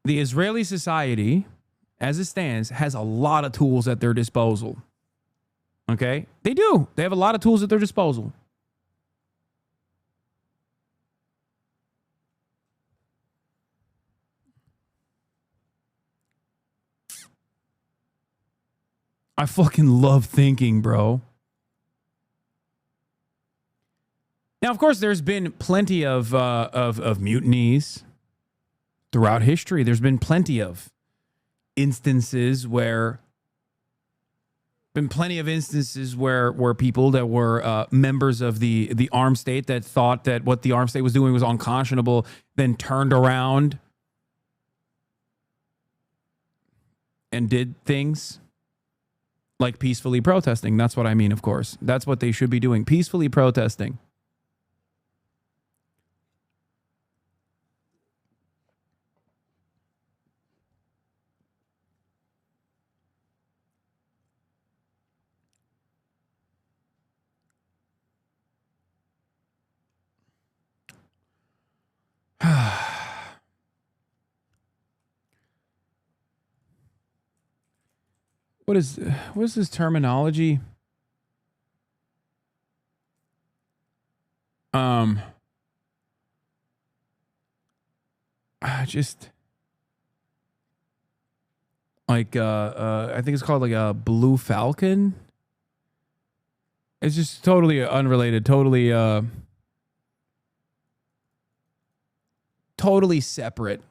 The Israeli society, as it stands, has a lot of tools at their disposal. Okay? They do. They have a lot of tools at their disposal. I fucking love thinking, bro. Now, of course, there's been plenty of mutinies throughout history. There's been plenty of instances where people that were members of the armed state that thought that what the armed state was doing was unconscionable, then turned around and did things like peacefully protesting. That's what I mean, of course. That's what they should be doing, peacefully protesting. What is this terminology? Just like I think it's called like a blue falcon. It's just totally unrelated, totally separate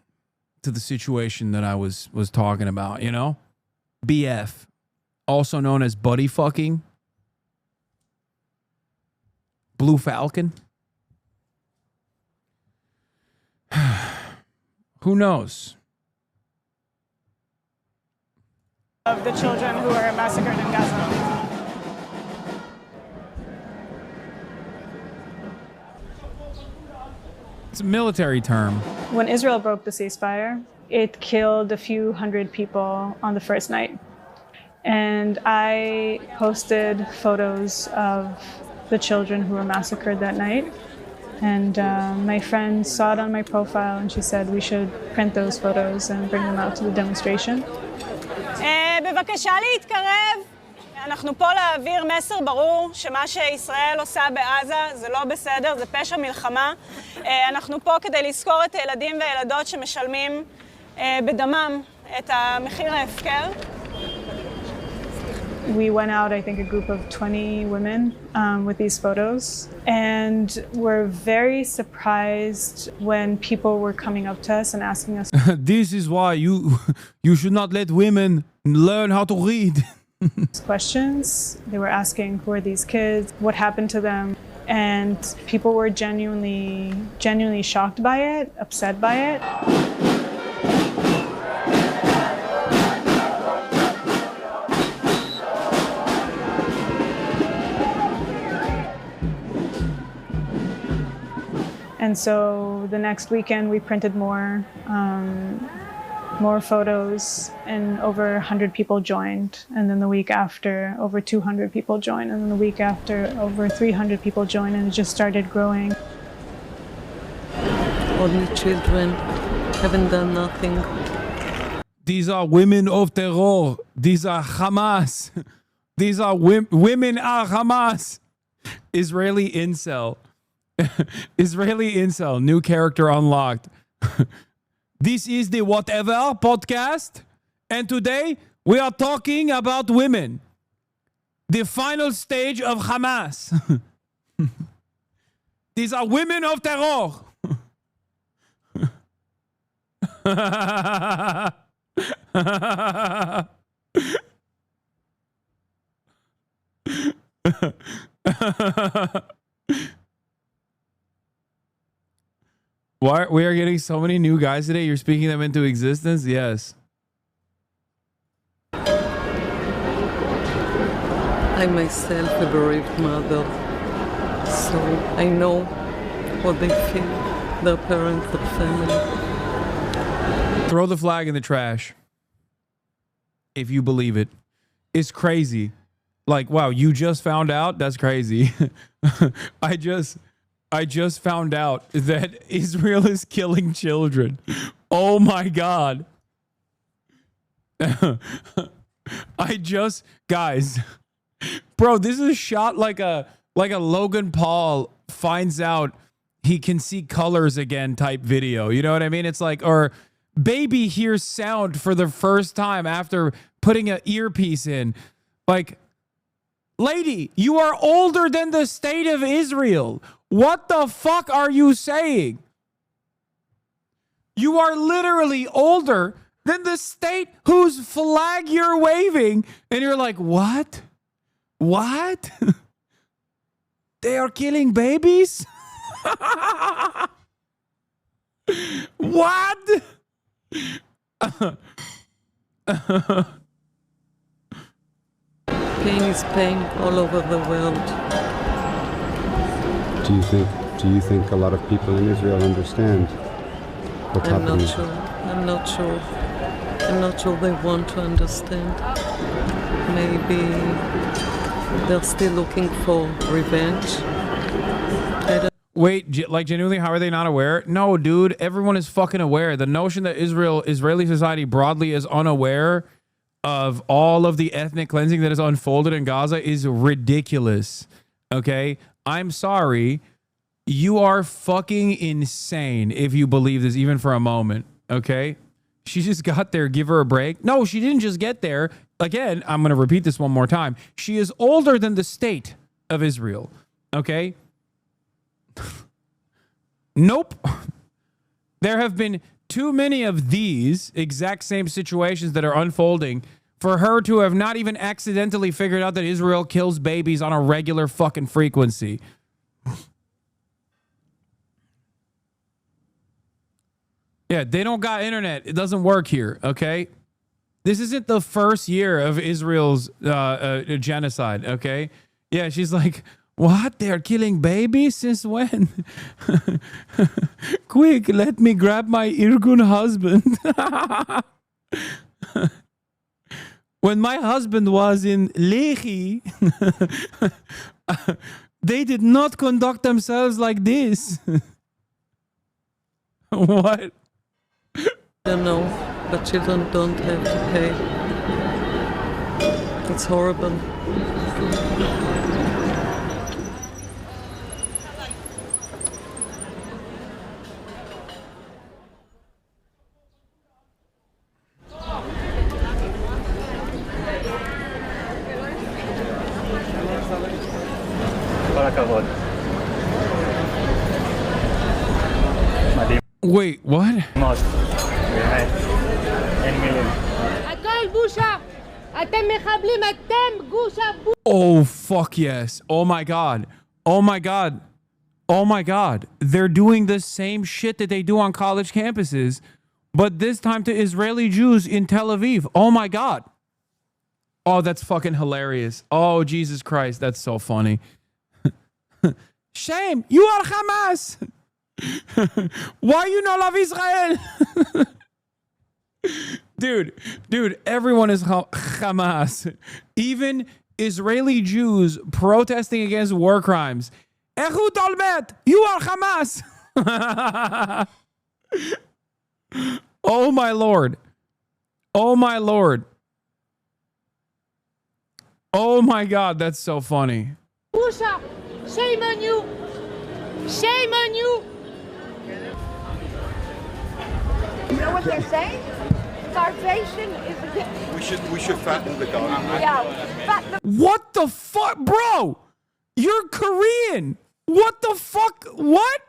to the situation that I was talking about, you know? BF, also known as buddy fucking. Blue Falcon. Who knows? Of the children who were massacred in Gaza. It's a military term. When Israel broke the ceasefire, it killed a few hundred people on the first night. And I posted photos of the children who were massacred that night. And my friend saw it on my profile and she said we should print those photos and bring them out to the demonstration. בבקשה להתקרב. אנחנו פה להעביר מסר ברור שמה שישראל עושה בעזה זה לא בסדר, זה פשע מלחמה. אנחנו פה כדי לזכור את הילדים והילדות שמשלמים בדמם את המחיר ההפקר. We went out, I think, a group of 20 women with these photos, and were very surprised when people were coming up to us and asking us. This is why you should not let women learn how to read. Questions. They were asking, who are these kids? What happened to them? And people were genuinely shocked by it, upset by it. And so the next weekend we printed more photos, and over 100 people joined. And then the week after, over 200 people joined. And then the week after, over 300 people joined, and it just started growing. Only children haven't done nothing. These are women of terror. These are Hamas. These are women are Hamas. Israeli incel. Israeli incel, new character unlocked. This is the Whatever podcast, and today we are talking about women. The final stage of Hamas. These are women of terror. Why we are getting so many new guys today? You're speaking them into existence? Yes. I myself a bereaved mother, so I know what they feel, their parents, their family. Throw the flag in the trash. If you believe it. It's crazy. Like, wow, you just found out? That's crazy. I just found out that Israel is killing children. Oh my God. Guys, bro, this is shot like a Logan Paul finds out he can see colors again type video. You know what I mean? It's like, or baby hears sound for the first time after putting an earpiece in. Like, lady, you are older than the state of Israel. What the fuck are you saying? You are literally older than the state whose flag you're waving. And you're like, what? What? They are killing babies? What? Pain is pain all over the world. Do you think a lot of people in Israel understand what's happening? I'm not sure. I'm not sure they want to understand. Maybe they're still looking for revenge. Wait, like genuinely, how are they not aware? No, dude, everyone is fucking aware. The notion that Israeli society broadly is unaware of all of the ethnic cleansing that is unfolded in Gaza is ridiculous. Okay? I'm sorry. You are fucking insane if you believe this even for a moment. Okay? She just got there. Give her a break. No, she didn't just get there. Again, I'm going to repeat this one more time. She is older than the state of Israel. Okay? Nope. There have been too many of these exact same situations that are unfolding for her to have not even accidentally figured out that Israel kills babies on a regular fucking frequency. Yeah, they don't got internet. It doesn't work here, okay? This isn't the first year of Israel's genocide, okay? Yeah, she's like, what? They are killing babies? Since when? Quick, let me grab my Irgun husband. When my husband was in Lehi, they did not conduct themselves like this. What? I don't know, but children don't have to pay. It's horrible. Wait, what? Oh, fuck yes. Oh my God. Oh my God. Oh my God. They're doing the same shit that they do on college campuses, but this time to Israeli Jews in Tel Aviv. Oh my God. Oh, that's fucking hilarious. Oh, Jesus Christ. That's so funny. Shame. You are Hamas. Why you not love Israel? Dude, everyone is Hamas. Even Israeli Jews protesting against war crimes. Ehud Olmert, you are Hamas. Oh my Lord. Oh my Lord. Oh my God, that's so funny. Busha, shame on you. Shame on you. You know what they're saying? Starvation is. We should fatten the garden. Yeah. Fatten What the fuck, bro? You're Korean. What the fuck? What?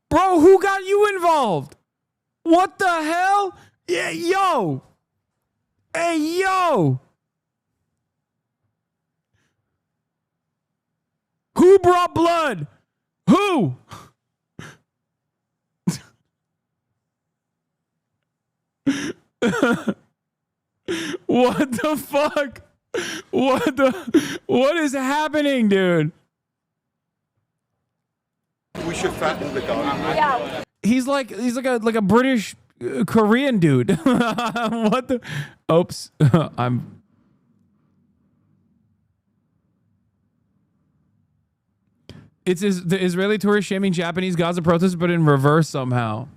Bro, who got you involved? What the hell? Yeah, yo. Hey, yo. Who brought blood? Who? What the fuck? What is happening, dude? We should fatten the garden. Yeah. He's like a British Korean dude. What the? Oops. It's the Israeli tourists shaming Japanese Gaza protesters, but in reverse somehow.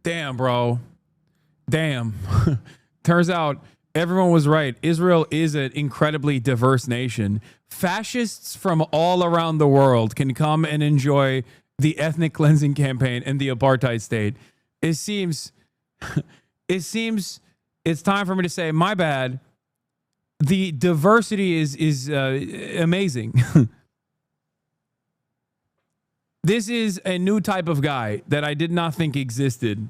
Damn, bro. Damn. Turns out everyone was right. Israel is an incredibly diverse nation. Fascists from all around the world can come and enjoy the ethnic cleansing campaign and the apartheid state. It seems it's time for me to say, my bad. The diversity is amazing. This is a new type of guy that I did not think existed.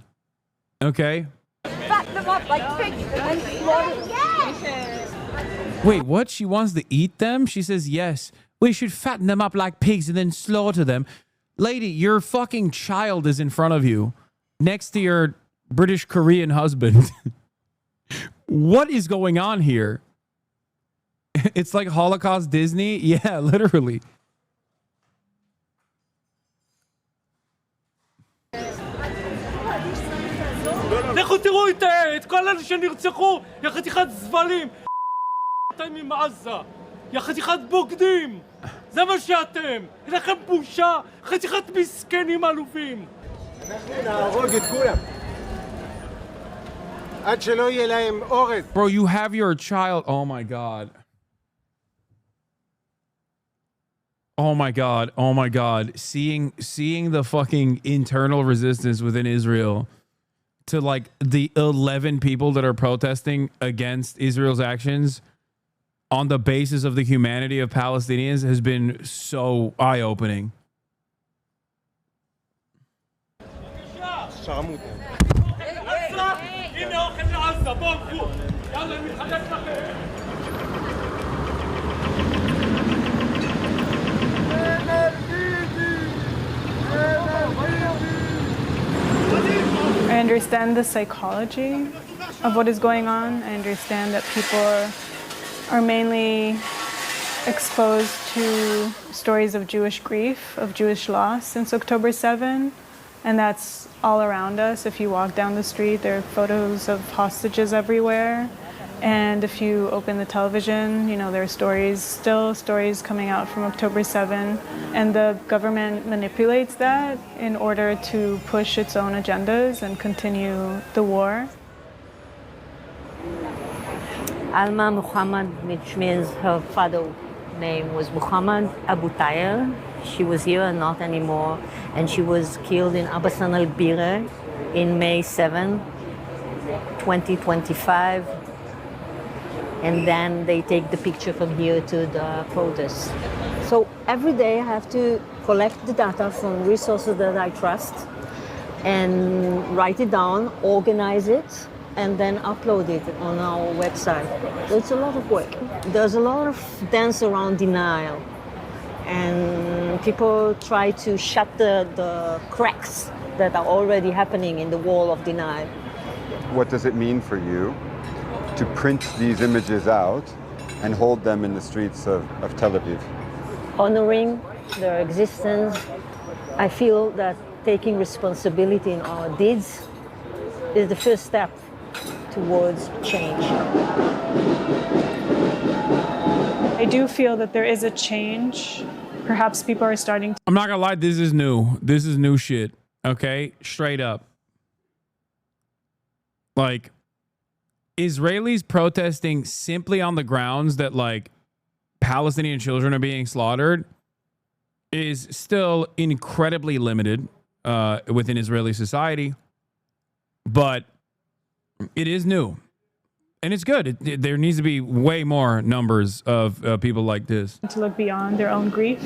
Okay? Fat them up like pigs and slaughter them. Wait, what? She wants to eat them? She says, yes. We should fatten them up like pigs and then slaughter them. Lady, your fucking child is in front of you next to your British Korean husband. What is going on here? It's like Holocaust Disney? Yeah, literally. לכו תראו את כל אלה שנרצחו, יא חתיכת זבלים, אתם עם עזה, יא חתיכת בוגדים, זה מה שאתם, אין לכם בושה, חתיכת מסכנים עלובים. אנחנו נהרוג את כולם, עד שלא יהיה להם אורז. Bro, you have your child. Oh my God. Oh my God. Oh my God. Seeing the fucking internal resistance within Israel to like the 11 people that are protesting against Israel's actions on the basis of the humanity of Palestinians has been so eye-opening. I understand the psychology of what is going on. I understand that people are mainly exposed to stories of Jewish grief, of Jewish loss since October 7, and that's all around us. If you walk down the street, there are photos of hostages everywhere. And if you open the television, you know, there are stories coming out from October 7. And the government manipulates that in order to push its own agendas and continue the war. Alma Muhammad, which means her father's name was Muhammad Abu Tayer. She was here and not anymore. And she was killed in Hassan al-Bire in May 7, 2025. And then they take the picture from here to the protest. So every day I have to collect the data from resources that I trust and write it down, organize it, and then upload it on our website. So it's a lot of work. There's a lot of dance around denial. And people try to shut the cracks that are already happening in the wall of denial. What does it mean for you to print these images out and hold them in the streets of Tel Aviv? Honoring their existence. I feel that taking responsibility in our deeds is the first step towards change. I do feel that there is a change. Perhaps people are starting to... I'm not gonna lie, this is new. This is new shit. Okay? Straight up. Like, Israelis protesting simply on the grounds that like Palestinian children are being slaughtered is still incredibly limited within Israeli society, but it is new and it's good. There needs to be way more numbers of people like this. To look beyond their own grief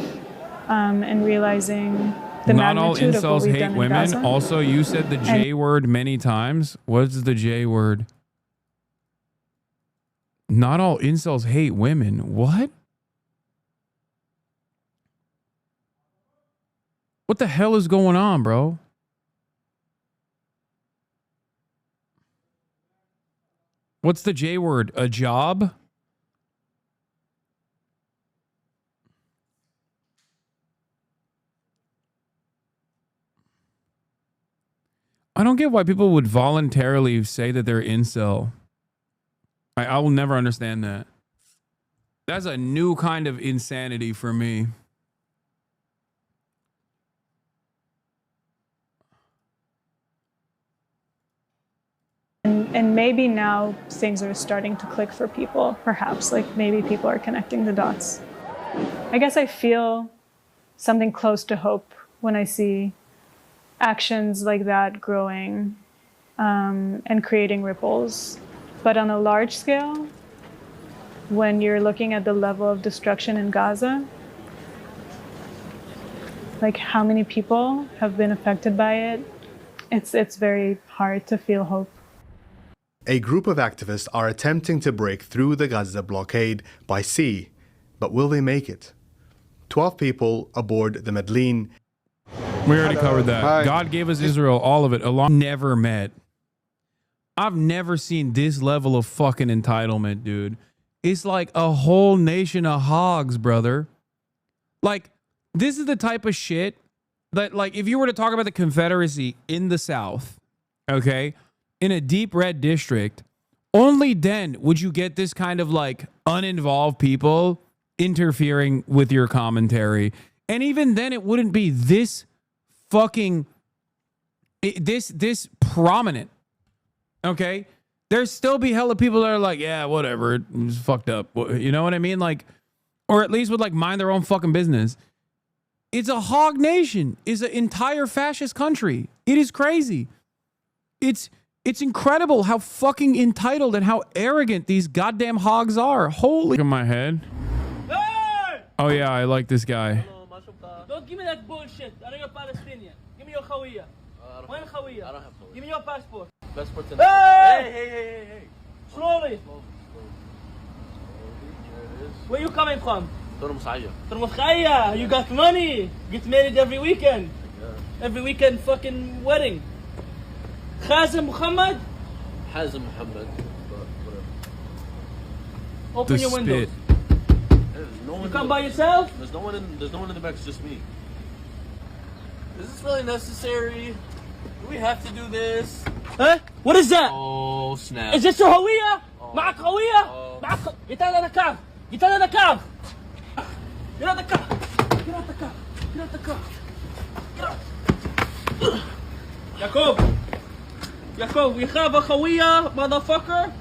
and realizing the Not all magnitude of what incels we've hate done in women. Gaza. Also, you said the J word many times. What's the J word? Not all incels hate women. What? What the hell is going on, bro? What's the J word? A job? I don't don't get why people would voluntarily say that they're incel. I will never understand that. That's a new kind of insanity for me. And maybe now things are starting to click for people, perhaps. Like maybe people are connecting the dots. I guess I feel something close to hope when I see actions like that growing and creating ripples. But on a large scale, when you're looking at the level of destruction in Gaza, like how many people have been affected by it, it's very hard to feel hope. A group of activists are attempting to break through the Gaza blockade by sea, but will they make it? 12 people aboard the Medellin. We already covered that. Hi. God gave us Israel, all of it, along. Never met. I've never seen this level of fucking entitlement, dude. It's like a whole nation of hogs, brother. Like, this is the type of shit that, like, if you were to talk about the Confederacy in the South, okay, in a deep red district, only then would you get this kind of, like, uninvolved people interfering with your commentary. And even then, it wouldn't be this fucking, this prominent. Okay, there's still be hella people that are like, yeah, whatever, it's fucked up. You know what I mean? Like, or at least would like mind their own fucking business. It's a hog nation. It's an entire fascist country. It is crazy. It's incredible how fucking entitled and how arrogant these goddamn hogs are. Holy, look at my head. Hey! Oh yeah, I like this guy. Don't give me that bullshit. I know you're Palestinian. Give me your khawiyah. When khawiyah? I don't have khawiyah. Give me your passport. Passport. Hey! Slowly. Where you coming from? Turmufkhaya. You got money. Get married every weekend. Every weekend fucking wedding. Khazem Muhammad? Hazem Muhammad. Open your windows. You come by yourself? There's no one in the back, it's just me. Is this really necessary? Do we have to do this? Huh? What is that? Oh, snap. Is this your هوية? معك هوية? معك Get out of the car. Get out of the car. Get out of the car. Get out of the car. Get out of the car. Get out. Yaakov, we have a هوية, motherfucker.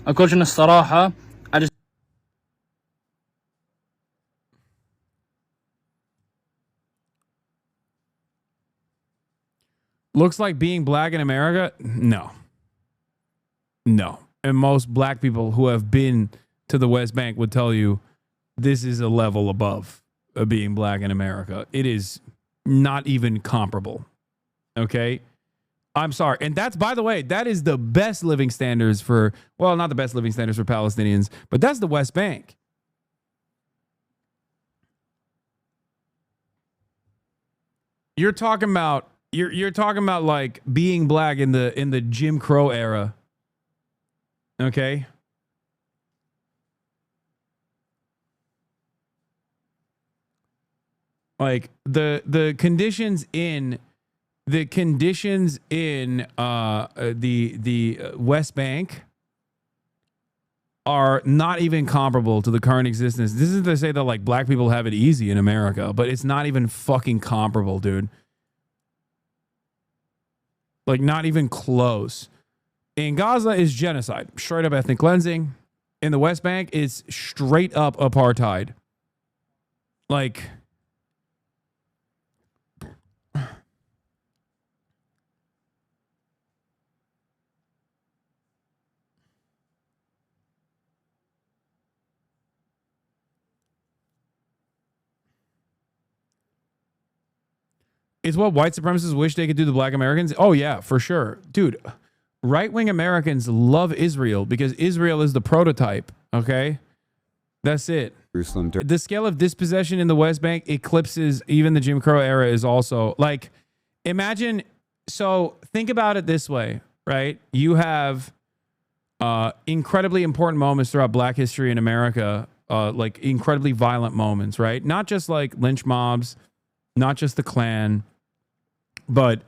أقولك الصراحة I just Looks like being black in America? No. No. And most black people who have been to the West Bank would tell you this is a level above being black in America. It is not even comparable. Okay? I'm sorry. And that's, by the way, that is the best living standards for, well, not the best living standards for Palestinians, but that's the West Bank. You're talking about you're talking about like being black in the Jim Crow era. Okay? Like the conditions in the West Bank are not even comparable to the current existence. This is to say that like black people have it easy in America, but it's not even fucking comparable, dude. Like not even close. In Gaza is genocide, straight up ethnic cleansing. In the West Bank, it's straight up apartheid. Like, it's what white supremacists wish they could do to black Americans. Oh, yeah, for sure. Dude, right-wing Americans love Israel because Israel is the prototype, okay? That's it. The scale of dispossession in the West Bank eclipses even the Jim Crow era is also, like, imagine, so think about it this way, right? You have incredibly important moments throughout black history in America, like incredibly violent moments, right? Not just like lynch mobs, not just the Klan, but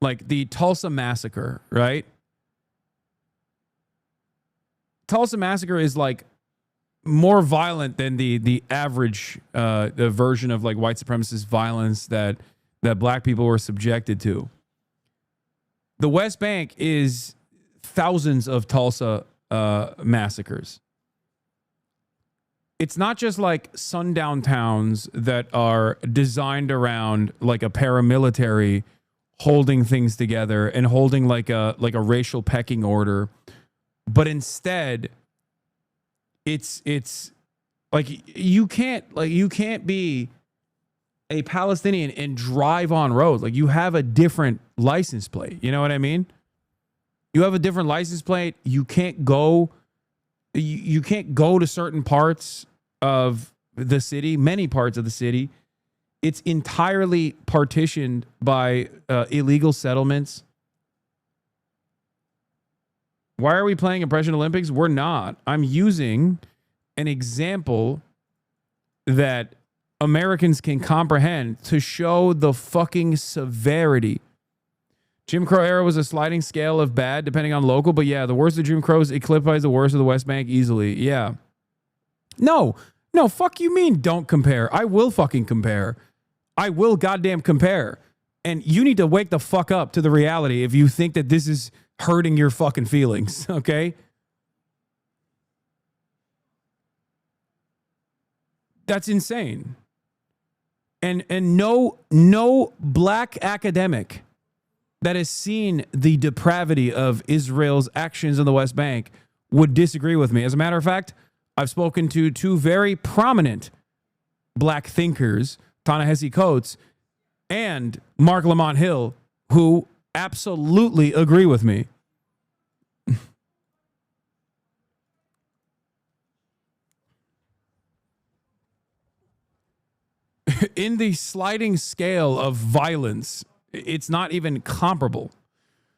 like the Tulsa massacre, right? Tulsa massacre is like more violent than the average the version of like white supremacist violence that black people were subjected to. The West Bank is thousands of Tulsa massacres. It's not just like sundown towns that are designed around like a paramilitary holding things together and holding like a racial pecking order, but instead it's like you can't be a Palestinian and drive on roads. Like you have a different license plate. You know what I mean? You have a different license plate. You can't go to certain parts of the city, many parts of the city. It's entirely partitioned by illegal settlements. Why are we playing Oppression Olympics? We're not. I'm using an example that Americans can comprehend to show the fucking severity. Jim Crow era was a sliding scale of bad depending on local, but yeah, the worst of Jim Crow is eclipsed by the worst of the West Bank easily. Yeah. No, fuck you mean don't compare. I will fucking compare. I will goddamn compare. And you need to wake the fuck up to the reality if you think that this is hurting your fucking feelings, okay? That's insane. And no black academic that has seen the depravity of Israel's actions in the West Bank would disagree with me. As a matter of fact, I've spoken to two very prominent black thinkers, Ta-Nehisi Coates and Mark Lamont Hill, who absolutely agree with me. In the sliding scale of violence, it's not even comparable.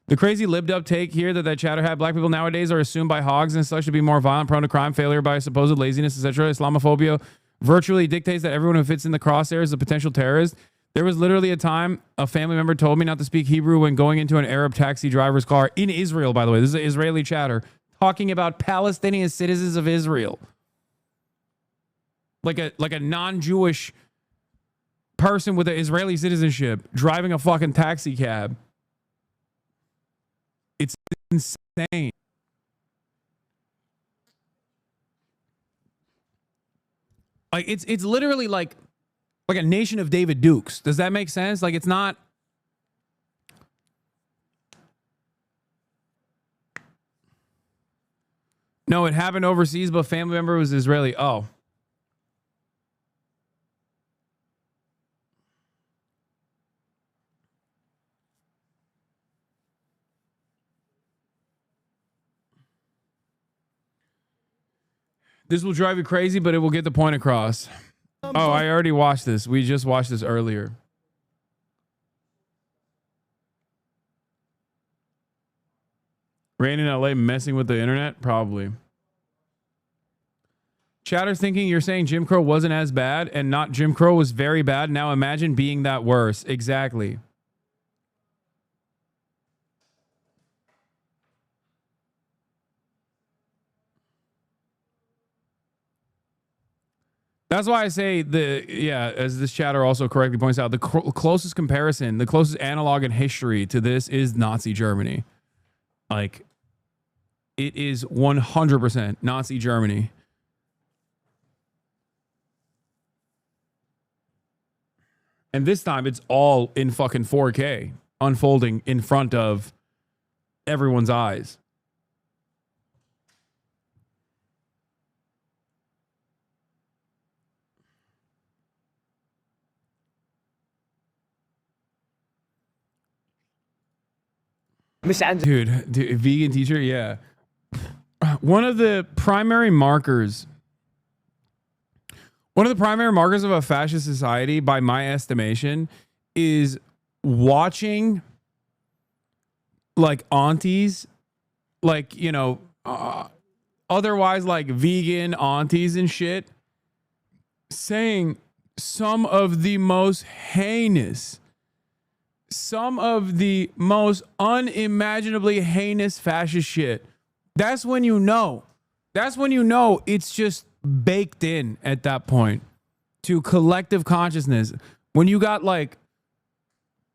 The crazy libbed up take here that chatter had black people nowadays are assumed by hogs and such to be more violent, prone to crime, failure by supposed laziness, etc. Islamophobia virtually dictates that everyone who fits in the crosshair is a potential terrorist. There was literally a time a family member told me not to speak Hebrew when going into an Arab taxi driver's car in Israel, by the way. This is an Israeli chatter talking about Palestinian citizens of Israel. Like a non-Jewish person with an Israeli citizenship driving a fucking taxi cab. It's insane. Like it's literally like a nation of David Dukes. Does that make sense? Like it's not. No, it happened overseas, but family member was Israeli. Oh. This will drive you crazy, but it will get the point across. Oh, I already watched this. We just watched this earlier. Rain in LA messing with the internet? Probably. Chatter's thinking you're saying Jim Crow wasn't as bad and not Jim Crow was very bad. Now imagine being that worse. Exactly. That's why I say as this chatter also correctly points out, the closest comparison, the closest analog in history to this is Nazi Germany. Like, it is 100% Nazi Germany. And this time it's all in fucking 4K, unfolding in front of everyone's eyes. Dude, vegan teacher, yeah. One of the primary markers of a fascist society, by my estimation, is watching like aunties, like, you know, otherwise like vegan aunties and shit, saying some of the most heinous, some of the most unimaginably heinous fascist shit, that's when you know. That's when you know it's just baked in at that point to collective consciousness. When you got like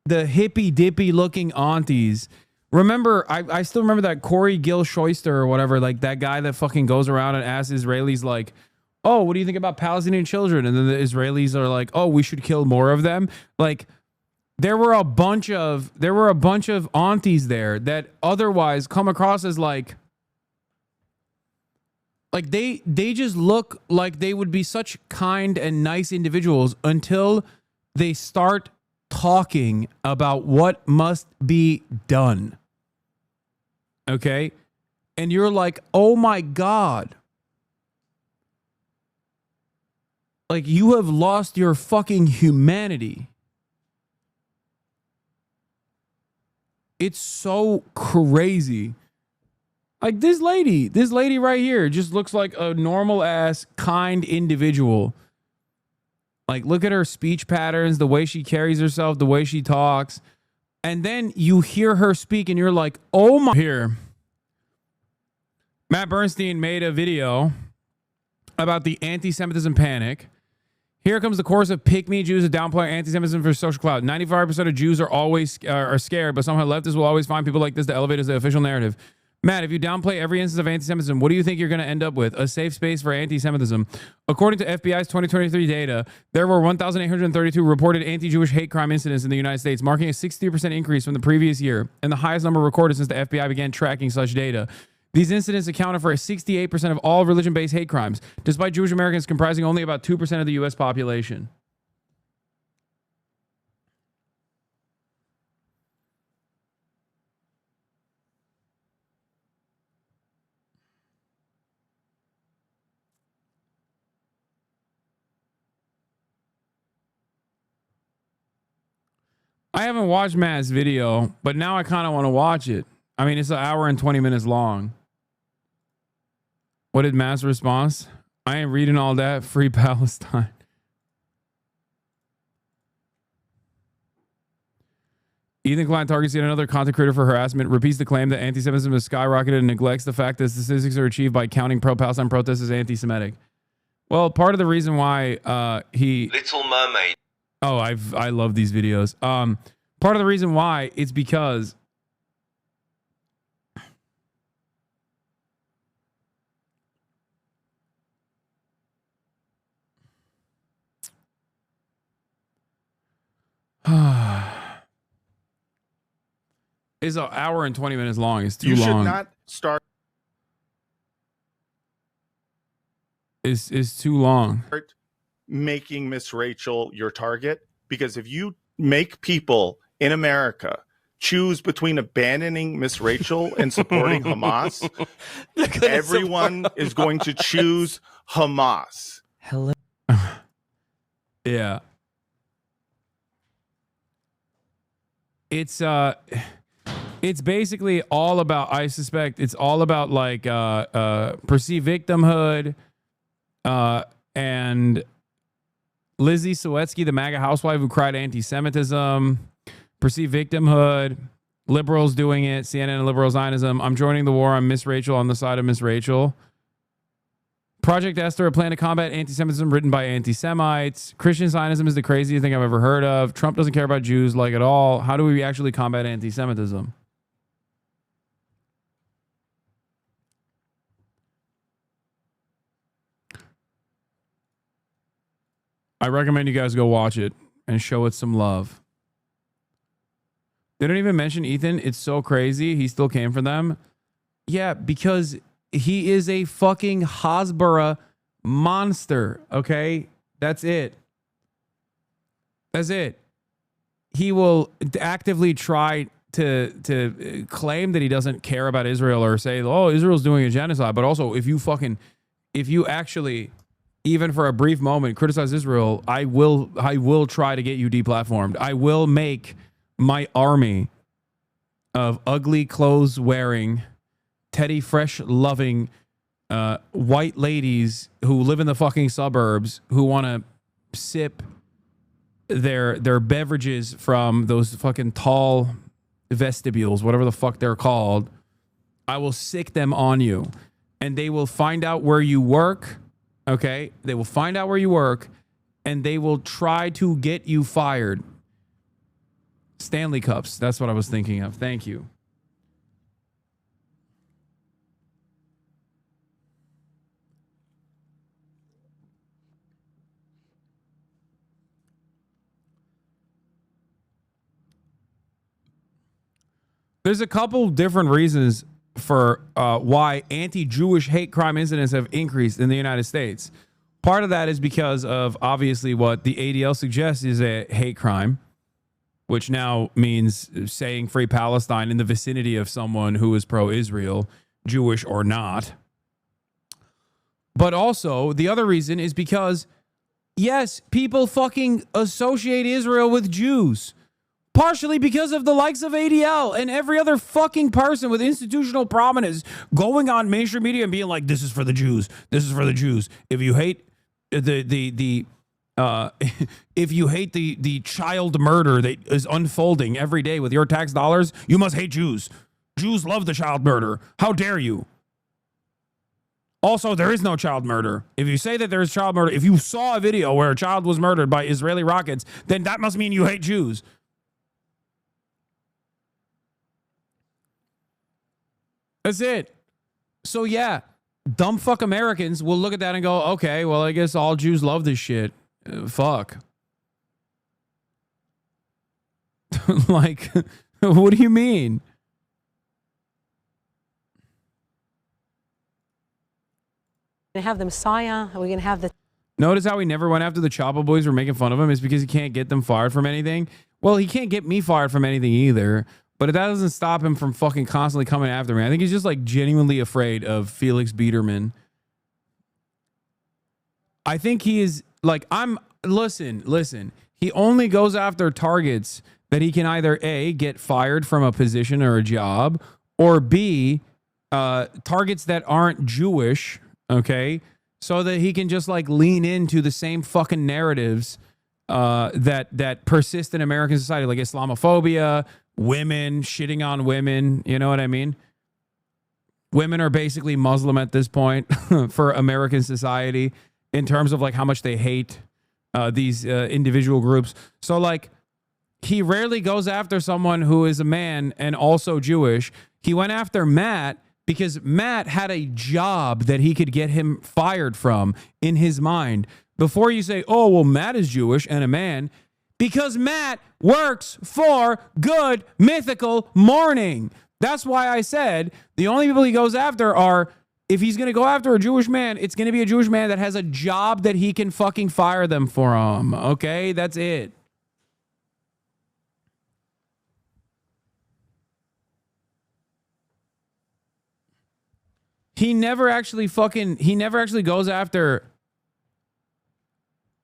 the hippy dippy looking aunties. Remember, I still remember that Corey Gil Shoister or whatever, like that guy that fucking goes around and asks Israelis like, oh, what do you think about Palestinian children? And then the Israelis are like, oh, we should kill more of them. Like there were a bunch of aunties there that otherwise come across as like they just look like they would be such kind and nice individuals until they start talking about what must be done. Okay? And you're like, oh my God. Like you have lost your fucking humanity. It's so crazy. Like this lady right here just looks like a normal ass, kind individual. Like look at her speech patterns, the way she carries herself, the way she talks. And then you hear her speak and you're like, oh my. Here. Matt Bernstein made a video about the anti-Semitism panic. Here comes the chorus of pick-me Jews that downplay anti-Semitism for social clout. 95% of Jews are always scared, but somehow leftists will always find people like this to elevate as the official narrative. Matt, if you downplay every instance of anti-Semitism, what do you think you're going to end up with? A safe space for anti-Semitism. According to FBI's 2023 data, there were 1,832 reported anti-Jewish hate crime incidents in the United States, marking a 60% increase from the previous year, and the highest number recorded since the FBI began tracking such data. These incidents accounted for 68% of all religion-based hate crimes, despite Jewish Americans comprising only about 2% of the U.S. population. I haven't watched Matt's video, but now I kind of want to watch it. I mean, it's an hour and 20 minutes long. What did Matt's response? I ain't reading all that. Free Palestine. Ethan Klein targets yet another content creator for harassment, repeats the claim that anti-Semitism has skyrocketed and neglects the fact that statistics are achieved by counting pro-Palestine protests as anti-Semitic. Well, part of the reason why he... Little Mermaid. Oh, I love these videos. Part of the reason why it's because it's an hour and 20 minutes long. It's too long. You should not start. It's too long. Making Miss Rachel your target, because if you make people in America choose between abandoning Miss Rachel and supporting Hamas, everyone is going to choose Hamas. Hello. Yeah. It's basically all about, I suspect it's all about like perceived victimhood and Lizzie Sowetsky, the MAGA housewife who cried anti-Semitism, perceived victimhood, liberals doing it, CNN and liberal Zionism. I'm joining the war. I'm Miss Rachel on the side of Miss Rachel. Project Esther, a plan to combat anti-Semitism written by anti-Semites. Christian Zionism is the craziest thing I've ever heard of. Trump doesn't care about Jews like at all. How do we actually combat anti-Semitism? I recommend you guys go watch it and show it some love. They don't even mention Ethan. It's so crazy. He still came for them. Yeah, because he is a fucking Hasbara monster. Okay? That's it. That's it. He will actively try to claim that he doesn't care about Israel or say, oh, Israel's doing a genocide. But also, if you actually, even for a brief moment, criticize Israel, I will try to get you deplatformed. I will make my army of ugly clothes wearing, Teddy Fresh loving white ladies who live in the fucking suburbs who want to sip their beverages from those fucking tall vestibules, whatever the fuck they're called, I will sick them on you. And they will find out where you work, okay? They will find out where you work, and they will try to get you fired. Stanley Cups, that's what I was thinking of. Thank you. There's a couple different reasons for why anti-Jewish hate crime incidents have increased in the United States. Part of that is because of obviously what the ADL suggests is a hate crime, which now means saying free Palestine in the vicinity of someone who is pro-Israel, Jewish or not. But also the other reason is because, yes, people fucking associate Israel with Jews. Partially because of the likes of ADL and every other fucking person with institutional prominence going on mainstream media and being like, this is for the Jews. This is for the Jews. If you hate if you hate the child murder that is unfolding every day with your tax dollars, you must hate Jews. Jews love the child murder. How dare you? Also, there is no child murder. If you say that there is child murder, if you saw a video where a child was murdered by Israeli rockets, then that must mean you hate Jews. That's it. So yeah, dumb fuck Americans will look at that and go, okay, well, I guess all Jews love this shit. Fuck. Like, what do you mean? We're going to have the Messiah. Are we going to have the... Notice how he never went after the Chopper Boys for making fun of him? It's because he can't get them fired from anything. Well, he can't get me fired from anything either. But that doesn't stop him from fucking constantly coming after me. I think he's just like genuinely afraid of Felix Biederman. I think he is like, listen. He only goes after targets that he can either A, get fired from a position or a job, or B, targets that aren't Jewish, okay? So that he can just like lean into the same fucking narratives that persist in American society, like Islamophobia, women, shitting on women, you know what I mean? Women are basically Muslim at this point for American society in terms of like how much they hate these individual groups. So like he rarely goes after someone who is a man and also Jewish. He went after Matt because Matt had a job that he could get him fired from in his mind. Before you say, oh, well, Matt is Jewish and a man, because Matt works for Good Mythical Morning. That's why I said the only people he goes after are, if he's going to go after a Jewish man, it's going to be a Jewish man that has a job that he can fucking fire them for him. Okay? That's it. He never actually goes after...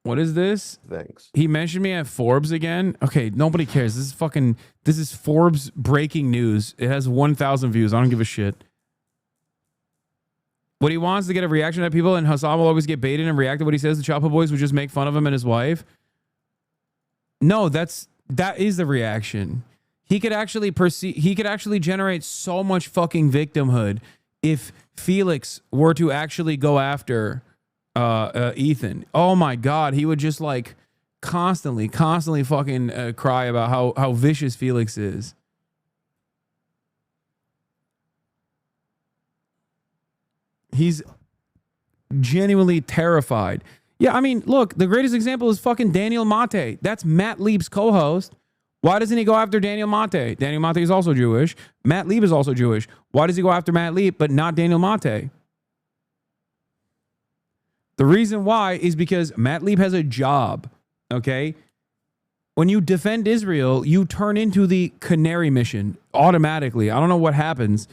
What is this? Thanks. He mentioned me at Forbes again. Okay, nobody cares. This is Forbes breaking news. It has 1,000 views. I don't give a shit. What he wants to get a reaction at people, and Hasan will always get baited and react to what he says. The Chopper Boys would just make fun of him and his wife. No, that is the reaction. He could actually generate so much fucking victimhood if Felix were to actually go after Ethan. Oh my God, he would just like constantly fucking cry about how vicious Felix is. He's genuinely terrified. Yeah, I mean, look, the greatest example is fucking Daniel Mate. That's Matt Lieb's co-host. Why doesn't he go after Daniel Mate? Daniel Mate is also Jewish. Matt Lieb is also Jewish. Why does he go after Matt Lieb but not Daniel Mate? The reason why is because Matt Lieb has a job, okay? When you defend Israel, you turn into the canary mission automatically. I don't know what happens,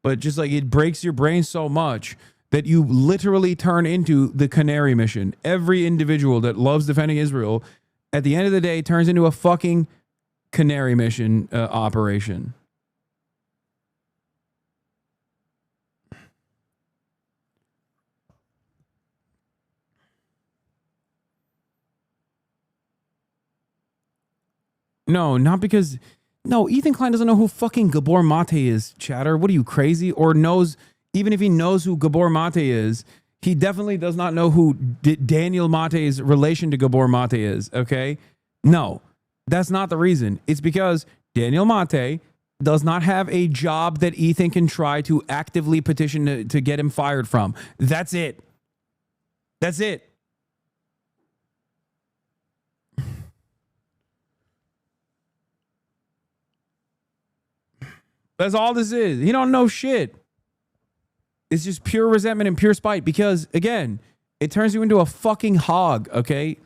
but just like it breaks your brain so much that you literally turn into the canary mission. Every individual that loves defending Israel, at the end of the day, turns into a fucking canary mission operation. No, not because. No, Ethan Klein doesn't know who fucking Gabor Mate is, chatter. What are you, crazy? Or knows, even if he knows who Gabor Mate is, he definitely does not know who Daniel Mate's relation to Gabor Mate is, okay? No, that's not the reason. It's because Daniel Mate does not have a job that Ethan can try to actively petition to get him fired from. That's it. That's it. That's all this is. He don't know shit. It's just pure resentment and pure spite because, again, it turns you into a fucking hog, okay?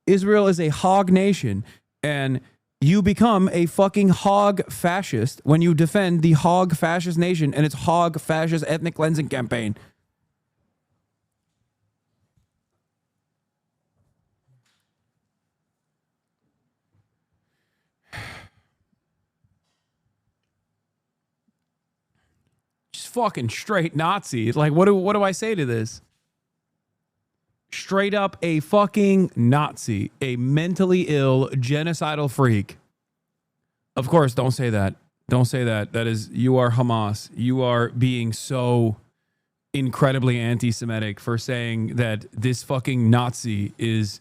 Israel is a hog nation, and you become a fucking hog fascist when you defend the hog fascist nation and its hog fascist ethnic cleansing campaign. Just fucking straight Nazi. Like, what do I say to this? Straight up a fucking Nazi, a mentally ill, genocidal freak. Of course, don't say that. Don't say that. That is, you are Hamas. You are being so incredibly anti-Semitic for saying that this fucking Nazi is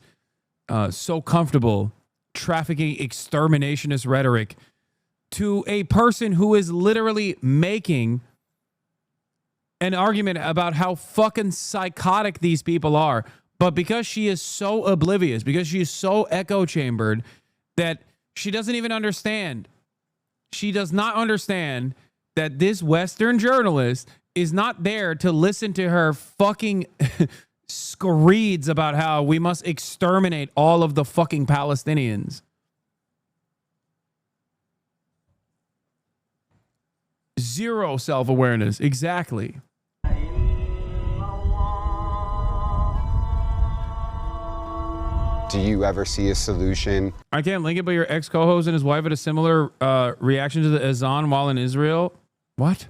so comfortable trafficking exterminationist rhetoric to a person who is literally making an argument about how fucking psychotic these people are. But because she is so oblivious, because she is so echo chambered that she doesn't even understand. She does not understand that this Western journalist is not there to listen to her fucking screeds about how we must exterminate all of the fucking Palestinians. Zero self-awareness. Exactly. Do you ever see a solution? I can't link it, but your ex-co-host and his wife had a similar reaction to the Azan while in Israel. What?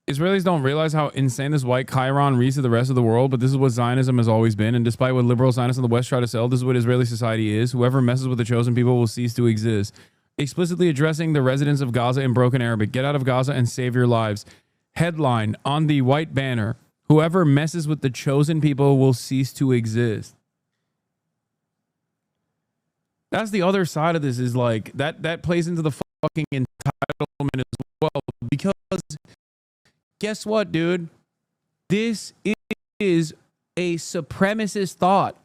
Israelis don't realize how insane this white Chiron reads to the rest of the world, but this is what Zionism has always been. And despite what liberal Zionists in the West try to sell, this is what Israeli society is. Whoever messes with the chosen people will cease to exist. Explicitly addressing the residents of Gaza in broken Arabic. Get out of Gaza and save your lives. Headline on the white banner. Whoever messes with the chosen people will cease to exist. That's the other side of this, is like that plays into the fucking entitlement as well. Because guess what, dude? This is a supremacist thought.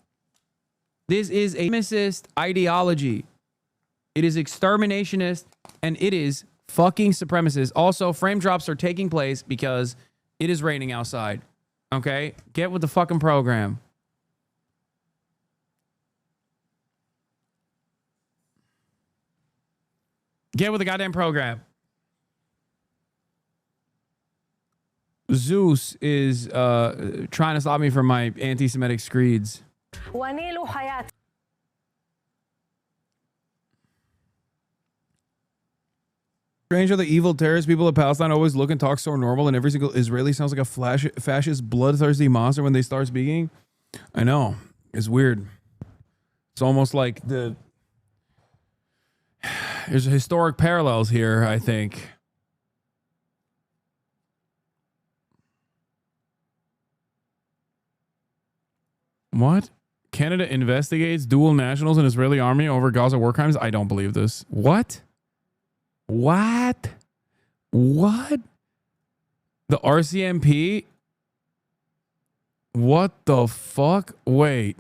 This is a supremacist ideology. It is exterminationist and it is fucking supremacist. Also, frame drops are taking place because it is raining outside. Okay? Get with the fucking program. Get with the goddamn program. Zeus is trying to stop me from my anti-Semitic screeds. Strange how the evil terrorist people of Palestine always look and talk so normal, and every single Israeli sounds like a fascist, bloodthirsty monster when they start speaking. I know. It's weird. It's almost like there's historic parallels here, I think. What? Canada investigates dual nationals and Israeli army over Gaza war crimes? I don't believe this. What? What? What? The RCMP? What the fuck? Wait.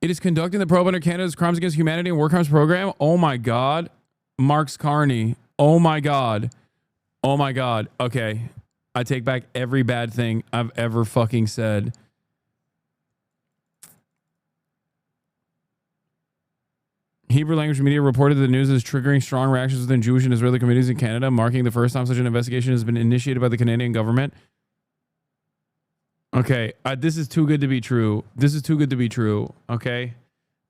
It is conducting the probe under Canada's Crimes Against Humanity and War Crimes Program? Oh my God. Marks Carney. Oh my God. Oh my God. Okay. I take back every bad thing I've ever fucking said. Hebrew language media reported the news is triggering strong reactions within Jewish and Israeli communities in Canada, marking the first time such an investigation has been initiated by the Canadian government. Okay, this is too good to be true. This is too good to be true, okay?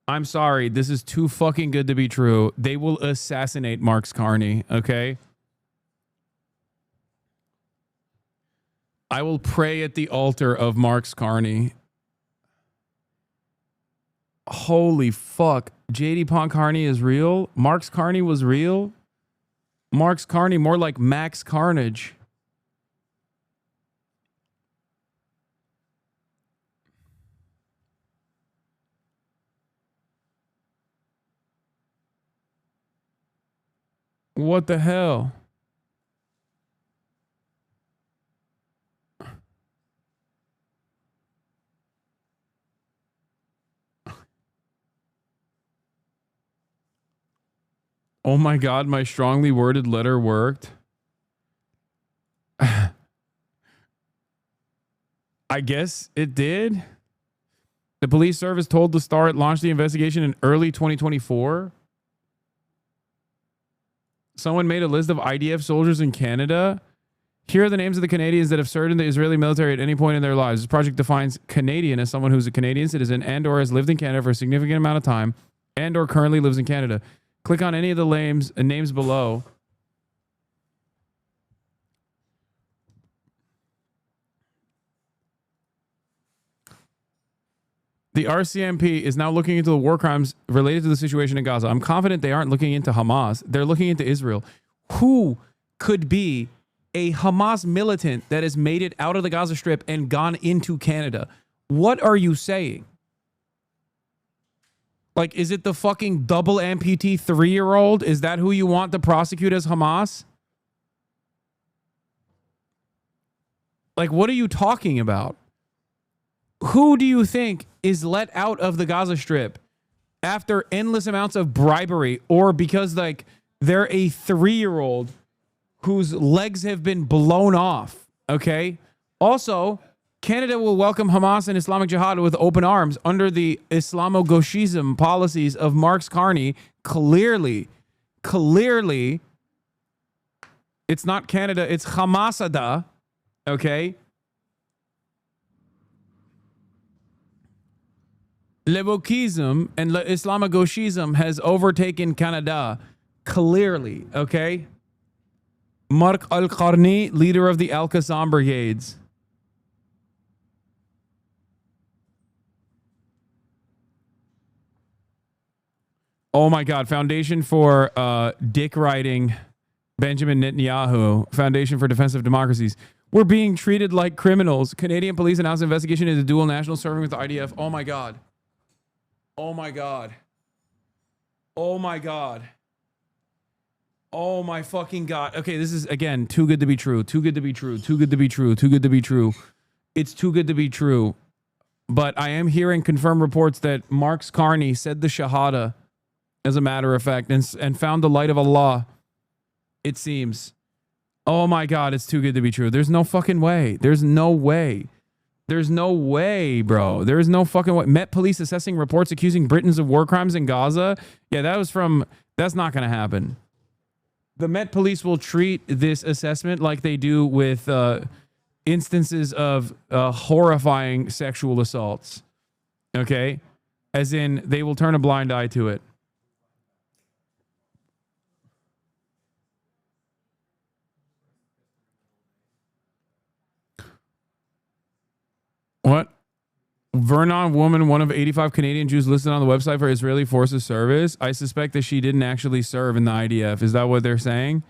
I'm sorry, this is too fucking good to be true. They will assassinate Marks Carney, okay? I will pray at the altar of Marks Carney. Holy fuck. JD Carney is real. Mark's Carney was real. Mark's Carney, more like Max Carnage. What the hell? Oh my God, my strongly worded letter worked. I guess it did. The police service told the Star it launched the investigation in early 2024. Someone made a list of IDF soldiers in Canada. Here are the names of the Canadians that have served in the Israeli military at any point in their lives. This project defines Canadian as someone who's a Canadian citizen and or has lived in Canada for a significant amount of time and or currently lives in Canada. Click on any of the names below. The RCMP is now looking into the war crimes related to the situation in Gaza. I'm confident they aren't looking into Hamas. They're looking into Israel. Who could be a Hamas militant that has made it out of the Gaza Strip and gone into Canada? What are you saying? Like, is it the fucking double amputee 3-year-old? Is that who you want to prosecute as Hamas? Like, what are you talking about? Who do you think is let out of the Gaza Strip after endless amounts of bribery or because, like, they're a 3-year-old whose legs have been blown off? Okay. Also, Canada will welcome Hamas and Islamic Jihad with open arms under the Islamo-Gauchism policies of Marx Carney. Clearly, it's not Canada, it's Hamasada. Okay. Le Wokism and Le Islamo-Gauchism has overtaken Canada. Clearly. Okay. Mark Al-Qarni, leader of the Al-Qassam brigades. Oh my God. Foundation for dick riding Benjamin Netanyahu. Foundation for Defense of Democracies. We're being treated like criminals. Canadian police announced an investigation into dual national serving with the IDF. Oh my God. Oh my God. Oh my God. Oh my fucking God. Okay, this is, again, too good to be true. Too good to be true. Too good to be true. Too good to be true. It's too good to be true. But I am hearing confirmed reports that Marx Carney said the Shahada, as a matter of fact, and found the light of Allah, it seems. Oh my God, it's too good to be true. There's no fucking way. There's no way. There's no way, bro. There's no fucking way. Met police assessing reports accusing Britons of war crimes in Gaza. Yeah, that's not going to happen. The Met police will treat this assessment like they do with instances of horrifying sexual assaults. Okay? As in, they will turn a blind eye to it. What? Vernon woman, one of 85 Canadian Jews listed on the website for Israeli Forces service. I suspect that she didn't actually serve in the IDF. Is that what they're saying?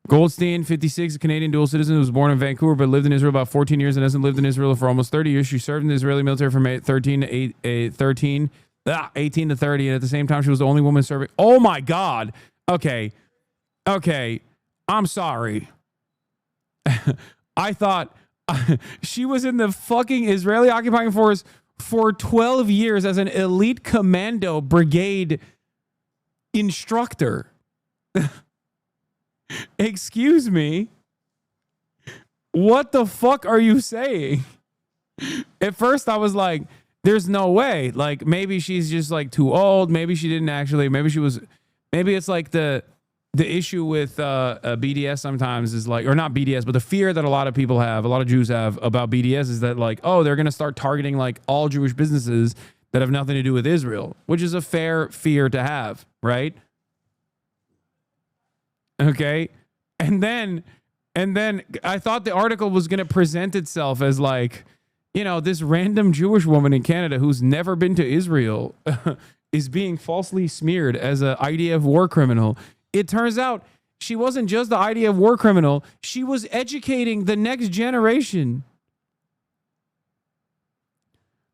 Goldstein, 56, a Canadian dual citizen who was born in Vancouver but lived in Israel about 14 years and hasn't lived in Israel for almost 30 years. She served in the Israeli military from 18 to 30, and at the same time, she was the only woman serving. Oh my God. Okay. I'm sorry. I thought she was in the fucking Israeli occupying force for 12 years as an elite commando brigade instructor. Excuse me. What the fuck are you saying? At first I was like, there's no way. Like, maybe she's just like too old. Maybe she didn't actually, maybe it's like the issue with BDS sometimes is like, or not BDS, but the fear that a lot of people have, a lot of Jews have about BDS is that like, oh, they're going to start targeting like all Jewish businesses that have nothing to do with Israel, which is a fair fear to have, right? Okay. And then I thought the article was going to present itself as like, you know, this random Jewish woman in Canada who's never been to Israel is being falsely smeared as an IDF war criminal. It turns out she wasn't just the IDF war criminal. She was educating the next generation.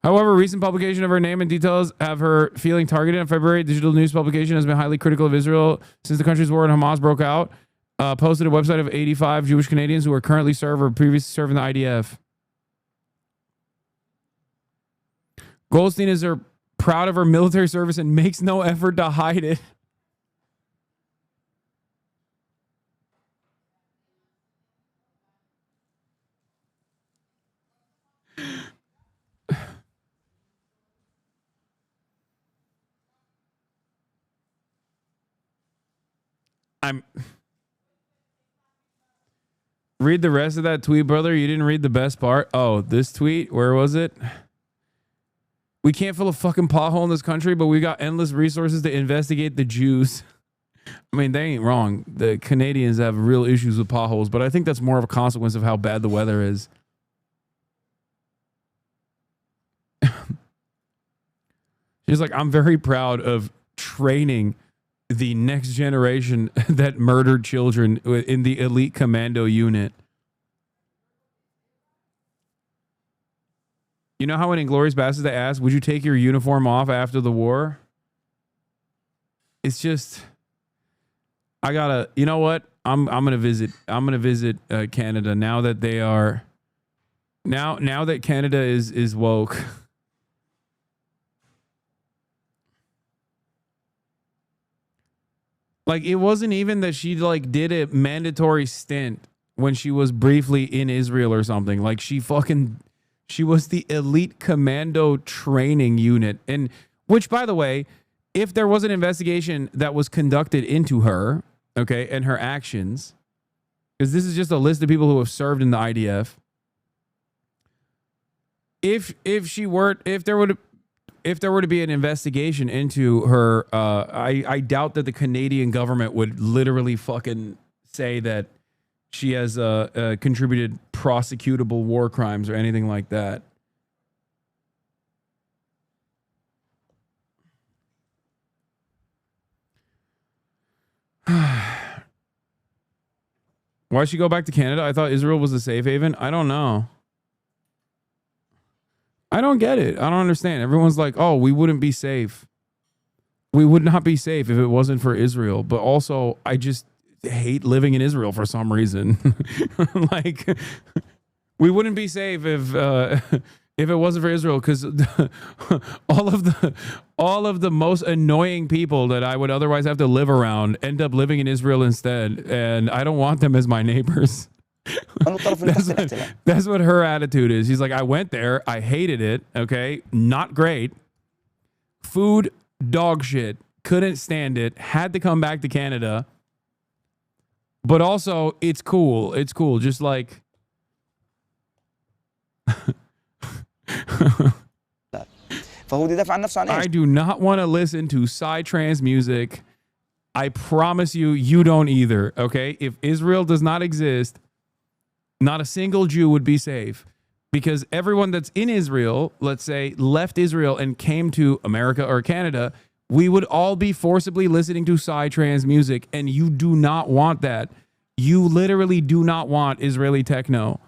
However, recent publication of her name and details have her feeling targeted. In February, digital news publication has been highly critical of Israel since the country's war in Hamas broke out. Posted a website of 85 Jewish Canadians who are currently serve or previously served in the IDF. Goldstein is proud of her military service and makes no effort to hide it. Read the rest of that tweet, brother. You didn't read the best part. Oh, this tweet. Where was it? We can't fill a fucking pothole in this country, but we got endless resources to investigate the Jews. I mean, they ain't wrong. The Canadians have real issues with potholes, but I think that's more of a consequence of how bad the weather is. She's like, I'm very proud of training the next generation that murdered children in the elite commando unit. You know how in Inglourious Basterds they asked, would you take your uniform off after the war? It's just, I gotta, you know what? I'm gonna visit Canada now that they are, now that Canada is woke. Like, it wasn't even that she like did a mandatory stint when she was briefly in Israel or something. Like, she was the elite commando training unit. And which, by the way, if there was an investigation that was conducted into her, okay, and her actions, because this is just a list of people who have served in the IDF. If there were to be an investigation into her, I doubt that the Canadian government would literally fucking say that she has contributed prosecutable war crimes or anything like that. Why'd she go back to Canada? I thought Israel was a safe haven. I don't know. I don't get it. I don't understand. Everyone's like, oh, we wouldn't be safe. We would not be safe if it wasn't for Israel. But also, I just hate living in Israel for some reason. Like, we wouldn't be safe if it wasn't for Israel, because all of the most annoying people that I would otherwise have to live around end up living in Israel instead, and I don't want them as my neighbors. That's what her attitude is. She's like, I went there, I hated it, okay, not great, food, dog shit, couldn't stand it, had to come back to Canada, but also it's cool, just like I do not want to listen to psytrance music. I promise you don't either, okay? If Israel does not exist, not a single Jew would be safe, because everyone that's in Israel, let's say, left Israel and came to America or Canada, we would all be forcibly listening to psytrance music, and you do not want that. You literally do not want Israeli techno.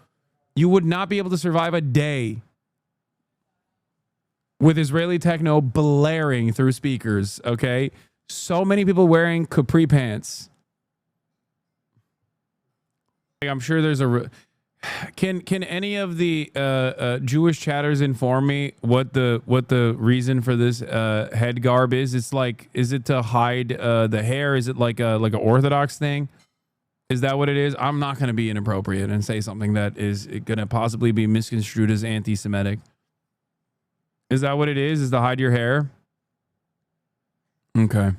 You would not be able to survive a day with Israeli techno blaring through speakers, okay? So many people wearing capri pants. I'm sure there's a... Can any of the Jewish chatters inform me what the reason for this head garb is? It's like, is it to hide the hair? Is it like a Orthodox thing? Is that what it is? I'm not going to be inappropriate and say something that is going to possibly be misconstrued as anti-Semitic. Is that what it is? Is to hide your hair? Okay.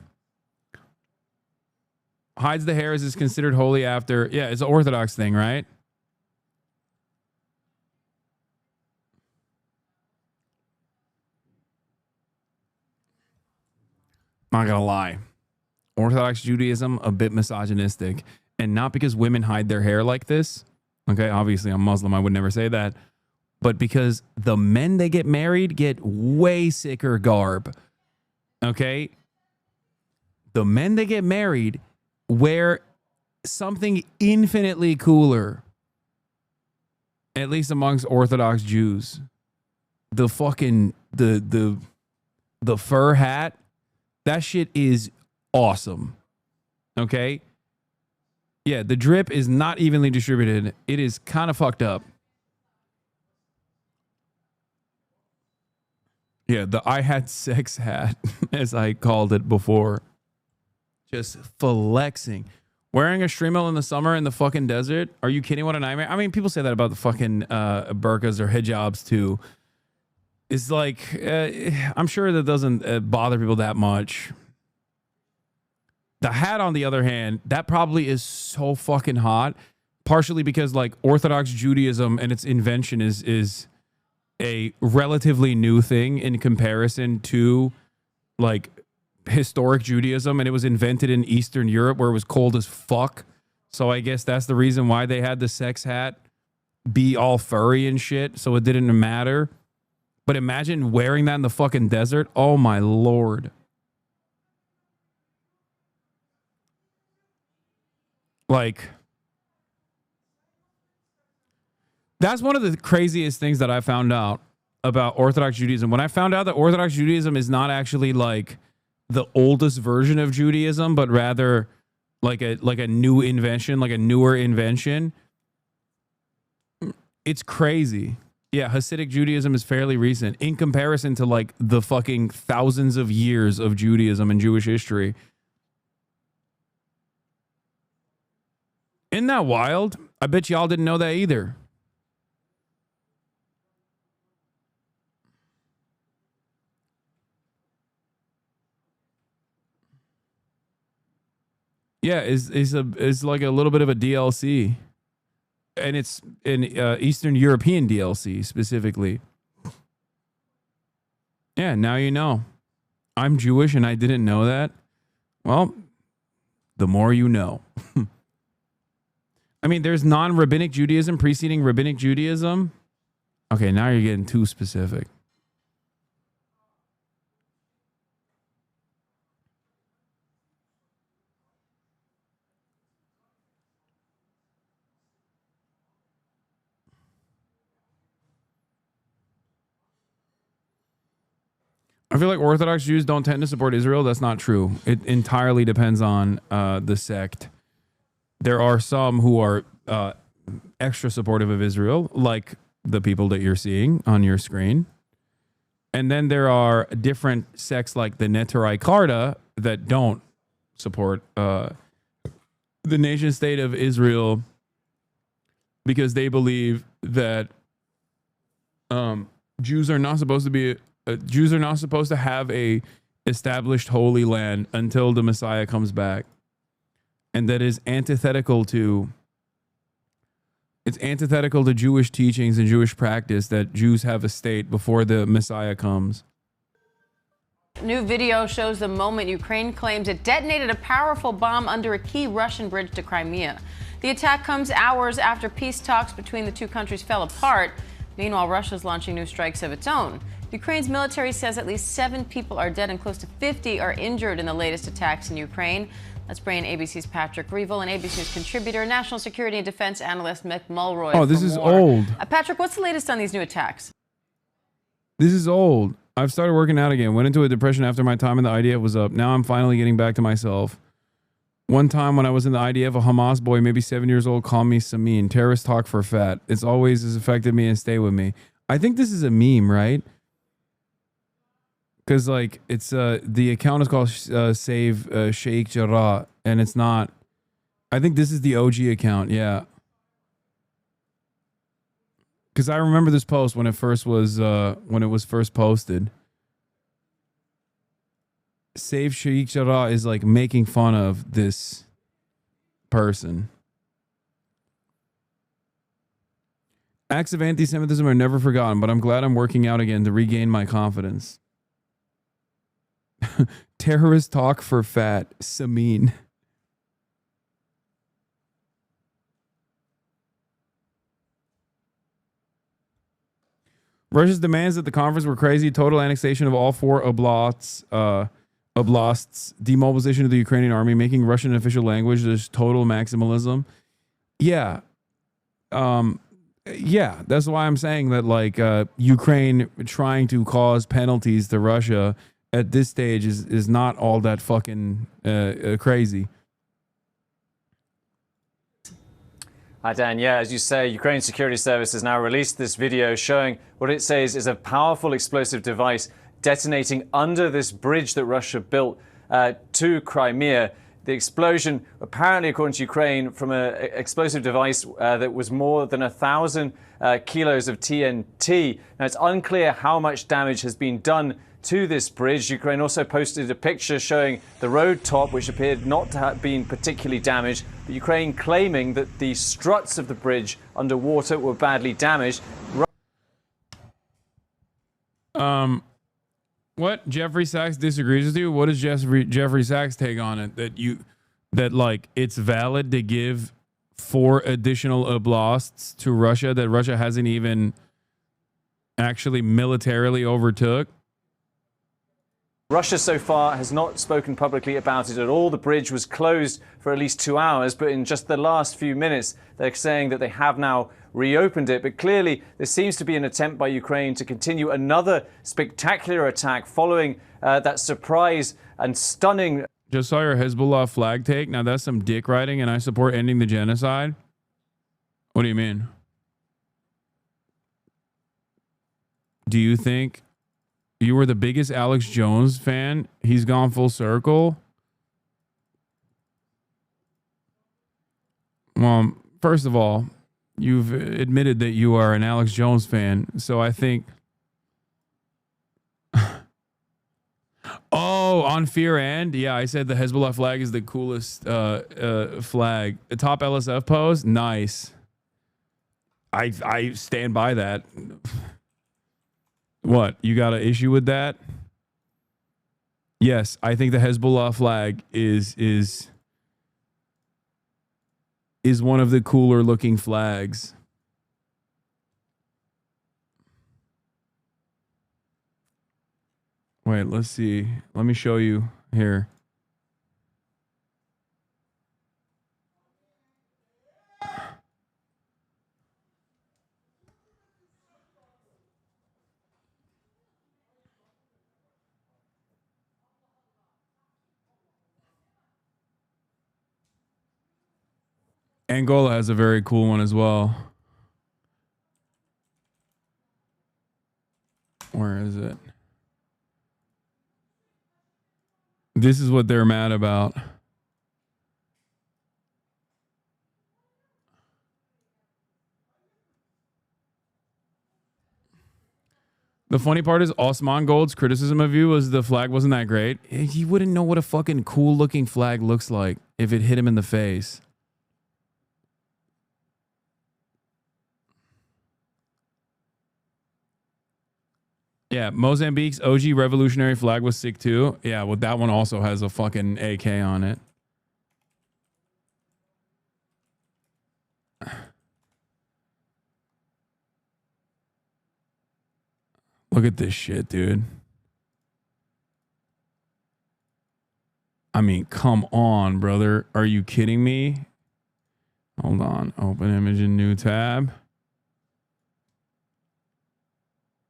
Hides the hair is considered holy after... Yeah, it's an Orthodox thing, right? Not gonna lie. Orthodox Judaism, a bit misogynistic. And not because women hide their hair like this. Okay, obviously I'm Muslim, I would never say that. but because the men they get married get way sicker garb. Okay? The men that get married wear something infinitely cooler. At least amongst Orthodox Jews. The fucking the fur hat, that shit is awesome. Okay? Yeah, the drip is not evenly distributed. It is kind of fucked up. Yeah, the I had sex hat, as I called it before. Just flexing. Wearing a streamel in the summer in the fucking desert? Are you kidding? What a nightmare. I mean, people say that about the fucking burqas or hijabs too. It's like, I'm sure that doesn't bother people that much. The hat, on the other hand, that probably is so fucking hot. Partially because like Orthodox Judaism and its invention is a relatively new thing in comparison to like historic Judaism, and it was invented in Eastern Europe where it was cold as fuck. So I guess that's the reason why they had the sex hat be all furry and shit, so it didn't matter. But imagine wearing that in the fucking desert. Oh my lord. Like, that's one of the craziest things that I found out about Orthodox Judaism. When I found out that Orthodox Judaism is not actually like the oldest version of Judaism, but rather like a new invention, like a newer invention. It's crazy. Yeah, Hasidic Judaism is fairly recent in comparison to like the fucking thousands of years of Judaism and Jewish history. Isn't that wild? I bet y'all didn't know that either. Yeah, is like a little bit of a DLC. And it's an Eastern European DLC specifically. Yeah, now you know. I'm Jewish and I didn't know that. Well, the more you know. I mean, there's non-rabbinic Judaism preceding rabbinic Judaism. Okay, now you're getting too specific. I feel like Orthodox Jews don't tend to support Israel. That's not true. It entirely depends on the sect. There are some who are extra supportive of Israel, like the people that you're seeing on your screen. And then there are different sects like the Neturai Karta that don't support the nation state of Israel because they believe that Jews are not supposed to have a established holy land until the Messiah comes back. And that is antithetical to Jewish teachings and Jewish practice that Jews have a state before the Messiah comes. New video shows the moment Ukraine claims it detonated a powerful bomb under a key Russian bridge to Crimea. The attack comes hours after peace talks between the two countries fell apart. Meanwhile, Russia's launching new strikes of its own. Ukraine's military says at least 7 people are dead and close to 50 are injured in the latest attacks in Ukraine. Let's bring in ABC's Patrick Reevil and ABC News contributor, national security and defense analyst Mick Mulroy. Oh, this is old. Patrick, what's the latest on these new attacks? This is old. I've started working out again. Went into a depression after my time in the IDF was up. Now I'm finally getting back to myself. One time when I was in the IDF, a Hamas boy, maybe 7 years old, called me Samin. Terrorist talk for fat. It's always has affected me and stay with me. I think this is a meme, right? Because like it's the account is called Save Sheikh Jarrah, and it's not. I think this is the OG account, yeah. Because I remember this post when it was first posted. Save Sheikh Jarrah is like making fun of this person. Acts of anti-Semitism are never forgotten, but I'm glad I'm working out again to regain my confidence. Terrorist talk for fat, Samin. Russia's demands at the conference were crazy. Total annexation of all 4 oblasts, demobilization of the Ukrainian army, making Russian an official language. There's total maximalism. Yeah. Yeah, that's why I'm saying that, like, Ukraine trying to cause penalties to Russia at this stage is not all that fucking crazy. Hi, Dan. Yeah, as you say, Ukraine's security service has now released this video showing what it says is a powerful explosive device detonating under this bridge that Russia built to Crimea. The explosion, apparently, according to Ukraine, from an explosive device that was more than 1,000 kilos of TNT. Now, it's unclear how much damage has been done to this bridge. Ukraine also posted a picture showing the road top, which appeared not to have been particularly damaged, but Ukraine claiming that the struts of the bridge underwater were badly damaged. What? Jeffrey Sachs disagrees with you? What is Jeffrey Sachs' take on it? That like it's valid to give 4 additional oblasts to Russia that Russia hasn't even actually militarily overtook? Russia so far has not spoken publicly about it at all. The bridge was closed for at least 2 hours, but in just the last few minutes, they're saying that they have now reopened it. But clearly, there seems to be an attempt by Ukraine to continue another spectacular attack following that surprise and stunning. Just saw your Hezbollah flag take. Now that's some dick riding, and I support ending the genocide. What do you mean? Do you think you were the biggest Alex Jones fan? He's gone full circle. Well, first of all, you've admitted that you are an Alex Jones fan. So I think... Oh, on Fear and? Yeah, I said the Hezbollah flag is the coolest flag. The top LSF pose? Nice. I stand by that. What? You got an issue with that? Yes, I think the Hezbollah flag is one of the cooler looking flags. Wait, let's see. Let me show you here. Angola has a very cool one as well. Where is it? This is what they're mad about. The funny part is Osman Gold's criticism of you was the flag wasn't that great. He wouldn't know what a fucking cool looking flag looks like if it hit him in the face. Yeah, Mozambique's OG revolutionary flag was sick too. Yeah, well, that one also has a fucking AK on it. Look at this shit, dude. I mean, come on, brother. Are you kidding me? Hold on. Open image in new tab.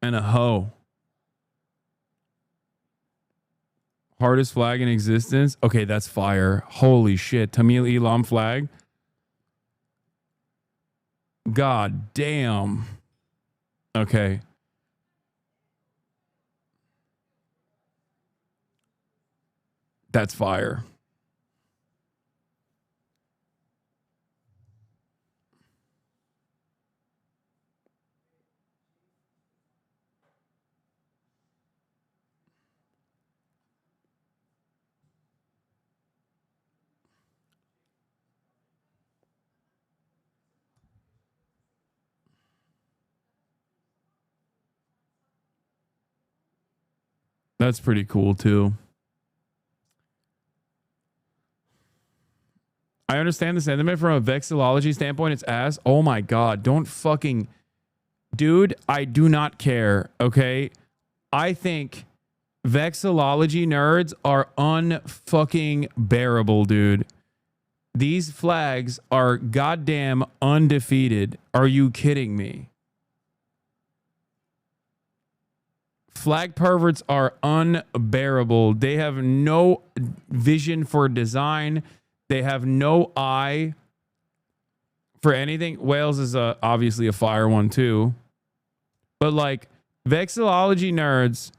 And a hoe. Hardest flag in existence. Okay, that's fire. Holy shit. Tamil Elam flag. God damn. Okay. That's fire. That's pretty cool too. I understand the sentiment from a vexillology standpoint. It's ass. Oh my God. Don't dude, I do not care. Okay. I think vexillology nerds are unfucking bearable, dude. These flags are goddamn undefeated. Are you kidding me? Flag perverts are unbearable. They have no vision for design. They have no eye for anything. Wales is obviously a fire one too. But like vexillology nerds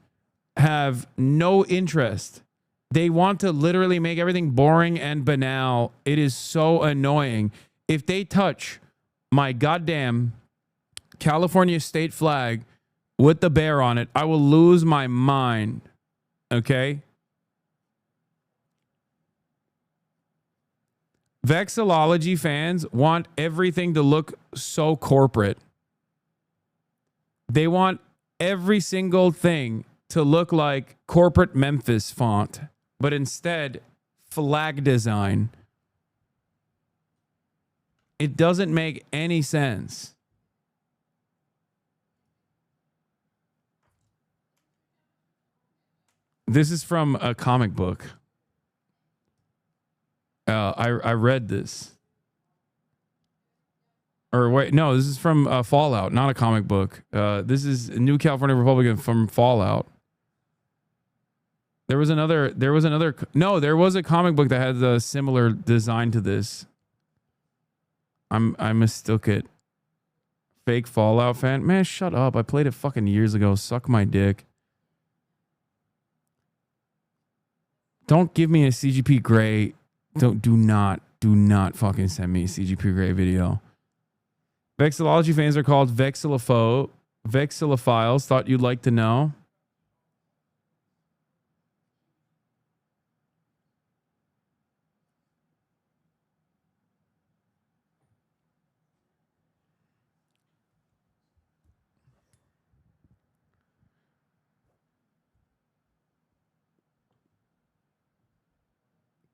have no interest. They want to literally make everything boring and banal. It is so annoying. If they touch my goddamn California state flag with the bear on it, I will lose my mind. Okay? Vexillology fans want everything to look so corporate. They want every single thing to look like corporate Memphis font, but instead flag design. It doesn't make any sense. This is from a comic book. I read this. Or wait, no, this is from Fallout, not a comic book. This is New California Republican from Fallout. There was a comic book that had a similar design to this. I mistook it. Fake Fallout fan. Man, shut up. I played it fucking years ago. Suck my dick. Don't give me a CGP Grey. Do not fucking send me a CGP Grey video. Vexillology fans are called vexillophiles. Thought you'd like to know.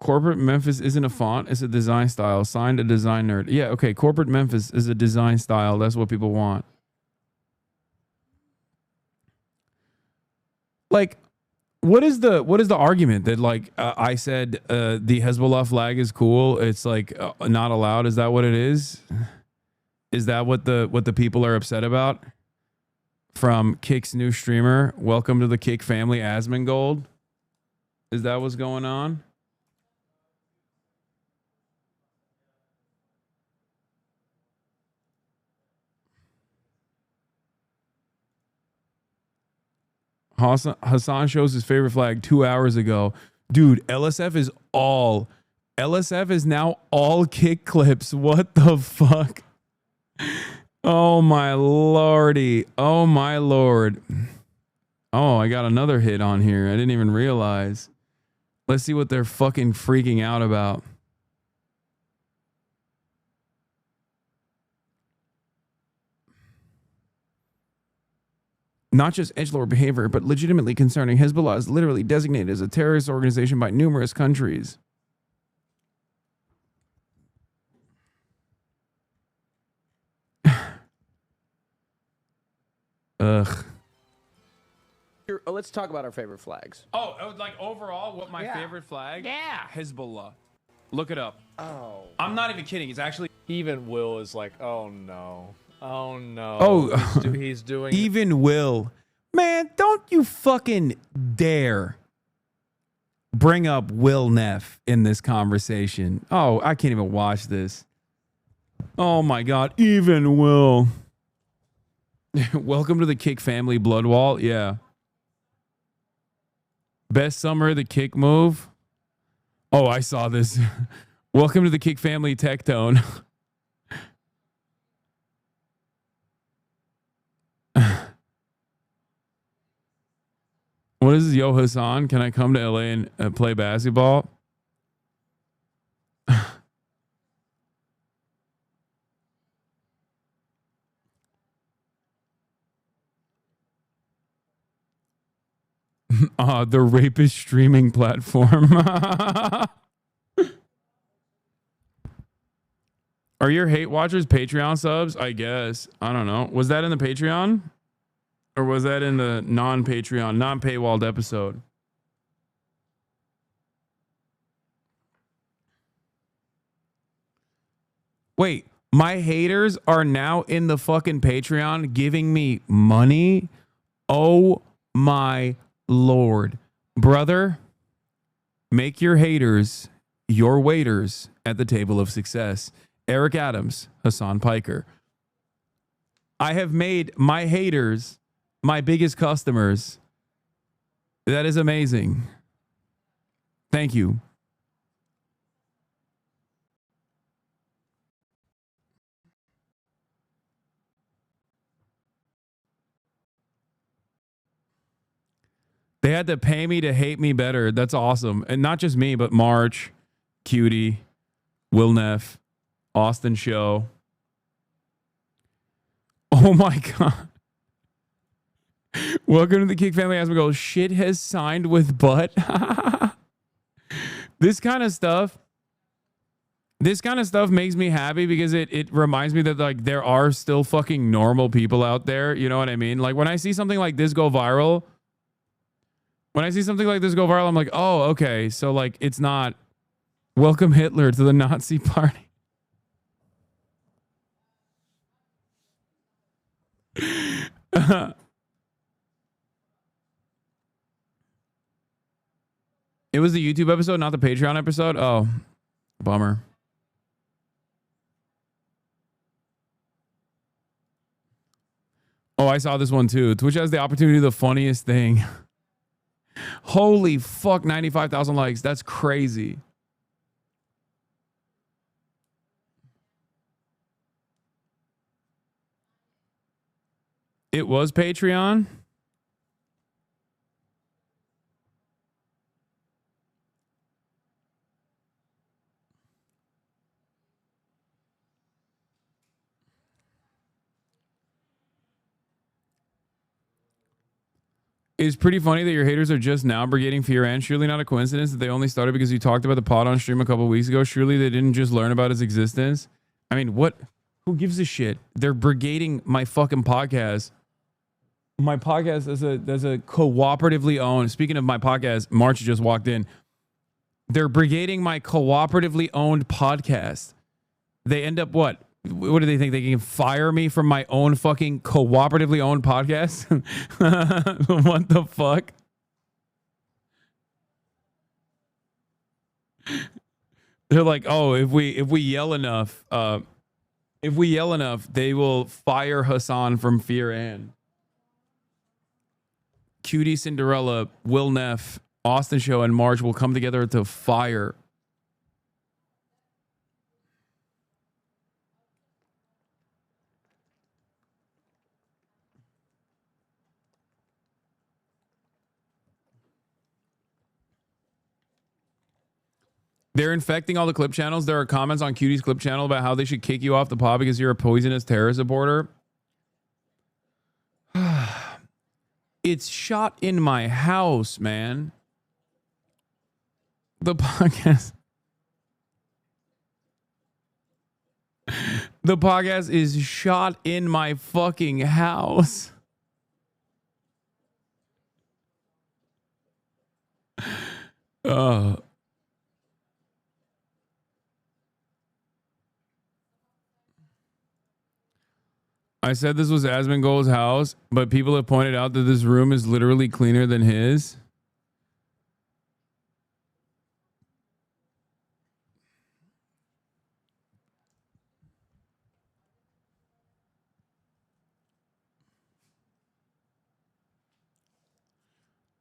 Corporate Memphis isn't a font, it's a design style. Signed a design nerd. Yeah, okay. Corporate Memphis is a design style. That's what people want. Like, what is the argument that like I said the Hezbollah flag is cool? It's like not allowed. Is that what it is? Is that what the people are upset about? From Kick's new streamer, welcome to the Kick family, Asmongold. Is that what's going on? Hasan shows his favorite flag 2 hours ago. Dude, LSF is now all Kick clips. What the fuck? Oh my lordy. Oh my lord. Oh, I got another hit on here. I didn't even realize. Let's see what they're fucking freaking out about. Not just edgelord behavior, but legitimately concerning. Hezbollah is literally designated as a terrorist organization by numerous countries. Ugh. Let's talk about our favorite flags. Oh, like overall, what my favorite flag? Yeah. Hezbollah. Look it up. Oh. I'm not even kidding. It's actually... Even Will is like, oh no. Oh no. Oh, he's doing even Will. Man, don't you fucking dare bring up Will Neff in this conversation. Oh, I can't even watch this. Oh my God, even Will. Welcome to the Kick family blood wall. Yeah. Best summer, the Kick move. Oh, I saw this. Welcome to the Kick family tech tone. What is this, Yo Hasan? Can I come to LA and play basketball? The rapist streaming platform. Are your hate watchers Patreon subs? I guess. I don't know. Was that in the Patreon? Or was that in the non-Patreon, non-paywalled episode? Wait, my haters are now in the fucking Patreon giving me money? Oh my Lord. Brother, make your haters your waiters at the table of success. Eric Adams, Hasan Piker. I have made my haters my biggest customers. That is amazing. Thank you. They had to pay me to hate me better. That's awesome. And not just me, but March, Cutie, Will Neff, Austin Show. Oh my God. Welcome to the Kick Family. As we go, shit has signed with butt. This kind of stuff makes me happy because it reminds me that like there are still fucking normal people out there. You know what I mean? Like when I see something like this go viral, I'm like, oh, okay. So like it's not welcome Hitler to the Nazi party. It was the YouTube episode, not the Patreon episode. Oh, bummer. Oh, I saw this one too. Twitch has the opportunity to do the funniest thing. Holy fuck, 95,000 likes. That's crazy. It was Patreon? It's pretty funny that your haters are just now brigading Fear and surely not a coincidence that they only started because you talked about the pod on stream a couple of weeks ago. Surely they didn't just learn about its existence. I mean, what? Who gives a shit? They're brigading my fucking podcast. My podcast is a cooperatively owned. Speaking of my podcast, March just walked in. They're brigading my cooperatively owned podcast. They end up what? What do they think? They can fire me from my own fucking cooperatively owned podcast? What the fuck? They're like, oh, if we yell enough, they will fire Hasan from Fear and. Cutie Cinderella, Will Neff, Austin Show, and March will come together to fire. They're infecting all the clip channels. There are comments on Cutie's clip channel about how they should kick you off the pod because you're a poisonous terror supporter. It's shot in my house, man. The podcast. The podcast is shot in my fucking house. I said this was Asmongold's house, but people have pointed out that this room is literally cleaner than his.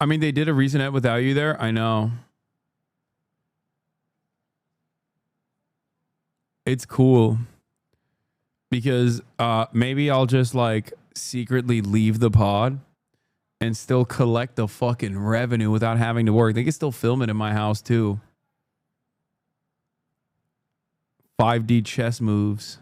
I mean, they did a recent ep without you there. I know. It's cool. Because maybe I'll just like secretly leave the pod and still collect the fucking revenue without having to work. They can still film it in my house too. 5D chess moves.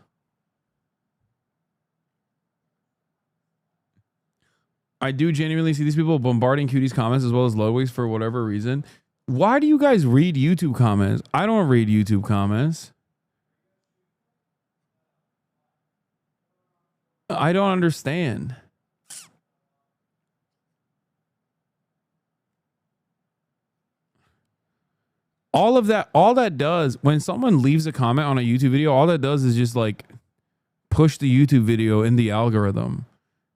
I do genuinely see these people bombarding Cutie's comments as well as Ludwig's for whatever reason. Why do you guys read YouTube comments? I don't read YouTube comments. I don't understand. All that does, when someone leaves a comment on a YouTube video, all that does is just like push the YouTube video in the algorithm.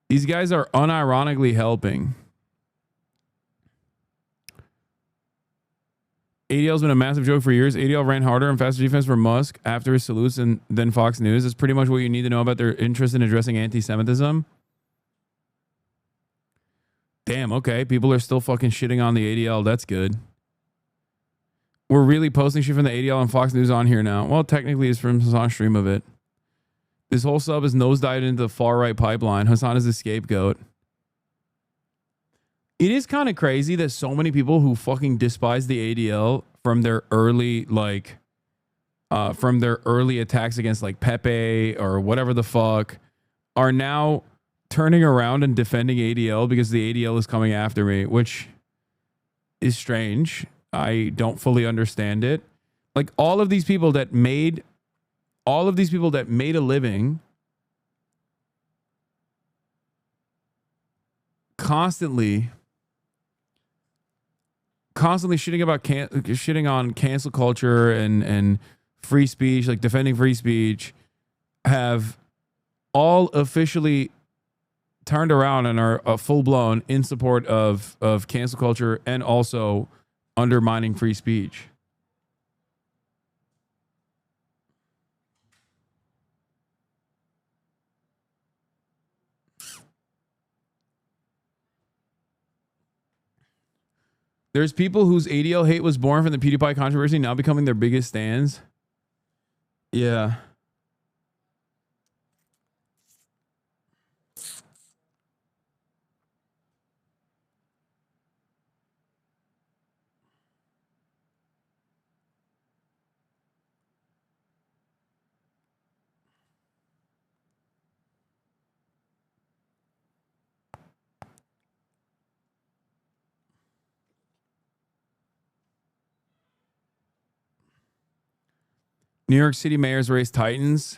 These guys are unironically helping. ADL's been a massive joke for years. ADL ran harder and faster defense for Musk after his salutes and then Fox News. That's pretty much what you need to know about their interest in addressing anti-Semitism. Damn, okay. People are still fucking shitting on the ADL. That's good. We're really posting shit from the ADL and Fox News on here now. Well, technically it's from Hasan's stream of it. This whole sub is nosedived into the far-right pipeline. Hasan is the scapegoat. It is kind of crazy that so many people who fucking despise the ADL from their early, attacks against like Pepe or whatever the fuck are now turning around and defending ADL because the ADL is coming after me, which is strange. I don't fully understand it. Like all of these people that made a living constantly shitting on cancel culture and free speech, like defending free speech, have all officially turned around and are full blown in support of cancel culture and also undermining free speech. There's people whose ADL hate was born from the PewDiePie controversy now becoming their biggest stands. Yeah. New York City mayor's race tightens.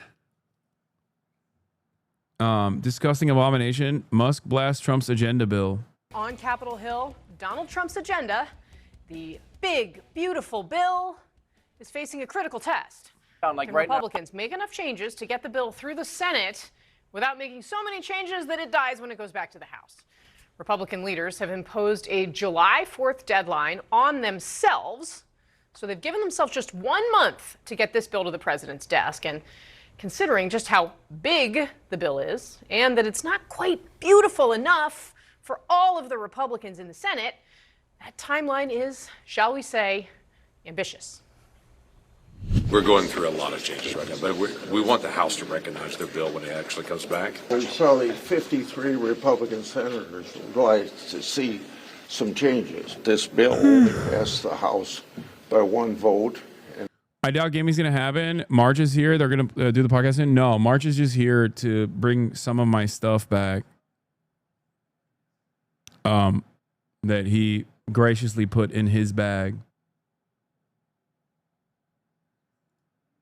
Disgusting abomination. Musk blasts Trump's agenda bill. On Capitol Hill, Donald Trump's agenda, the big, beautiful bill, is facing a critical test. Can Republicans make enough changes to get the bill through the Senate without making so many changes that it dies when it goes back to the House? Republican leaders have imposed a July 4th deadline on themselves. So they've given themselves just 1 month to get this bill to the president's desk. And considering just how big the bill is and that it's not quite beautiful enough for all of the Republicans in the Senate, that timeline is, shall we say, ambitious. We're going through a lot of changes right now, but we want the House to recognize their bill when it actually comes back. There's only 53 Republican senators would like to see some changes. This bill only passed the House by one vote. I doubt gaming's going to happen. March is here. They're going to do the podcast in. No, March is just here to bring some of my stuff back. That he graciously put in his bag.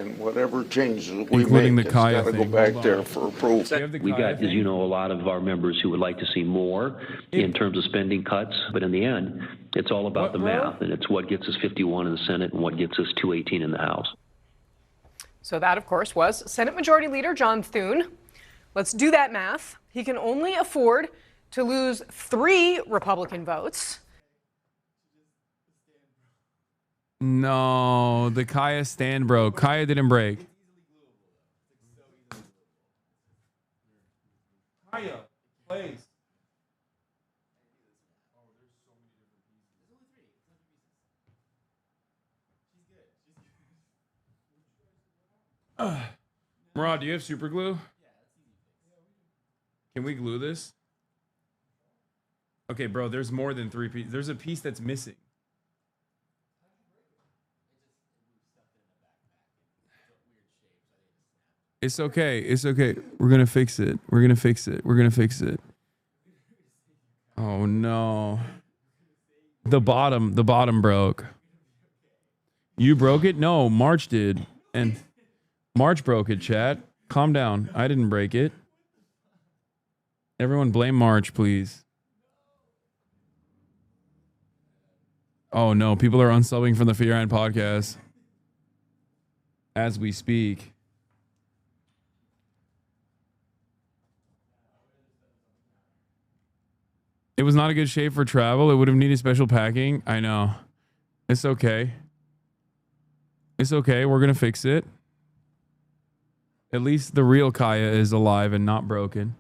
And whatever changes we including make, the it's Kaya got to go thing. back there for approval. We got, as you know, a lot of our members who would like to see more in terms of spending cuts. But in the end, it's all about the math. And it's what gets us 51 in the Senate and what gets us 218 in the House. So that, of course, was Senate Majority Leader John Thune. Let's do that math. He can only afford to lose 3 Republican votes. No, the Kaya stand broke. Kaya didn't break. Kaya, please. Rod, do you have super glue? Can we glue this? Okay, bro, there's more than 3 pieces. There's a piece that's missing. It's okay. It's okay. We're going to fix it. We're going to fix it. We're going to fix it. Oh, no. The bottom broke. You broke it? No, March did. And March broke it, chat. Calm down. I didn't break it. Everyone blame March, please. Oh no, people are unsubbing from the Fear End podcast as we speak. It was not a good shape for travel. It would have needed special packing. I know. It's okay. It's okay. We're going to fix it. At least the real Kaya is alive and not broken.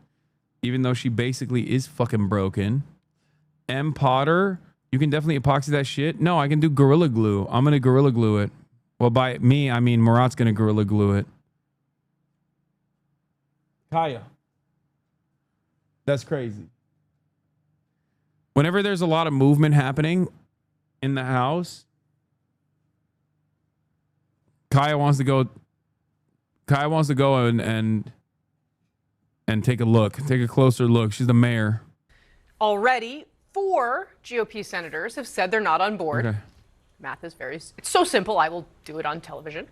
Even though she basically is fucking broken. M. Potter, you can definitely epoxy that shit. No, I can do Gorilla Glue. I'm going to Gorilla Glue it. Well, by me, I mean Murat's going to Gorilla Glue it. Kaya. That's crazy. Whenever there's a lot of movement happening in the house, Kaya wants to go and take a look, take a closer look. She's the mayor. Already, 4 GOP senators have said they're not on board. Okay. Math is it's so simple, I will do it on television.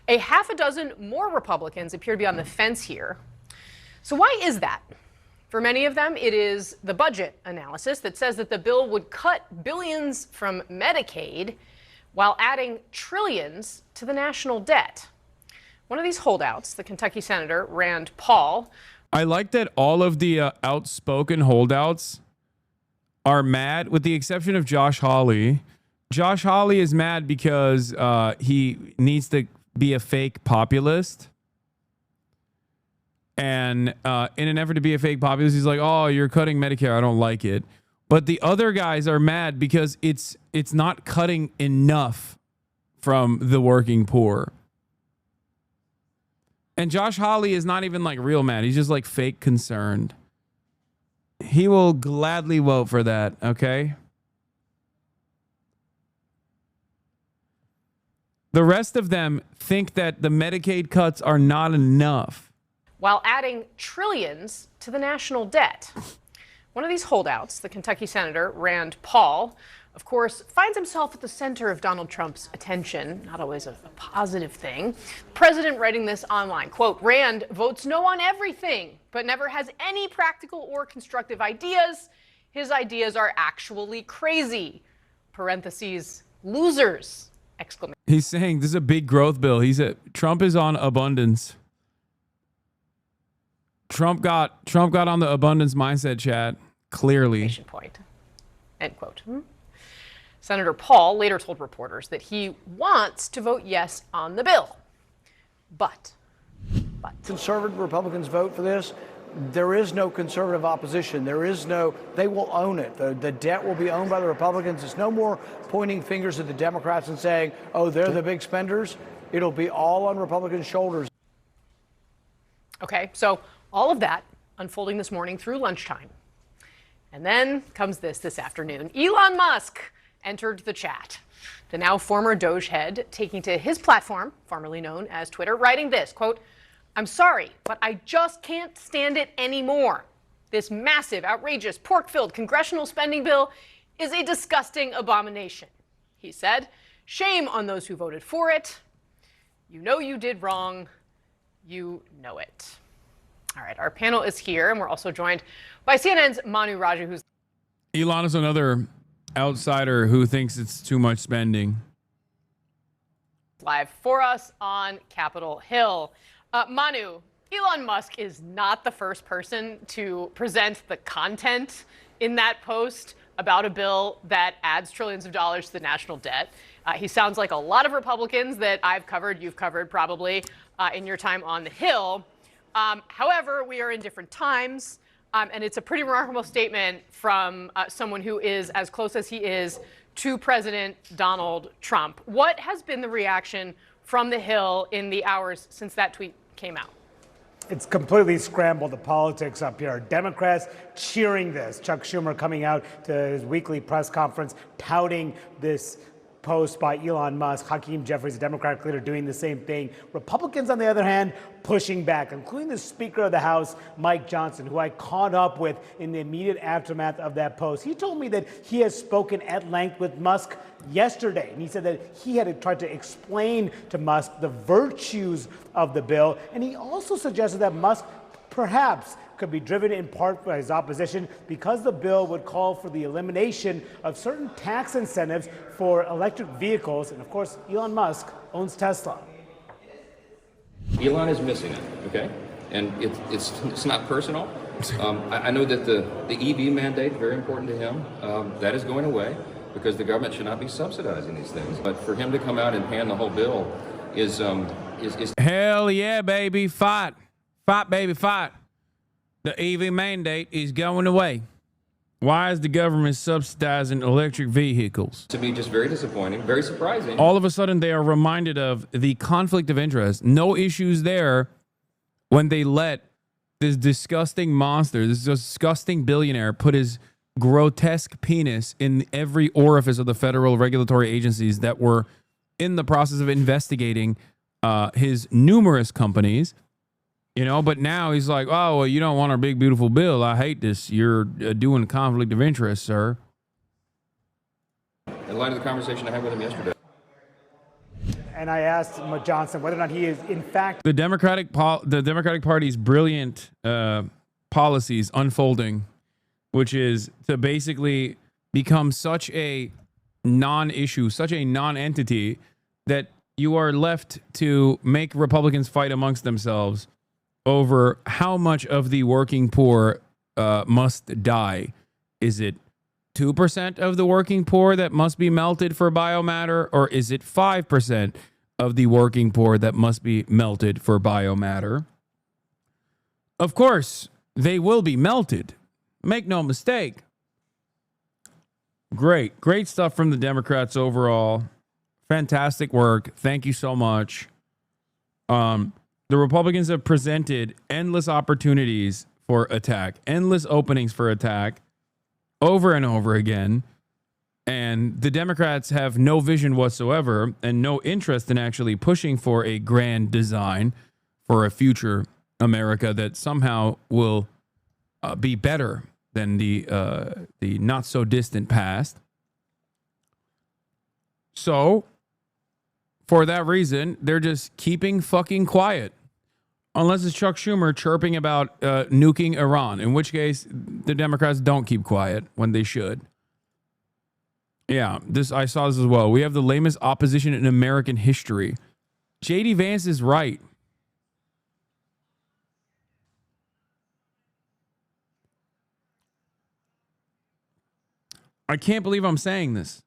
A half a dozen more Republicans appear to be on the fence here. So why is that? For many of them, it is the budget analysis that says that the bill would cut billions from Medicaid while adding trillions to the national debt. One of these holdouts, the Kentucky Senator Rand Paul. I like that all of the outspoken holdouts are mad, with the exception of Josh Hawley. Josh Hawley is mad because he needs to be a fake populist. And in an effort to be a fake populist, he's like, oh, you're cutting Medicare. I don't like it. But the other guys are mad because it's not cutting enough from the working poor. And Josh Hawley is not even like real mad. He's just like fake concerned. He will gladly vote for that, okay? The rest of them think that the Medicaid cuts are not enough, while adding trillions to the national debt. One of these holdouts, the Kentucky Senator Rand Paul, of course, finds himself at the center of Donald Trump's attention, not always a positive thing. The president writing this online, quote, Rand votes no on everything, but never has any practical or constructive ideas. His ideas are actually crazy. Parentheses, losers, exclamation. He's saying this is a big growth bill. Trump is on abundance. Trump got on the abundance mindset, chat, clearly. Point. End quote. Senator Paul later told reporters that he wants to vote yes on the bill. But. Conservative Republicans vote for this. There is no conservative opposition. They will own it. The debt will be owned by the Republicans. It's no more pointing fingers at the Democrats and saying, oh, they're the big spenders. It'll be all on Republicans' shoulders. Okay, so all of that unfolding this morning through lunchtime. And then comes this afternoon. Elon Musk entered the chat. The now former Doge head taking to his platform, formerly known as Twitter, writing this, quote, I'm sorry, but I just can't stand it anymore. This massive, outrageous, pork-filled congressional spending bill is a disgusting abomination. He said, shame on those who voted for it. You know you did wrong. You know it. All right, our panel is here, and we're also joined by CNN's Manu Raju, who's... Elon is another outsider who thinks it's too much spending. Live for us on Capitol Hill. Manu, Elon Musk is not the first person to present the content in that post about a bill that adds trillions of dollars to the national debt. He sounds like a lot of Republicans that I've covered, you've covered probably in your time on the Hill. However, we are in different times, and it's a pretty remarkable statement from someone who is as close as he is to President Donald Trump. What has been the reaction from the Hill in the hours since that tweet came out? It's completely scrambled the politics up here. Democrats cheering this. Chuck Schumer coming out to his weekly press conference touting this post by Elon Musk. Hakeem Jeffries, a Democratic leader, doing the same thing. Republicans, on the other hand, pushing back, including the Speaker of the House, Mike Johnson, who I caught up with in the immediate aftermath of that post. He told me that he has spoken at length with Musk yesterday, and he said that he had tried to explain to Musk the virtues of the bill, and he also suggested that Musk perhaps could be driven in part by his opposition because the bill would call for the elimination of certain tax incentives for electric vehicles. And of course, Elon Musk owns Tesla. Elon is missing it, okay? And it's not personal. I know that the EV mandate is very important to him. That is going away because the government should not be subsidizing these things. But for him to come out and pan the whole bill is hell yeah, baby, fight, baby, fight. The EV mandate is going away. Why is the government subsidizing electric vehicles? To me, just very disappointing, very surprising. All of a sudden, they are reminded of the conflict of interest. No issues there when they let this disgusting monster, this disgusting billionaire, put his grotesque penis in every orifice of the federal regulatory agencies that were in the process of investigating his numerous companies. You know, but now he's like, oh, well, you don't want our big, beautiful bill. I hate this. You're doing conflict of interest, sir. In light of the conversation I had with him yesterday. And I asked Johnson whether or not he is, in fact... The Democratic Party's brilliant policies unfolding, which is to basically become such a non-issue, such a non-entity, that you are left to make Republicans fight amongst themselves over how much of the working poor must die. Is it 2% of the working poor that must be melted for biomatter, or is it 5% of the working poor that must be melted for biomatter? Of course, they will be melted. Make no mistake. Great stuff from the Democrats overall. Fantastic work. Thank you so much. The Republicans have presented endless opportunities for attack, endless openings for attack over and over again. And the Democrats have no vision whatsoever and no interest in actually pushing for a grand design for a future America that somehow will be better than the not so distant past. So, for that reason, they're just keeping fucking quiet. Unless it's Chuck Schumer chirping about nuking Iran, in which case the Democrats don't keep quiet when they should. Yeah, I saw this as well. We have the lamest opposition in American history. J.D. Vance is right. I can't believe I'm saying this.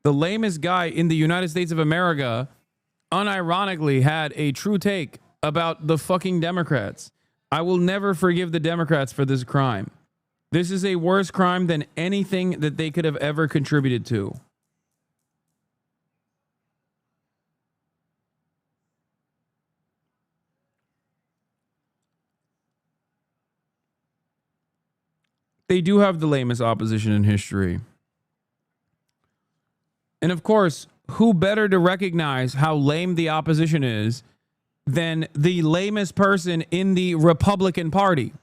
The lamest guy in the United States of America unironically had a true take about the fucking Democrats. I will never forgive the Democrats for this crime. This is a worse crime than anything that they could have ever contributed to. They do have the lamest opposition in history. And of course, who better to recognize how lame the opposition is than the lamest person in the Republican Party?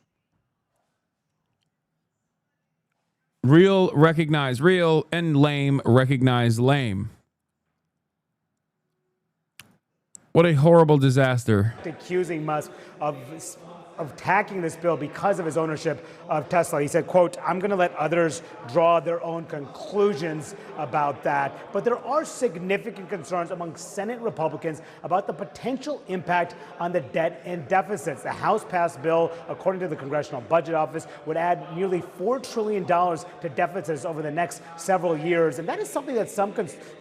Real recognize real, and lame recognize lame. What a horrible disaster. Accusing Musk of attacking this bill because of his ownership of Tesla. He said, quote, I'm going to let others draw their own conclusions about that. But there are significant concerns among Senate Republicans about the potential impact on the debt and deficits. The House-passed bill, according to the Congressional Budget Office, would add nearly $4 trillion to deficits over the next several years. And that is something that some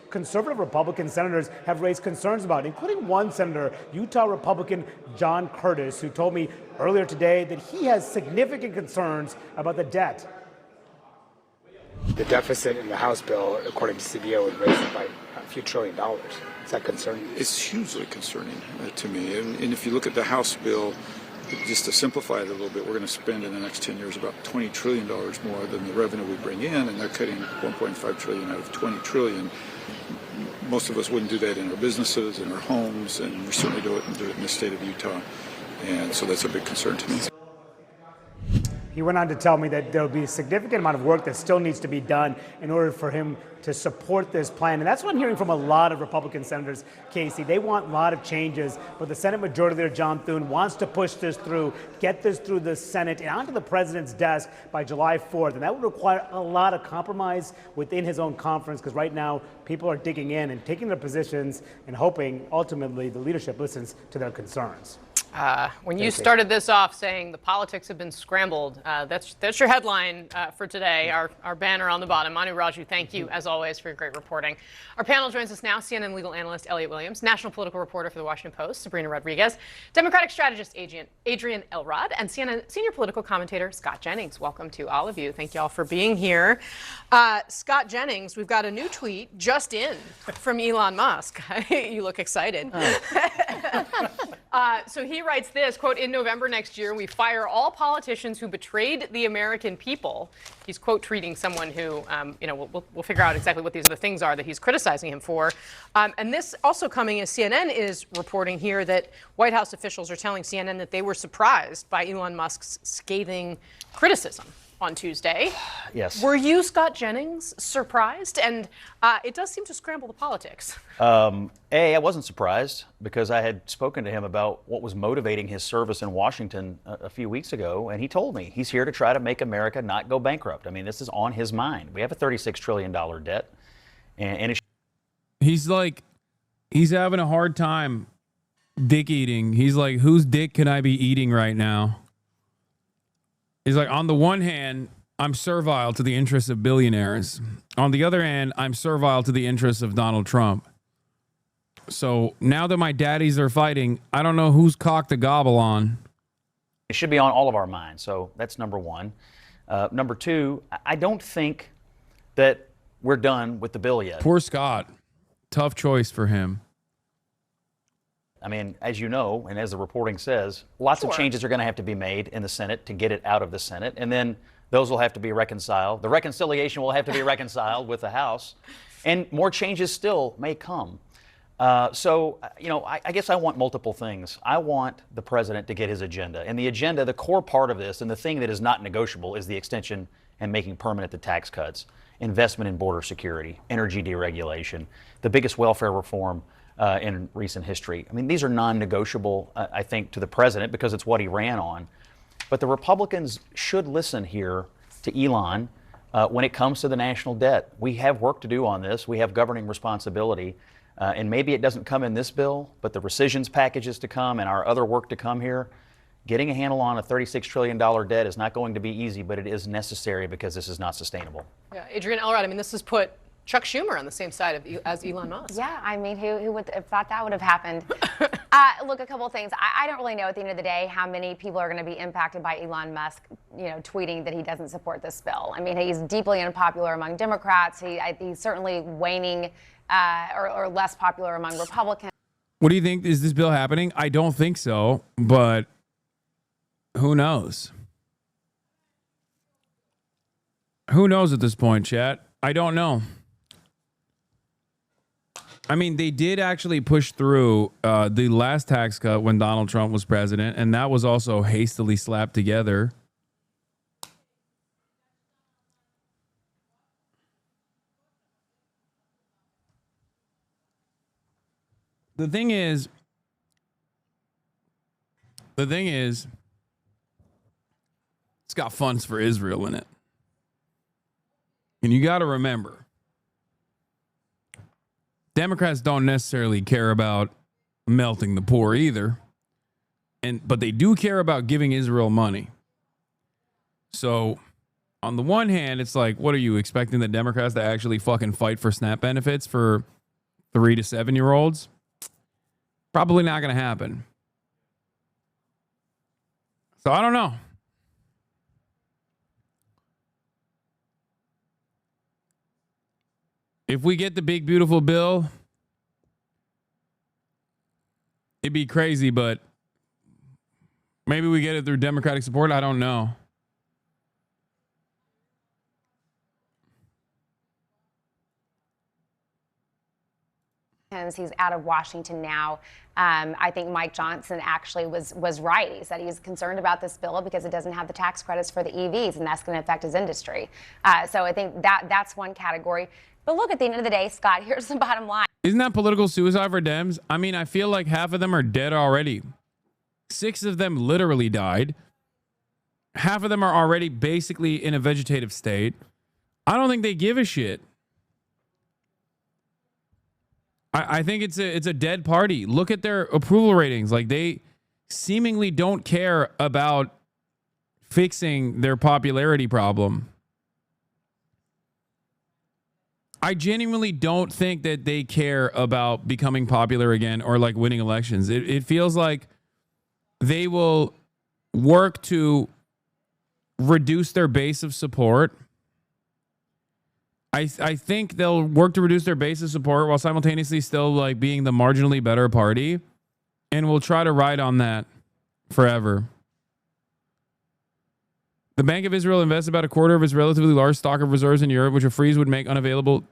conservative Republican senators have raised concerns about, including one senator, Utah Republican John Curtis, who told me earlier today that he has significant concerns about the debt. The deficit in the House bill, according to CBO, would raise it by a few $1 trillion. Is that concerning? It's hugely concerning to me. And if you look at the House bill, just to simplify it a little bit, we're going to spend in the next 10 years about $20 trillion more than the revenue we bring in, and they're cutting $1.5 trillion out of $20 trillion. Most of us wouldn't do that in our businesses, in our homes, and we certainly do it in the state of Utah. And so that's a big concern to me. He went on to tell me that there'll be a significant amount of work that still needs to be done in order for him to support this plan. And that's what I'm hearing from a lot of Republican senators, Casey. They want a lot of changes, but the Senate Majority Leader John Thune wants to push this through, get this through the Senate and onto the president's desk by July 4th. And that would require a lot of compromise within his own conference, because right now people are digging in and taking their positions and hoping ultimately the leadership listens to their concerns. When you started this off saying the politics have been scrambled, that's your headline for today, our banner on the bottom. Manu Raju, thank you, as always, for your great reporting. Our panel joins us now, CNN legal analyst Elliot Williams, national political reporter for The Washington Post, Sabrina Rodriguez, Democratic strategist Adrian Elrod, and CNN senior political commentator Scott Jennings. Welcome to all of you. Thank you all for being here. Scott Jennings, we've got a new tweet just in from Elon Musk. You look excited. So he writes this, quote, in November next year, we fire all politicians who betrayed the American people. He's quote tweeting someone who, we'll figure out exactly what these other things are that he's criticizing him for. And this also coming as CNN is reporting here that White House officials are telling CNN that they were surprised by Elon Musk's scathing criticism on Tuesday. Yes. Were you, Scott Jennings, surprised? And it does seem to scramble the politics. I wasn't surprised because I had spoken to him about what was motivating his service in Washington a few weeks ago, and he told me he's here to try to make America not go bankrupt. I mean, this is on his mind. We have a $36 trillion debt, and he's having a hard time dick eating. He's like, whose dick can I be eating right now? He's like, on the one hand, I'm servile to the interests of billionaires. On the other hand, I'm servile to the interests of Donald Trump. So now that my daddies are fighting, I don't know whose cock to gobble on. it should be on all of our minds. So that's number one. Number two, I don't think that we're done with the bill yet. Poor Scott. Tough choice for him. I mean, as you know, and as the reporting says, lots of changes are going to have to be made in the Senate to get it out of the Senate. And then those will have to be reconciled. The reconciliation will have to be reconciled with the House. And more changes still may come. So, you know, I guess I want multiple things. I want the president to get his agenda. And the agenda, the core part of this, and the thing that is not negotiable, is the extension and making permanent the tax cuts, investment in border security, energy deregulation, the biggest welfare reform in recent history. I mean, these are non-negotiable, I think, to the president because it's what he ran on. But the Republicans should listen here to Elon when it comes to the national debt. We have work to do on this. We have governing responsibility. And maybe it doesn't come in this bill, but the rescissions packages to come and our other work to come here, getting a handle on a $36 trillion debt is not going to be easy, but it is necessary because this is not sustainable. Yeah, Adrian Elrod, I mean, this has put Chuck Schumer on the same side as Elon Musk. Yeah, I mean, who would have thought that would have happened? Look, a couple of things. I don't really know at the end of the day how many people are going to be impacted by Elon Musk, you know, tweeting that he doesn't support this bill. I mean, he's deeply unpopular among Democrats. He's certainly waning or less popular among Republicans. What do you think? Is this bill happening? I don't think so, but who knows? Who knows at this point, chat? I don't know. I mean, they did actually push through the last tax cut when Donald Trump was president, and that was also hastily slapped together. The thing is, it's got funds for Israel in it. And you got to remember, Democrats don't necessarily care about melting the poor either. But they do care about giving Israel money. So on the one hand, it's like, what are you expecting the Democrats to actually fucking fight for SNAP benefits for 3 to 7-year-olds? Probably not going to happen. So I don't know. If we get the big, beautiful bill, it'd be crazy, but maybe we get it through Democratic support. I don't know. Republicans. He's out of Washington now. I think Mike Johnson actually was right. He said he's concerned about this bill because it doesn't have the tax credits for the EVs, and that's going to affect his industry. So I think that's one category. But look, at the end of the day, Scott, here's the bottom line. Isn't that political suicide for Dems? I mean, I feel like half of them are dead already. 6 of them literally died. Half of them are already basically in a vegetative state. I don't think they give a shit. I think it's a dead party. Look at their approval ratings. Like, they seemingly don't care about fixing their popularity problem. I genuinely don't think that they care about becoming popular again or like winning elections. It feels like they will work to reduce their base of support. I think they'll work to reduce their base of support while simultaneously still like being the marginally better party, and we'll try to ride on that forever. The Bank of Israel invests about a quarter of its relatively large stock of reserves in Europe, which a freeze would make unavailable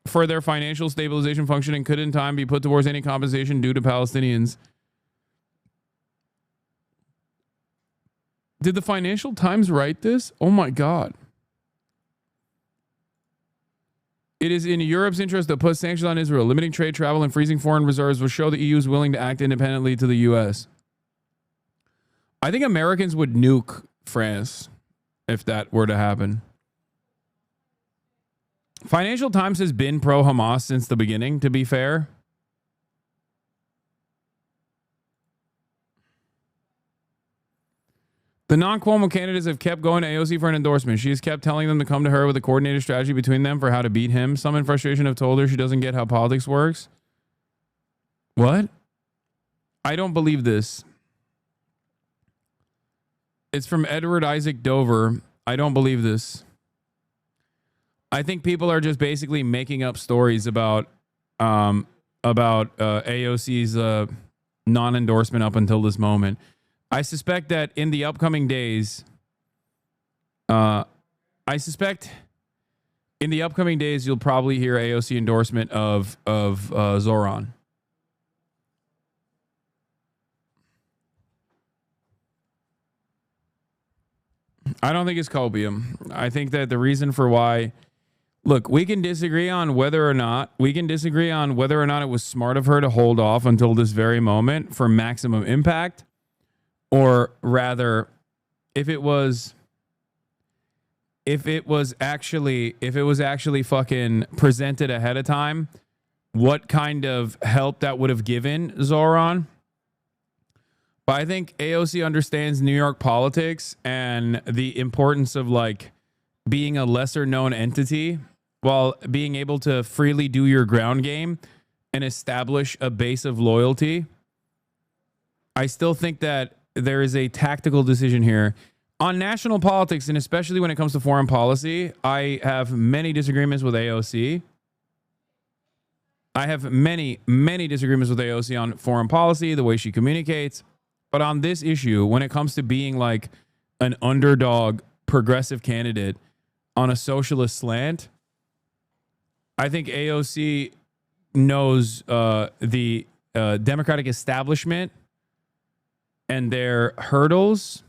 for their financial stabilization function and could in time be put towards any compensation due to Palestinians. Did the Financial Times write this? Oh my God. It is in Europe's interest to put sanctions on Israel. Limiting trade, travel, and freezing foreign reserves will show the EU is willing to act independently to the U.S. I think Americans would nuke France if that were to happen. Financial Times has been pro-Hamas since the beginning, to be fair. The non-Cuomo candidates have kept going to AOC for an endorsement. She has kept telling them to come to her with a coordinated strategy between them for how to beat him. Some in frustration have told her she doesn't get how politics works. What? I don't believe this. It's from Edward Isaac Dover. I don't believe this. I think people are just basically making up stories about AOC's non-endorsement up until this moment. I suspect that in the upcoming days, you'll probably hear AOC endorsement of Zoran. I don't think it's copium. I think that the reason for why, look, we can disagree on whether or not it was smart of her to hold off until this very moment for maximum impact. Or rather, if it was actually fucking presented ahead of time, what kind of help that would have given Zoran. But I think AOC understands New York politics and the importance of like being a lesser known entity while being able to freely do your ground game and establish a base of loyalty. I still think that there is a tactical decision here on national politics, and especially when it comes to foreign policy. I have many disagreements with AOC. I have many disagreements with AOC on foreign policy, the way she communicates. But on this issue, when it comes to being like an underdog progressive candidate on a socialist slant, I think AOC knows the Democratic establishment and their hurdles,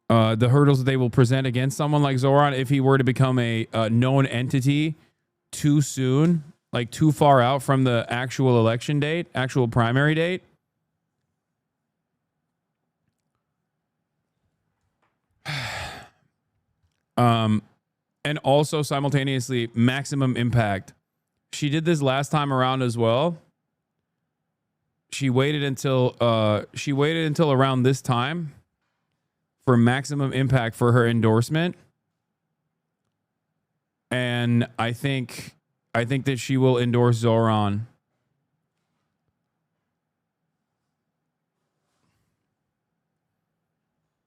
the hurdles that they will present against someone like Zoran if he were to become a known entity too soon, like too far out from the actual election date, actual primary date. And also simultaneously maximum impact. She did this last time around as well. She waited until around this time for maximum impact for her endorsement. And I think that she will endorse Zoran.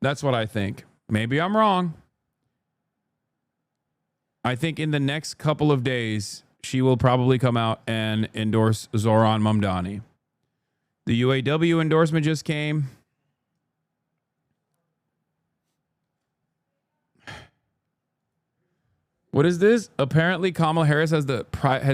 That's what I think. Maybe I'm wrong. I think in the next couple of days, she will probably come out and endorse Zoran Mamdani. The UAW endorsement just came. What is this? Apparently, Kamala Harris has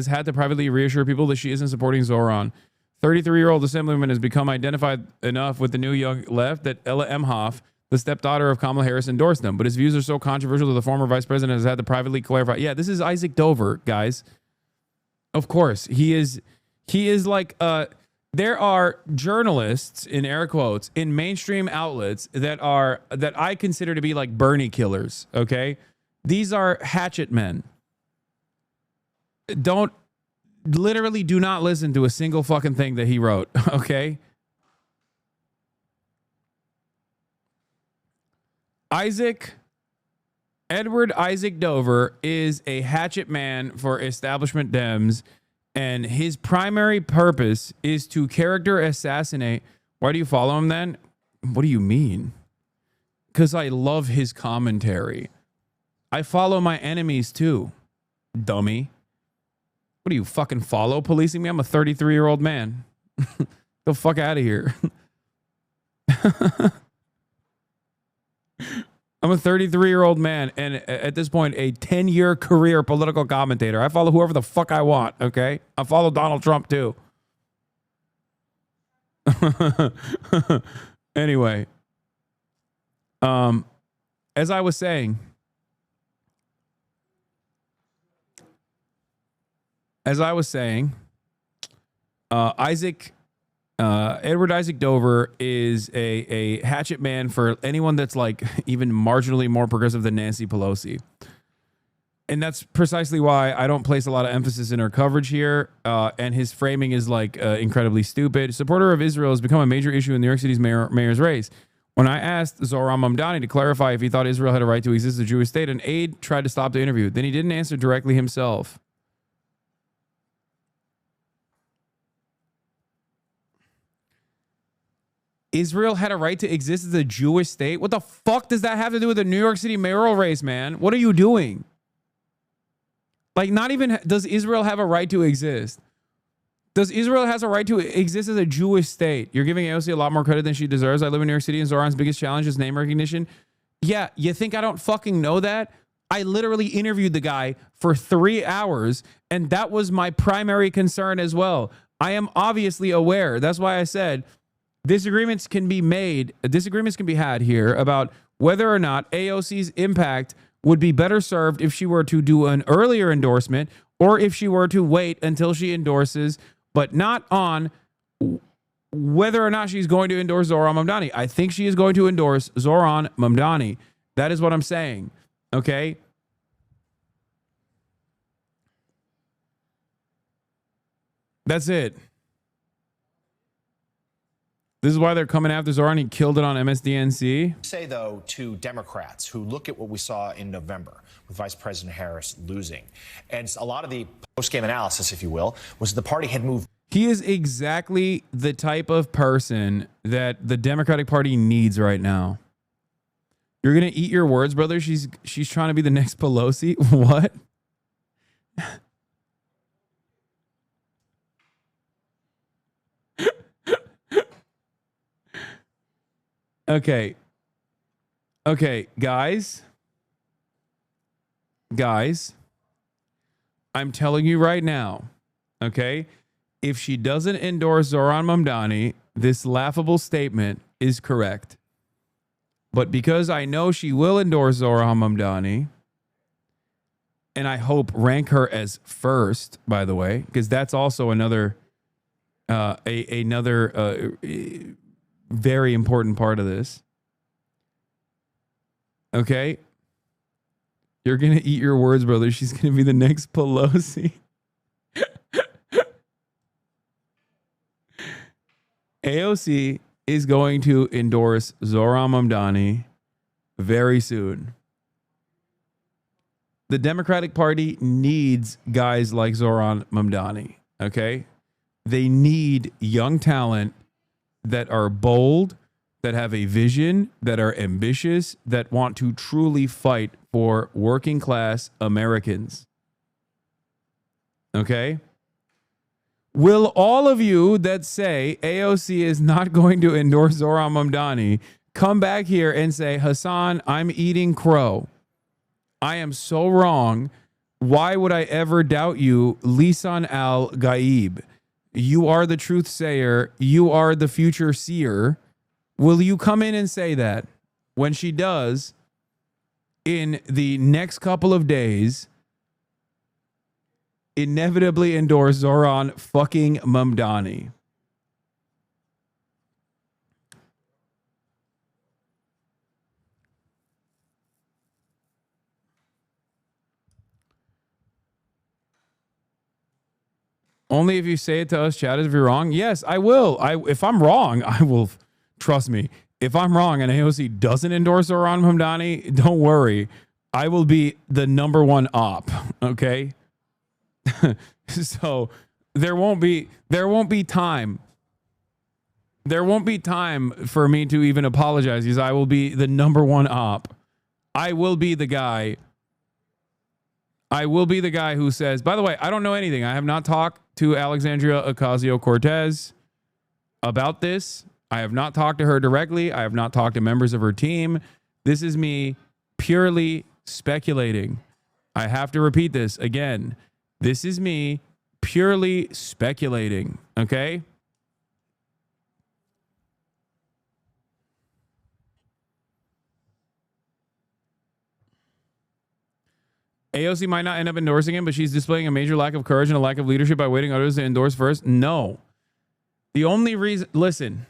had to privately reassure people that she isn't supporting Zoran. 33-year-old assemblywoman has become identified enough with the new young left that Ella Emhoff, the stepdaughter of Kamala Harris, endorsed them. But his views are so controversial that the former vice president has had to privately clarify. Yeah, this is Isaac Dover, guys. Of course, he is like there are journalists, in air quotes, in mainstream outlets that I consider to be like Bernie killers. Okay, these are hatchet men. Literally do not listen to a single fucking thing that he wrote. Okay. Edward Isaac Dover is a hatchet man for establishment Dems, and his primary purpose is to character assassinate. Why do you follow him then? What do you mean? Because I love his commentary. I follow my enemies too, dummy. What do you fucking follow policing me? I'm a 33-year-old man. The fuck out of here. I'm a 33-year-old man, and at this point, a 10-year career political commentator. I follow whoever the fuck I want, okay? I follow Donald Trump, too. Anyway. As I was saying, Edward Isaac Dover is a hatchet man for anyone that's like even marginally more progressive than Nancy Pelosi. And that's precisely why I don't place a lot of emphasis in her coverage here. And his framing is like incredibly stupid. Supporter of Israel has become a major issue in New York City's mayor's race. When I asked Zohran Mamdani to clarify if he thought Israel had a right to exist as a Jewish state, an aide tried to stop the interview. Then he didn't answer directly himself. Israel had a right to exist as a Jewish state? What the fuck does that have to do with the New York City mayoral race, man? What are you doing? Like, not even does Israel have a right to exist. Does Israel has a right to exist as a Jewish state? You're giving AOC a lot more credit than she deserves. I live in New York City, and Zoran's biggest challenge is name recognition. Yeah, you think I don't fucking know that? I literally interviewed the guy for 3 hours, and that was my primary concern as well. I am obviously aware. That's why I said disagreements can be had here about whether or not AOC's impact would be better served if she were to do an earlier endorsement or if she were to wait until she endorses, but not on whether or not she's going to endorse Zohran Mamdani. I think she is going to endorse Zohran Mamdani. That is what I'm saying. Okay? That's it. This is why they're coming after Zohran. He killed it on MSDNC. Say, though, to Democrats who look at what we saw in November with Vice President Harris losing, and a lot of the post-game analysis, if you will, was the party had moved. He is exactly the type of person that the Democratic Party needs right now. You're going to eat your words, brother. She's trying to be the next Pelosi. What? Okay, guys, I'm telling you right now, okay, if she doesn't endorse Zohran Mamdani, this laughable statement is correct. But because I know she will endorse Zohran Mamdani, and I hope rank her as first, by the way, because that's also another very important part of this. Okay? You're going to eat your words, brother. She's going to be the next Pelosi. AOC is going to endorse Zohran Mamdani very soon. The Democratic Party needs guys like Zohran Mamdani. Okay? They need young talent that are bold, that have a vision, that are ambitious, that want to truly fight for working class Americans. Okay? Will all of you that say AOC is not going to endorse Zohran Mamdani come back here and say, Hasan, I'm eating crow. I am so wrong. Why would I ever doubt you, Lisan al-Gaib? You are the truth sayer. You are the future seer. Will you come in and say that? When she does, in the next couple of days, inevitably endorse Zoran fucking Mamdani. Only if you say it to us, chat, if you're wrong. Yes, I will. If I'm wrong, I will. Trust me. If I'm wrong and AOC doesn't endorse Zoran Mamdani, don't worry. I will be the #1 op. Okay. So there won't be time. There won't be time for me to even apologize because I will be the #1 op. I will be the guy. I will be the guy who says, by the way, I don't know anything. I have not talked to Alexandria Ocasio-Cortez about this. I have not talked to her directly. I have not talked to members of her team. This is me purely speculating. I have to repeat this again. This is me purely speculating. Okay? AOC might not end up endorsing him, but she's displaying a major lack of courage and a lack of leadership by waiting others to endorse first. No. The only reason, listen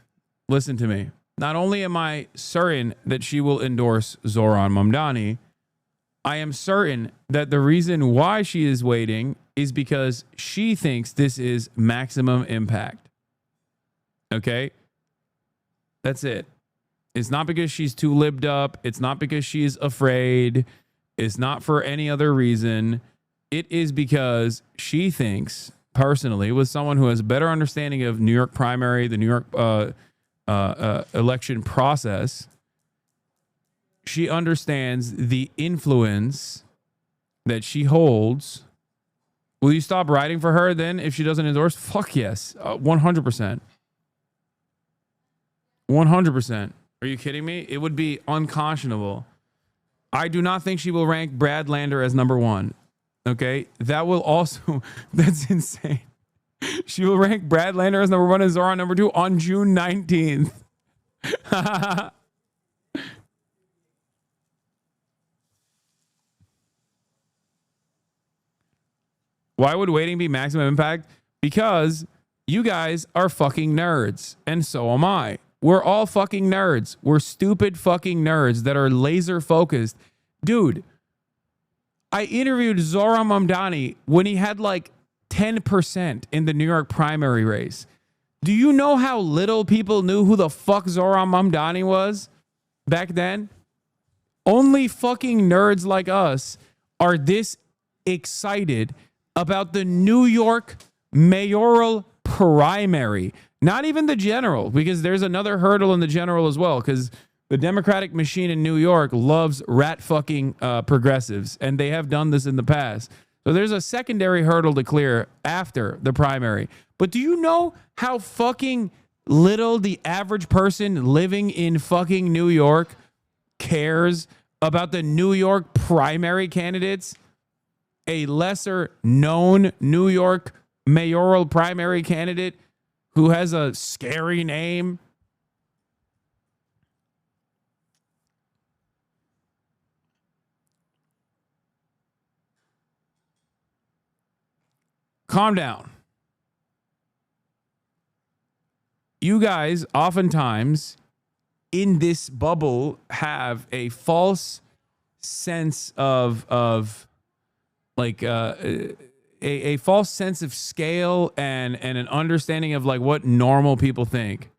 to me. Not only am I certain that she will endorse Zoran Mamdani, I am certain that the reason why she is waiting is because she thinks this is maximum impact. Okay? That's it. It's not because she's too libbed up. It's not because she's afraid. It's not for any other reason. It is because she thinks, personally, with someone who has a better understanding of New York primary, the New York election process, she understands the influence that she holds. Will you stop writing for her then if she doesn't endorse? Fuck yes. 100%. 100%. Are you kidding me? It would be unconscionable. I do not think she will rank Brad Lander as #1. Okay? That will also... That's insane. She will rank Brad Lander as #1 and Zoran #2 on June 19th. Why would waiting be maximum impact? Because you guys are fucking nerds. And so am I. We're all fucking nerds. We're stupid fucking nerds that are laser focused. Dude, I interviewed Zoran Mamdani when he had like 10% in the New York primary race. Do you know how little people knew who the fuck Zoran Mamdani was back then? Only fucking nerds like us are this excited about the New York mayoral primary. Not even the general, because there's another hurdle in the general as well, because the Democratic machine in New York loves rat fucking progressives, and they have done this in the past. So there's a secondary hurdle to clear after the primary. But do you know how fucking little the average person living in fucking New York cares about the New York primary candidates? A lesser known New York mayoral primary candidate who has a scary name. Calm down. You guys oftentimes in this bubble have a false sense of like a false sense of scale and an understanding of like what normal people think.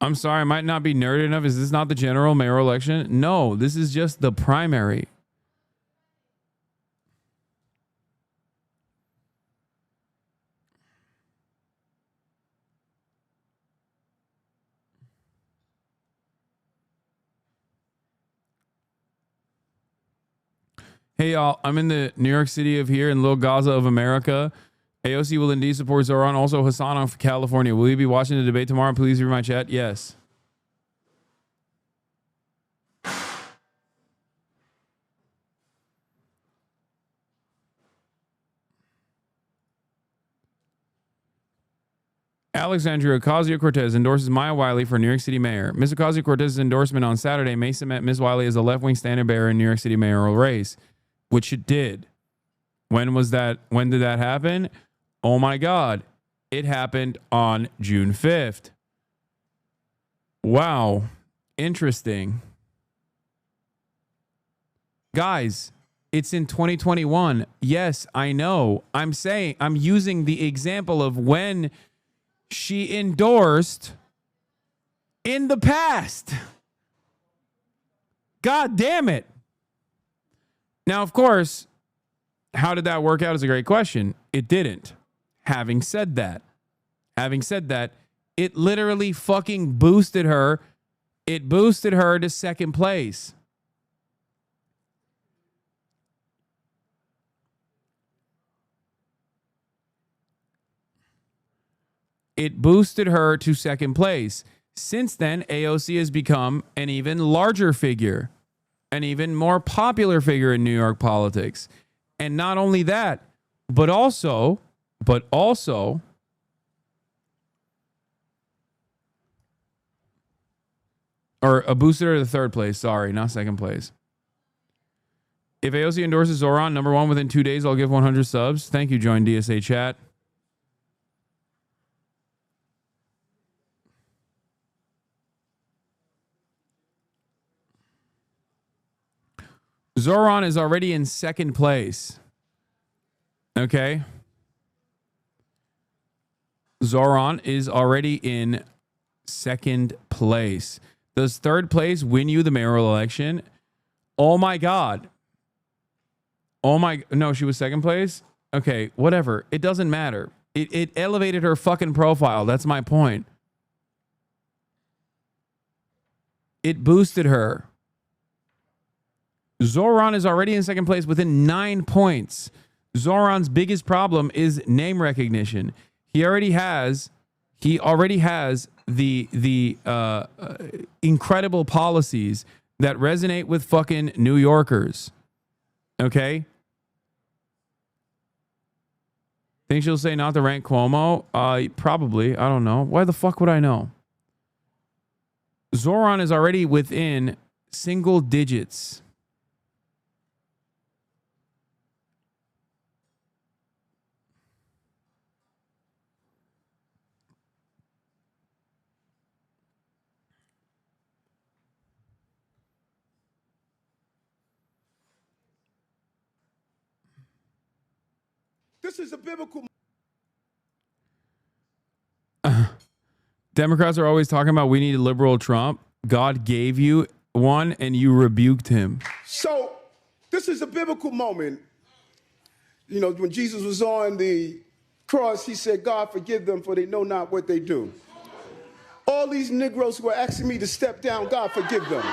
I'm sorry, I might not be nerd enough. Is this not the general mayoral election? No, this is just the primary. Hey, y'all, I'm in the New York City of here in Little Gaza of America, AOC will indeed support Zoran. Also, Hasan of California. Will you be watching the debate tomorrow? Please read my chat. Yes. Alexandria Ocasio-Cortez endorses Maya Wiley for New York City mayor. Ms. Ocasio-Cortez's endorsement on Saturday may cement Ms. Wiley as a left-wing standard bearer in New York City mayoral race, which it did. When was that? When did that happen? Oh my God. It happened on June 5th. Wow. Interesting. Guys, it's in 2021. Yes, I know. I'm using the example of when she endorsed in the past. God damn it. Now, of course, how did that work out is a great question. It didn't. Having said that, it literally fucking boosted her. It boosted her to second place. It boosted her to second place. Since then, AOC has become an even larger figure, an even more popular figure in New York politics. And not only that, but also, or a booster to the third place. Sorry, not second place. If AOC endorses Zoran, number one, within 2 days, I'll give 100 subs. Thank you, join DSA chat. Zoran is already in second place. Okay. Zoran is already in second place. Does third place win you the mayoral election? Oh my God. No, she was second place? Okay, whatever. It doesn't matter. It elevated her fucking profile. That's my point. It boosted her. Zoran is already in second place within 9 points. Zoran's biggest problem is name recognition. He already has the incredible policies that resonate with fucking New Yorkers. Okay? Think she'll say not to rank Cuomo? Probably. I don't know. Why the fuck would I know? Zoran is already within single digits. This is a biblical. Democrats are always talking about we need a liberal Trump. God gave you one and you rebuked him. So this is a biblical moment. You know, when Jesus was on the cross, he said, God, forgive them, for they know not what they do. All these Negroes who are asking me to step down, God, forgive them.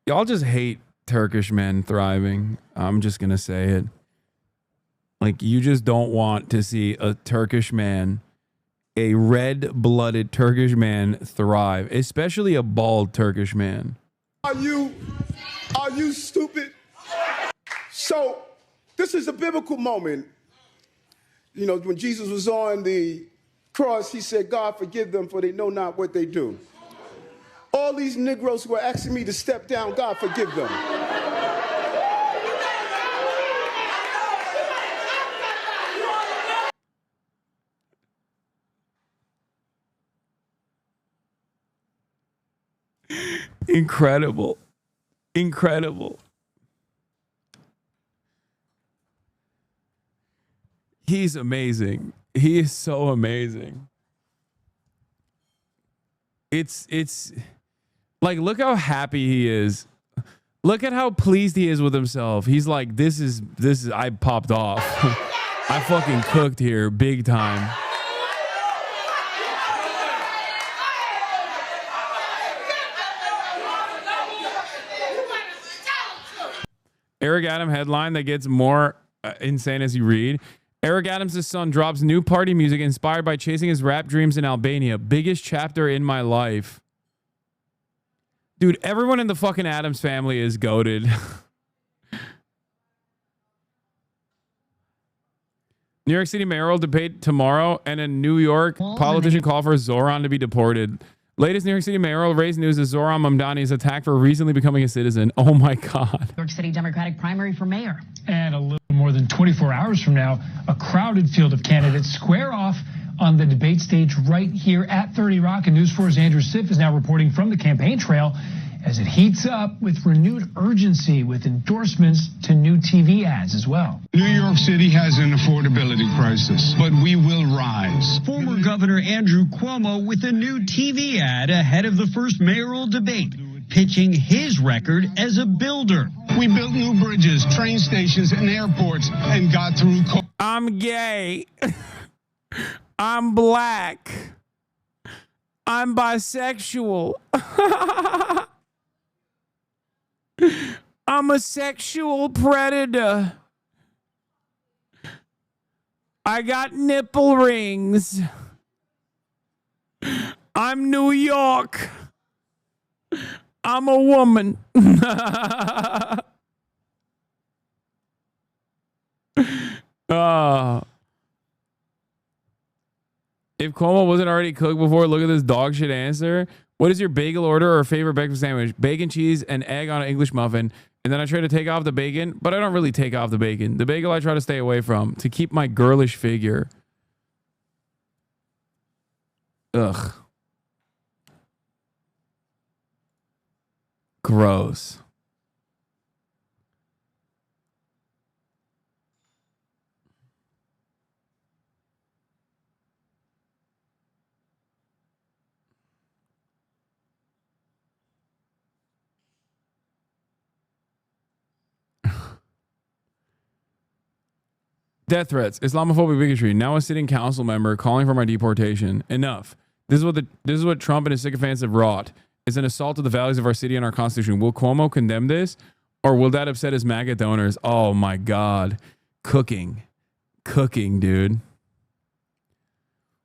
Y'all just hate Turkish men thriving. I'm just going to say it. Like, you just don't want to see a Turkish man, a red-blooded Turkish man thrive, especially a bald Turkish man. Are you stupid? So this is a biblical moment. You know, when Jesus was on the cross, he said, God, forgive them, for they know not what they do. All these Negroes who are asking me to step down, God, forgive them. Incredible. Incredible. He's amazing. He is so amazing. It's like, look how happy he is. Look at how pleased he is with himself. He's like, this is I popped off. I fucking cooked here big time. Eric Adams headline that gets more insane as you read. Eric Adams' son drops new party music inspired by chasing his rap dreams in Albania. Biggest chapter in my life. Dude, everyone in the fucking Adams family is goated. New York City mayoral debate tomorrow, and a New York politician call for Zoran to be deported. Latest New York City mayoral race news is Zoran Mamdani is attacked for recently becoming a citizen. Oh my God. New York City Democratic primary for mayor. And a little more than 24 hours from now, a crowded field of candidates square off on the debate stage right here at 30 Rock. And News 4's Andrew Siff is now reporting from the campaign trail as it heats up with renewed urgency with endorsements to new TV ads as well. New York City has an affordability crisis, but we will rise. Former Governor Andrew Cuomo with a new TV ad ahead of the first mayoral debate, pitching his record as a builder. We built new bridges, train stations, and airports, and got through. I'm gay. I'm black. I'm bisexual. I'm a sexual predator. I got nipple rings. I'm New York. I'm a woman. If Cuomo wasn't already cooked before, look at this dog shit answer. What is your bagel order or favorite breakfast sandwich? Bacon, cheese, and egg on an English muffin. And then I try to take off the bacon, but I don't really take off the bacon. The bagel I try to stay away from to keep my girlish figure. Ugh. Gross. Death threats, Islamophobic bigotry. Now a sitting council member calling for my deportation. Enough. This is what Trump and his sycophants have wrought. It's an assault to the values of our city and our constitution. Will Cuomo condemn this, or will that upset his MAGA donors? Oh my God, cooking, dude.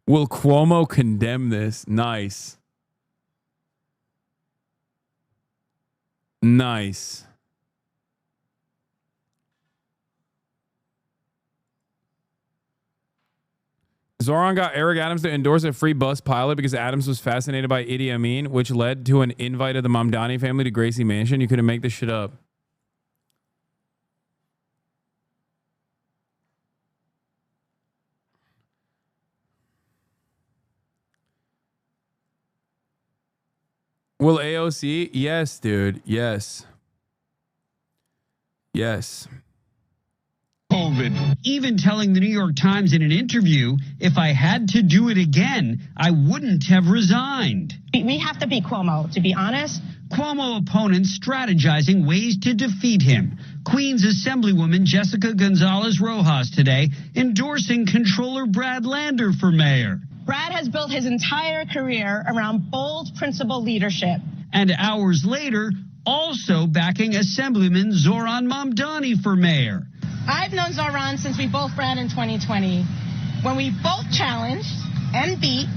Will Cuomo condemn this? Nice. Zoran got Eric Adams to endorse a free bus pilot because Adams was fascinated by Idi Amin, which led to an invite of the Mamdani family to Gracie Mansion. You couldn't make this shit up. Will AOC? Yes, dude. Yes. COVID. Even telling the New York Times in an interview, if I had to do it again, I wouldn't have resigned. We have to beat Cuomo, to be honest. Cuomo opponents strategizing ways to defeat him. Queens Assemblywoman Jessica Gonzalez Rojas today endorsing Comptroller Brad Lander for mayor. Brad has built his entire career around bold, principled leadership. And hours later, also backing Assemblyman Zoran Mamdani for mayor. I've known Zoran since we both ran in 2020, when we both challenged and beat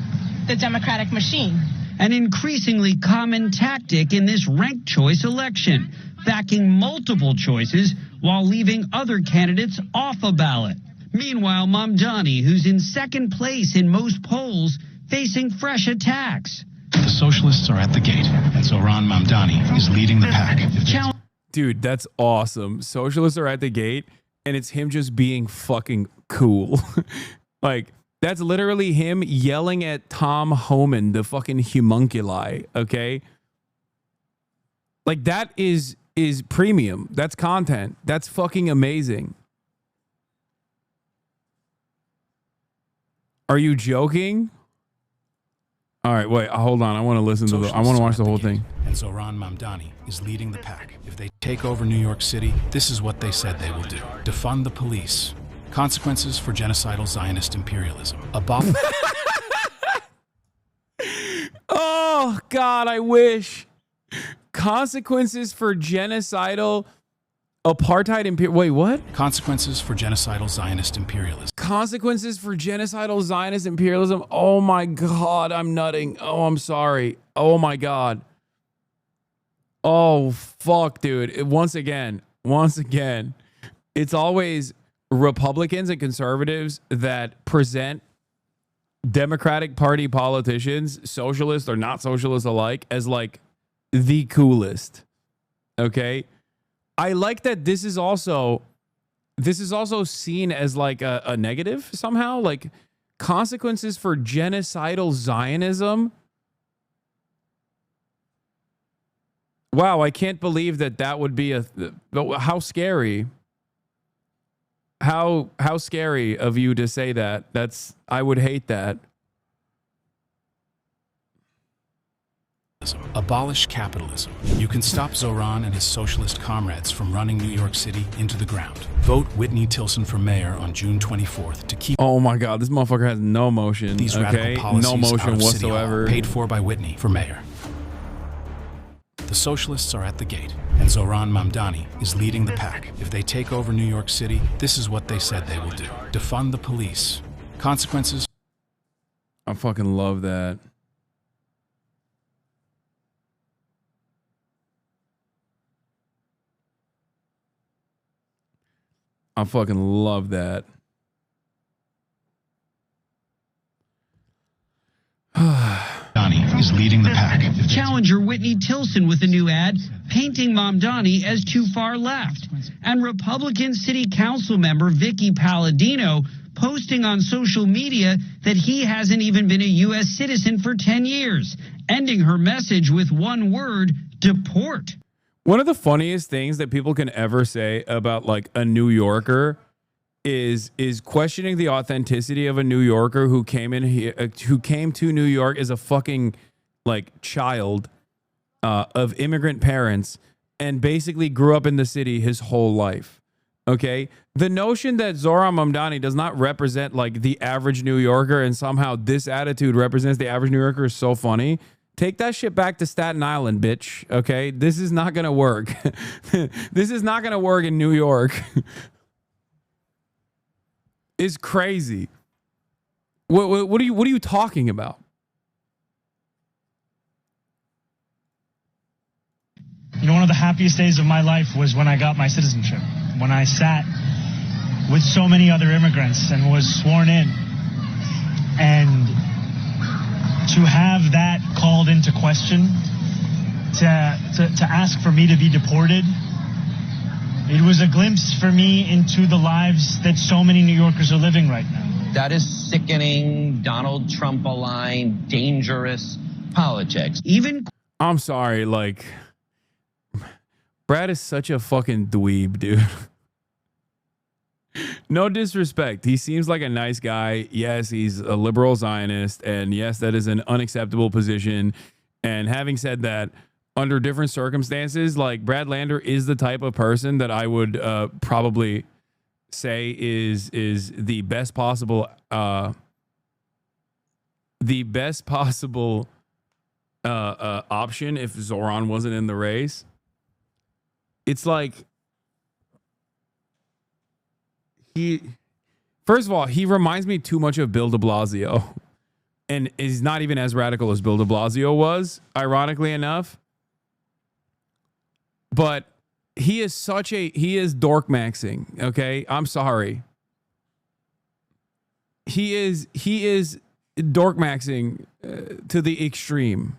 the Democratic machine. An increasingly common tactic in this ranked choice election, backing multiple choices while leaving other candidates off a ballot. Meanwhile, Mamdani, who's in second place in most polls, facing fresh attacks. The socialists are at the gate, and Zoran Mamdani is leading the pack. Dude, that's awesome. Socialists are at the gate, and it's him just being fucking cool. Like, that's literally him yelling at Tom Homan, the fucking homunculi, okay? Like, that is premium. That's content. That's fucking amazing. Are you joking? All right, wait, hold on. I want to listen to I want to watch the whole thing. And Zoran Mamdani is leading the pack. If they take over New York City, this is what they said they will do. Defund the police, Consequences for genocidal Zionist imperialism. Oh, God, I wish. Consequences for genocidal apartheid imperial. Wait, what? Consequences for genocidal Zionist imperialism. Consequences for genocidal Zionist imperialism. Oh, my God, I'm nutting. Oh, I'm sorry. Oh, my God. Oh, fuck, dude. Once again, it's always Republicans and conservatives that present Democratic Party politicians, socialist or not socialist alike, as like the coolest. Okay? I like that this is also seen as like a negative somehow, like consequences for genocidal Zionism. Wow, I can't believe that would be how scary. How scary of you to say that. I would hate that. Abolish capitalism. You can stop Zoran and his socialist comrades from running New York City into the ground. Vote Whitney Tilson for mayor on June 24th to keep. Oh my God, this motherfucker has no motion. These radical policies out of City Hall, paid for by Whitney for mayor. The socialists are at the gate, and Zoran Mamdani is leading the pack. If they take over New York City, this is what they said they will do. Defund the police. Consequences. I fucking love that. I fucking love that. Mamdani is leading the pack. Challenger Whitney Tilson with a new ad painting Mamdani as too far left. And Republican City Council member Vicky Palladino posting on social media that he hasn't even been a U.S. citizen for 10 years, ending her message with one word: deport. One of the funniest things that people can ever say about like a New Yorker is questioning the authenticity of a New Yorker who came in here, who came to New York as a fucking like child of immigrant parents and basically grew up in the city his whole life. Okay, the notion that Zoran Mamdani does not represent like the average New Yorker and somehow this attitude represents the average New Yorker is so funny. Take that shit back to Staten Island, bitch. Okay, this is not gonna work. This is not gonna work in New York. It's crazy. What are you talking about? You know, one of the happiest days of my life was when I got my citizenship. When I sat with so many other immigrants and was sworn in. And to have that called into question, to ask for me to be deported, it was a glimpse for me into the lives that so many New Yorkers are living right now. That is sickening, Donald Trump-aligned, dangerous politics. I'm sorry, like, Brad is such a fucking dweeb, dude. No disrespect. He seems like a nice guy. Yes, he's a liberal Zionist. And yes, that is an unacceptable position. And having said that, under different circumstances, like Brad Lander is the type of person that I would probably say is the best possible option if Zoran wasn't in the race. It's like first of all, he reminds me too much of Bill de Blasio, and is not even as radical as Bill de Blasio was, ironically enough. But he is dork maxing. Okay, I'm sorry. He is dork maxing to the extreme.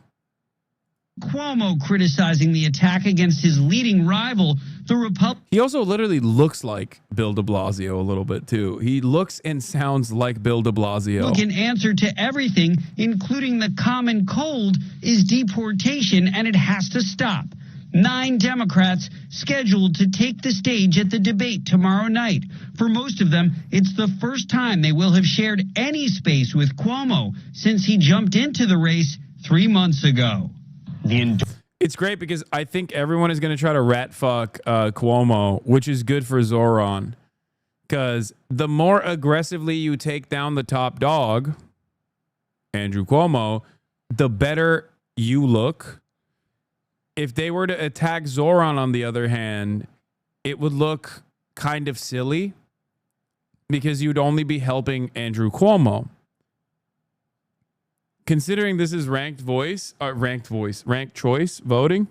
Cuomo criticizing the attack against his leading rival, the Republican. He also literally looks like Bill de Blasio a little bit too. He looks and sounds like Bill de Blasio. Republican answer to everything, including the common cold, is deportation, and it has to stop. 9 Democrats scheduled to take the stage at the debate tomorrow night. For most of them, it's the first time they will have shared any space with Cuomo since he jumped into the race 3 months ago. It's great because I think everyone is going to try to rat fuck Cuomo, which is good for Zoran. Because the more aggressively you take down the top dog, Andrew Cuomo, the better you look. If they were to attack Zoran, on the other hand, it would look kind of silly because you'd only be helping Andrew Cuomo. Considering this is ranked choice voting.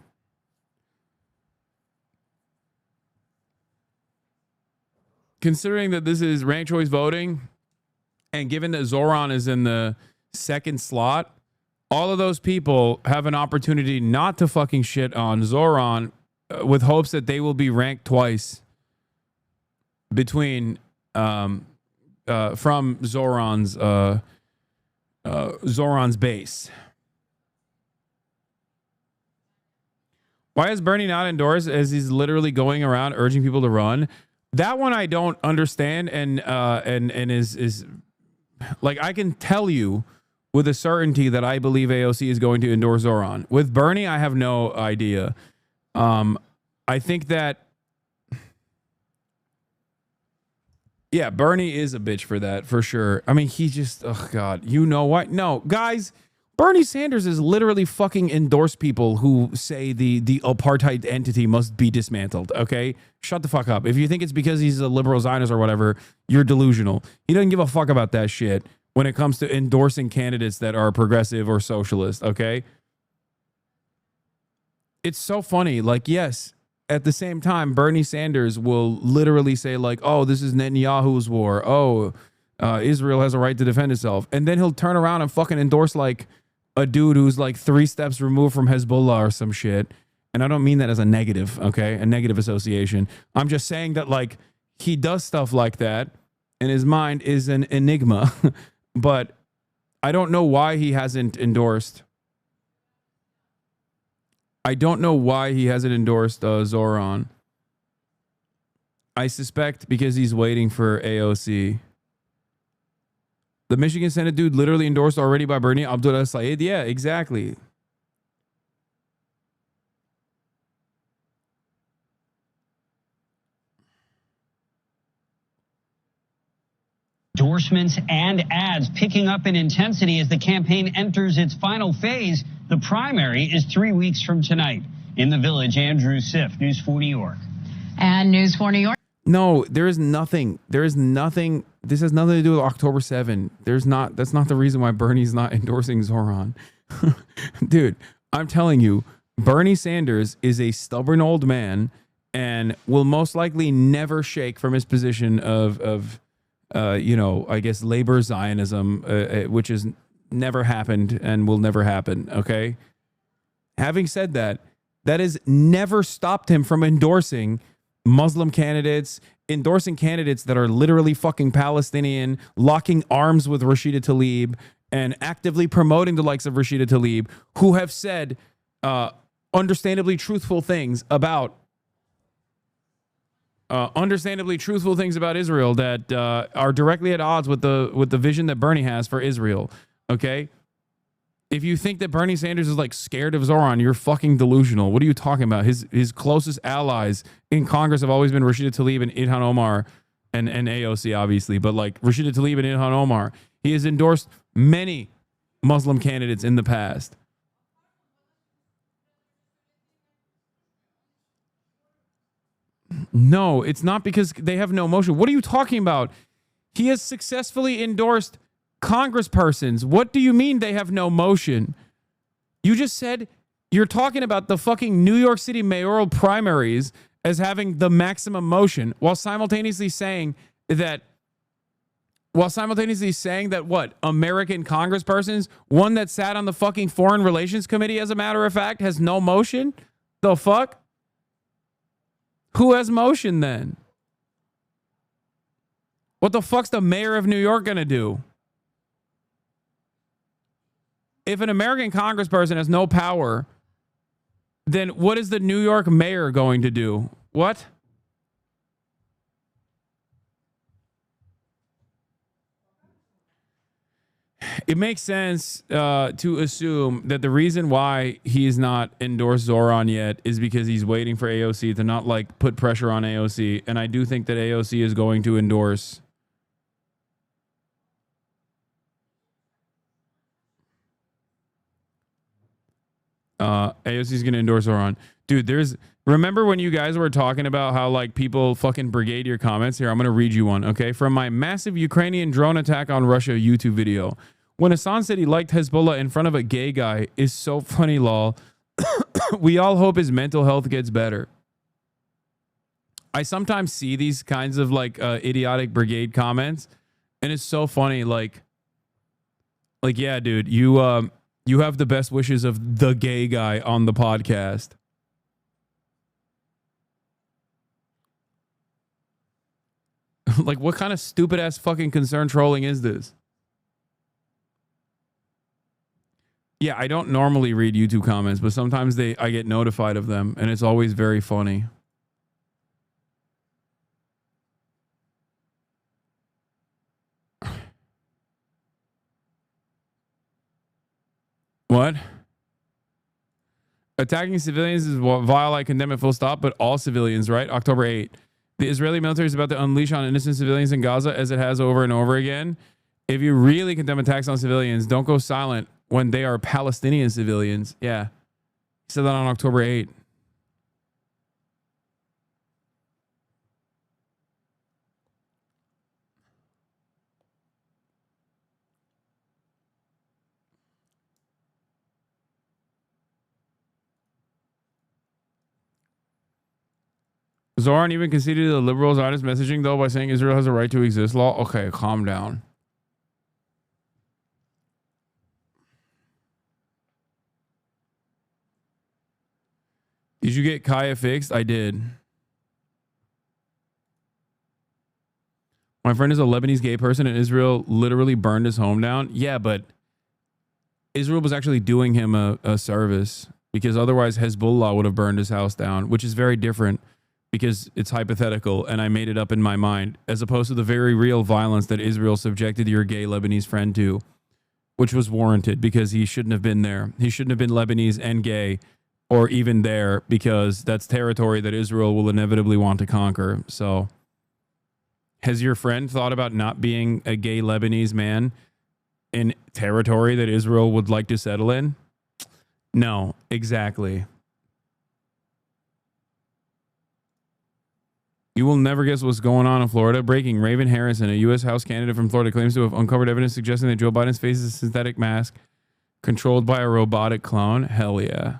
Considering that this is ranked choice voting, and given that Zoran is in the second slot, all of those people have an opportunity not to fucking shit on Zoran with hopes that they will be ranked twice between from Zoran's base. Why is Bernie not endorsed as he's literally going around urging people to run? That one I don't understand, and is like, I can tell you with a certainty that I believe AOC is going to endorse Zoran. With Bernie, I have no idea. I think that, yeah, Bernie is a bitch for that, for sure. I mean, he just, oh God, you know what? No, guys, Bernie Sanders is literally fucking endorsed people who say the apartheid entity must be dismantled, okay? Shut the fuck up. If you think it's because he's a liberal Zionist or whatever, you're delusional. He doesn't give a fuck about that shit when it comes to endorsing candidates that are progressive or socialist, okay? It's so funny. Like, yes, at the same time, Bernie Sanders will literally say, like, oh, this is Netanyahu's war. Oh, Israel has a right to defend itself. And then he'll turn around and fucking endorse, like, a dude who's, like, 3 steps removed from Hezbollah or some shit. And I don't mean that as a negative, okay? A negative association. I'm just saying that, like, he does stuff like that, and his mind is an enigma. But I don't know why he hasn't endorsed. I don't know why he hasn't endorsed Zoran. I suspect because he's waiting for AOC. The Michigan Senate dude literally endorsed already by Bernie Abdullah Saeed. Yeah, exactly. Endorsements and ads picking up in intensity as the campaign enters its final phase. The primary is 3 weeks from tonight. In the Village, Andrew Siff, News 4 New York. And News 4 New York. No, there is nothing. There is nothing. This has nothing to do with October 7. There's not. That's not the reason why Bernie's not endorsing Zoran. Dude, I'm telling you, Bernie Sanders is a stubborn old man and will most likely never shake from his position of you know, I guess labor Zionism, which has never happened and will never happen. Okay. Having said that, that has never stopped him from endorsing Muslim candidates, endorsing candidates that are literally fucking Palestinian, locking arms with Rashida Tlaib, and actively promoting the likes of Rashida Tlaib, who have said understandably truthful things about Israel that are directly at odds with the vision that Bernie has for Israel. Okay. If you think that Bernie Sanders is like scared of Zoran, you're fucking delusional. What are you talking about? His closest allies in Congress have always been Rashida Tlaib and Ilhan Omar and AOC, obviously. But like Rashida Tlaib and Ilhan Omar, he has endorsed many Muslim candidates in the past. No, it's not because they have no motion. What are you talking about? He has successfully endorsed congresspersons. What do you mean they have no motion? You just said you're talking about the fucking New York City mayoral primaries as having the maximum motion while simultaneously saying that what? American congresspersons, one that sat on the fucking Foreign Relations Committee, as a matter of fact, has no motion? The fuck? Who has motion then? What the fuck's the mayor of New York gonna do? If an American congressperson has no power, then what is the New York mayor going to do? What? It makes sense to assume that the reason why he's not endorsed Zoran yet is because he's waiting for AOC to not like put pressure on AOC. And I do think that AOC is going to endorse. AOC is going to endorse Zoran. Dude, remember when you guys were talking about how like people fucking brigade your comments? Here, I'm going to read you one, okay? From my massive Ukrainian drone attack on Russia YouTube video. When Hasan said he liked Hezbollah in front of a gay guy is so funny, lol. We all hope his mental health gets better. I sometimes see these kinds of like idiotic brigade comments, and it's so funny. Like yeah, dude, you have the best wishes of the gay guy on the podcast. Like, what kind of stupid ass fucking concern trolling is this? Yeah, I don't normally read YouTube comments, but sometimes I get notified of them, and it's always very funny. What? Attacking civilians is vile. I condemn it full stop, but all civilians, right? October 8th. The Israeli military is about to unleash on innocent civilians in Gaza as it has over and over again. If you really condemn attacks on civilians, don't go silent when they are Palestinian civilians. Yeah. He said that on October 8th. Zoran even conceded the liberals' honest messaging, though, by saying Israel has a right to exist law. Okay, calm down. Did you get Kaya fixed? I did. My friend is a Lebanese gay person, and Israel literally burned his home down. Yeah, but Israel was actually doing him a service, because otherwise Hezbollah would have burned his house down, which is very different. Because it's hypothetical and I made it up in my mind, as opposed to the very real violence that Israel subjected your gay Lebanese friend to, which was warranted because he shouldn't have been there. He shouldn't have been Lebanese and gay, or even there, because that's territory that Israel will inevitably want to conquer. So has your friend thought about not being a gay Lebanese man in territory that Israel would like to settle in? No, exactly. You will never guess what's going on in Florida. Breaking: Raven Harrison, a U.S. House candidate from Florida, claims to have uncovered evidence suggesting that Joe Biden's face is a synthetic mask controlled by a robotic clone. Hell yeah.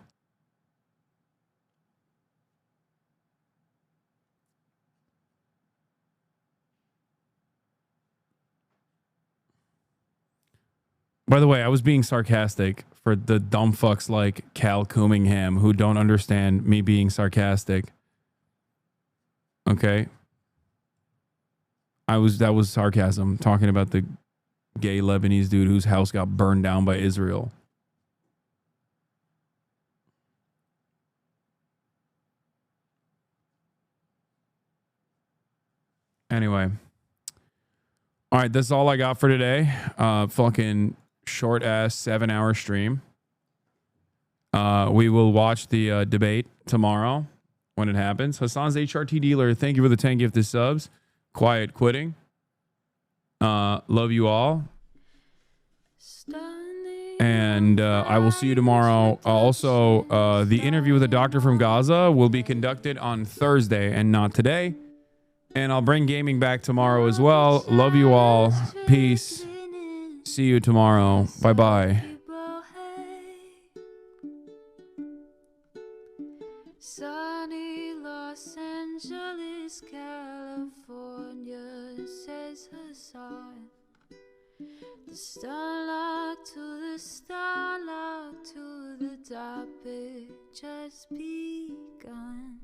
By the way, I was being sarcastic for the dumb fucks like Cal Coomingham who don't understand me being sarcastic. Okay. That was sarcasm, talking about the gay Lebanese dude whose house got burned down by Israel. Anyway. All right, that's all I got for today. Fucking short ass 7-hour stream. We will watch the debate tomorrow when it happens. Hasan's HRT dealer, thank you for the 10 gifted subs. Quiet quitting. Love you all. And I will see you tomorrow. Also, the interview with the doctor from Gaza will be conducted on Thursday and not today. And I'll bring gaming back tomorrow as well. Love you all. Peace. See you tomorrow. Bye-bye. Sunny Los Angeles, California, says Hasan. The starlight to the starlight to the topic just begun.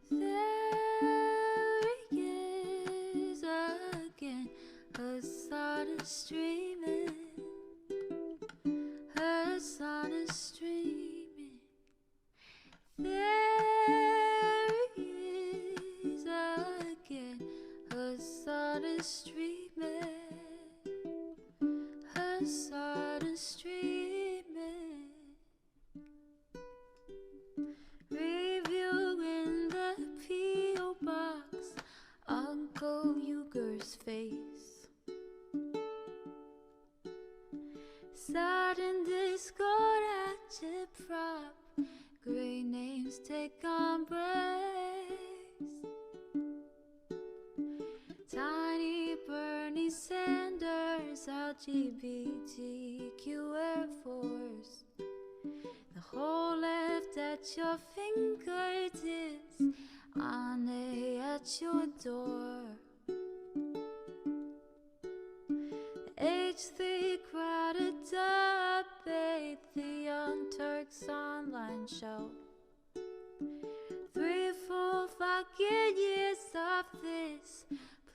There he is again, Hasan is streaming. Hasan is streaming. There he is again, Hasan is streaming. Hassan is streaming, reviewing the P.O. box, Uncle Uger's face. Sudden Discord at prop, great names take embrace. Tiny Bernie Sanders, LGBTQ Air Force. The whole left at your fingertips, on at your door. H3 crowded debate, the Young Turks online show. 3 full fucking years of this,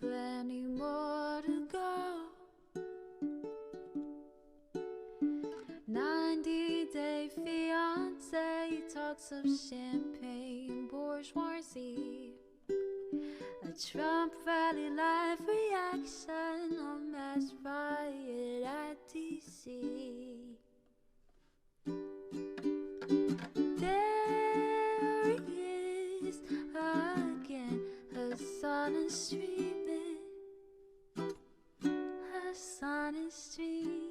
plenty more to go. 90-day fiance, talks of champagne bourgeoisie. A Trump rally live reaction, a mass riot at DC. There he is again, Hasan is streaming, Hasan is streaming.